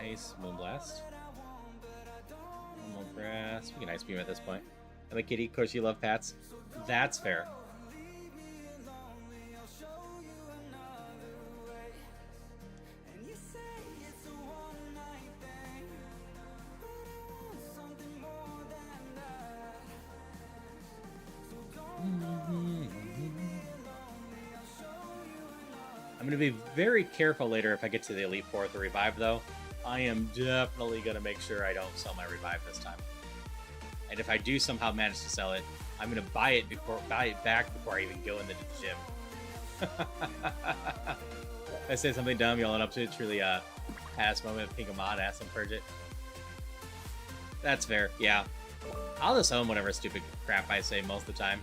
Speaker 1: Ice, Moonblast. Normal Grass. We can Ice Beam at this point. I'm a kitty. Of course, you love pats. That's fair. I'm going to be very careful later if I get to the Elite Four with the Revive, though. I am definitely going to make sure I don't sell my Revive this time. And if I do somehow manage to sell it, I'm going to buy it back before I even go into the gym. If I say something dumb, you'll own up to it. Truly a past moment of Pokemon, ask them purge it. That's fair, yeah. I'll just own whatever stupid crap I say most of the time.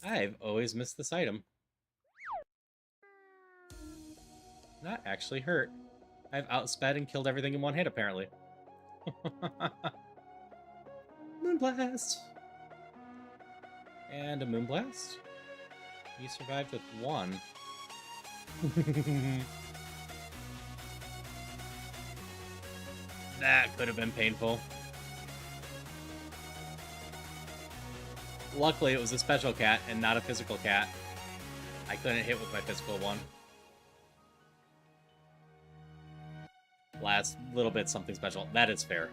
Speaker 1: I've always missed this item. Not actually hurt. I've outsped and killed everything in one hit, apparently. Moonblast! And a Moonblast. You survived with one. That could have been painful. Luckily, it was a special cat and not a physical cat. I couldn't hit with my physical one. Last little bit something special. That is fair.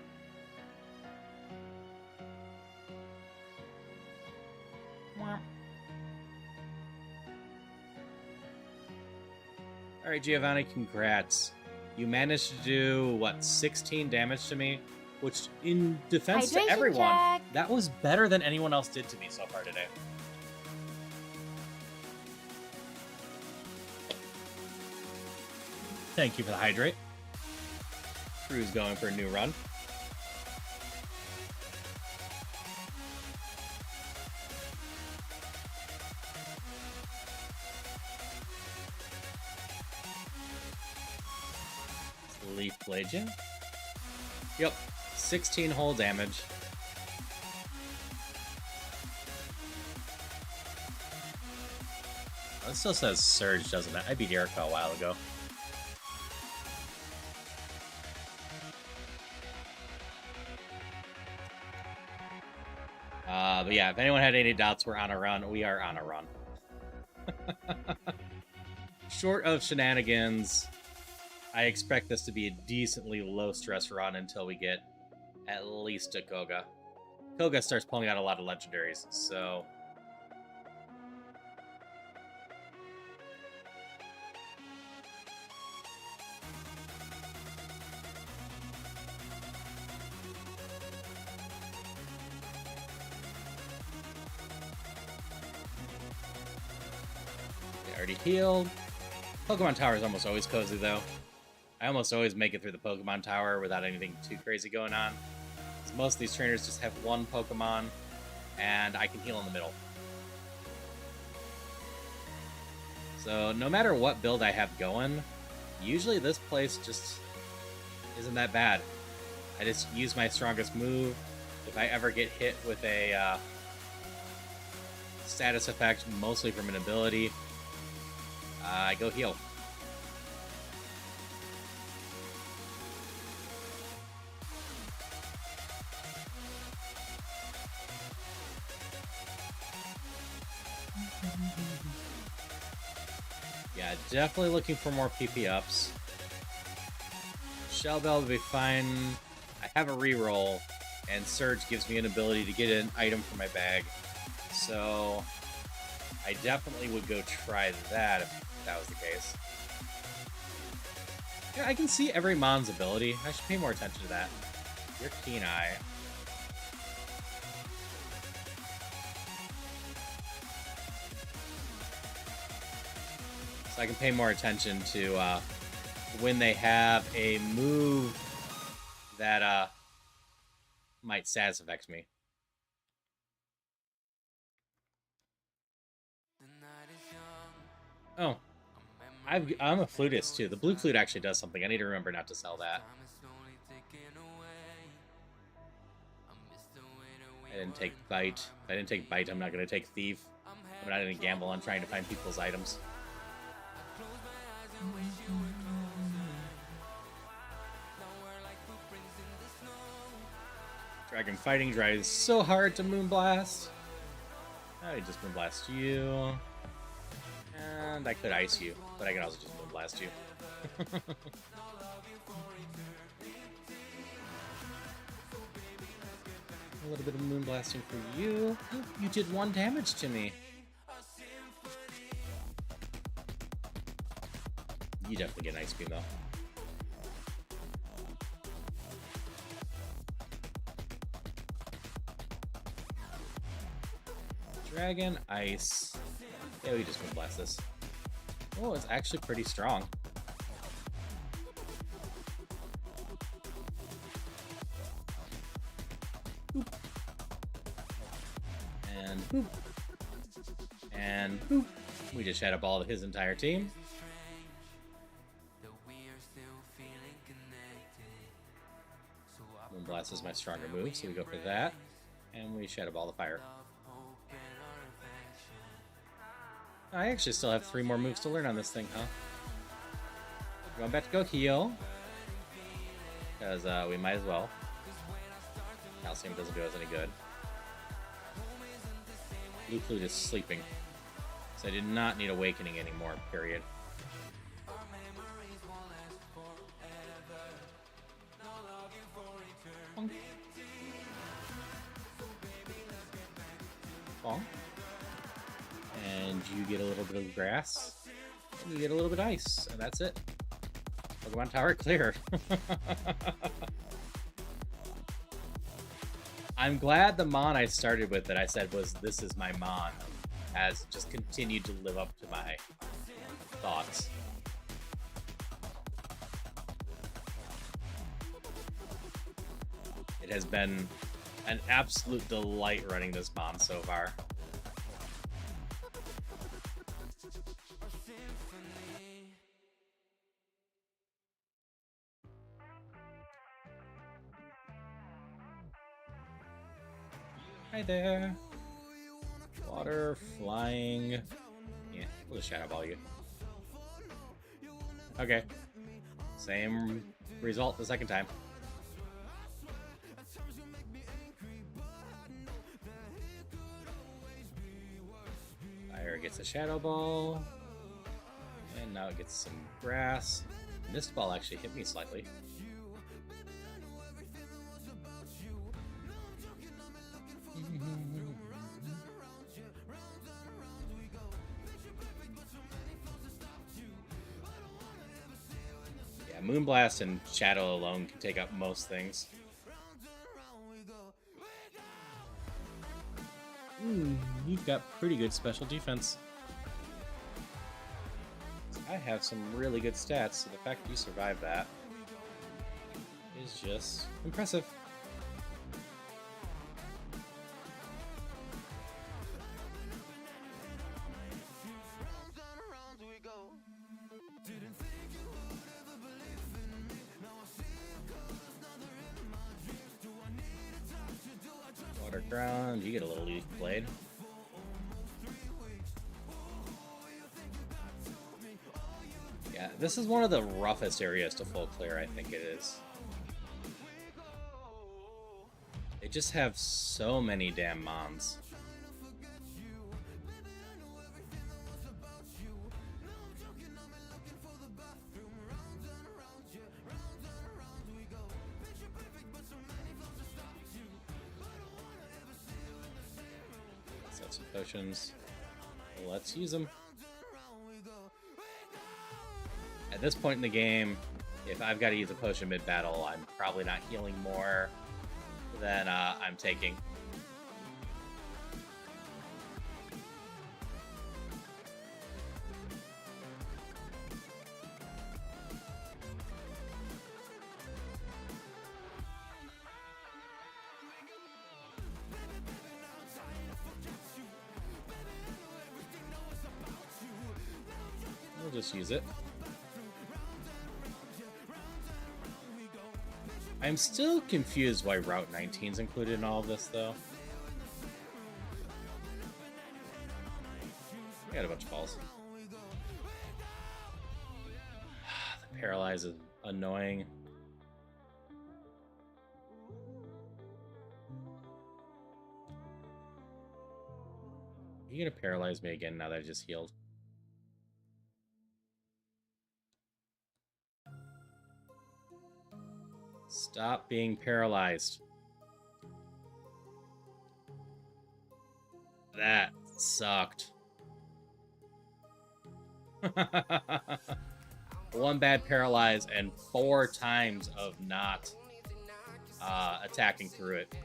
Speaker 1: Alright, Giovanni, congrats. You managed to do, what, 16 damage to me? Which, in defense to
Speaker 4: Hydration
Speaker 1: everyone,
Speaker 4: check.
Speaker 1: that was better than anyone else did to me so far today. Thank you for the hydrate. Crew's going for a new run. Leaf Blade Gem. Yep, 16 whole damage. Oh, it still says Surge, doesn't it? I beat Erica a while ago. But yeah, if anyone had any doubts, we're on a run. We are on a run. Short of shenanigans, I expect this to be a decently low-stress run until we get at least a Koga. Koga starts pulling out a lot of legendaries, so... They already healed. Pokemon Tower is almost always cozy, though. I almost always make it through the Pokemon Tower without anything too crazy going on. Most of these trainers just have one Pokemon, and I can heal in the middle. So no matter what build I have going, usually this place just isn't that bad. I just use my strongest move. If I ever get hit with a status effect, mostly from an ability, I go heal. Yeah, definitely looking for more PP ups. Shell Bell will be fine. I have a reroll, and Surge gives me an ability to get an item from my bag. So I definitely would go try that if that was the case. Yeah, I can see every Mon's ability. I should pay more attention to that. Your Keen Eye. So I can pay more attention to when they have a move that might status affect me. Oh, I'm a flutist too. The blue flute actually does something. I need to remember not to sell that. I didn't take bite. If I didn't take bite, I'm not going to take thief. I'm not going to gamble on trying to find people's items. Dragon fighting tries so hard to moonblast. I just moonblast you. And I could ice you, but I can also just moonblast you. A little bit of moonblasting for you. You did 1 damage to me. You definitely get an ice beam though. Dragon, ice. Yeah, we just moonblast this. Oh, it's actually pretty strong. Boop. And boop. And boop. We just shadow balled his entire team. Moonblast is my stronger move, so we go for that. And we shadow ball the fire. I actually still have 3 more moves to learn on this thing, huh? Going back to go heal. Because we might as well. Calcium doesn't do us any good. Blue Flute is sleeping. So I did not need Awakening anymore, period. Bonk. Bonk. And you get a little bit of grass, and you get a little bit of ice, and that's it. Pokemon Tower clear. I'm glad the Mon I started with that I said was "This is my Mon" has just continued to live up to my thoughts. It has been an absolute delight running this Mon so far. Hi there. Water, flying. Yeah, we'll just shadow ball you. Okay. Same result the second time. Fire gets a shadow ball. And now it gets some grass. Mist ball actually hit me slightly. Yeah, Moonblast and Shadow alone can take out most things. You've got pretty good special defense. I have some really good stats, so the fact that you survived that is just impressive. Water ground, you get a little leaf blade. Yeah, this is one of the roughest areas to full clear, I think it is. They just have so many damn Mons. Set some potions. Let's use them. At this point in the game, if I've got to use a potion mid-battle, I'm probably not healing more than I'm taking. We'll just use it. I'm still confused why Route 19 is included in all of this, though. I got a bunch of balls. The paralyze is annoying. Are you gonna paralyze me again now that I just healed? Stop being paralyzed. That sucked. One bad paralyze and 4 times of not attacking through it.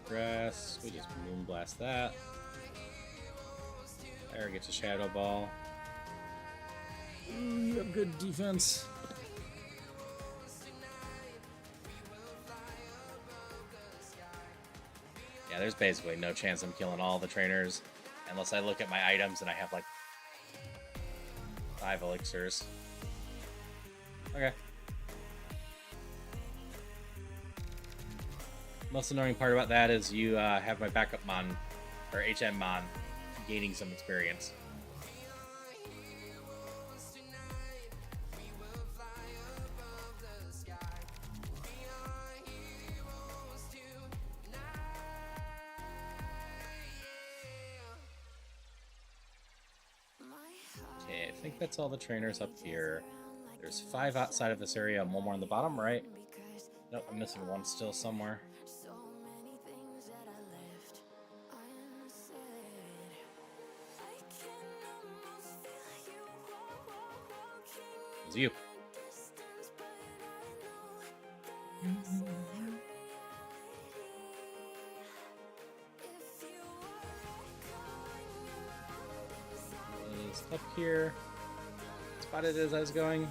Speaker 1: Grass. We just moonblast that. There gets a shadow ball. You have good defense. Yeah, there's basically no chance I'm killing all the trainers unless I look at my items and I have like 5 elixirs. Okay. Most annoying part about that is you have my backup Mon, or HM Mon, gaining some experience. Okay, I think that's all the trainers up here. There's 5 outside of this area and 1 more on the bottom, right? Nope, I'm missing 1 still somewhere. It's you. It's up here. Spotted as I was going.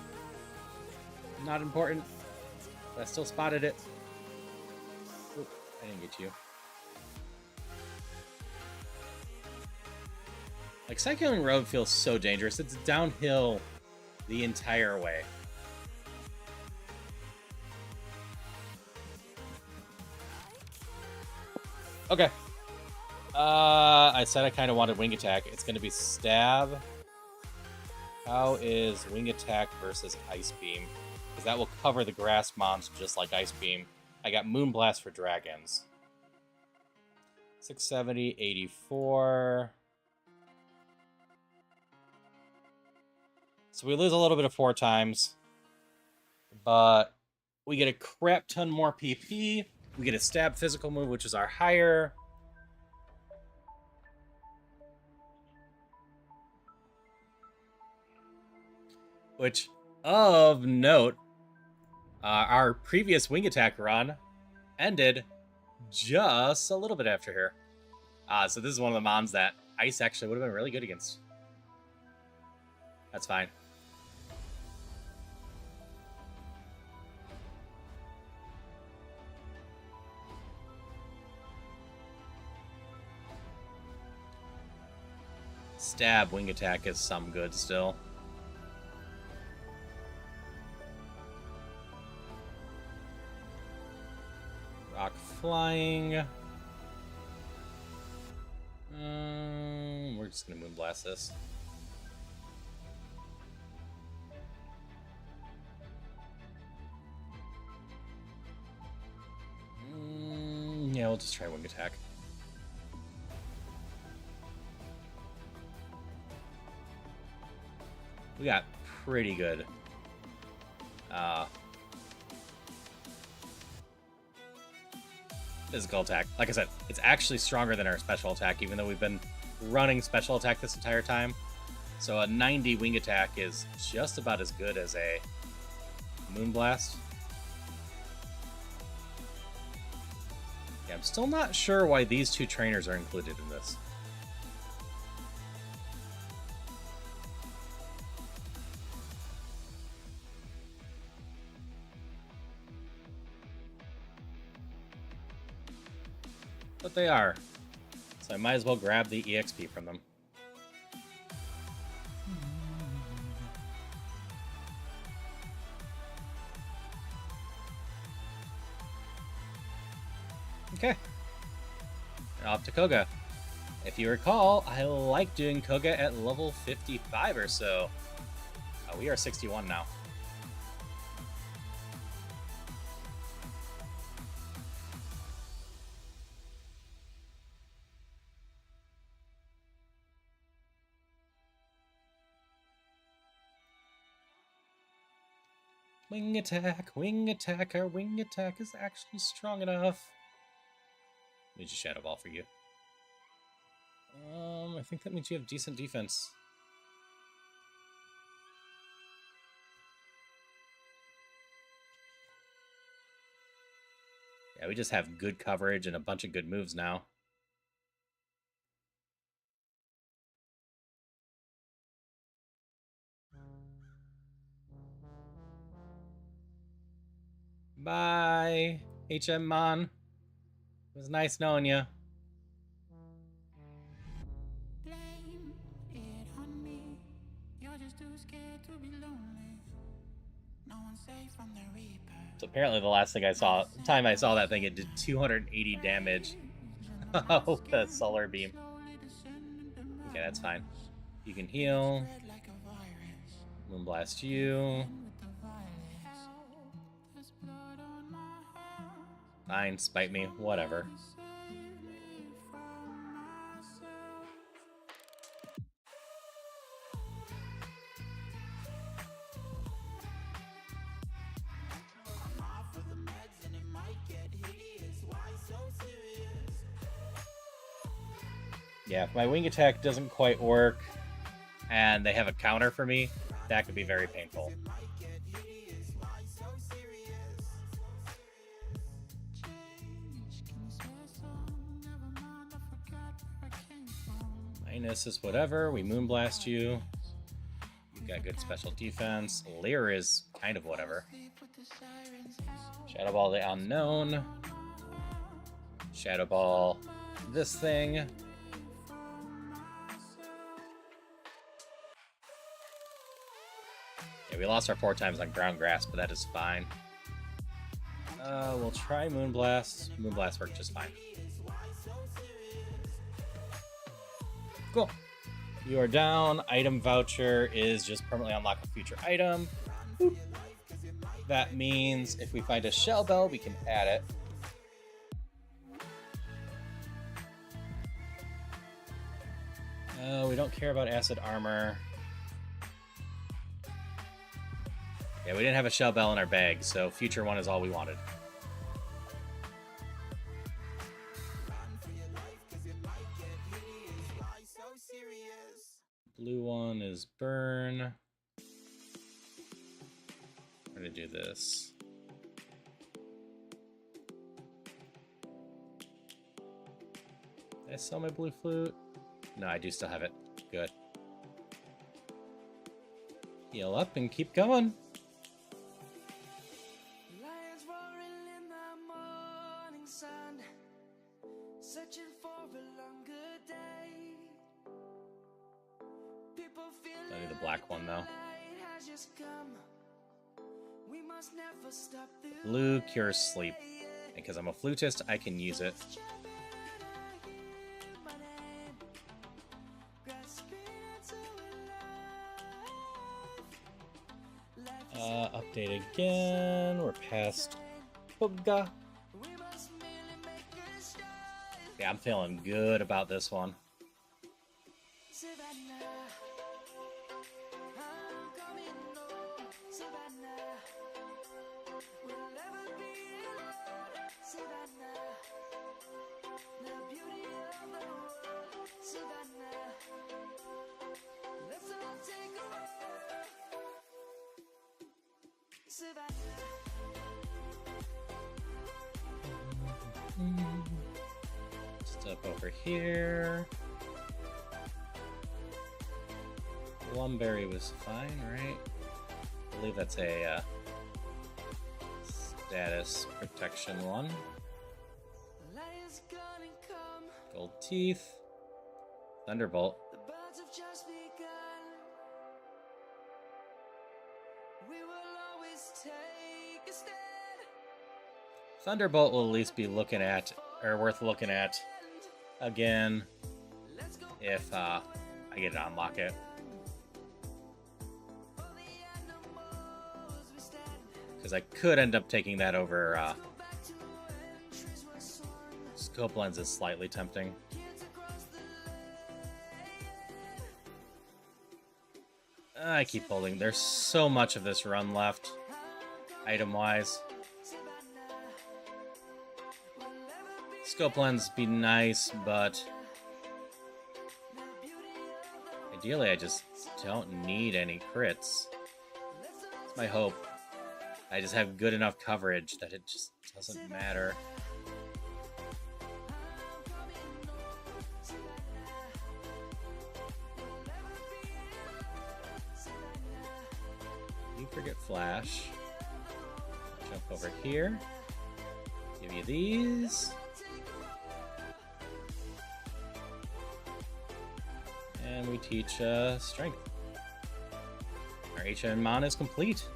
Speaker 1: Not important. But I still spotted it. Oop, I didn't get you. Like, cycling road feels so dangerous. It's downhill the entire way. Okay. I said I kind of wanted wing attack. It's going to be stab. How is wing attack versus ice beam? Because that will cover the grass mons just like ice beam. I got moonblast for dragons. 670, 84. So we lose a little bit of 4 times, but we get a crap ton more PP. We get a stab physical move, which is our higher. Which, of note, our previous wing attack run ended just a little bit after here. So this is one of the mons that ice actually would have been really good against. That's fine. Stab wing attack is some good still. Rock flying. We're just gonna moonblast this. Yeah, we'll just try wing attack. We got pretty good physical attack. Like I said, it's actually stronger than our special attack, even though we've been running special attack this entire time. So a 90 wing attack is just about as good as a moonblast. I'm still not sure why these two trainers are included in this. But they are. So I might as well grab the EXP from them. Okay. And off to Koga. If you recall, I like doing Koga at level 55 or so. We are 61 now. Wing attack, wing attack. Our wing attack is actually strong enough. Let me just Shadow Ball for you. I think that means you have decent defense. Yeah, we just have good coverage and a bunch of good moves now. Bye, HM Mon. It was nice knowing you.
Speaker 6: Blame it on me. You're just too scared to be lonely. No one's safe from the Reaper.
Speaker 1: So apparently the last thing I saw, time I saw that thing, it did 280 damage. Oh, the solar beam. Okay, that's fine. You can heal. Moonblast you. Fine, spite me, whatever. Yeah, if my wing attack doesn't quite work and they have a counter for me, that could be very painful. Minus is whatever. We Moonblast you. You've got good special defense. Leer is kind of whatever. Shadow Ball the Unknown. Shadow Ball this thing. Yeah, we lost our 4 times on Ground Grass, but that is fine. We'll try Moonblast. Moonblast worked just fine. Cool. You are down. Item voucher is just permanently unlock a future item. Boop. That means if we find a shell bell, we can add it. We don't care about acid armor. Yeah, we didn't have a shell bell in our bag, so future one is all we wanted. Blue one is burn. I'm gonna do this. Did I sell my blue flute? No, I do still have it. Good. Heal up and keep going.
Speaker 7: Lions roaring in the morning sun, searching for a longer day. People feel
Speaker 1: I need the black one though.
Speaker 7: has just come. We must never stop the
Speaker 1: Blue cures sleep. And because I'm a flutist, I can use it. Update again. We're past Koga. Yeah, I'm feeling good about this one. Jump over here. Lumberry was fine, right? I believe that's a status protection one.
Speaker 7: Lions gonna come.
Speaker 1: Gold teeth. Thunderbolt.
Speaker 7: The birds have just begun. We will always take a stand.
Speaker 1: Thunderbolt will at least be looking at, or worth looking at again if I get to unlock it. Because I could end up taking that over scope lens is slightly tempting. I keep holding. There's so much of this run left, item-wise. Scope lens be nice, but ideally I just don't need any crits. It's my hope. I just have good enough coverage that it just doesn't matter. You forget flash. Jump over here. Give you these. And we teach strength. Our HM Mon is complete.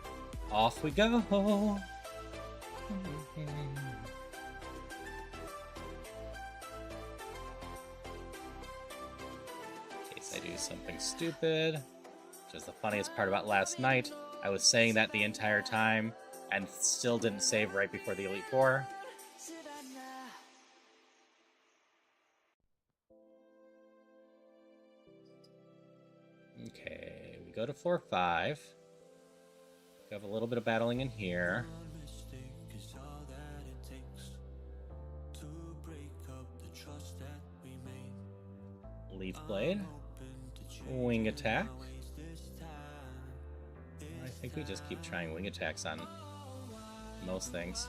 Speaker 1: Off we go. In case I do something stupid, which is the funniest part about last night. I was saying that the entire time and still didn't save right before the Elite Four. Okay, we go to 4-5. We have a little bit of battling in here. Leaf Blade. Wing Attack. I think we just keep trying wing attacks on most things.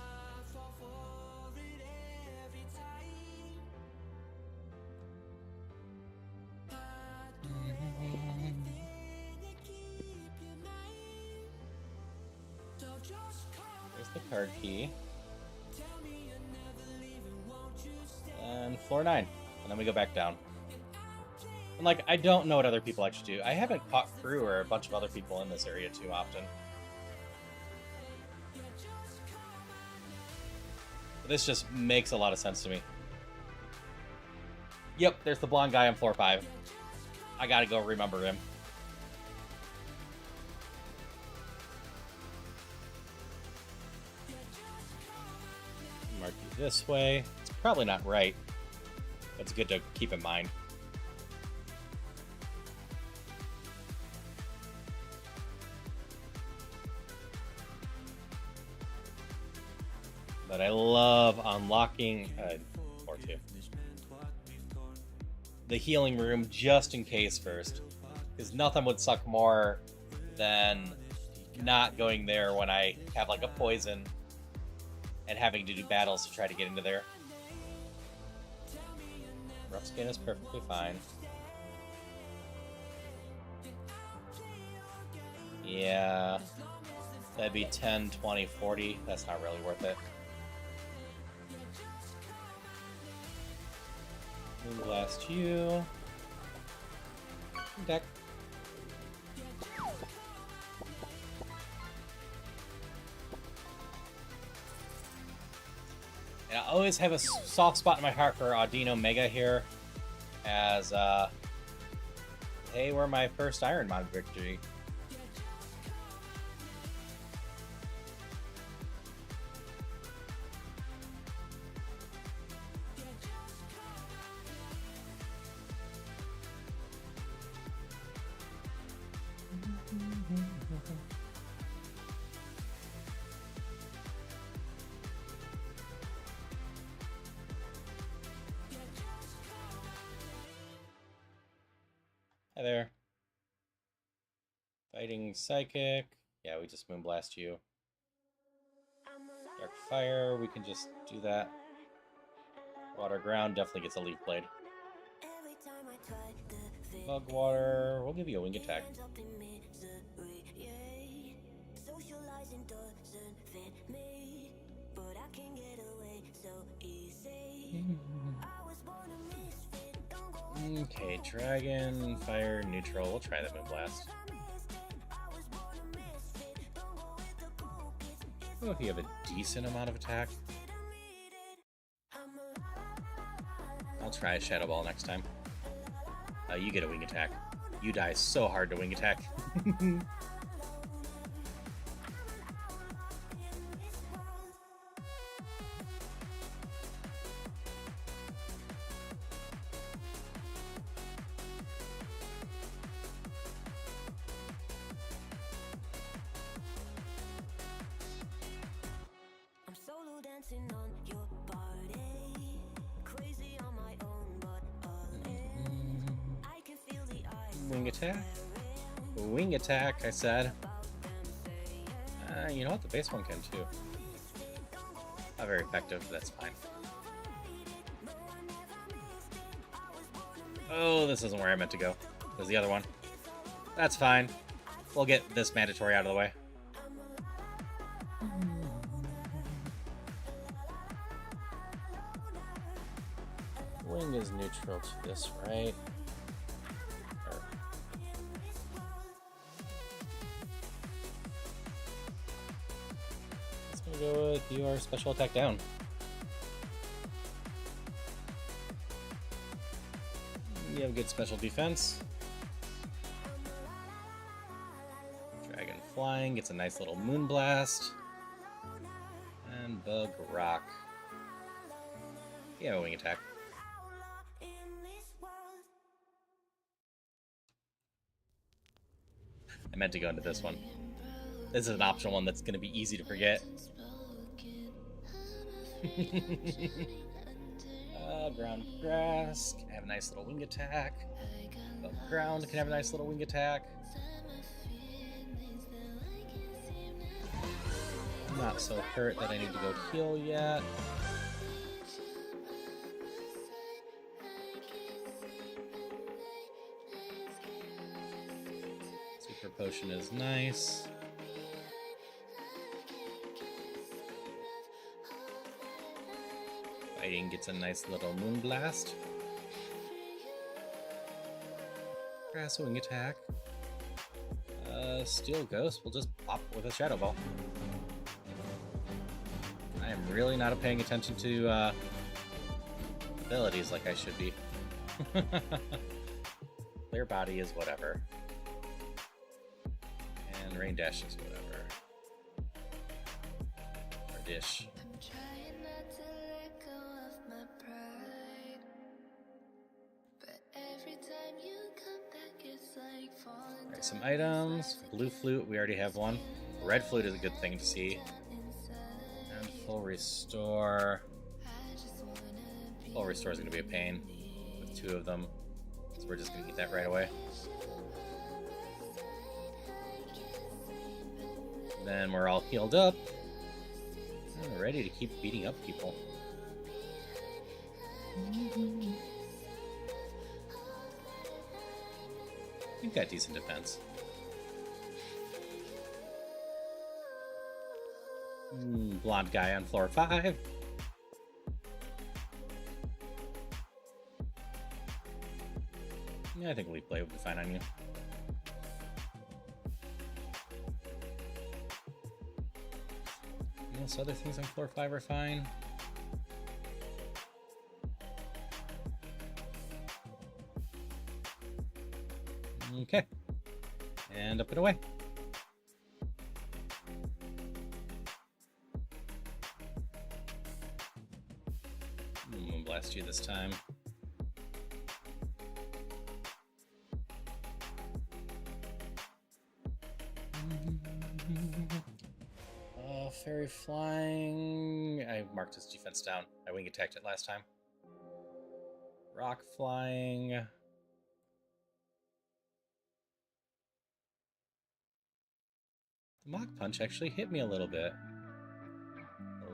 Speaker 1: There's the card key. And floor 9. And then we go back down. And like, I don't know what other people actually do. I haven't caught Crew or a bunch of other people in this area too often. But this just makes a lot of sense to me. Yep, there's the blonde guy on floor 5. I gotta go remember him. Mark you this way. It's probably not right, but it's good to keep in mind. But I love unlocking or two. The healing room just in case first, because nothing would suck more than not going there when I have like a poison and having to do battles to try to get into there. Rough skin is perfectly fine. Yeah, that'd be 10, 20, 40. That's not really worth it. Blast you. Deck. And I always have a soft spot in my heart for Audino Mega here, as they were my first Iron Mod victory. Hi there. Fighting Psychic. Yeah, we just Moonblast you. Dark Fire, we can just do that. Water ground definitely gets a leaf blade. Bug water, we'll give you a wing attack. Okay, dragon, fire, neutral. We'll try that Moonblast. Oh, if you have a decent amount of attack. I'll try a Shadow Ball next time. You get a wing attack. You die so hard to wing attack. Wing attack? Wing attack, I said. You know what? The base one can too. Not very effective, but that's fine. Oh, this isn't where I meant to go. There's the other one. That's fine. We'll get this mandatory out of the way. Wing is neutral to this, right? Go with your special attack down. You have good special defense. Dragon flying gets a nice little Moonblast. And Bug Rock. Yeah, wing attack. I meant to go into this one. This is an optional one that's going to be easy to forget. Ground grass can have a nice little wing attack. Above ground can have a nice little wing attack. I'm not so hurt that I need to go heal yet. Super potion is nice. Fighting gets a nice little Moonblast. Grass wing attack. Steel Ghost will just pop with a Shadow Ball. I am really not paying attention to abilities like I should be. Clear Body is whatever. And Rain Dash is whatever. Or Dish. Alright, some items. Blue Flute, we already have one. Red Flute is a good thing to see. And Full Restore. Full Restore is going to be a pain with two of them. So we're just going to get that right away. Then we're all healed up. And ready to keep beating up people. You've got decent defense. Blonde guy on floor 5. Yeah, I think Leaf Blade will be fine on you. Most other things on floor 5 are fine. Okay. And up and away. Moonblast you this time. Fairy flying. I marked his defense down. I wing attacked it last time. Rock flying. Mach Punch actually hit me a little bit.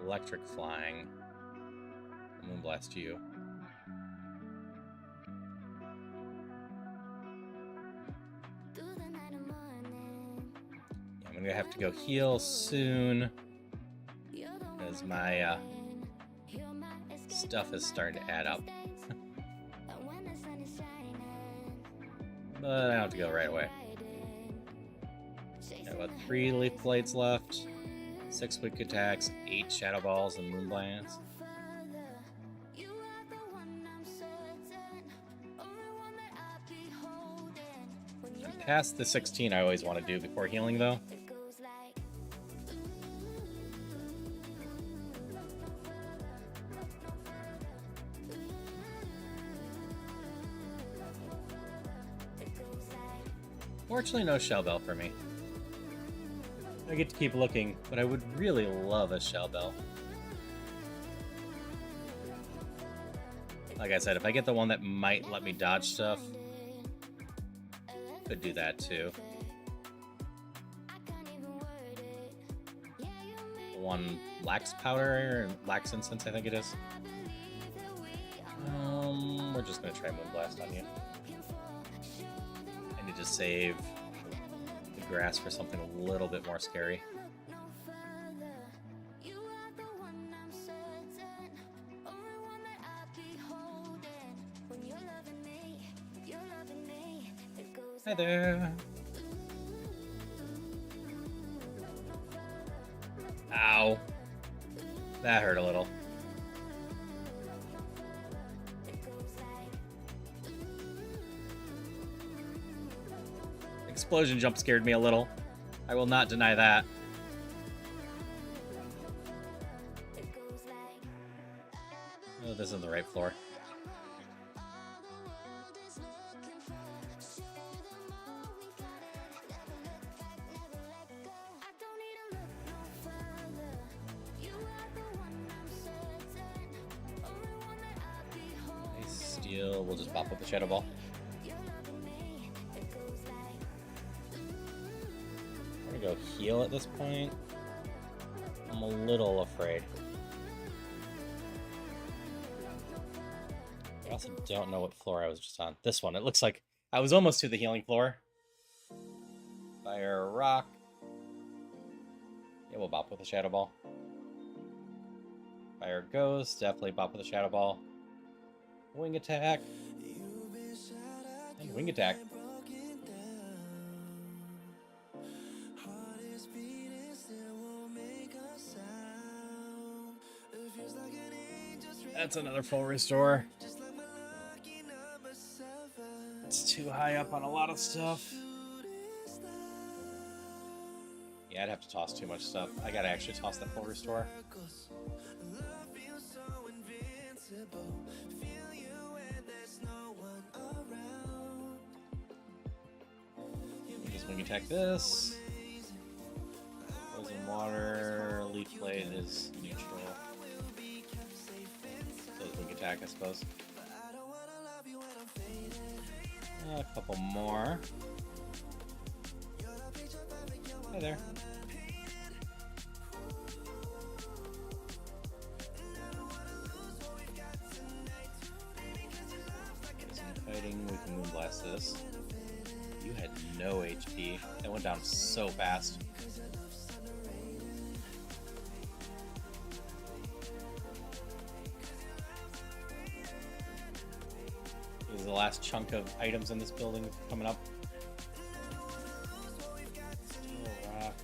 Speaker 1: Electric flying. Moonblast you. I'm gonna have to go heal soon because my stuff is starting to add up. But I don't have to go right away. Got about 3 leaf blades left, 6 quick attacks, 8 shadow balls, and moonblades. Past the 16 I always want to do before healing, though. Fortunately, no shell bell for me. I get to keep looking, but I would really love a shell bell. Like I said, if I get the one that might let me dodge stuff, could do that too. The one lax powder, or lax incense, I think it is. We're just gonna try Moonblast on you. I need to save the grass for something a little bit more scary. Hi there. Ow. That hurt a little. Explosion jump scared me a little. I will not deny that. Oh, this isn't the right floor. Nice steal. We'll just pop up the shadow ball. Go heal at this point. I'm a little afraid. I also don't know what floor I was just on. This one. It looks like I was almost to the healing floor. Fire rock. Yeah, we'll bop with a shadow ball. Fire ghost. Definitely bop with a shadow ball. Wing attack. And wing attack. That's another full restore. It's too high up on a lot of stuff. Yeah, I'd have to toss too much stuff. I gotta actually toss that full restore. Just wing attack this. Poison water. Leaf blade is neutral. Attack, I suppose. A couple more. Hi there. Some fighting, we can moonblast this. You had no HP. That went down so fast. The last chunk of items in this building coming up. Rock.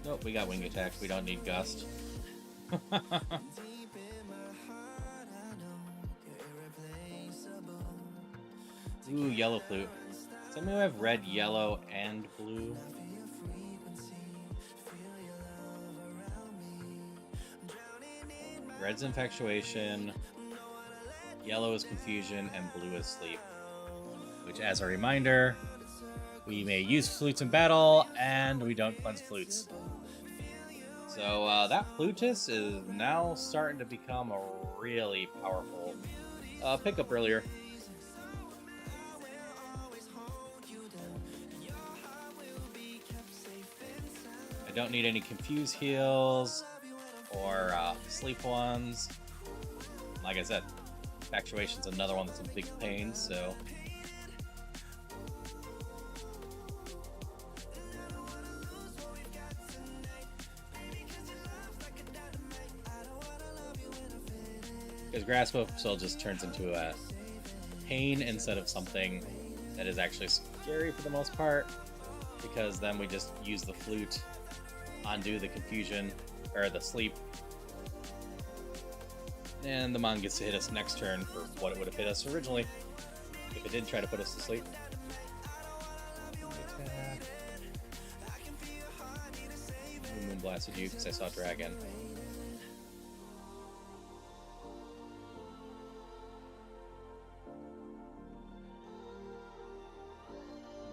Speaker 1: Nope, we got wing attack. We don't need gust. Ooh, yellow flute. Some who have red, yellow, and blue. Red's infatuation, yellow is confusion, and blue is sleep. Which, as a reminder, we may use flutes in battle, and we don't cleanse flutes. So that flutist is now starting to become a really powerful pickup earlier. I don't need any confuse heals or sleep ones. Like I said, Actuation's another one that's a big pain, so... Because Grass Whistle just turns into a pain instead of something that is actually scary for the most part, because then we just use the flute, undo the confusion, or the sleep, and the Mon gets to hit us next turn for what it would have hit us originally if it did try to put us to sleep. Attack. Moon blasted you because I saw Dragon.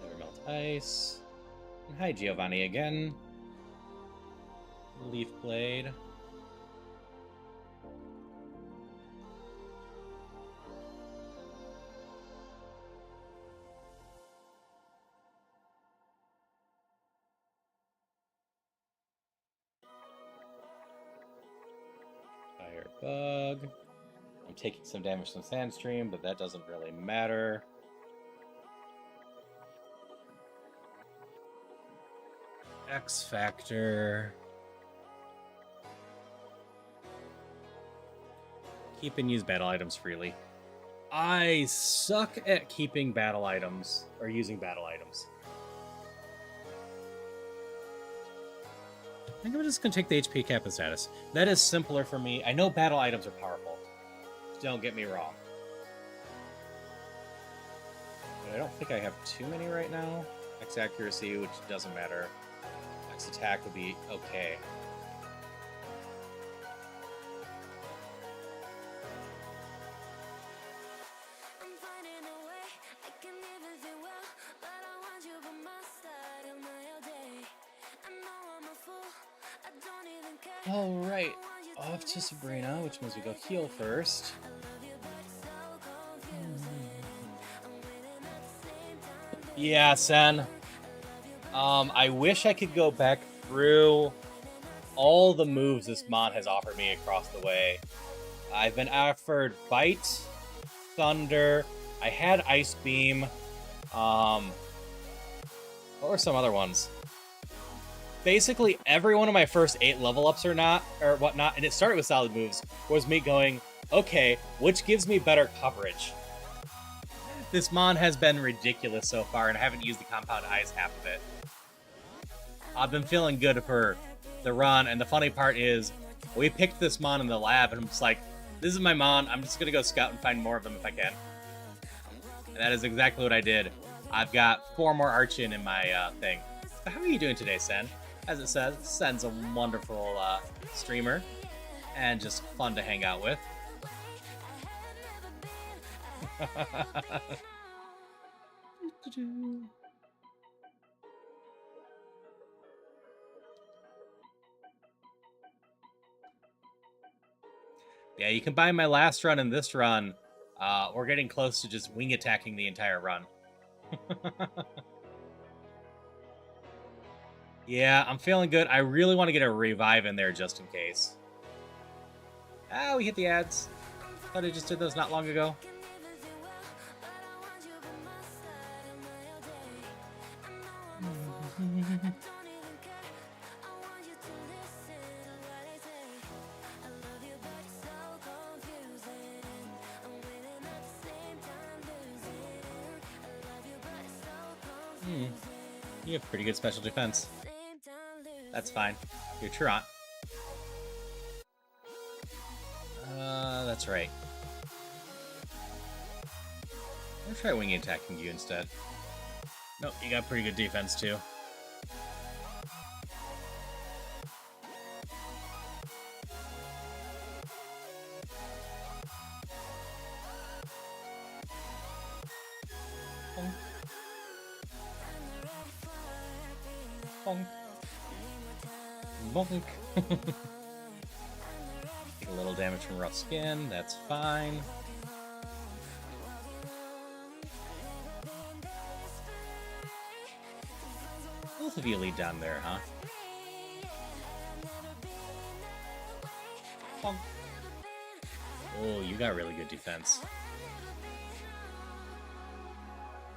Speaker 1: Never melt ice. And hi, Giovanni again. Leaf Blade. Firebug. I'm taking some damage from Sandstream, but that doesn't really matter. X Factor. Keep and use battle items freely. I suck at keeping battle items, or using battle items. I think I'm just going to take the HP cap and status. That is simpler for me. I know battle items are powerful. Don't get me wrong. But I don't think I have too many right now. X accuracy, which doesn't matter. X attack would be okay. Alright, off to Sabrina, which means we go heal first. Yeah, Sen. I wish I could go back through all the moves this Mon has offered me across the way. I've been offered Bite, Thunder, I had Ice Beam, what were some other ones? Basically, every one of my first 8 level ups or whatnot, and it started with solid moves, was me going, okay, which gives me better coverage? This Mon has been ridiculous so far, and I haven't used the Compound Eyes half of it. I've been feeling good for the run, and the funny part is, we picked this Mon in the lab, and I'm just like, this is my Mon, I'm just gonna go scout and find more of them if I can. And that is exactly what I did. I've got 4 more Archon in my thing. But how are you doing today, Sen? As it says, Sen's a wonderful streamer, and just fun to hang out with. Yeah, you combine my last run and this run, we're getting close to just wing attacking the entire run. Yeah, I'm feeling good. I really want to get a revive in there just in case. Ah, we hit the ads. Thought I just did those not long ago. You have pretty good special defense. That's fine. You're Truant. That's right. I'll try wing attacking you instead. Nope, you got pretty good defense too. Bonk. Bonk. Take a little damage from rough skin, that's fine. Both of you lead down there, huh? Bonk. Oh, you got really good defense.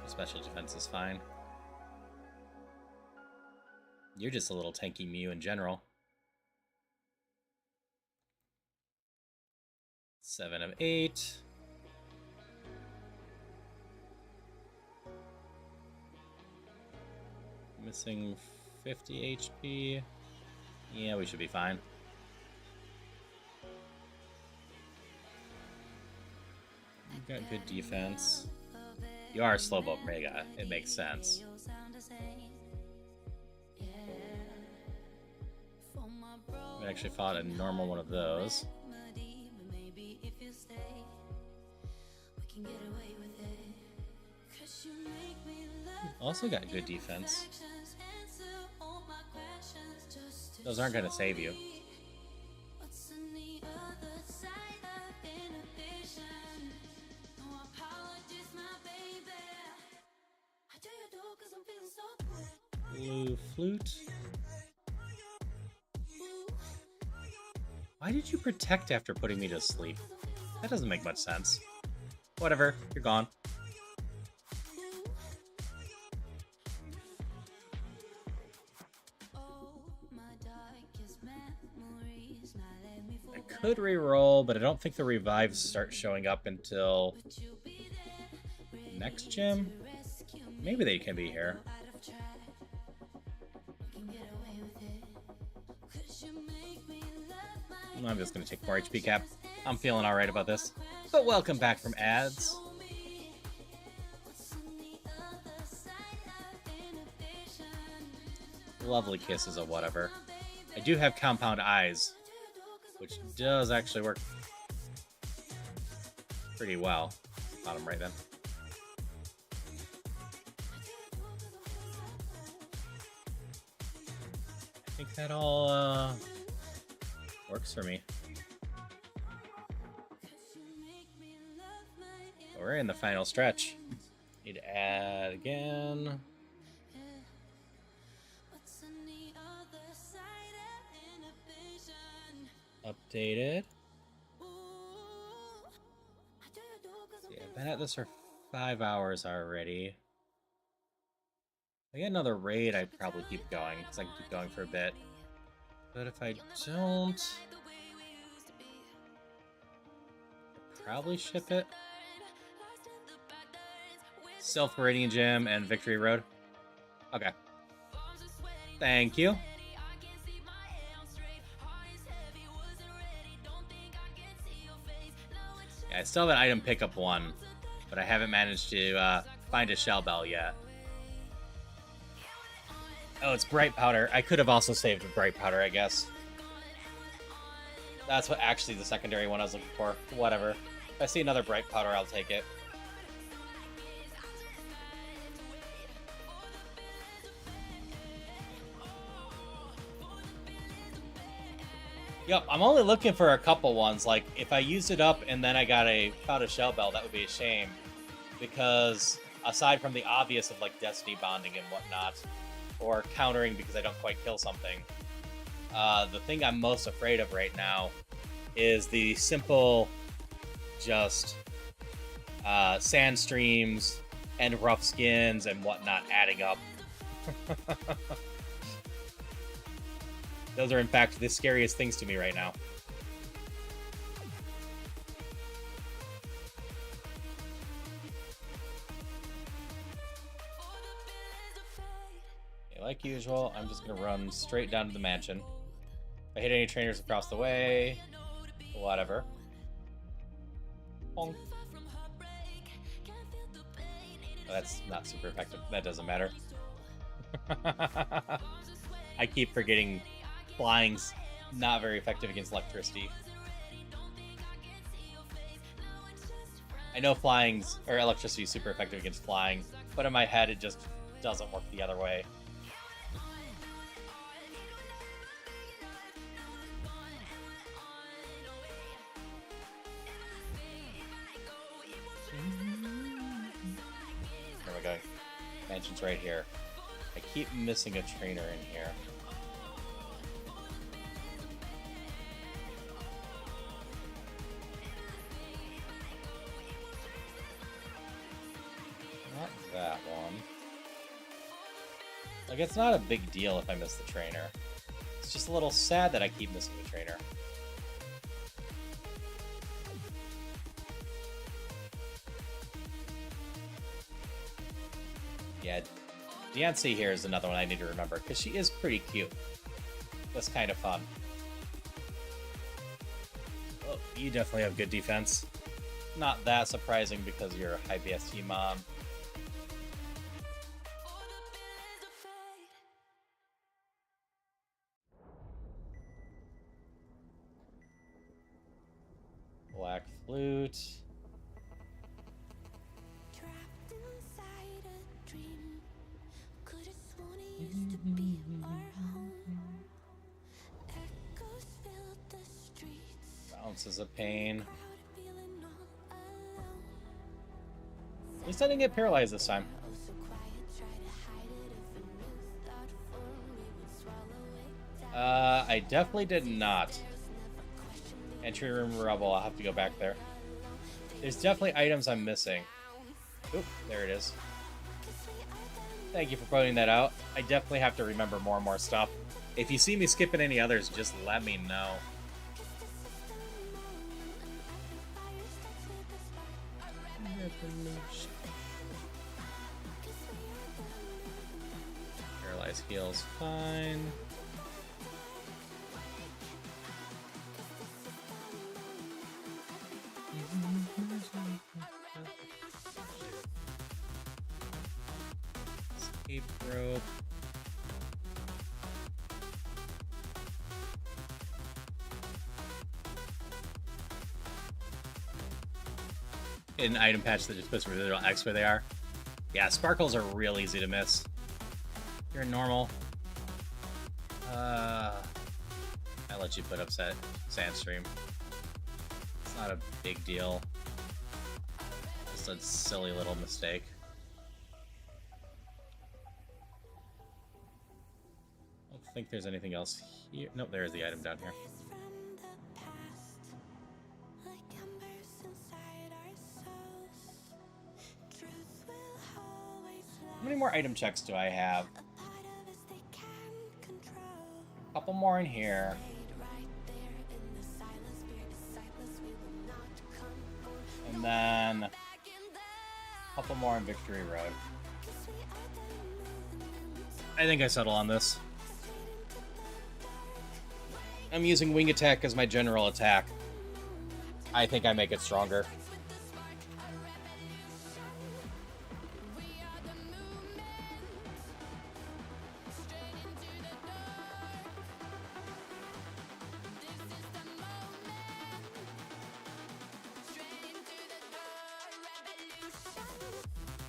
Speaker 1: Special defense is fine. You're just a little tanky Mew in general. 7 of 8. Missing 50 HP. Yeah, we should be fine. You got good defense. You are a Slowpoke Mega. It makes sense. We actually fought a normal one of those. Also got good defense. Those aren't going to save you. Blue flute. Why did you protect after putting me to sleep? That doesn't make much sense. Whatever, you're gone. I could re-roll, but I don't think the revives start showing up until next gym. Maybe they can be here. I'm just going to take more HP cap. I'm feeling alright about this. But welcome back from ads. Lovely kisses of whatever. I do have compound eyes, which does actually work pretty well. Bottom right then. I think that all works for me. We're in the final stretch. Need to add again. Updated. Yeah, I've been at this for 5 hours already. If I get another raid, I'd probably keep going, because I can keep going for a bit. But if I don't, I'd probably ship it. Self Meridian Gym and Victory Road. Okay. Thank you. Yeah, I still have an item pickup 1, but I haven't managed to find a shell bell yet. Oh, it's Bright Powder. I could have also saved Bright Powder, I guess. That's what actually the secondary one I was looking for. Whatever. If I see another Bright Powder, I'll take it. Yep, I'm only looking for a couple ones. Like, if I used it up and then I found a shell bell, that would be a shame. Because aside from the obvious of, like, destiny bonding and whatnot, or countering because I don't quite kill something, the thing I'm most afraid of right now is the simple, just, sand streams and rough skins and whatnot adding up. Those are, in fact, the scariest things to me right now. Okay, like usual, I'm just going to run straight down to the mansion. If I hit any trainers across the way, whatever. Bonk. Oh, that's not super effective. That doesn't matter. I keep forgetting flying's not very effective against electricity. I know electricity is super effective against flying, but in my head it just doesn't work the other way. Where am I going? Mansion's right here. I keep missing a trainer in here. Like, it's not a big deal if I miss the trainer. It's just a little sad that I keep missing the trainer. Yeah, Diancie here is another one I need to remember, because she is pretty cute. That's kind of fun. Oh, you definitely have good defense. Not that surprising because you're a high BST mom. Black flute.
Speaker 6: Trapped inside a dream. Could have sworn it used to be our home. Echoes filled the streets.
Speaker 1: Bounces a pain.
Speaker 6: Crowd feeling all alone.
Speaker 1: At least I didn't get paralyzed this time.
Speaker 6: Oh, so quiet, try to hide it. If a new thought formed, we would swallow it down.
Speaker 1: I definitely did not.
Speaker 6: There was never questioning.
Speaker 1: Entry room rubble, I'll have to go back there. There's definitely items I'm missing. Oop, there it is. Thank you for pointing that out. I definitely have to remember more and more stuff. If you see me skipping any others, just let me know. Paralyzed heals, fine. Escape rope. An item patch that just puts residual X where they are. Yeah, sparkles are real easy to miss. You're normal. I let you put up Sandstream. It's not a big deal. Just a silly little mistake. I don't think there's anything else here. Nope, there's the item down here.
Speaker 6: From the past, like embers inside our souls. Truth will always
Speaker 1: How many more item checks do I have?
Speaker 6: a part of us they can't control.
Speaker 1: A couple more in here.
Speaker 6: Laid right there in the silence, spirit is sightless, we will not come.
Speaker 1: And then a
Speaker 6: Back in there,
Speaker 1: couple more on Victory Road.
Speaker 6: 'cause we are the movement.
Speaker 1: I think I settle on this. I'm using Wing Attack as my general attack. I think I make it stronger.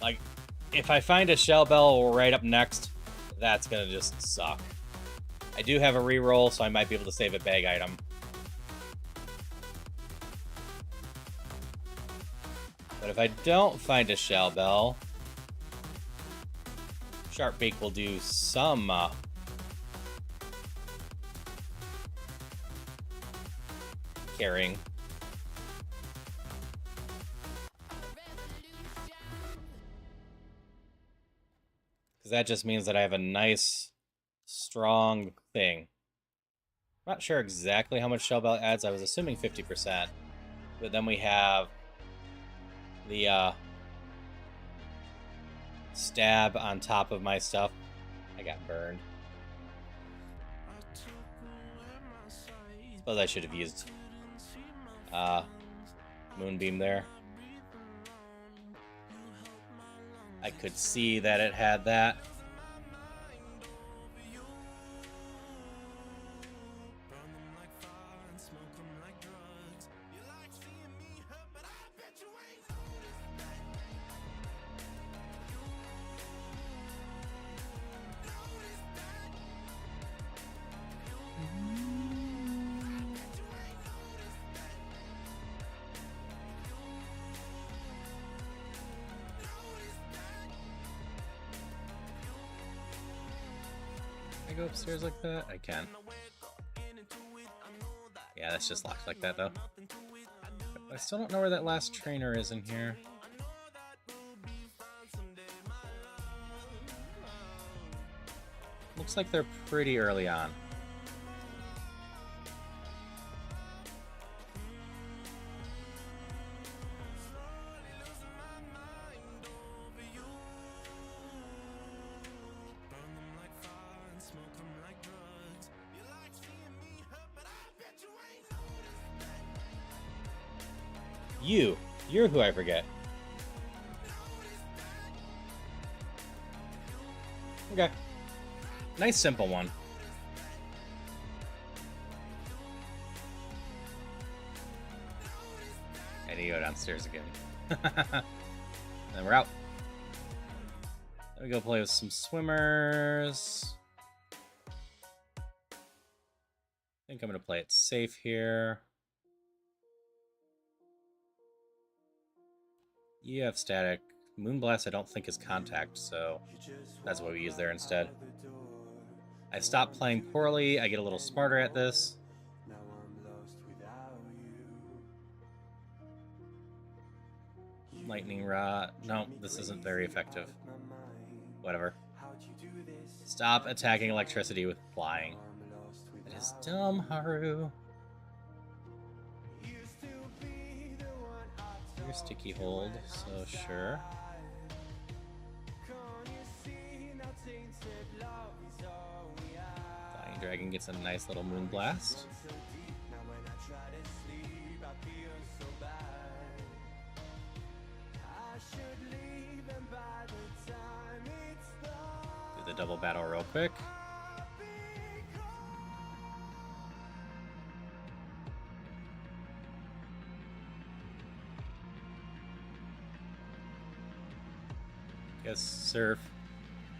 Speaker 1: Like, if I find a Shell Bell right up next, that's gonna just suck. I do have a reroll, so I might be able to save a bag item. But if I don't find a Shell Bell, Sharp Beak will do some carrying. Because that just means that I have a nice, strong thing. I'm not sure exactly how much Shell Bell adds. I was assuming 50%. But then we have the stab on top of my stuff. I got burned. Suppose I should have used Moonbeam there. I could see that it had that. Can I go upstairs like that? I can. Yeah, that's just locked like that, though. I still don't know where that last trainer is in here. Looks like they're pretty early on. You're who I forget. Okay. Nice simple one. I need to go downstairs again. Then we're out. Let me go play with some swimmers. I think I'm gonna play it safe here. You have static. Moonblast I don't think is contact, so that's what we use there instead. I stopped playing poorly. I get a little smarter at this. Lightning rod. No, this isn't very effective. Whatever. Stop attacking electricity with flying. That is dumb, Haru. Your sticky hold, so sure. Flying Dragon gets a nice little moon blast. Do the double battle real quick. Guess surf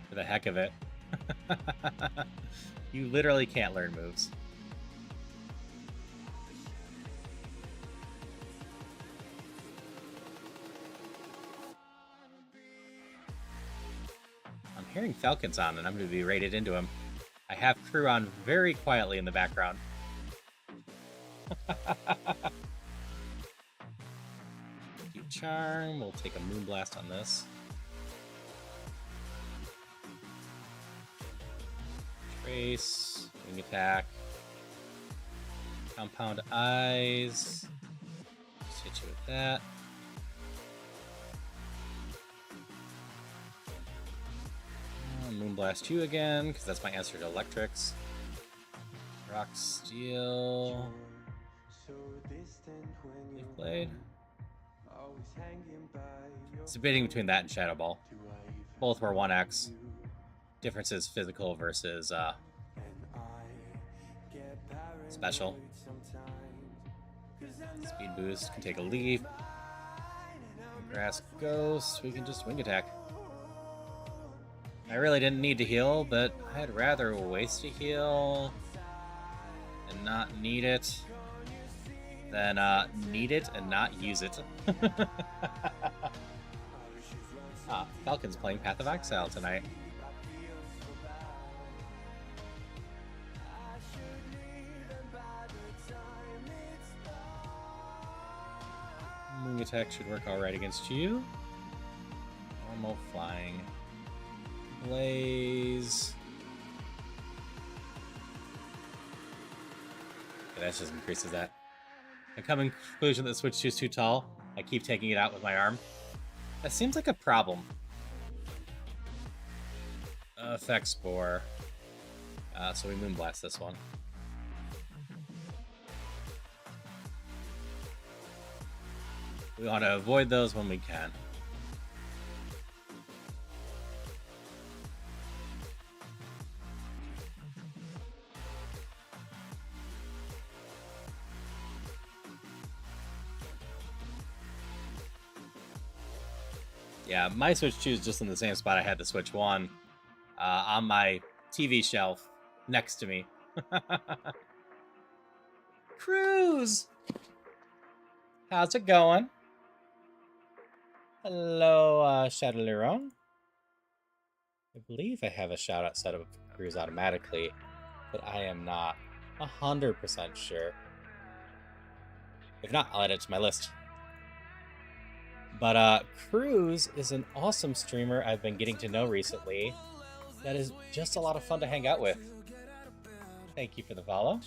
Speaker 1: for the heck of it. You literally can't learn moves. I'm hearing Falcons on, and I'm going to be raided into him. I have crew on very quietly in the background. Charm. We'll take a Moonblast on this. Trace, wing attack, compound eyes. Just hit you with that. Moonblast you again, because that's my answer to electrics. Rock Steel. Leaf Blade. It's debating between that and Shadow Ball. Both were 1x. Difference is physical versus special. Speed boost can take a leaf. Grass Ghost, we can just wing attack. I really didn't need to heal, but I'd rather waste a heal and not need it than need it and not use it. Falcon's playing Path of Exile tonight. Wing attack should work alright against you. Normal flying. Blaze. Okay, that just increases that. I come in conclusion that the Switch 2 is too tall. I keep taking it out with my arm. That seems like a problem. Effect Spore. So we Moonblast this one. We want to avoid those when we can. Yeah, my Switch 2 is just in the same spot I had the Switch 1. On my TV shelf next to me. Cruz! How's it going? Hello, Shadowliron. I believe I have a shout-out set up for Cruz automatically, but I am not 100% sure. If not, I'll add it to my list. But Cruz is an awesome streamer I've been getting to know recently that is just a lot of fun to hang out with. Thank you for the follow.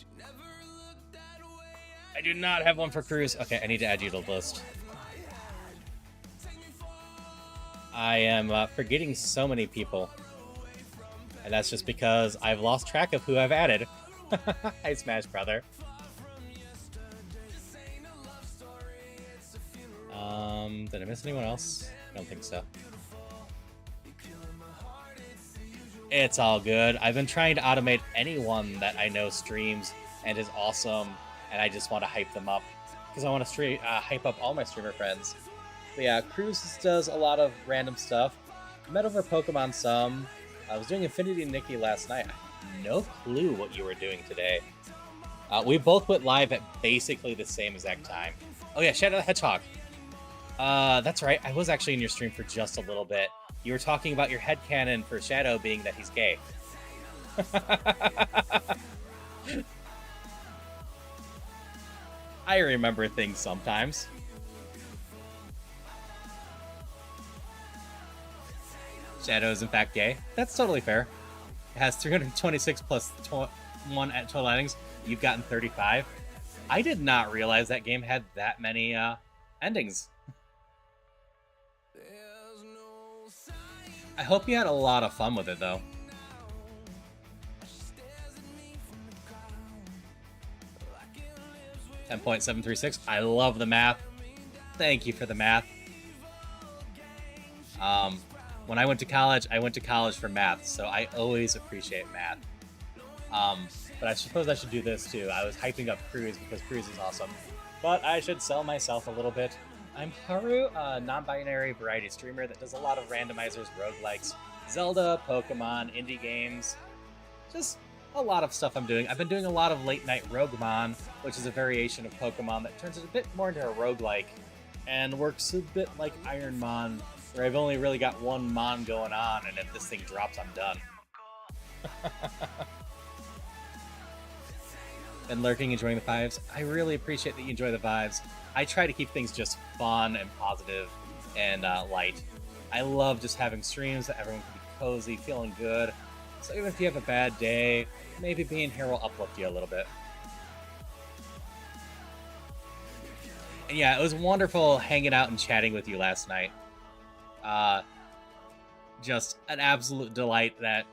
Speaker 1: I do not have one for Cruz. Okay, I need to add you to the list. I am forgetting so many people. And that's just because I've lost track of who I've added. Hi, Smash Brother. Did I miss anyone else? I don't think so. It's all good. I've been trying to automate anyone that I know streams and is awesome, and I just want to hype them up because I want to hype up all my streamer friends. But yeah, Cruz does a lot of random stuff. I met over Pokemon some. I was doing Infinity Nikki last night. I have no clue what you were doing today. We both went live at basically the same exact time. Oh yeah, Shadow the Hedgehog. That's right. I was actually in your stream for just a little bit. You were talking about your headcanon for Shadow being that he's gay. I remember things sometimes. Shadow is in fact gay. That's totally fair. It has 326 plus 1 at total endings. You've gotten 35. I did not realize that game had that many endings. I hope you had a lot of fun with it, though. $10.736. I love the math. Thank you for the math. When I went to college for math, so I always appreciate math. But I suppose I should do this too. I was hyping up Cruz because Cruz is awesome. But I should sell myself a little bit. I'm Haru, a non-binary variety streamer that does a lot of randomizers, roguelikes, Zelda, Pokemon, indie games. Just a lot of stuff I'm doing. I've been doing a lot of late-night Rougemon, which is a variation of Pokemon that turns it a bit more into a roguelike and works a bit like Ironmon, where I've only really got one Mon going on, and if this thing drops, I'm done. Been lurking, enjoying the vibes. I really appreciate that you enjoy the vibes. I try to keep things just fun and positive and light. I love just having streams that everyone can be cozy, feeling good. So even if you have a bad day, maybe being here will uplift you a little bit. And yeah, it was wonderful hanging out and chatting with you last night. Just an absolute delight that,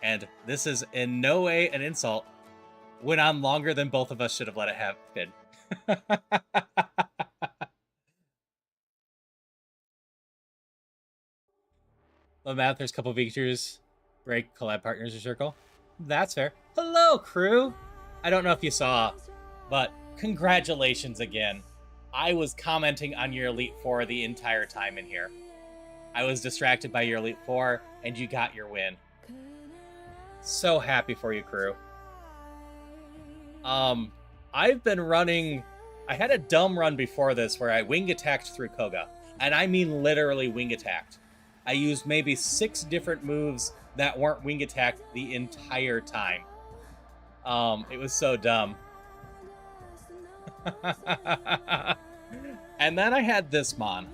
Speaker 1: and this is in no way an insult, went on longer than both of us should have let it have been. Love math, there's a couple features. Break collab partners or circle. That's fair. Hello, crew! I don't know if you saw, but congratulations again. I was commenting on your Elite Four the entire time in here. I was distracted by your Elite Four, and you got your win. So happy for you, crew. I've been running... I had a dumb run before this where I wing attacked through Koga. And I mean literally wing attacked. I used maybe 6 different moves that weren't wing attack the entire time. It was so dumb. And then I had this Mon.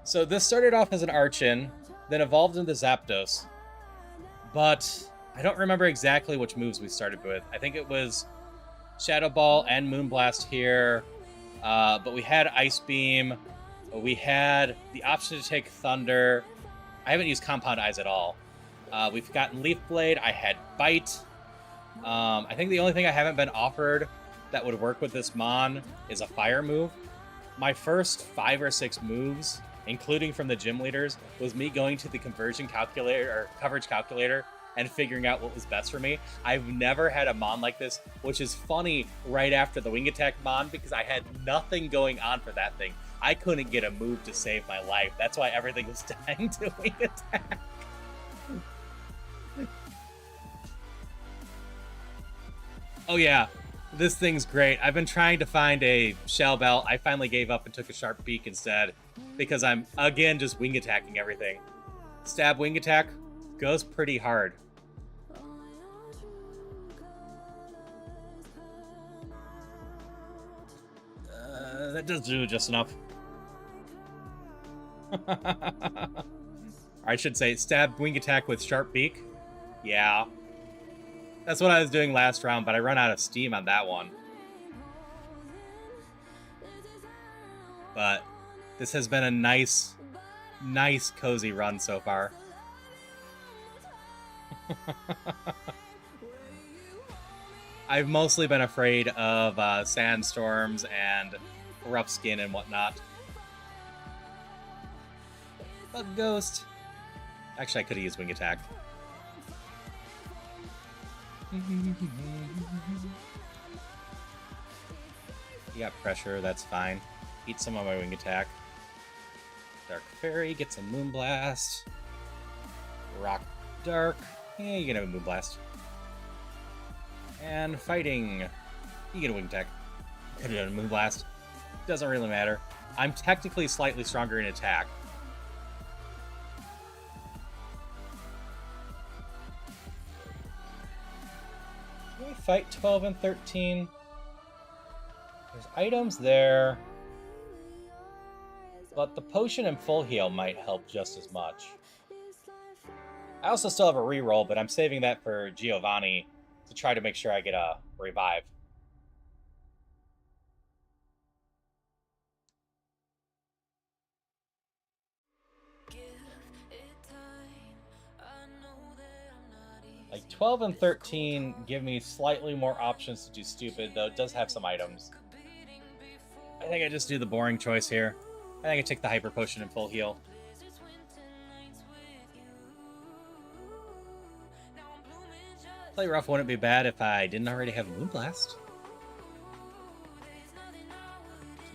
Speaker 1: So this started off as an Archon, then evolved into Zapdos. But I don't remember exactly which moves we started with. I think it was Shadow Ball and Moonblast here. But we had Ice Beam. We had the option to take Thunder. I haven't used Compound Eyes at all. We've gotten Leaf Blade. I had Bite. I think the only thing I haven't been offered that would work with this Mon is a Fire move. My first 5 or 6 moves, including from the gym leaders, was me going to the conversion calculator or coverage calculator and figuring out what was best for me. I've never had a Mon like this, which is funny right after the Wing Attack Mon because I had nothing going on for that thing. I couldn't get a move to save my life. That's why everything was dying to Wing Attack. Oh yeah, this thing's great. I've been trying to find a Shell Belt. I finally gave up and took a Sharp Beak instead because I'm, again, just Wing Attacking everything. Stab Wing Attack goes pretty hard. That does do just enough. Alright, Or I should say, stab wing attack with sharp beak. Yeah. That's what I was doing last round, but I run out of steam on that one. But this has been a nice, cozy run so far. I've mostly been afraid of sandstorms and rough skin and whatnot. Bug ghost. Actually, I could have used wing attack. You got pressure, that's fine. Eat some of my wing attack. Dark Fairy gets a Moonblast. Rock Dark. Yeah, you can have a Moonblast. And fighting. You get a wing attack. Could have done a Moonblast. Doesn't really matter. I'm technically slightly stronger in attack. Can we fight 12 and 13? There's items there. But the potion and full heal might help just as much. I also still have a reroll, but I'm saving that for Giovanni to try to make sure I get a revive. Like 12 and 13 give me slightly more options to do stupid, though it does have some items. I think I just do the boring choice here. I think I take the hyper potion and full heal. Play rough wouldn't be bad if I didn't already have Moonblast.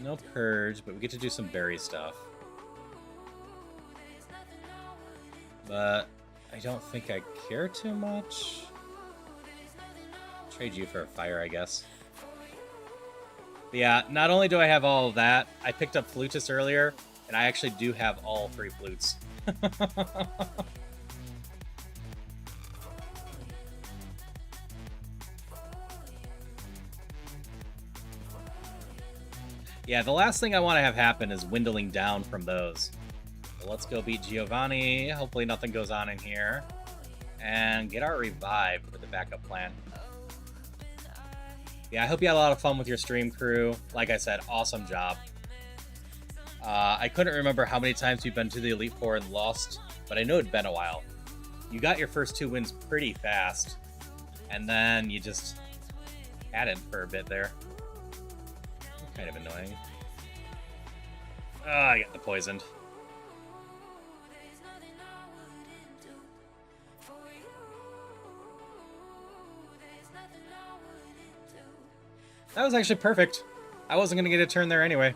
Speaker 1: No purge, but we get to do some berry stuff. But I don't think I care too much. Trade you for a fire, I guess. But yeah, not only do I have all of that, I picked up Flutus earlier, and I actually do have all 3 flutes. Yeah, the last thing I want to have happen is dwindling down from those. So let's go beat Giovanni. Hopefully nothing goes on in here. And get our revive for the backup plan. Yeah, I hope you had a lot of fun with your stream, crew. Like I said, awesome job. I couldn't remember how many times you've been to the Elite Four and lost, but I know it'd been a while. You got your first 2 wins pretty fast, and then you just had it for a bit there. Kind of annoying. I got the poisoned. That was actually perfect. I wasn't going to get a turn there anyway.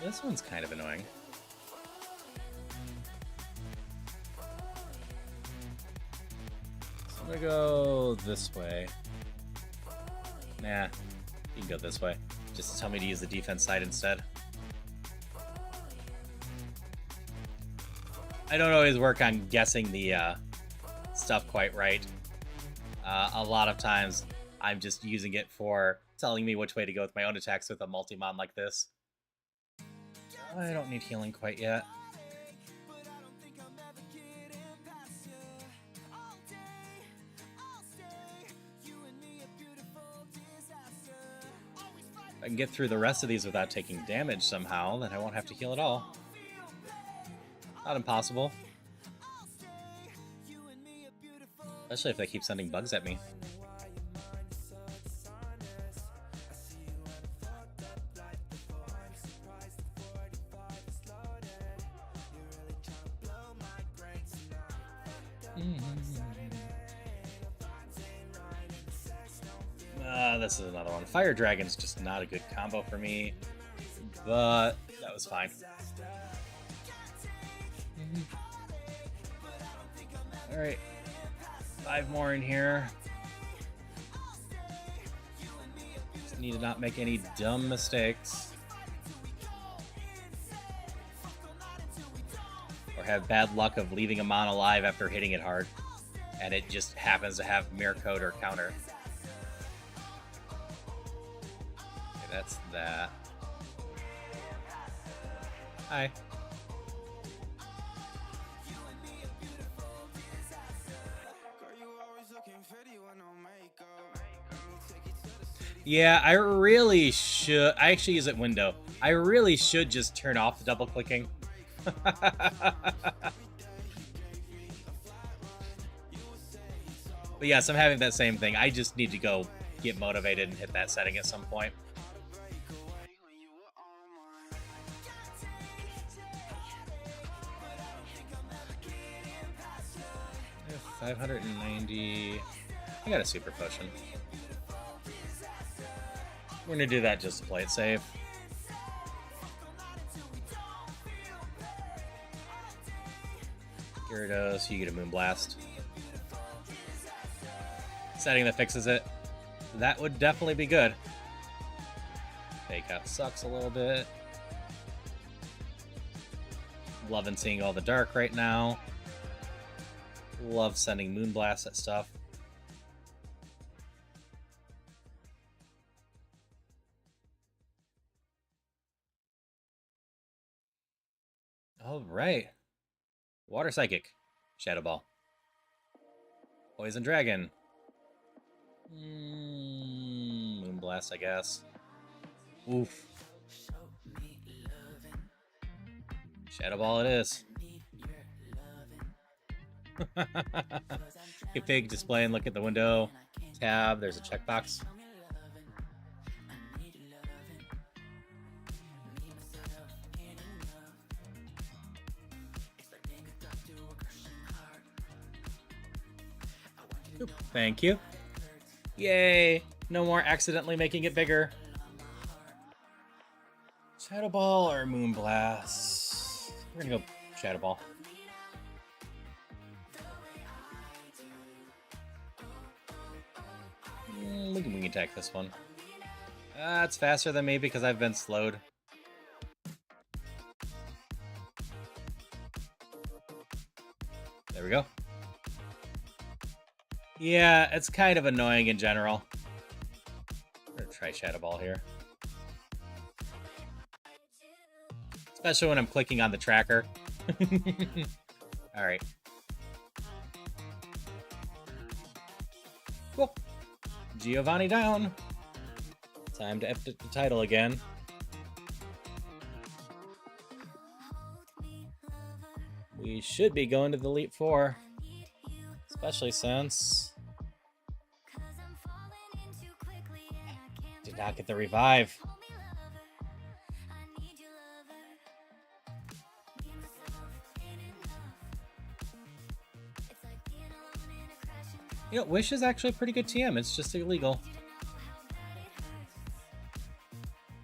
Speaker 1: This one's kind of annoying. So I'm going to go this way. Nah, you can go this way. Just to tell me to use the defense side instead. I don't always work on guessing the stuff quite right. A lot of times I'm just using it for telling me which way to go with my own attacks with a multi-mon like this. I don't need healing quite yet. If I can get through the rest of these without taking damage somehow, then I won't have to heal at all. Not impossible. Especially if they keep sending bugs at me. This is another one. Fire Dragon's just not a good combo for me, but that was fine. Alright. 5 more in here. Just need to not make any dumb mistakes. Or have bad luck of leaving a mon alive after hitting it hard. And it just happens to have mirror code or counter. Okay, that's that. Hi. Yeah, I really should. I actually use it window. I really should just turn off the double clicking. But yes, I'm having that same thing. I just need to go get motivated and hit that setting at some point. 590. I got a super potion. We're gonna do that just to play it safe. Gyarados, you get a Moonblast. Setting that fixes it. That would definitely be good. Fake out sucks a little bit. Loving seeing all the dark right now. Love sending Moonblast at stuff. All right. Water Psychic. Shadow Ball. Poison Dragon. Moonblast, I guess. Oof. Shadow Ball it is. Get Pig, display and look at the window. Tab, there's a checkbox. Oop, thank you. Yay! No more accidentally making it bigger. Shadow Ball or Moonblast? We're gonna go Shadow Ball. We can wing attack this one. It's faster than me because I've been slowed. There we go. Yeah, it's kind of annoying in general. I'm gonna try Shadow Ball here. Especially when I'm clicking on the tracker. Alright. Cool. Giovanni down. Time to update the title again. We should be going to the Elite Four. Especially since... did not get the revive. You know, Wish is actually a pretty good TM. It's just illegal.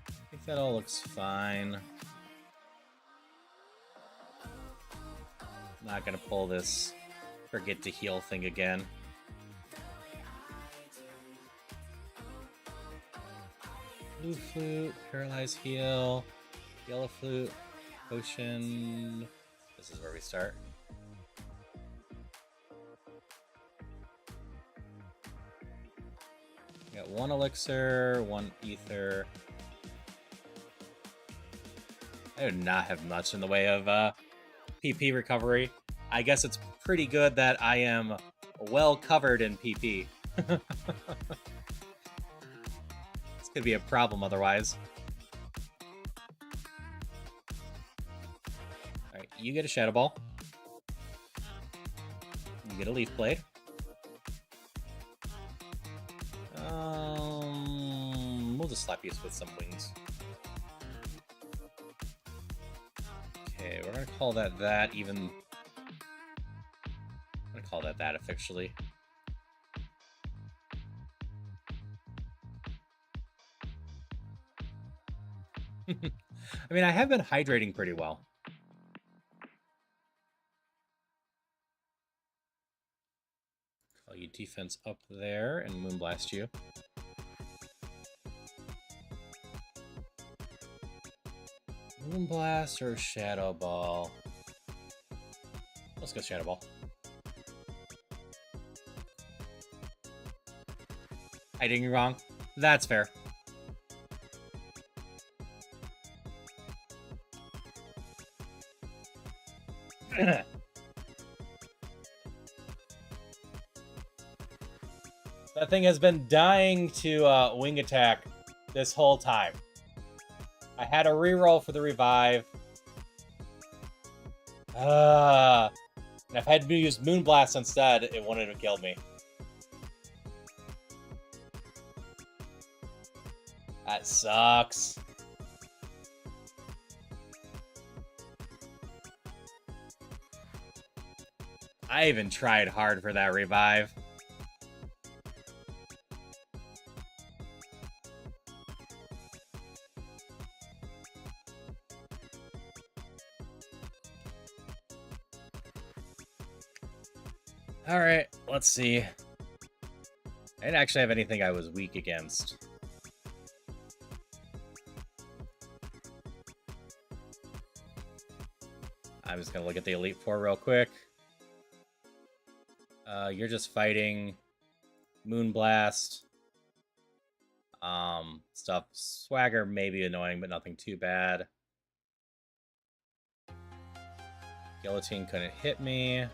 Speaker 1: I think that all looks fine. Not gonna pull this forget to heal thing again. Blue Flute, Paralyze Heal, Yellow Flute, Potion. This is where we start. Got one Elixir, one Ether. I do not have much in the way of PP recovery. I guess it's pretty good that I am well covered in PP. This could be a problem otherwise. Alright, you get a Shadow Ball. You get a Leaf Blade. We'll just slap you with some wings. Okay, we're gonna call that that, even... I'm gonna call that that officially. I mean, I have been hydrating pretty well. Call you defense up there and Moonblast you. Moonblast or Shadow Ball? Let's go Shadow Ball. I did wrong. That's fair. That thing has been dying to wing attack this whole time. I had a reroll for the revive. And if I had used Moonblast instead, it wouldn't have killed me. That sucks. I even tried hard for that revive. Alright, let's see. I didn't actually have anything I was weak against. I'm just gonna look at the Elite Four real quick. You're just fighting Moonblast. Stuff. Swagger may be annoying, but nothing too bad. Guillotine couldn't hit me.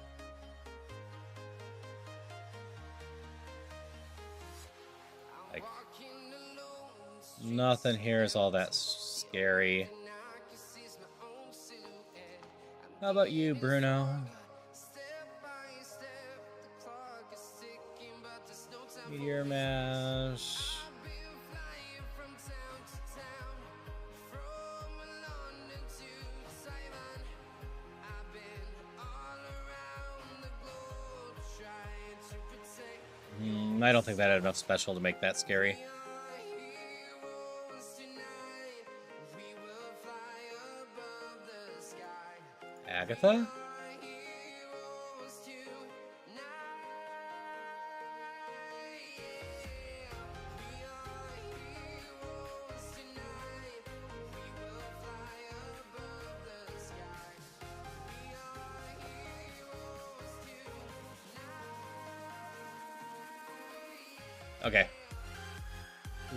Speaker 1: Like, nothing here is all that scary. How about you, Bruno? Meteor Mash. I don't think that had enough special to make that scary. Agatha? Okay.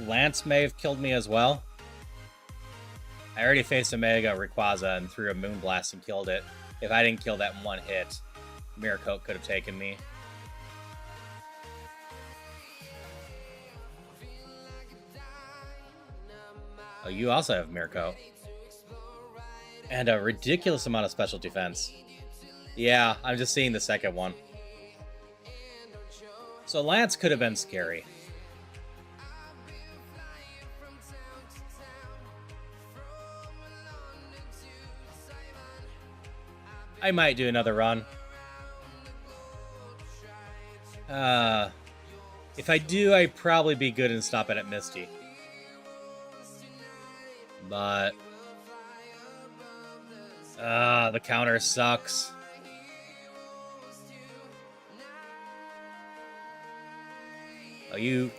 Speaker 1: Lance may have killed me as well. I already faced a Mega Rayquaza and threw a Moonblast and killed it. If I didn't kill that in one hit, Mirror Coat could have taken me. Oh, you also have Mirror Coat. And a ridiculous amount of special defense. Yeah, I'm just seeing the second one. So Lance could have been scary. I might do another run. If I do, I'd probably be good and stop it at Misty. But the counter sucks. Oh,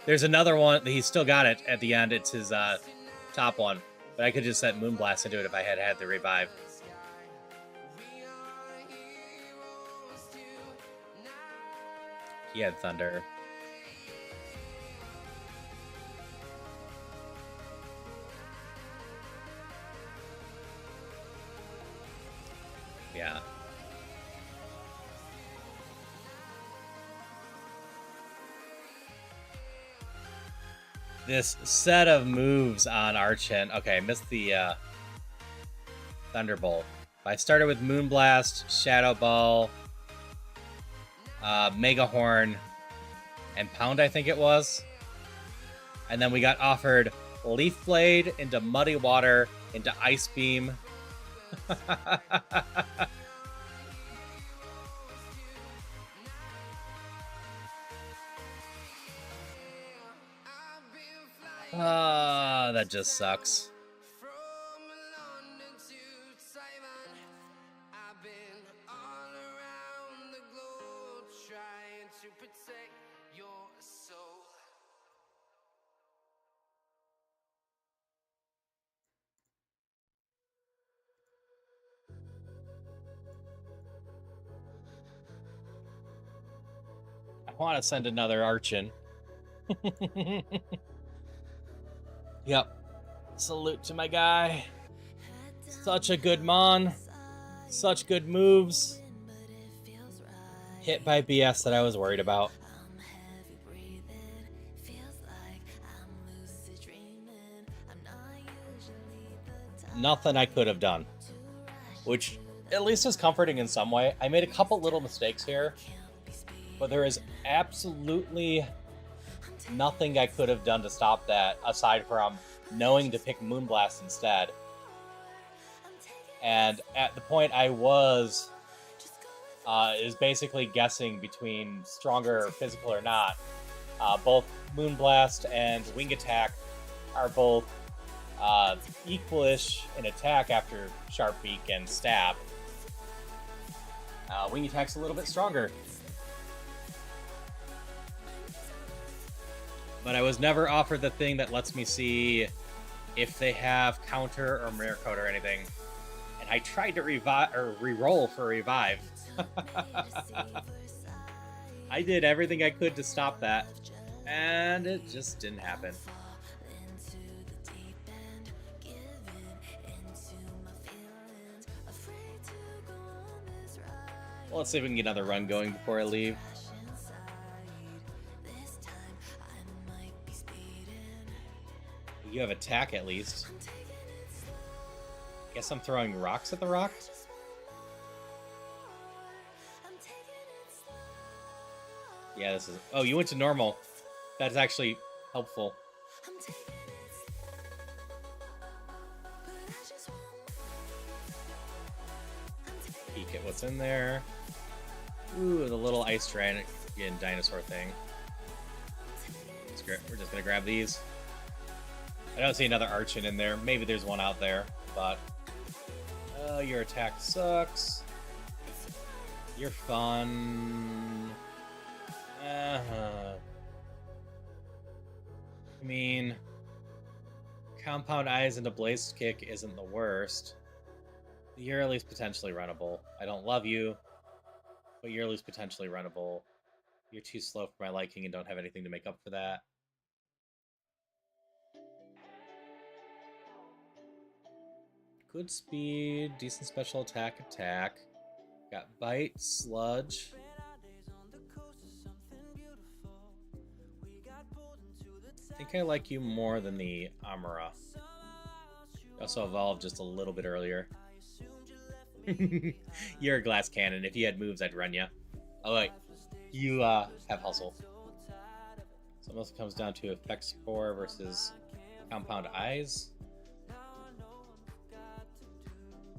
Speaker 1: there's another one. He's still got it at the end. It's his top one. But I could just set Moonblast into it if I had had the revive. He had Thunder. Yeah. This set of moves on Archon. Okay, I missed the Thunderbolt. I started with Moonblast, Shadow Ball, Mega Horn, and Pound, I think it was. And then we got offered Leaf Blade into Muddy Water into Ice Beam. That just sucks. I want to send another Archon. Yep. Salute to my guy. Such a good mon. Such good moves. Hit by BS that I was worried about. Nothing I could have done. Which at least is comforting in some way. I made a couple little mistakes here, but there is absolutely nothing I could have done to stop that aside from knowing to pick Moonblast instead. And at the point I was, is basically guessing between stronger physical or not. Both Moonblast and Wing Attack are both equalish in attack after Sharp Beak and Stab. Wing Attack's a little bit stronger. But I was never offered the thing that lets me see if they have counter or mirror code or anything. And I tried to re-roll for revive. I did everything I could to stop that, and it just didn't happen. Well, let's see if we can get another run going before I leave. You have attack at least. Guess I'm throwing rocks at the rock? Yeah, this is... Oh, you went to normal. That's actually helpful. Peek at what's in there. Ooh, the little ice dragon dinosaur thing. We're just gonna grab these. I don't see another Archon in there. Maybe there's one out there, but... Oh, your attack sucks. You're fun. I mean... Compound Eyes into Blaze Kick isn't the worst. You're at least potentially runnable. I don't love you, but you're at least potentially runnable. You're too slow for my liking and don't have anything to make up for that. Good speed, decent special attack. Got Bite, Sludge. I think I like you more than the Amara. You also evolved just a little bit earlier. You're a glass cannon. If you had moves, I'd run you. Oh, wait. You have Hustle. So it mostly comes down to Effect Spore versus Compound Eyes.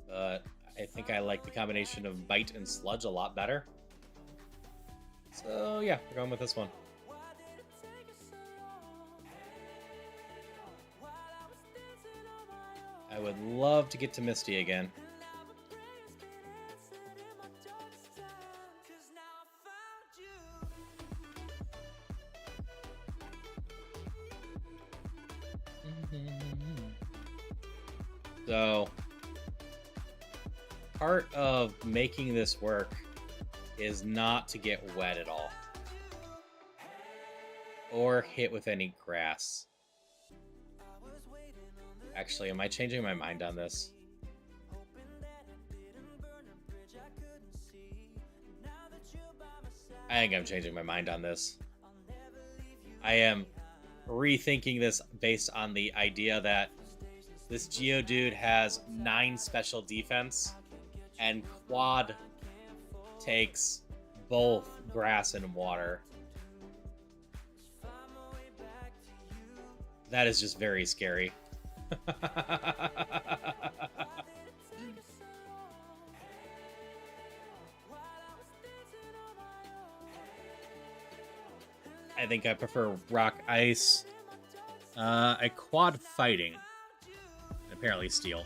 Speaker 1: But I think I like the combination of Bite and Sludge a lot better. So yeah, we're going with this one. I would love to get to Misty again. So, part of making this work is not to get wet at all. Or hit with any grass. Actually, am I changing my mind on this? I think I'm changing my mind on this. I am rethinking this based on the idea that this Geodude has 9 special defense, and Quad takes both grass and water. That is just very scary. I think I prefer Rock Ice. A Quad Fighting. And apparently Steel.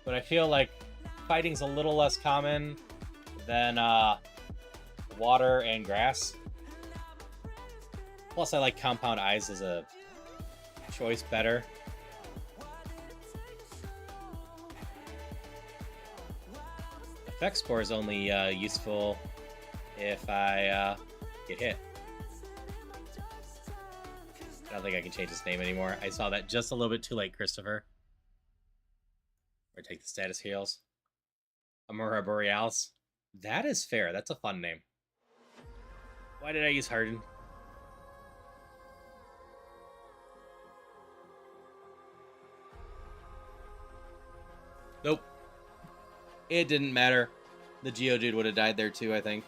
Speaker 1: But I feel like Fighting's a little less common than Water and Grass. Plus, I like Compound Eyes as a choice better. Effect Spore is only useful if I get hit. I don't think I can change his name anymore. I saw that just a little bit too late, Christopher. take the status heals. Aurora Borealis. That is fair. That's a fun name. Why did I use Harden? Nope. It didn't matter. The Geodude would have died there too, I think.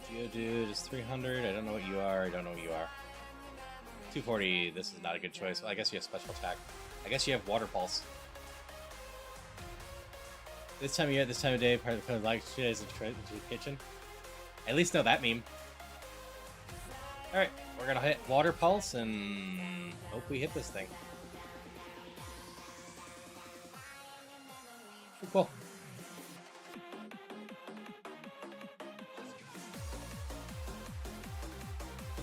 Speaker 1: Geodude is 300. I don't know what you are. I don't know what you are. 240. This is not a good choice. Well, I guess you have special attack. I guess you have Water Pulse. This time of year, this time of day, part of the like she is into the kitchen. At least know that meme. Alright, we're gonna hit Water Pulse and hope we hit this thing. Cool.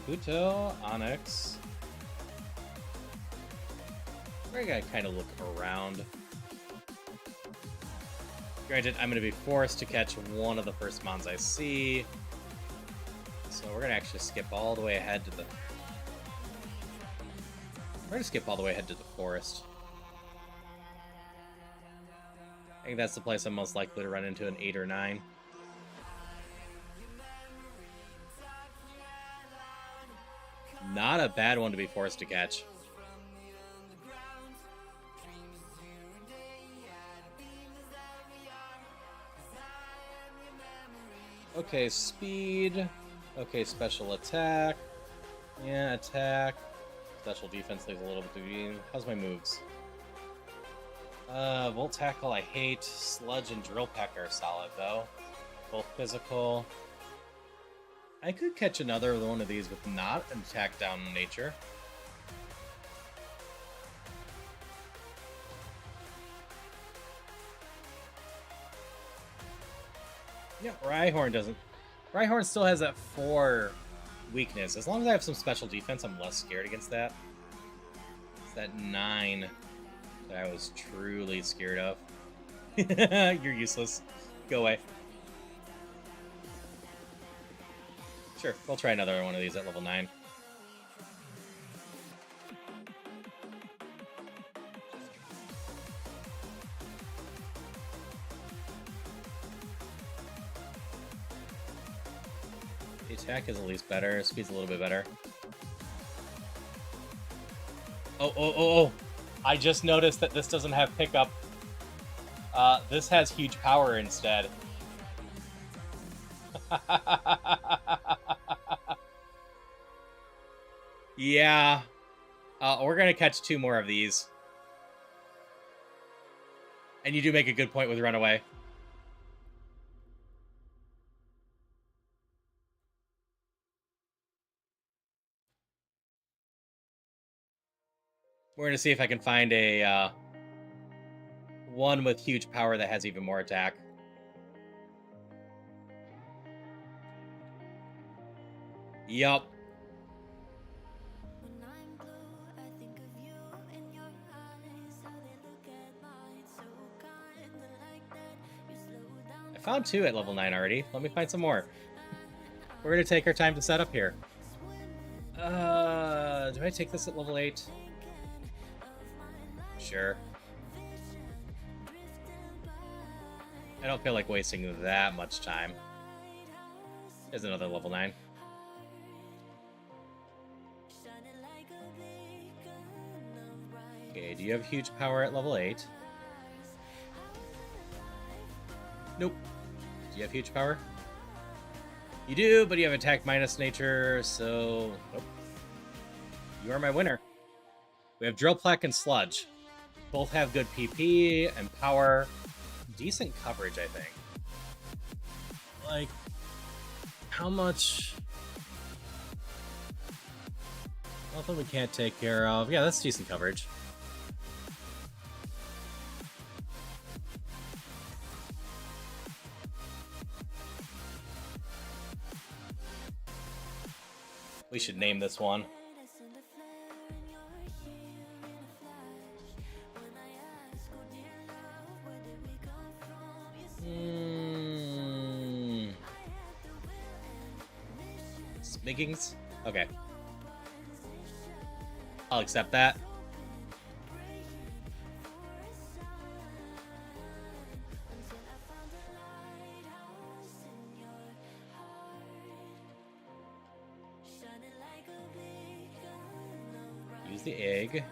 Speaker 1: Kabuto, Onyx. We're gonna kind of look around. Granted, I'm gonna be forced to catch one of the first mons I see. So we're gonna actually skip all the way ahead to the... We're gonna skip all the way ahead to the forest. I think that's the place I'm most likely to run into an 8 or 9. Not a bad one to be forced to catch. Okay, speed. Okay, special attack. Yeah, attack. Special defense leaves a little bit to be. How's my moves? Volt Tackle I hate. Sludge and Drill Peck are solid, though. Both physical. I could catch another one of these with not an attack down in nature. Yeah, Rhyhorn doesn't. Rhyhorn still has that 4 weakness. As long as I have some special defense, I'm less scared against that. It's that 9 that I was truly scared of. You're useless. Go away. Sure, we'll try another one of these at level 9. The attack is at least better. Speed's a little bit better. Oh. I just noticed that this doesn't have pickup. This has huge power instead. Yeah. We're gonna catch 2 more of these. And you do make a good point with Runaway. We're gonna see if I can find a one with huge power that has even more attack. Yup. I found 2 at level 9 already. Let me find some more. We're gonna take our time to set up here. Do I take this at level 8? Sure. I don't feel like wasting that much time. There's another level 9. Okay, do you have huge power at level 8? Nope. Do you have huge power? You do, but you have attack minus nature, so... Nope. You are my winner. We have Drill Plaque and Sludge. Both have good PP and power. Decent coverage, I think. Like, how much... Nothing we can't take care of. Yeah, that's decent coverage. We should name this one. Smiggings? Okay. I'll accept that. Use the egg.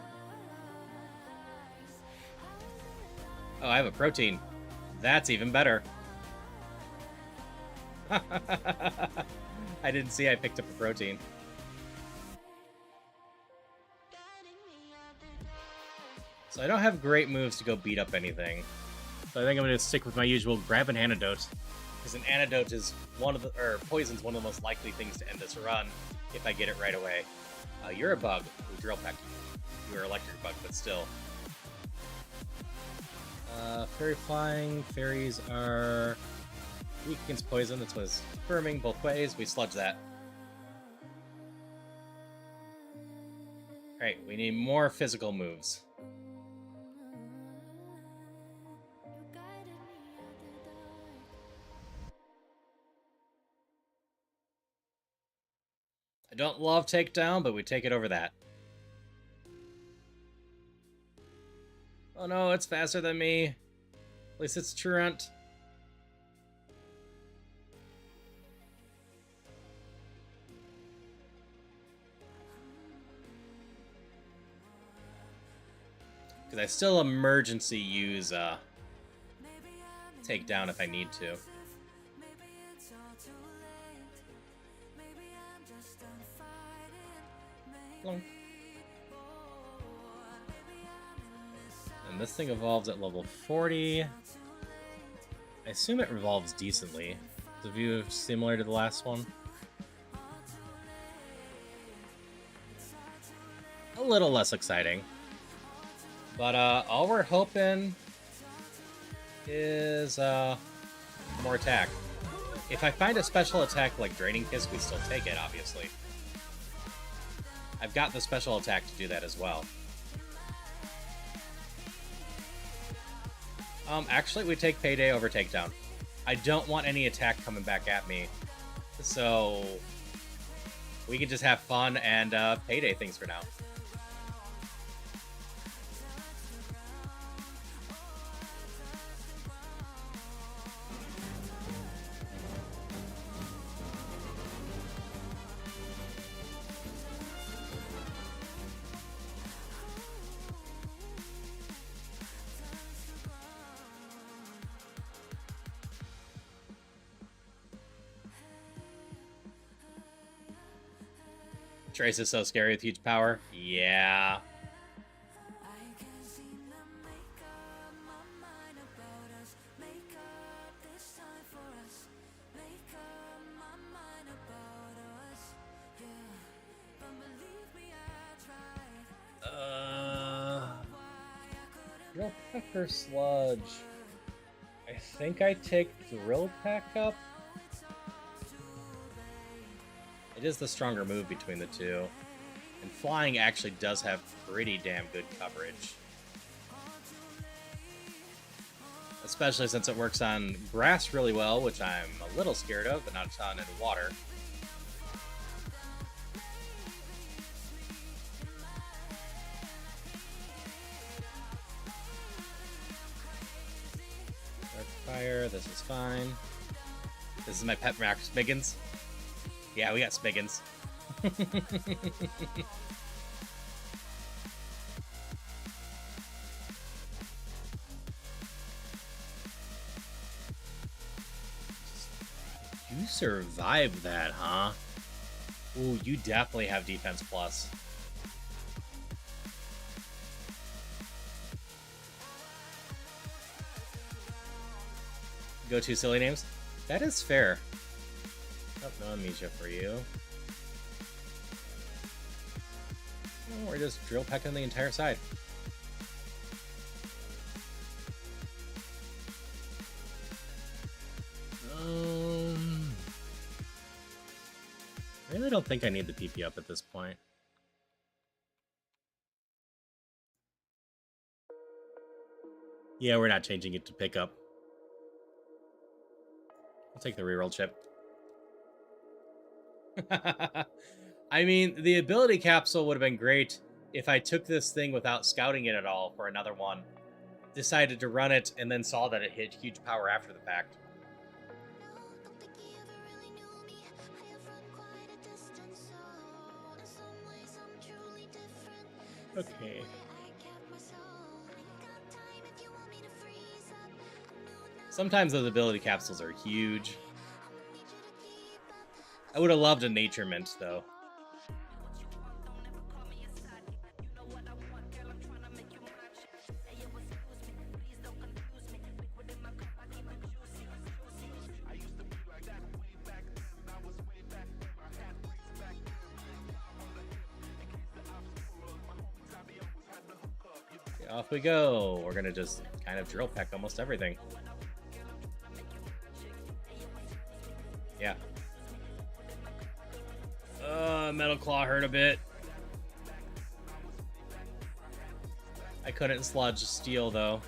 Speaker 1: Oh, I have a protein. That's even better. I didn't see I picked up a protein. So I don't have great moves to go beat up anything. So I think I'm going to stick with my usual grab an antidote. Because an antidote is poison's one of the most likely things to end this run if I get it right away. You're a bug. Ooh, drill peck. You're electric bug, but still. Fairy flying. Fairies are weak against poison. This was firming both ways. We sludge that. Alright, we need more physical moves. I don't love takedown, but we take it over that. Oh no, it's faster than me. At least it's truant. Because I still emergency use takedown if I need to. Plunk. And this thing evolves at level 40. I assume it evolves decently. The view similar to the last one. A little less exciting. But all we're hoping is more attack. If I find a special attack like Draining Kiss, we still take it, obviously. I've got the special attack to do that as well. Actually, we take Payday over Takedown. I don't want any attack coming back at me. So we can just have fun and Payday things for now. Trace is so scary with huge power. Yeah. Drill Pecker Sludge. I think I take Drill Peck up. It is the stronger move between the two. And flying actually does have pretty damn good coverage. Especially since it works on grass really well, which I'm a little scared of, but not a ton in water. Dark Fire, this is fine. This is my pet Max Smiggins. Yeah, we got Smiggins. You survived that, huh? Ooh, you definitely have defense plus. Go to silly names? That is fair. Oh, no amnesia for you. Oh, we're just drill pecking the entire side. I really don't think I need the PP up at this point. Yeah, we're not changing it to pickup. I'll take the reroll chip. I mean, the ability capsule would have been great if I took this thing without scouting it at all for another one, decided to run it, and then saw that it hit huge power after the fact. Okay. Sometimes those ability capsules are huge. I would have loved a nature mint, though. Okay, off we go. We're gonna just kind of drill peck almost everything. Yeah. Metal Claw hurt a bit. I couldn't sludge steel, though.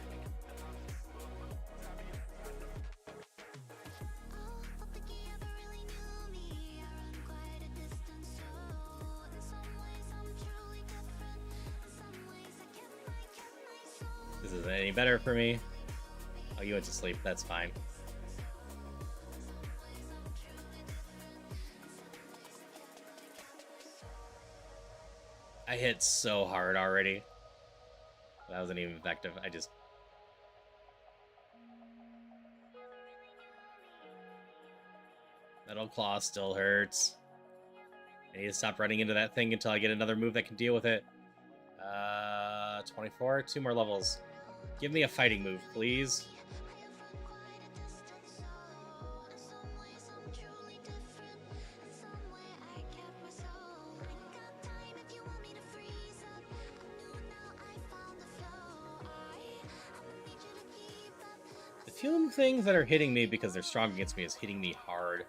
Speaker 1: This isn't any better for me. Oh, you went to sleep. That's fine. I hit so hard already. That wasn't even effective. I just... Metal Claw still hurts. I need to stop running into that thing until I get another move that can deal with it. 24? 2 more levels. Give me a fighting move, please. The few things that are hitting me because they're strong against me is hitting me hard.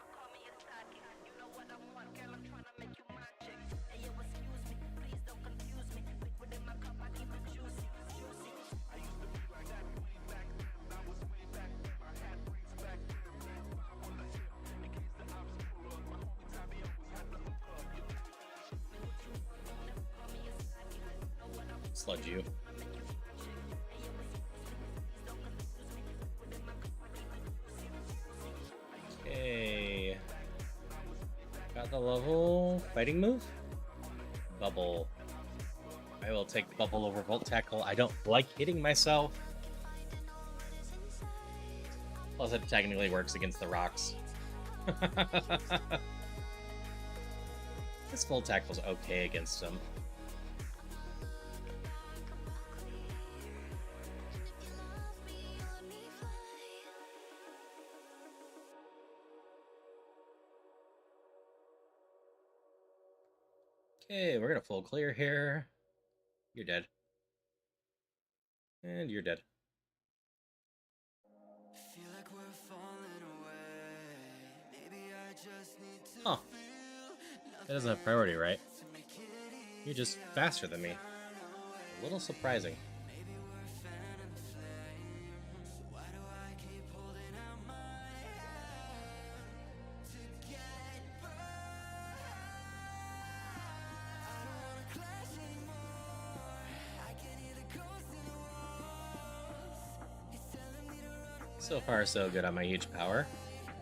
Speaker 1: Sludge you. Okay. Got the level. Fighting move? Bubble. I will take bubble over Volt Tackle. I don't like hitting myself. Plus, it technically works against the rocks. This Volt Tackle's okay against them. Okay, we're gonna full clear here. You're dead. And you're dead. Huh. That doesn't have priority, right? You're just faster than me. A little surprising. So far, so good on my huge power.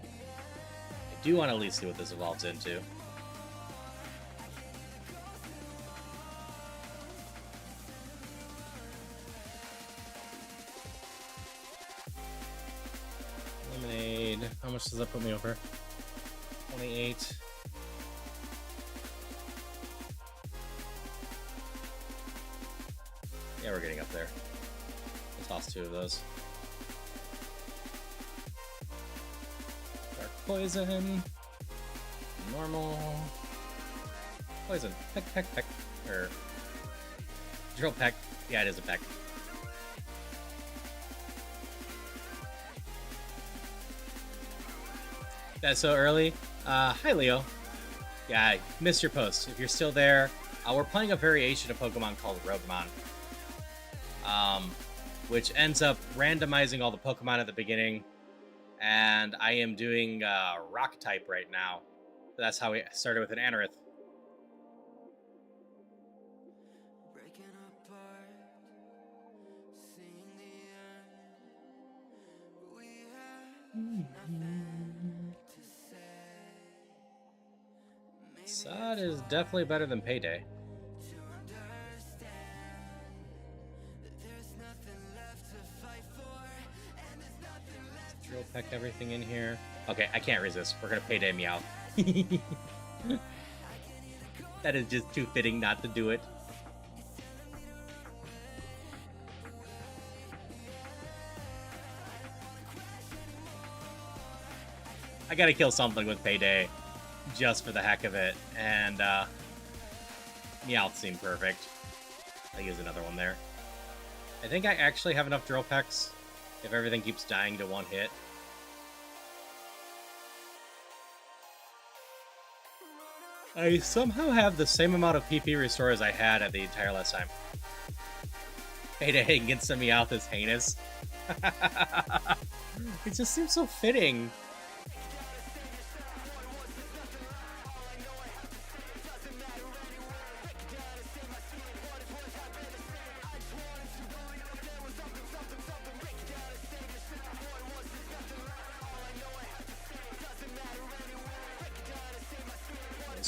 Speaker 1: I do want to at least see what this evolves into. Lemonade. How much does that put me over? 28. Yeah, we're getting up there. We'll toss 2 of those. Poison. Normal. Poison. Peck, peck, peck. Or... drill peck. Yeah, it is a peck. That's so early. Hi, Leo. Yeah, I missed your post. If you're still there, we're playing a variation of Pokemon called Rougemon. Which ends up randomizing all the Pokemon at the beginning. And I am doing rock type right now. That's how we started with an Anorith.
Speaker 7: apart, seeing the end. We have nothing to say. Maybe
Speaker 1: Sod is definitely better than Payday.
Speaker 7: to understand that there's nothing left to fight for, and there's nothing left.
Speaker 1: Drill peck everything in here. Okay, I can't resist. We're gonna Payday Meow. That is just too fitting not to do it. I gotta kill something with Payday, just for the heck of it, and Meowth seemed perfect. I'll use another one there. I think I actually have enough drill pecks if everything keeps dying to one hit. I somehow have the same amount of PP restore as I had at the entire last time. Payday against a Meowth is heinous. It just seems so fitting.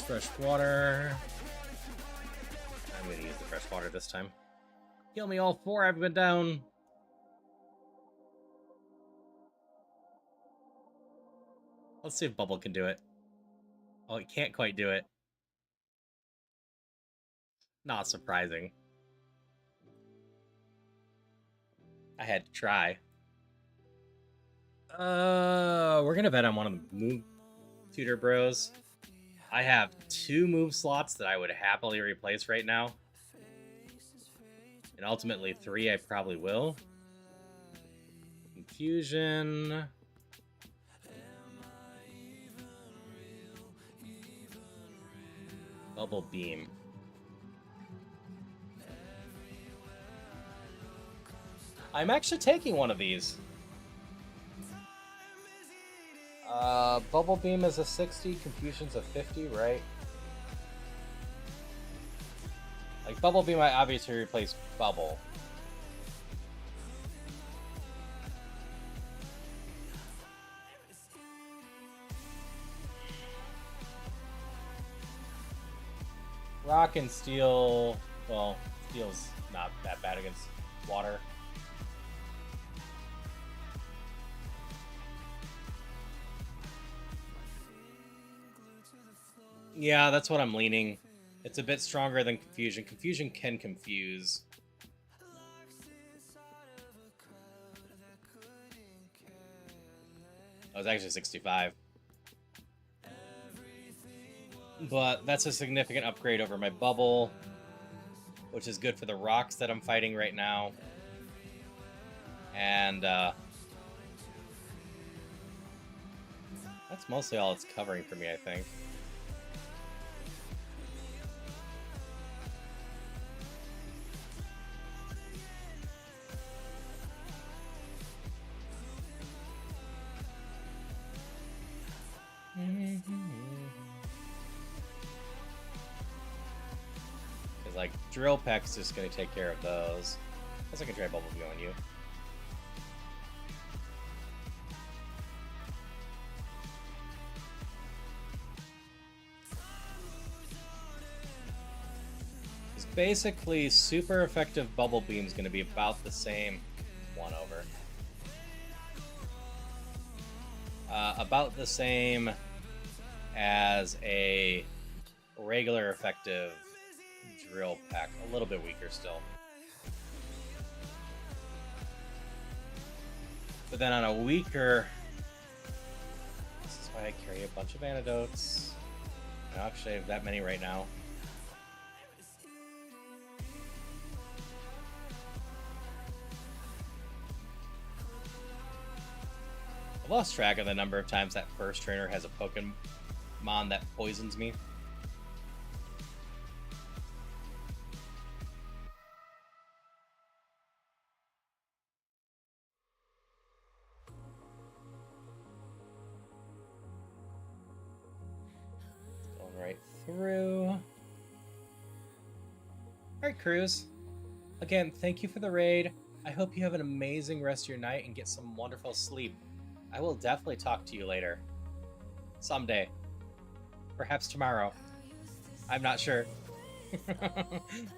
Speaker 1: Fresh water. I'm gonna use the fresh water this time. Heal me all four, I've been down. Let's see if Bubble can do it. Oh, it can't quite do it. Not surprising. I had to try. We're gonna bet on one of the Move Tutor Bros. I have 2 move slots that I would happily replace right now. And ultimately 3 I probably will. Confusion. Bubble Beam. I'm actually taking one of these. Bubble Beam is a 60, Confusion's a 50, right? Like, Bubble Beam I obviously replace Bubble. Rock and Steel, well, Steel's not that bad against water. Yeah, that's what I'm leaning. It's a bit stronger than Confusion. Confusion can confuse. I was actually 65. But that's a significant upgrade over my Bubble, which is good for the rocks that I'm fighting right now. And that's mostly all it's covering for me, I think. Because, like, Drill Peck's just going to take care of those. Guess I can try Bubble Beam on you. Because basically, super effective Bubble Beam is going to be about the same. 1 over. About the same as a regular effective Drill Peck. A little bit weaker still. But then on a weaker... This is why I carry a bunch of antidotes. I don't actually have that many right now. I've lost track of the number of times that first trainer has a Pokemon that poisons me. Going right through. Alright, Cruz. Again, thank you for the raid. I hope you have an amazing rest of your night and get some wonderful sleep. I will definitely talk to you later. Someday. Perhaps tomorrow. I'm not sure.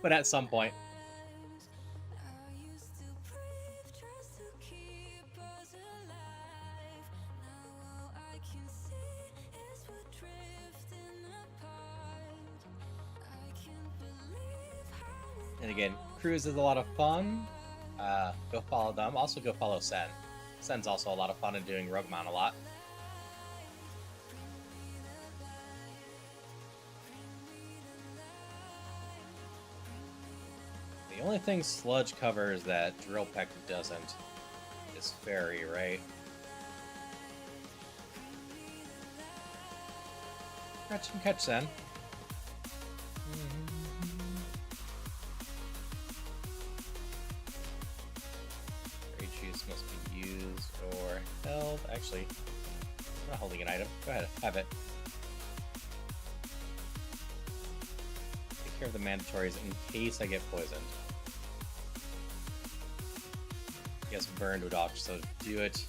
Speaker 1: But at some point. And again, Cruise is a lot of fun. Go follow them. Also go follow Sen. Sen's also a lot of fun and doing Rougemon a lot. The only thing Sludge covers that Drill Peck doesn't is Fairy, right? Catch and catch, Sen. Fairy Juice must be used or held. Actually, I'm not holding an item. Go ahead, have it. Take care of the mandatories in case I get poisoned. Guess burned would off, so do it.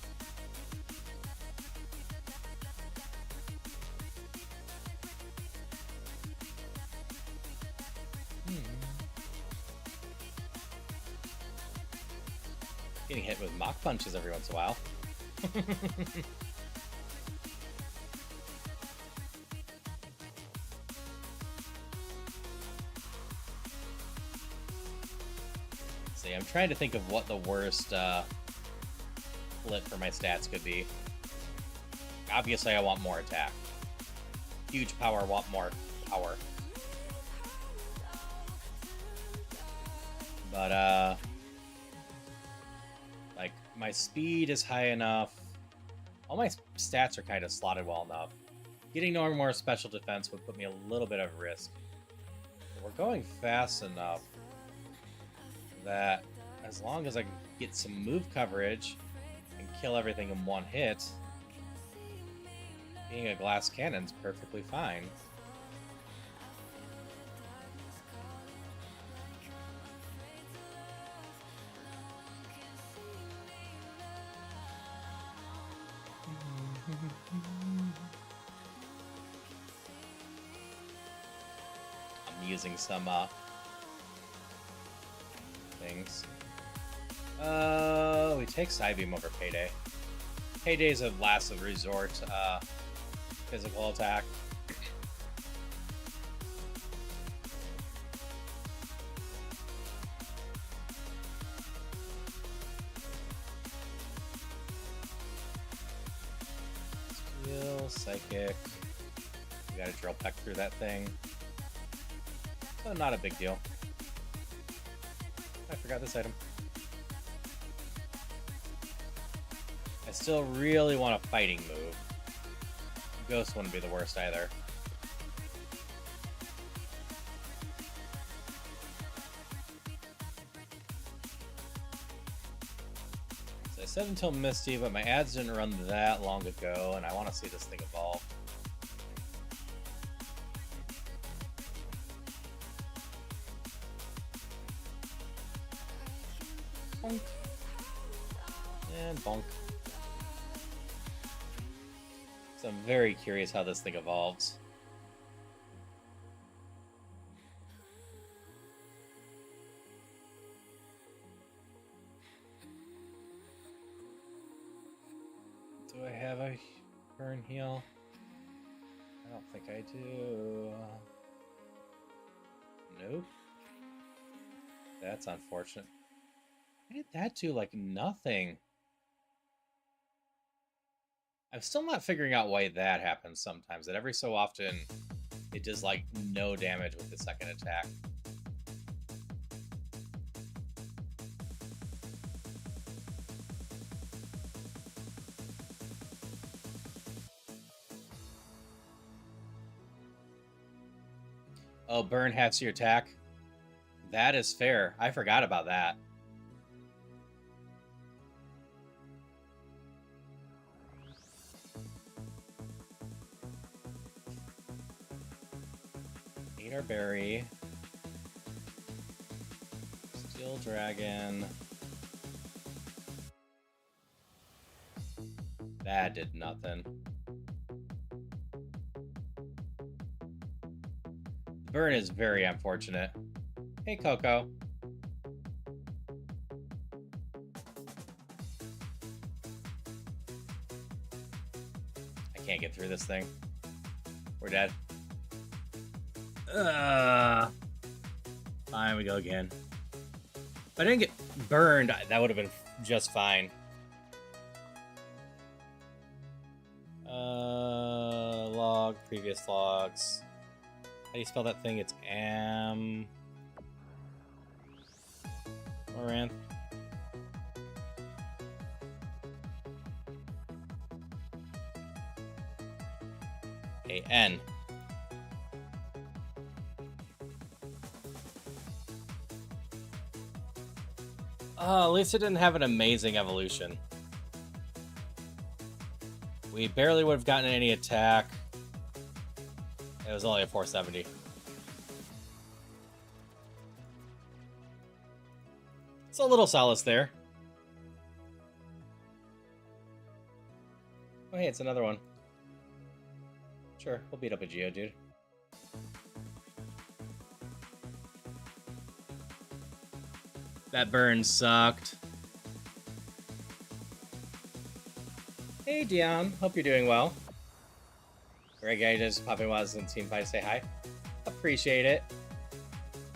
Speaker 1: Getting hit with mock punches every once in a while. See, I'm trying to think of what the worst flip for my stats could be. Obviously, I want more attack. Huge power, want more power. But, like, my speed is high enough. All my stats are kind of slotted well enough. Getting no more special defense would put me a little bit of risk. But we're going fast enough that as long as I can get some move coverage and kill everything in one hit, being a glass cannon's perfectly fine. I'm using some things. We take Psybeam over Payday. Payday's a last resort physical attack. Steel, Psychic. We gotta Drill Peck through that thing. So not a big deal. I forgot this item. I still really want a fighting move. Ghost wouldn't be the worst either. So I said until Misty, but my ads didn't run that long ago, and I want to see this thing evolve. Bonk. And bonk. So I'm very curious how this thing evolves. Do I have a burn heal? I don't think I do. Nope. That's unfortunate. Why did that do like nothing? I'm still not figuring out why that happens sometimes. That every so often it does like no damage with the second attack. Oh, burn halves your attack. That is fair. I forgot about that. Eat our berry. Steel Dragon. That did nothing. The burn is very unfortunate. Hey, Coco. I can't get through this thing. We're dead. Fine, we go again. If I didn't get burned, that would have been just fine. Log, previous logs. How do you spell that thing? It's Amaranth. A-N. At least it didn't have an amazing evolution. We barely would have gotten any attack. It was only a 470. It's a little solace there. Oh, hey, it's another one. Sure, we'll beat up a Geodude. That burn sucked. Hey, Dion. Hope you're doing well. Great guy just popping while I was in Team Fight to say hi. Appreciate it.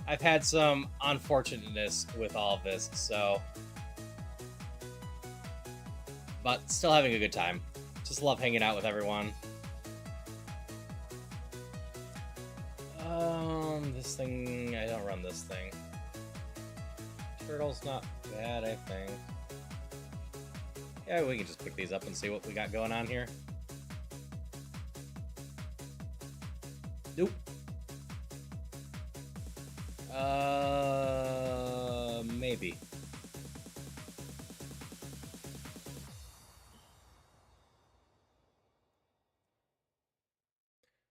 Speaker 1: I've had some unfortunateness with all of this, so... But still having a good time. Just love hanging out with everyone. This thing... I don't run this thing. Turtle's not bad, I think. Yeah, we can just pick these up and see what we got going on here. Nope. Maybe.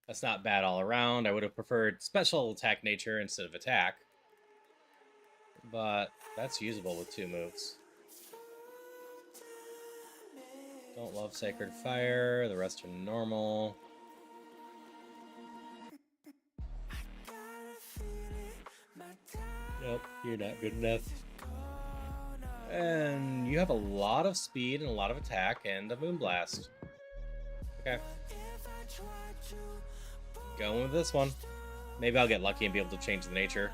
Speaker 1: That's not bad all around. I would have preferred special attack nature instead of attack. But that's usable with 2 moves. Don't love Sacred Fire. The rest are normal. Nope, you're not good enough. And you have a lot of speed and a lot of attack and a Moonblast. Okay. Going with this one. Maybe I'll get lucky and be able to change the nature.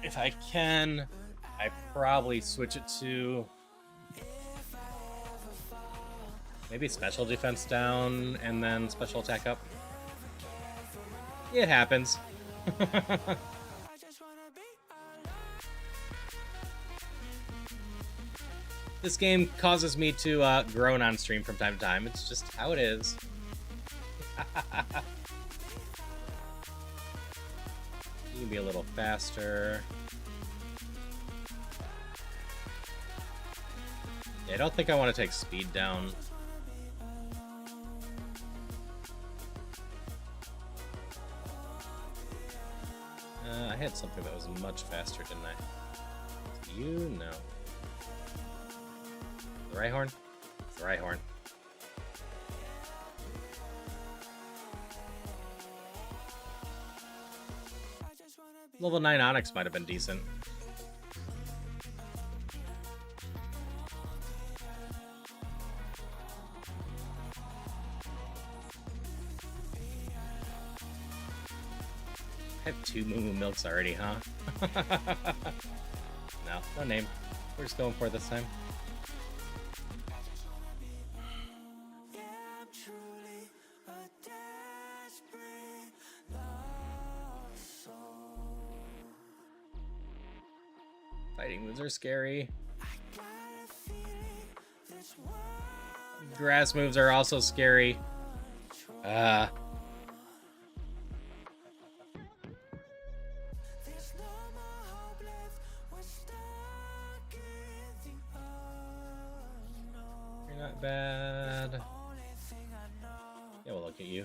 Speaker 1: If I can, I probably switch it to maybe special defense down and then special attack up. It happens. This game causes me to groan on stream from time to time. It's just how it is. You can be a little faster. Yeah, I don't think I want to take speed down. I had something that was much faster, didn't I? You know. The Rhyhorn? The Rhyhorn. Level 9 Onyx might have been decent. I have 2 Moo Moo Milks already, huh? No name. We're just going for it this time. Fighting moves are scary. Grass moves are also scary. You're not bad. Yeah, we'll look at you.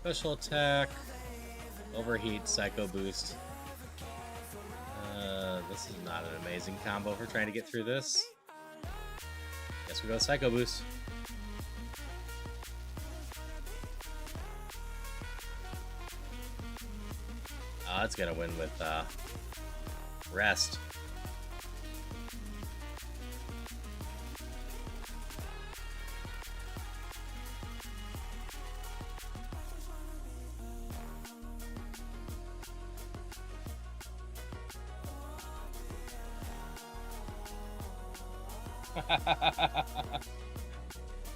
Speaker 1: Special attack. Overheat, Psycho Boost. This is not an amazing combo for trying to get through this. Guess we go Psycho Boost. It's gonna win with Rest.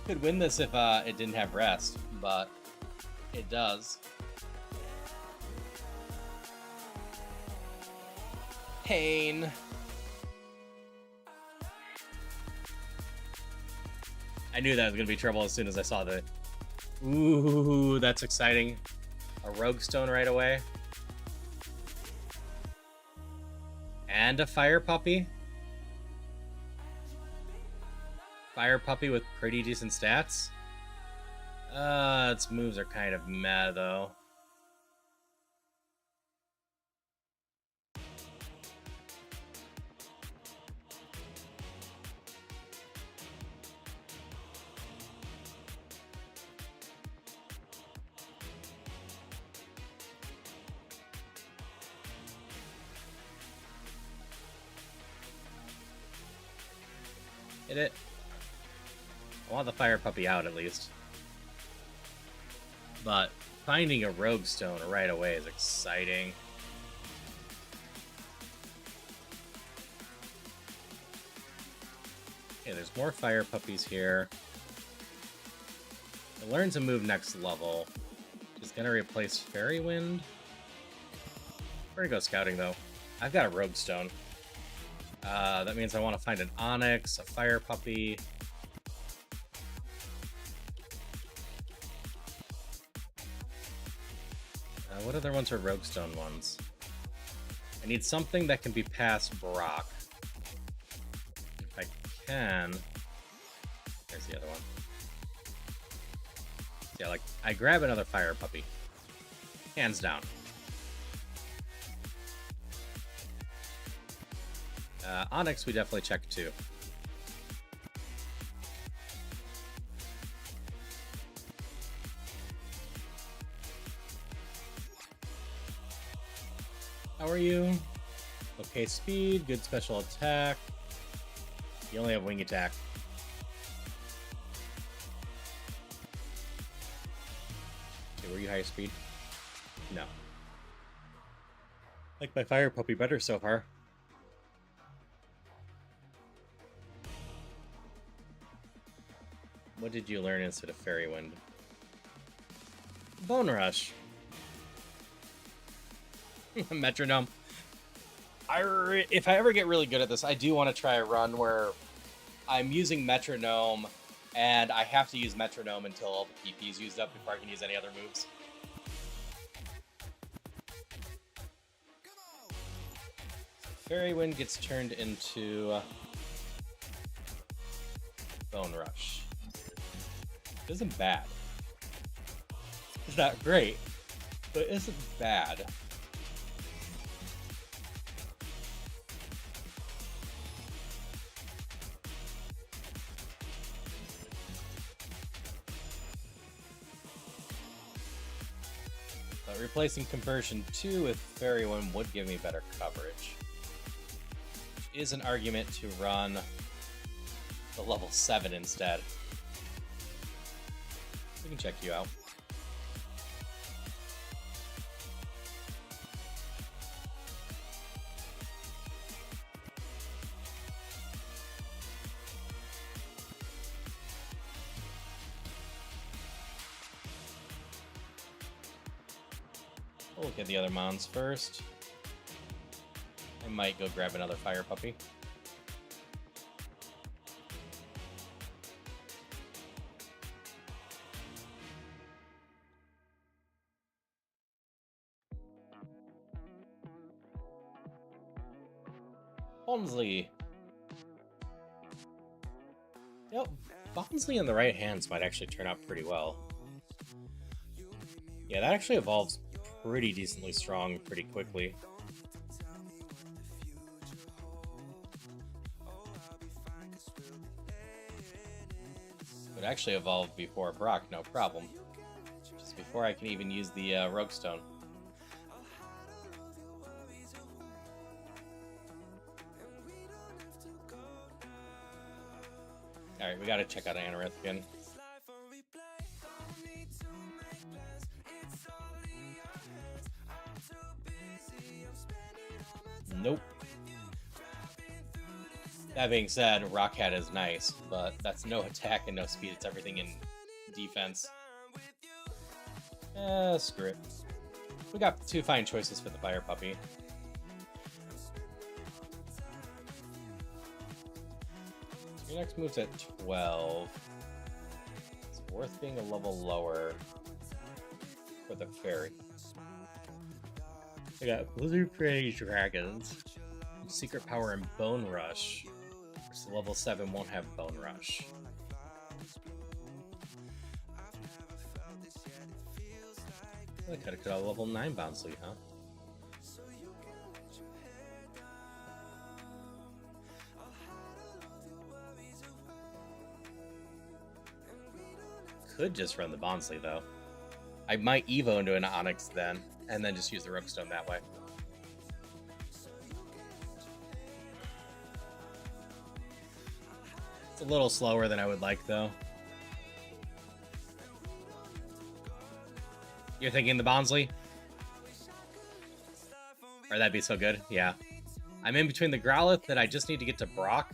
Speaker 1: Could win this if it didn't have Rest, but it does. Pain. I knew that was gonna be trouble as soon as I saw the... Ooh, that's exciting. A Rogue Stone right away. And a Fire Puppy. Fire Puppy with pretty decent stats. Its moves are kind of meh, though. Hit it. I want the Fire Puppy out at least. But finding a Rogue Stone right away is exciting. Okay, there's more Fire Puppies here. To learn to move next level, is gonna replace Fairy Wind. We're gonna go Scouting though. I've got a Rogue Stone. That means I want to find an Onyx, a Fire Puppy. What other ones are Rogue Stone ones? I need something that can be past Brock. If I can... There's the other one. Yeah, like, I grab another Fire Puppy. Hands down. Onyx, we definitely check too. How are you? Okay, speed, good special attack. You only have wing attack. Okay, were you higher speed? No. Like my Fire Puppy better so far. What did you learn instead of Fairy Wind? Bone Rush. Metronome. If I ever get really good at this, I do want to try a run where I'm using Metronome, and I have to use Metronome until all the PP is used up before I can use any other moves. Fairy Wind gets turned into Bone Rush. It isn't bad. It's not great, but it isn't bad. But replacing Conversion 2 with Fairy Wind would give me better coverage. Which is an argument to run the level 7 instead. We can check you out. We'll look at the other mons first. I might go grab another Fire Puppy. Bonsley. Yep, Bonsley in the right hands might actually turn out pretty well. Yeah, that actually evolves pretty decently strong pretty quickly. Would actually evolve before Brock, no problem. Just before I can even use the Rogue Stone. Alright, we gotta check out Anorith again. Nope. That being said, Rockhat is nice, but that's no attack and no speed. It's everything in defense. Screw it. We got 2 fine choices for the Fire Puppy. Your next move's at 12. It's worth being a level lower for the fairy. I got Blueberry Dragons, Secret Power, and Bone Rush. So level 7 won't have Bone Rush. I could have got a level 9 Bouncy, huh? Could just run the Bonsly, though. I might Evo into an Onyx then, and then just use the Rogue Stone that way. It's a little slower than I would like, though. You're thinking the Bonsly? Or that'd be so good? Yeah. I'm in between the Growlithe that I just need to get to Brock,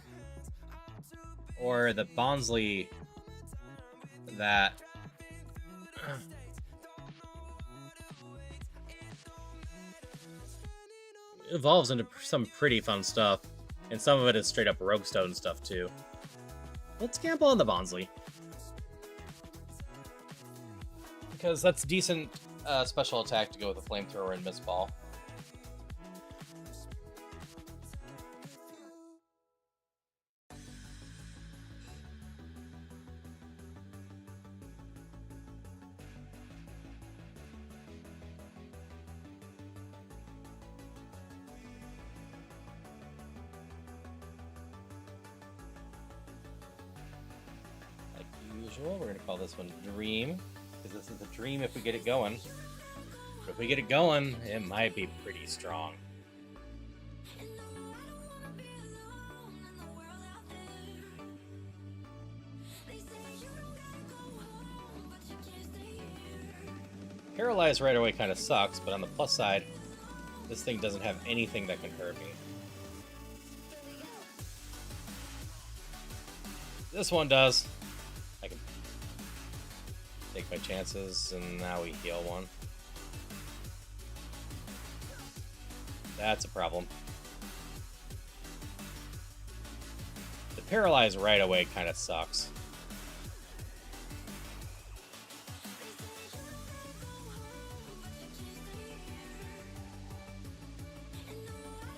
Speaker 1: or the Bonsly that evolves into some pretty fun stuff, and some of it is straight up Rogue Stone stuff too. Let's gamble on the Bonsly, because that's decent special attack to go with a Flamethrower and Mist Ball. We're gonna call this one Dream, because this is a dream if we get it going. But if we get it going, it might be pretty strong. Paralyzed right away kind of sucks, but on the plus side, this thing doesn't have anything that can hurt me. This one does. I can take my chances, and now we heal one. That's a problem. The paralyze right away kind of sucks.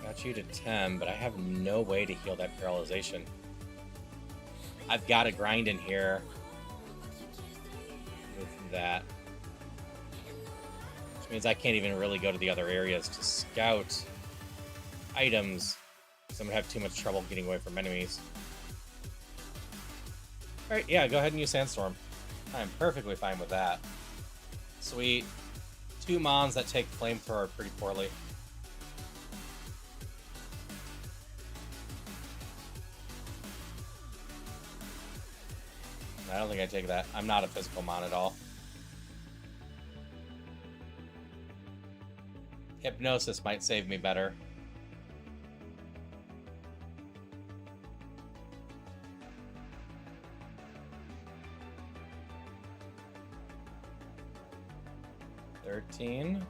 Speaker 1: Got you to 10, but I have no way to heal that paralyzation. I've got to grind in here with that. Which means I can't even really go to the other areas to scout items, because I'm going to have too much trouble getting away from enemies. Alright, yeah, go ahead and use Sandstorm. I'm perfectly fine with that. Sweet. 2 Mons that take Flamethrower pretty poorly. I don't think I take that. I'm not a physical Mon at all. Hypnosis might save me better. $13.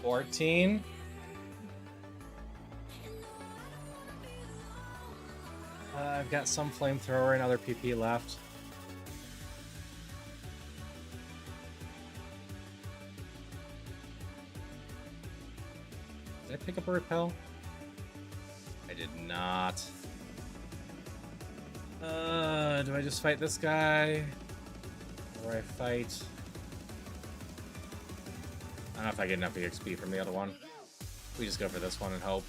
Speaker 1: $14. I've got some Flamethrower and other PP left. Did I pick up a Repel? I did not. Do I just fight this guy? Or I fight... I don't know if I get enough EXP from the other one. We just go for this one and hope.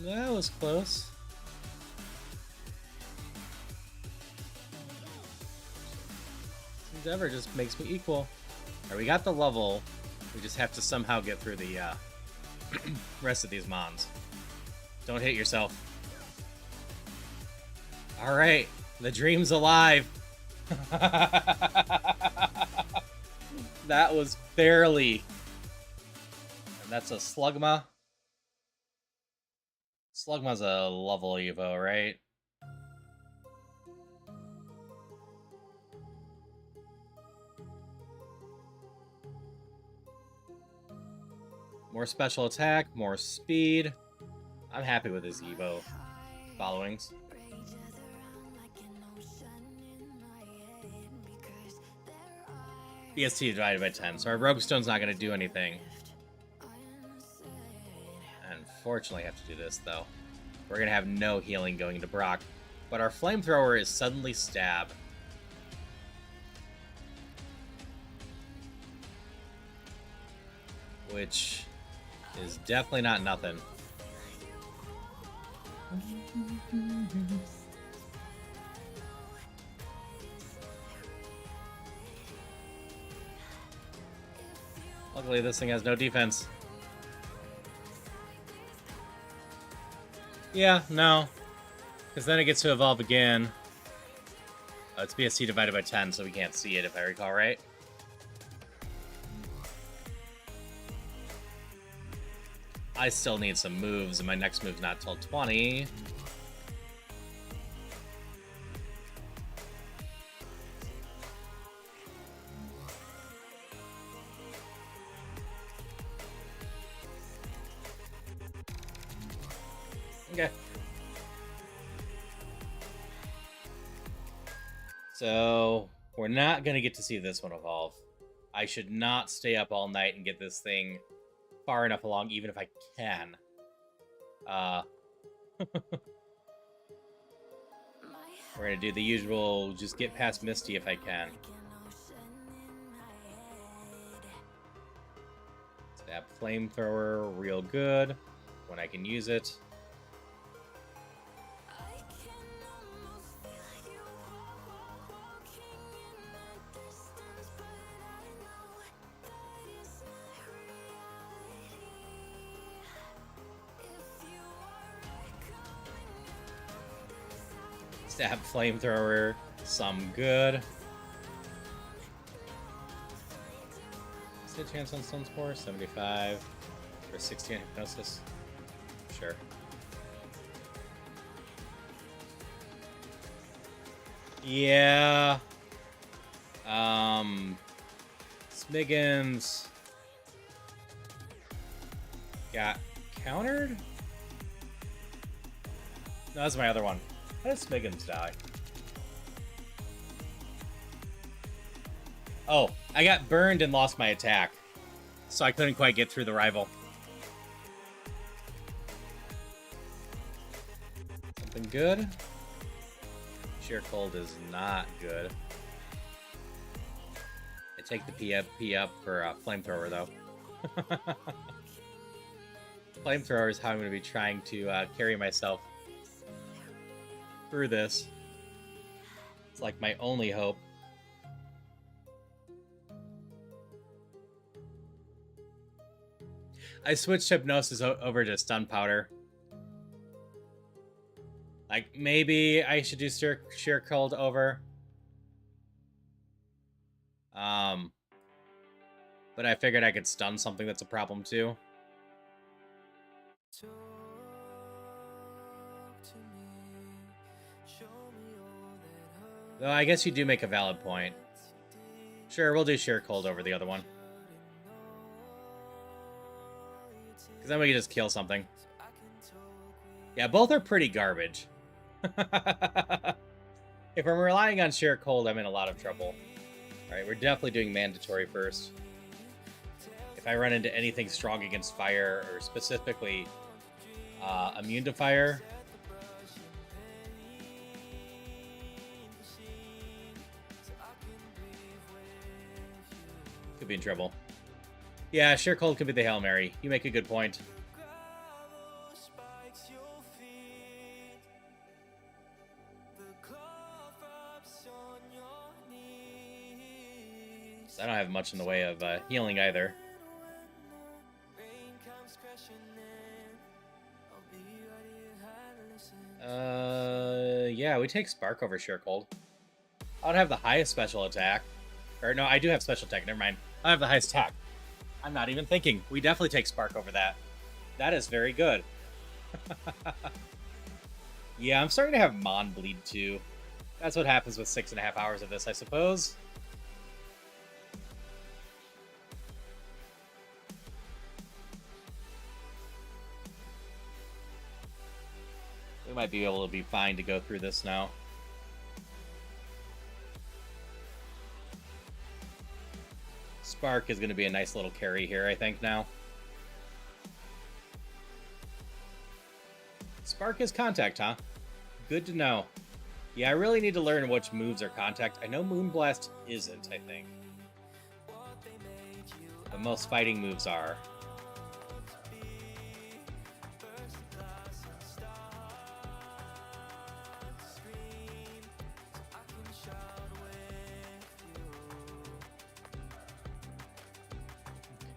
Speaker 1: That was close. Endeavor just makes me equal. Alright, we got the level. We just have to somehow get through the rest of these mons. Don't hit yourself. Alright, the dream's alive. That was barely. And that's a Slugma. Slugma's a level Evo, right? More special attack, more speed. I'm happy with his Evo followings. BST divided by 10, so our Rogue Stone's not going to do anything. Unfortunately, I have to do this, though. We're going to have no healing going into Brock. But our Flamethrower is suddenly Stab. Which is definitely not nothing. Luckily, this thing has no defense. Yeah, no. Because then it gets to evolve again. It's BST divided by 10, so we can't see it if I recall right. I still need some moves, and my next move's not till 20. Okay. So, we're not going to get to see this one evolve. I should not stay up all night and get this thing far enough along, even if I can. We're going to do the usual, just get past Misty if I can. Stab Flamethrower, real good, when I can use it. Stab Flamethrower, some good. What's the chance on Stone Spore? 75 for 60 on Hypnosis. Sure. Yeah. Smiggins got countered? No, that's my other one. How does Smiggins die? Oh, I got burned and lost my attack. So I couldn't quite get through the rival. Something good? Sheer Cold is not good. I take the P up for Flamethrower, though. Flamethrower is how I'm going to be trying to carry myself through this. It's like my only hope. I switched Hypnosis over to Stun Powder. Like, maybe I should do Sheer Cold over. But I figured I could stun something that's a problem too. Though I guess you do make a valid point. Sure, we'll do Sheer Cold over the other one. Because then we can just kill something. Yeah, both are pretty garbage. If I'm relying on sheer cold, I'm in a lot of trouble. Alright, we're definitely doing mandatory first. If I run into anything strong against fire, or specifically immune to fire, could be in trouble. Yeah, sheer cold could be the Hail Mary. You make a good point. I don't have much in the way of healing either. Yeah, we take Spark over Sheer Cold. I would have the highest special attack. Or no, I do have special attack. Never mind. I have the highest attack. I'm not even thinking. We definitely take Spark over that. That is very good. Yeah, I'm starting to have Mon bleed too. That's what happens with 6.5 hours of this, I suppose. We might be able to be fine to go through this now. Spark is going to be a nice little carry here, I think, now. Spark is contact, huh? Good to know. Yeah, I really need to learn which moves are contact. I know Moonblast isn't, I think. But most fighting moves are.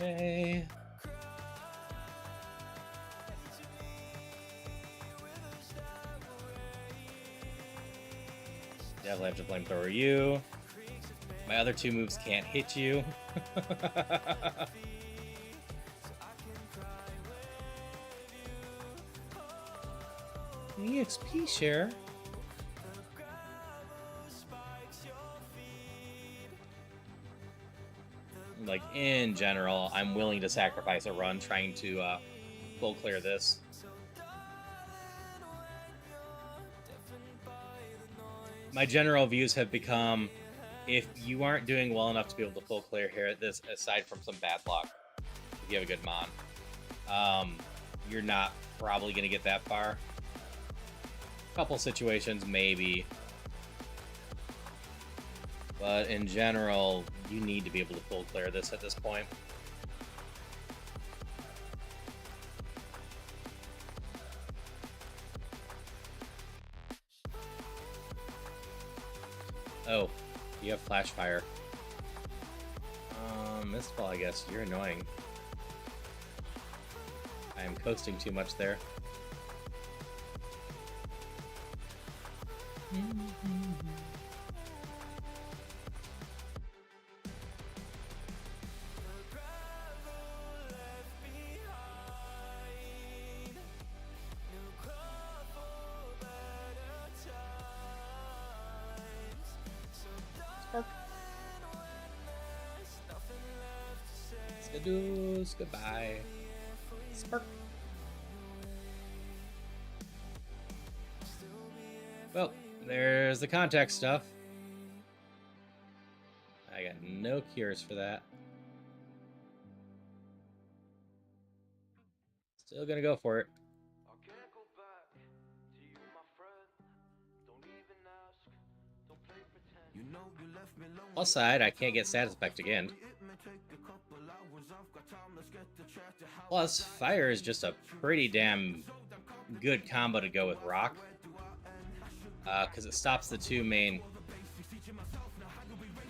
Speaker 1: Okay. Definitely have to flamethrower you. My other two moves can't hit you. EXP share. Like, in general, I'm willing to sacrifice a run trying to full clear this. My general views have become, if you aren't doing well enough to be able to full clear here at this, aside from some bad luck, if you have a good Mon, you're not probably going to get that far. Couple situations, maybe. But in general, you need to be able to full clear this at this point. Oh, you have flash fire. Mistfall, I guess. You're annoying. I am coasting too much there. Skadoos, goodbye. Spark. Well, there's the contact stuff. I got no cures for that. Still gonna go for it. Plus side, I can't get status effect again. Plus, fire is just a pretty damn good combo to go with rock. Because it stops the two main...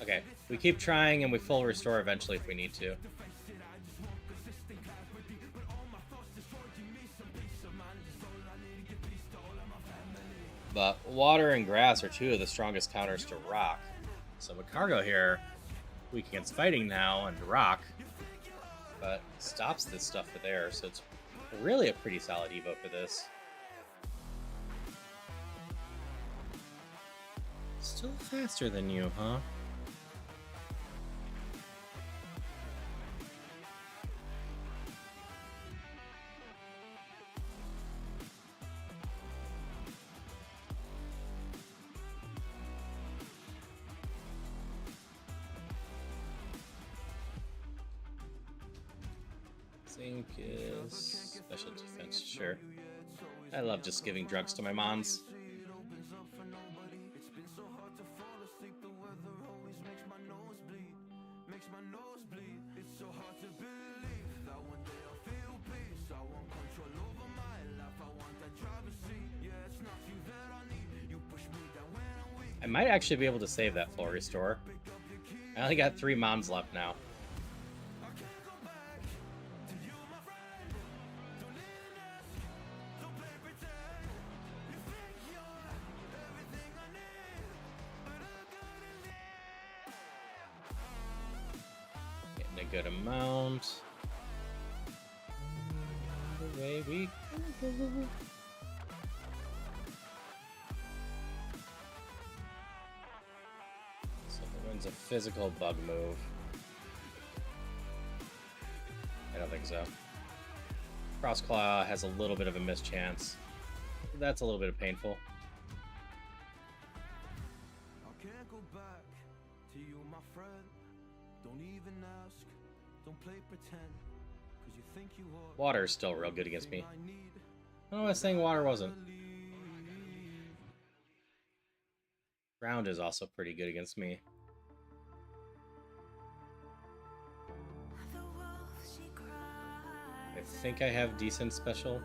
Speaker 1: Okay, we keep trying and we full restore eventually if we need to. But water and grass are two of the strongest counters to rock. So with cargo here, weak against fighting now and rock, but stops this stuff for there, so it's really a pretty solid Evo for this. Still faster than you, huh? Zinc is special defense, sure. I love just giving drugs to my mons. I might actually be able to save that full restore. I only got 3 moms left now. Getting a good amount. The way we go. A physical bug move. I don't think so. Crossclaw has a little bit of a mischance. That's a little bit of painful.
Speaker 7: I can't go back to you, my friend. Don't even ask. Don't play pretend. Cause you think you are.
Speaker 1: Water is still real good against me. I was saying water wasn't. Ground is also pretty good against me. I think I have decent special.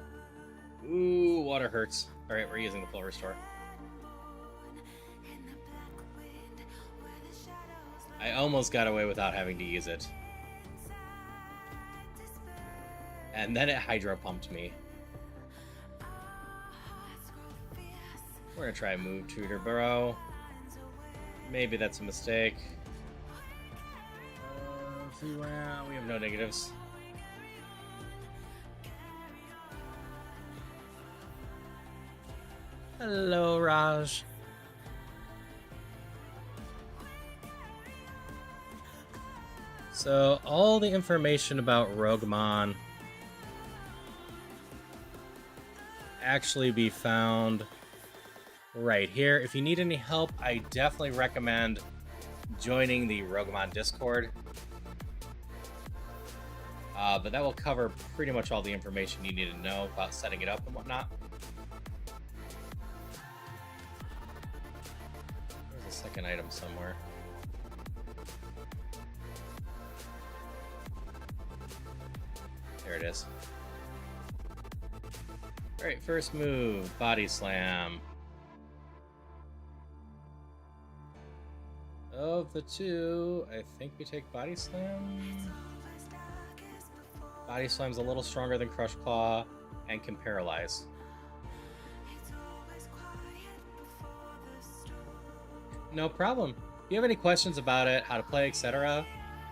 Speaker 1: Ooh, water hurts. Alright, we're using the full restore. I almost got away without having to use it. And then it hydro pumped me. We're gonna try and move Tutor Burrow. Maybe that's a mistake. We have no negatives. Hello, Raj. So, all the information about Rougemon actually be found right here. If you need any help, I definitely recommend joining the Rougemon Discord. But that will cover pretty much all the information you need to know about setting it up and whatnot. There's a second item somewhere. There it is. Alright, first move, Body Slam. Of the two, I think we take Body Slam. Body Slam's a little stronger than Crush Claw and can paralyze. No problem. If you have any questions about it, how to play, etc.,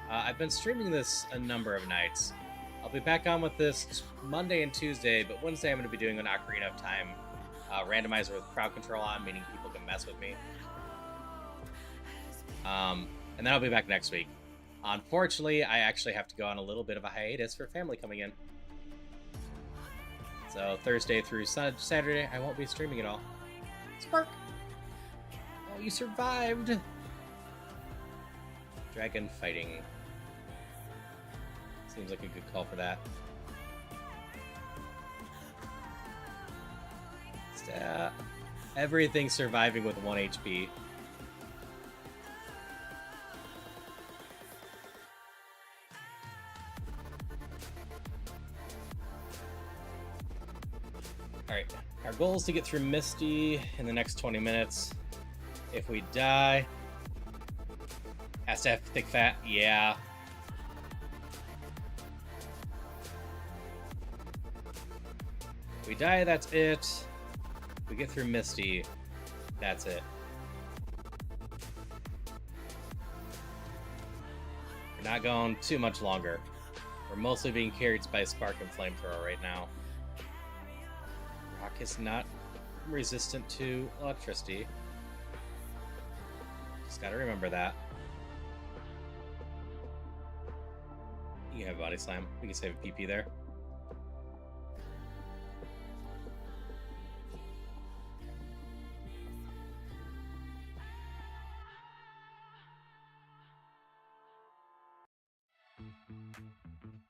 Speaker 1: I've been streaming this a number of nights. I'll be back on with this Monday and Tuesday, but Wednesday I'm going to be doing an Ocarina of Time randomizer with crowd control on, meaning people can mess with me. And then I'll be back next week. Unfortunately, I actually have to go on a little bit of a hiatus for family coming in. So Thursday through Saturday, I won't be streaming at all. Spark! Oh, you survived! Dragon fighting. Seems like a good call for that. Everything surviving with 1 HP. Alright, our goal is to get through Misty in the next 20 minutes. If we die... Has to have thick fat? Yeah. If we die, that's it. If we get through Misty, that's it. We're not going too much longer. We're mostly being carried by Spark and Flamethrower right now. Rock is not resistant to electricity. Just gotta remember that. You can have Body Slam. We can save a PP there.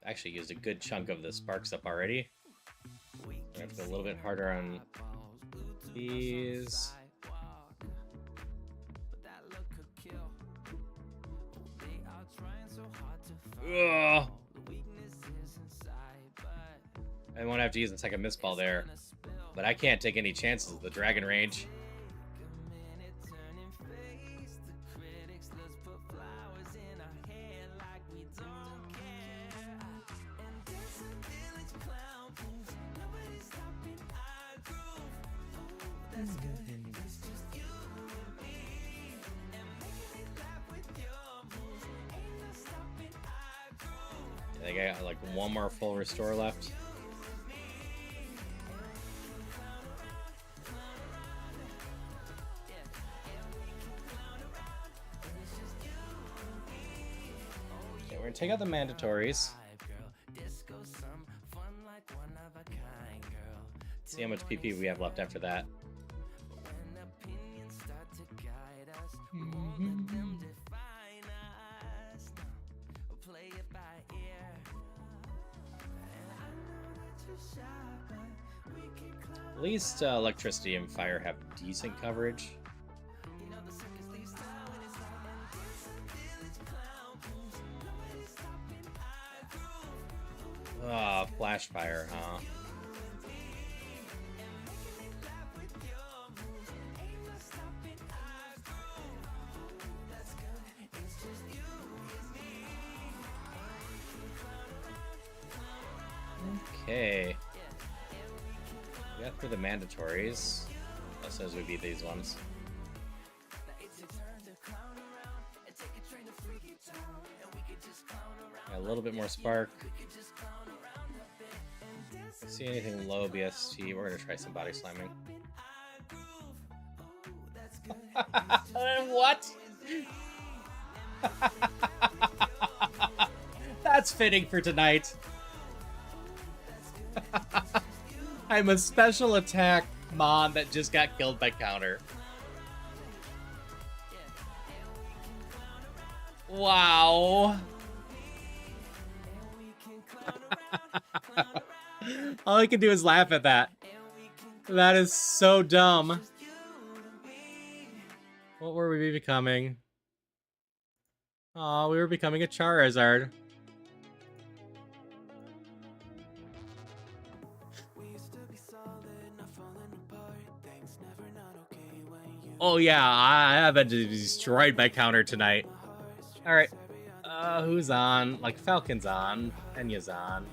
Speaker 1: Actually used a good chunk of the sparks up already. I have to go a little bit harder on these. Ugh. I won't have to use the second mist ball there, but I can't take any chances with the dragon range. I think I got like one more full restore left. Okay, we're gonna take out the mandatories. See how much PP we have left after that. At least electricity and fire have decent coverage. Ah, flash fire, huh? Okay. We got through the mandatories. As soon as we beat these ones. Got a little bit more spark. See anything low BST? We're gonna try some body slamming. What? That's fitting for tonight. I'm a special attack mon that just got killed by counter. Wow. All I can do is laugh at that. That is so dumb. What were we becoming? Aw, we were becoming a Charizard. Oh yeah, I have been destroyed by counter tonight. Alright. Who's on? Like, Falcon's on. Penya's on.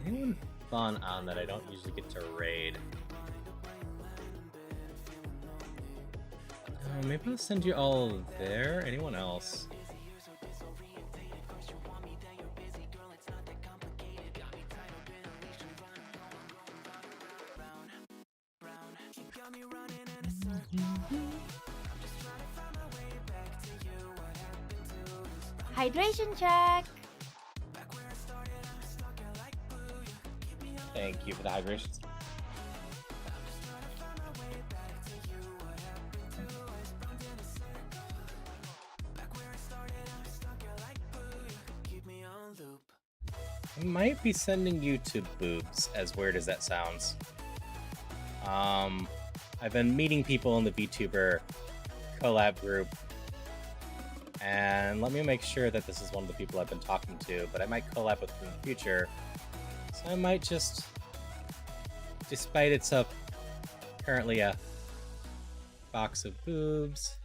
Speaker 1: Anyone fun on that I don't usually get to raid? Maybe I'll send you all there. Anyone else?
Speaker 4: Hydration check.
Speaker 1: Thank you for the hydrations. I might be sending you to boobs, as weird as that sounds. I've been meeting people in the VTuber collab group, and let me make sure that this is one of the people I've been talking to, but I might collab with them in the future. So I might just, despite it's currently a box of boobs.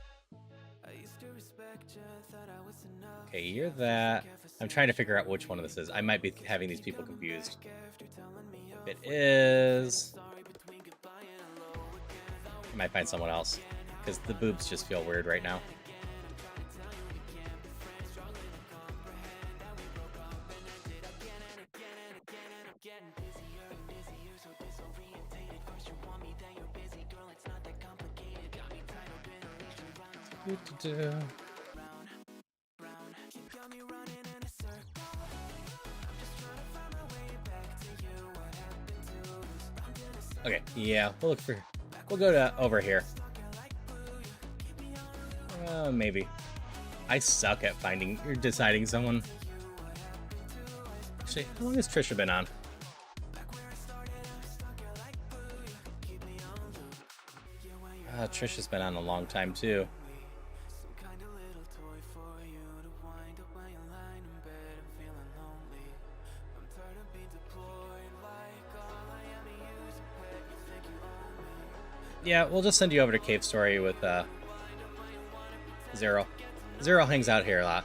Speaker 1: Okay, you're that. I'm trying to figure out which one of this is. I might be having these people confused. If it is, I might find someone else, because the boobs just feel weird right now. Okay, yeah, we'll go to over here. Maybe. I suck at finding or deciding someone. Actually, how long has Trisha been on? Trisha's been on a long time too. Yeah, we'll just send you over to Cave Story with Zero. Zero hangs out here a lot.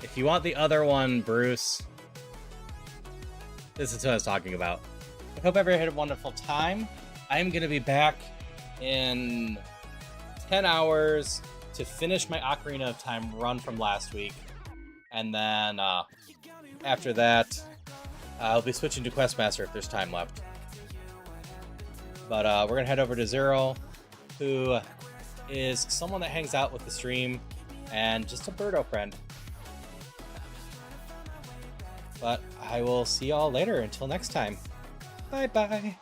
Speaker 1: If you want the other one, Bruce, this is what I was talking about. I hope everyone had a wonderful time. I'm going to be back in 10 hours to finish my Ocarina of Time run from last week. And then after that, I'll be switching to Questmaster if there's time left. But we're going to head over to Zero, who is someone that hangs out with the stream and just a birdo friend. But I will see y'all later. Until next time. Bye-bye.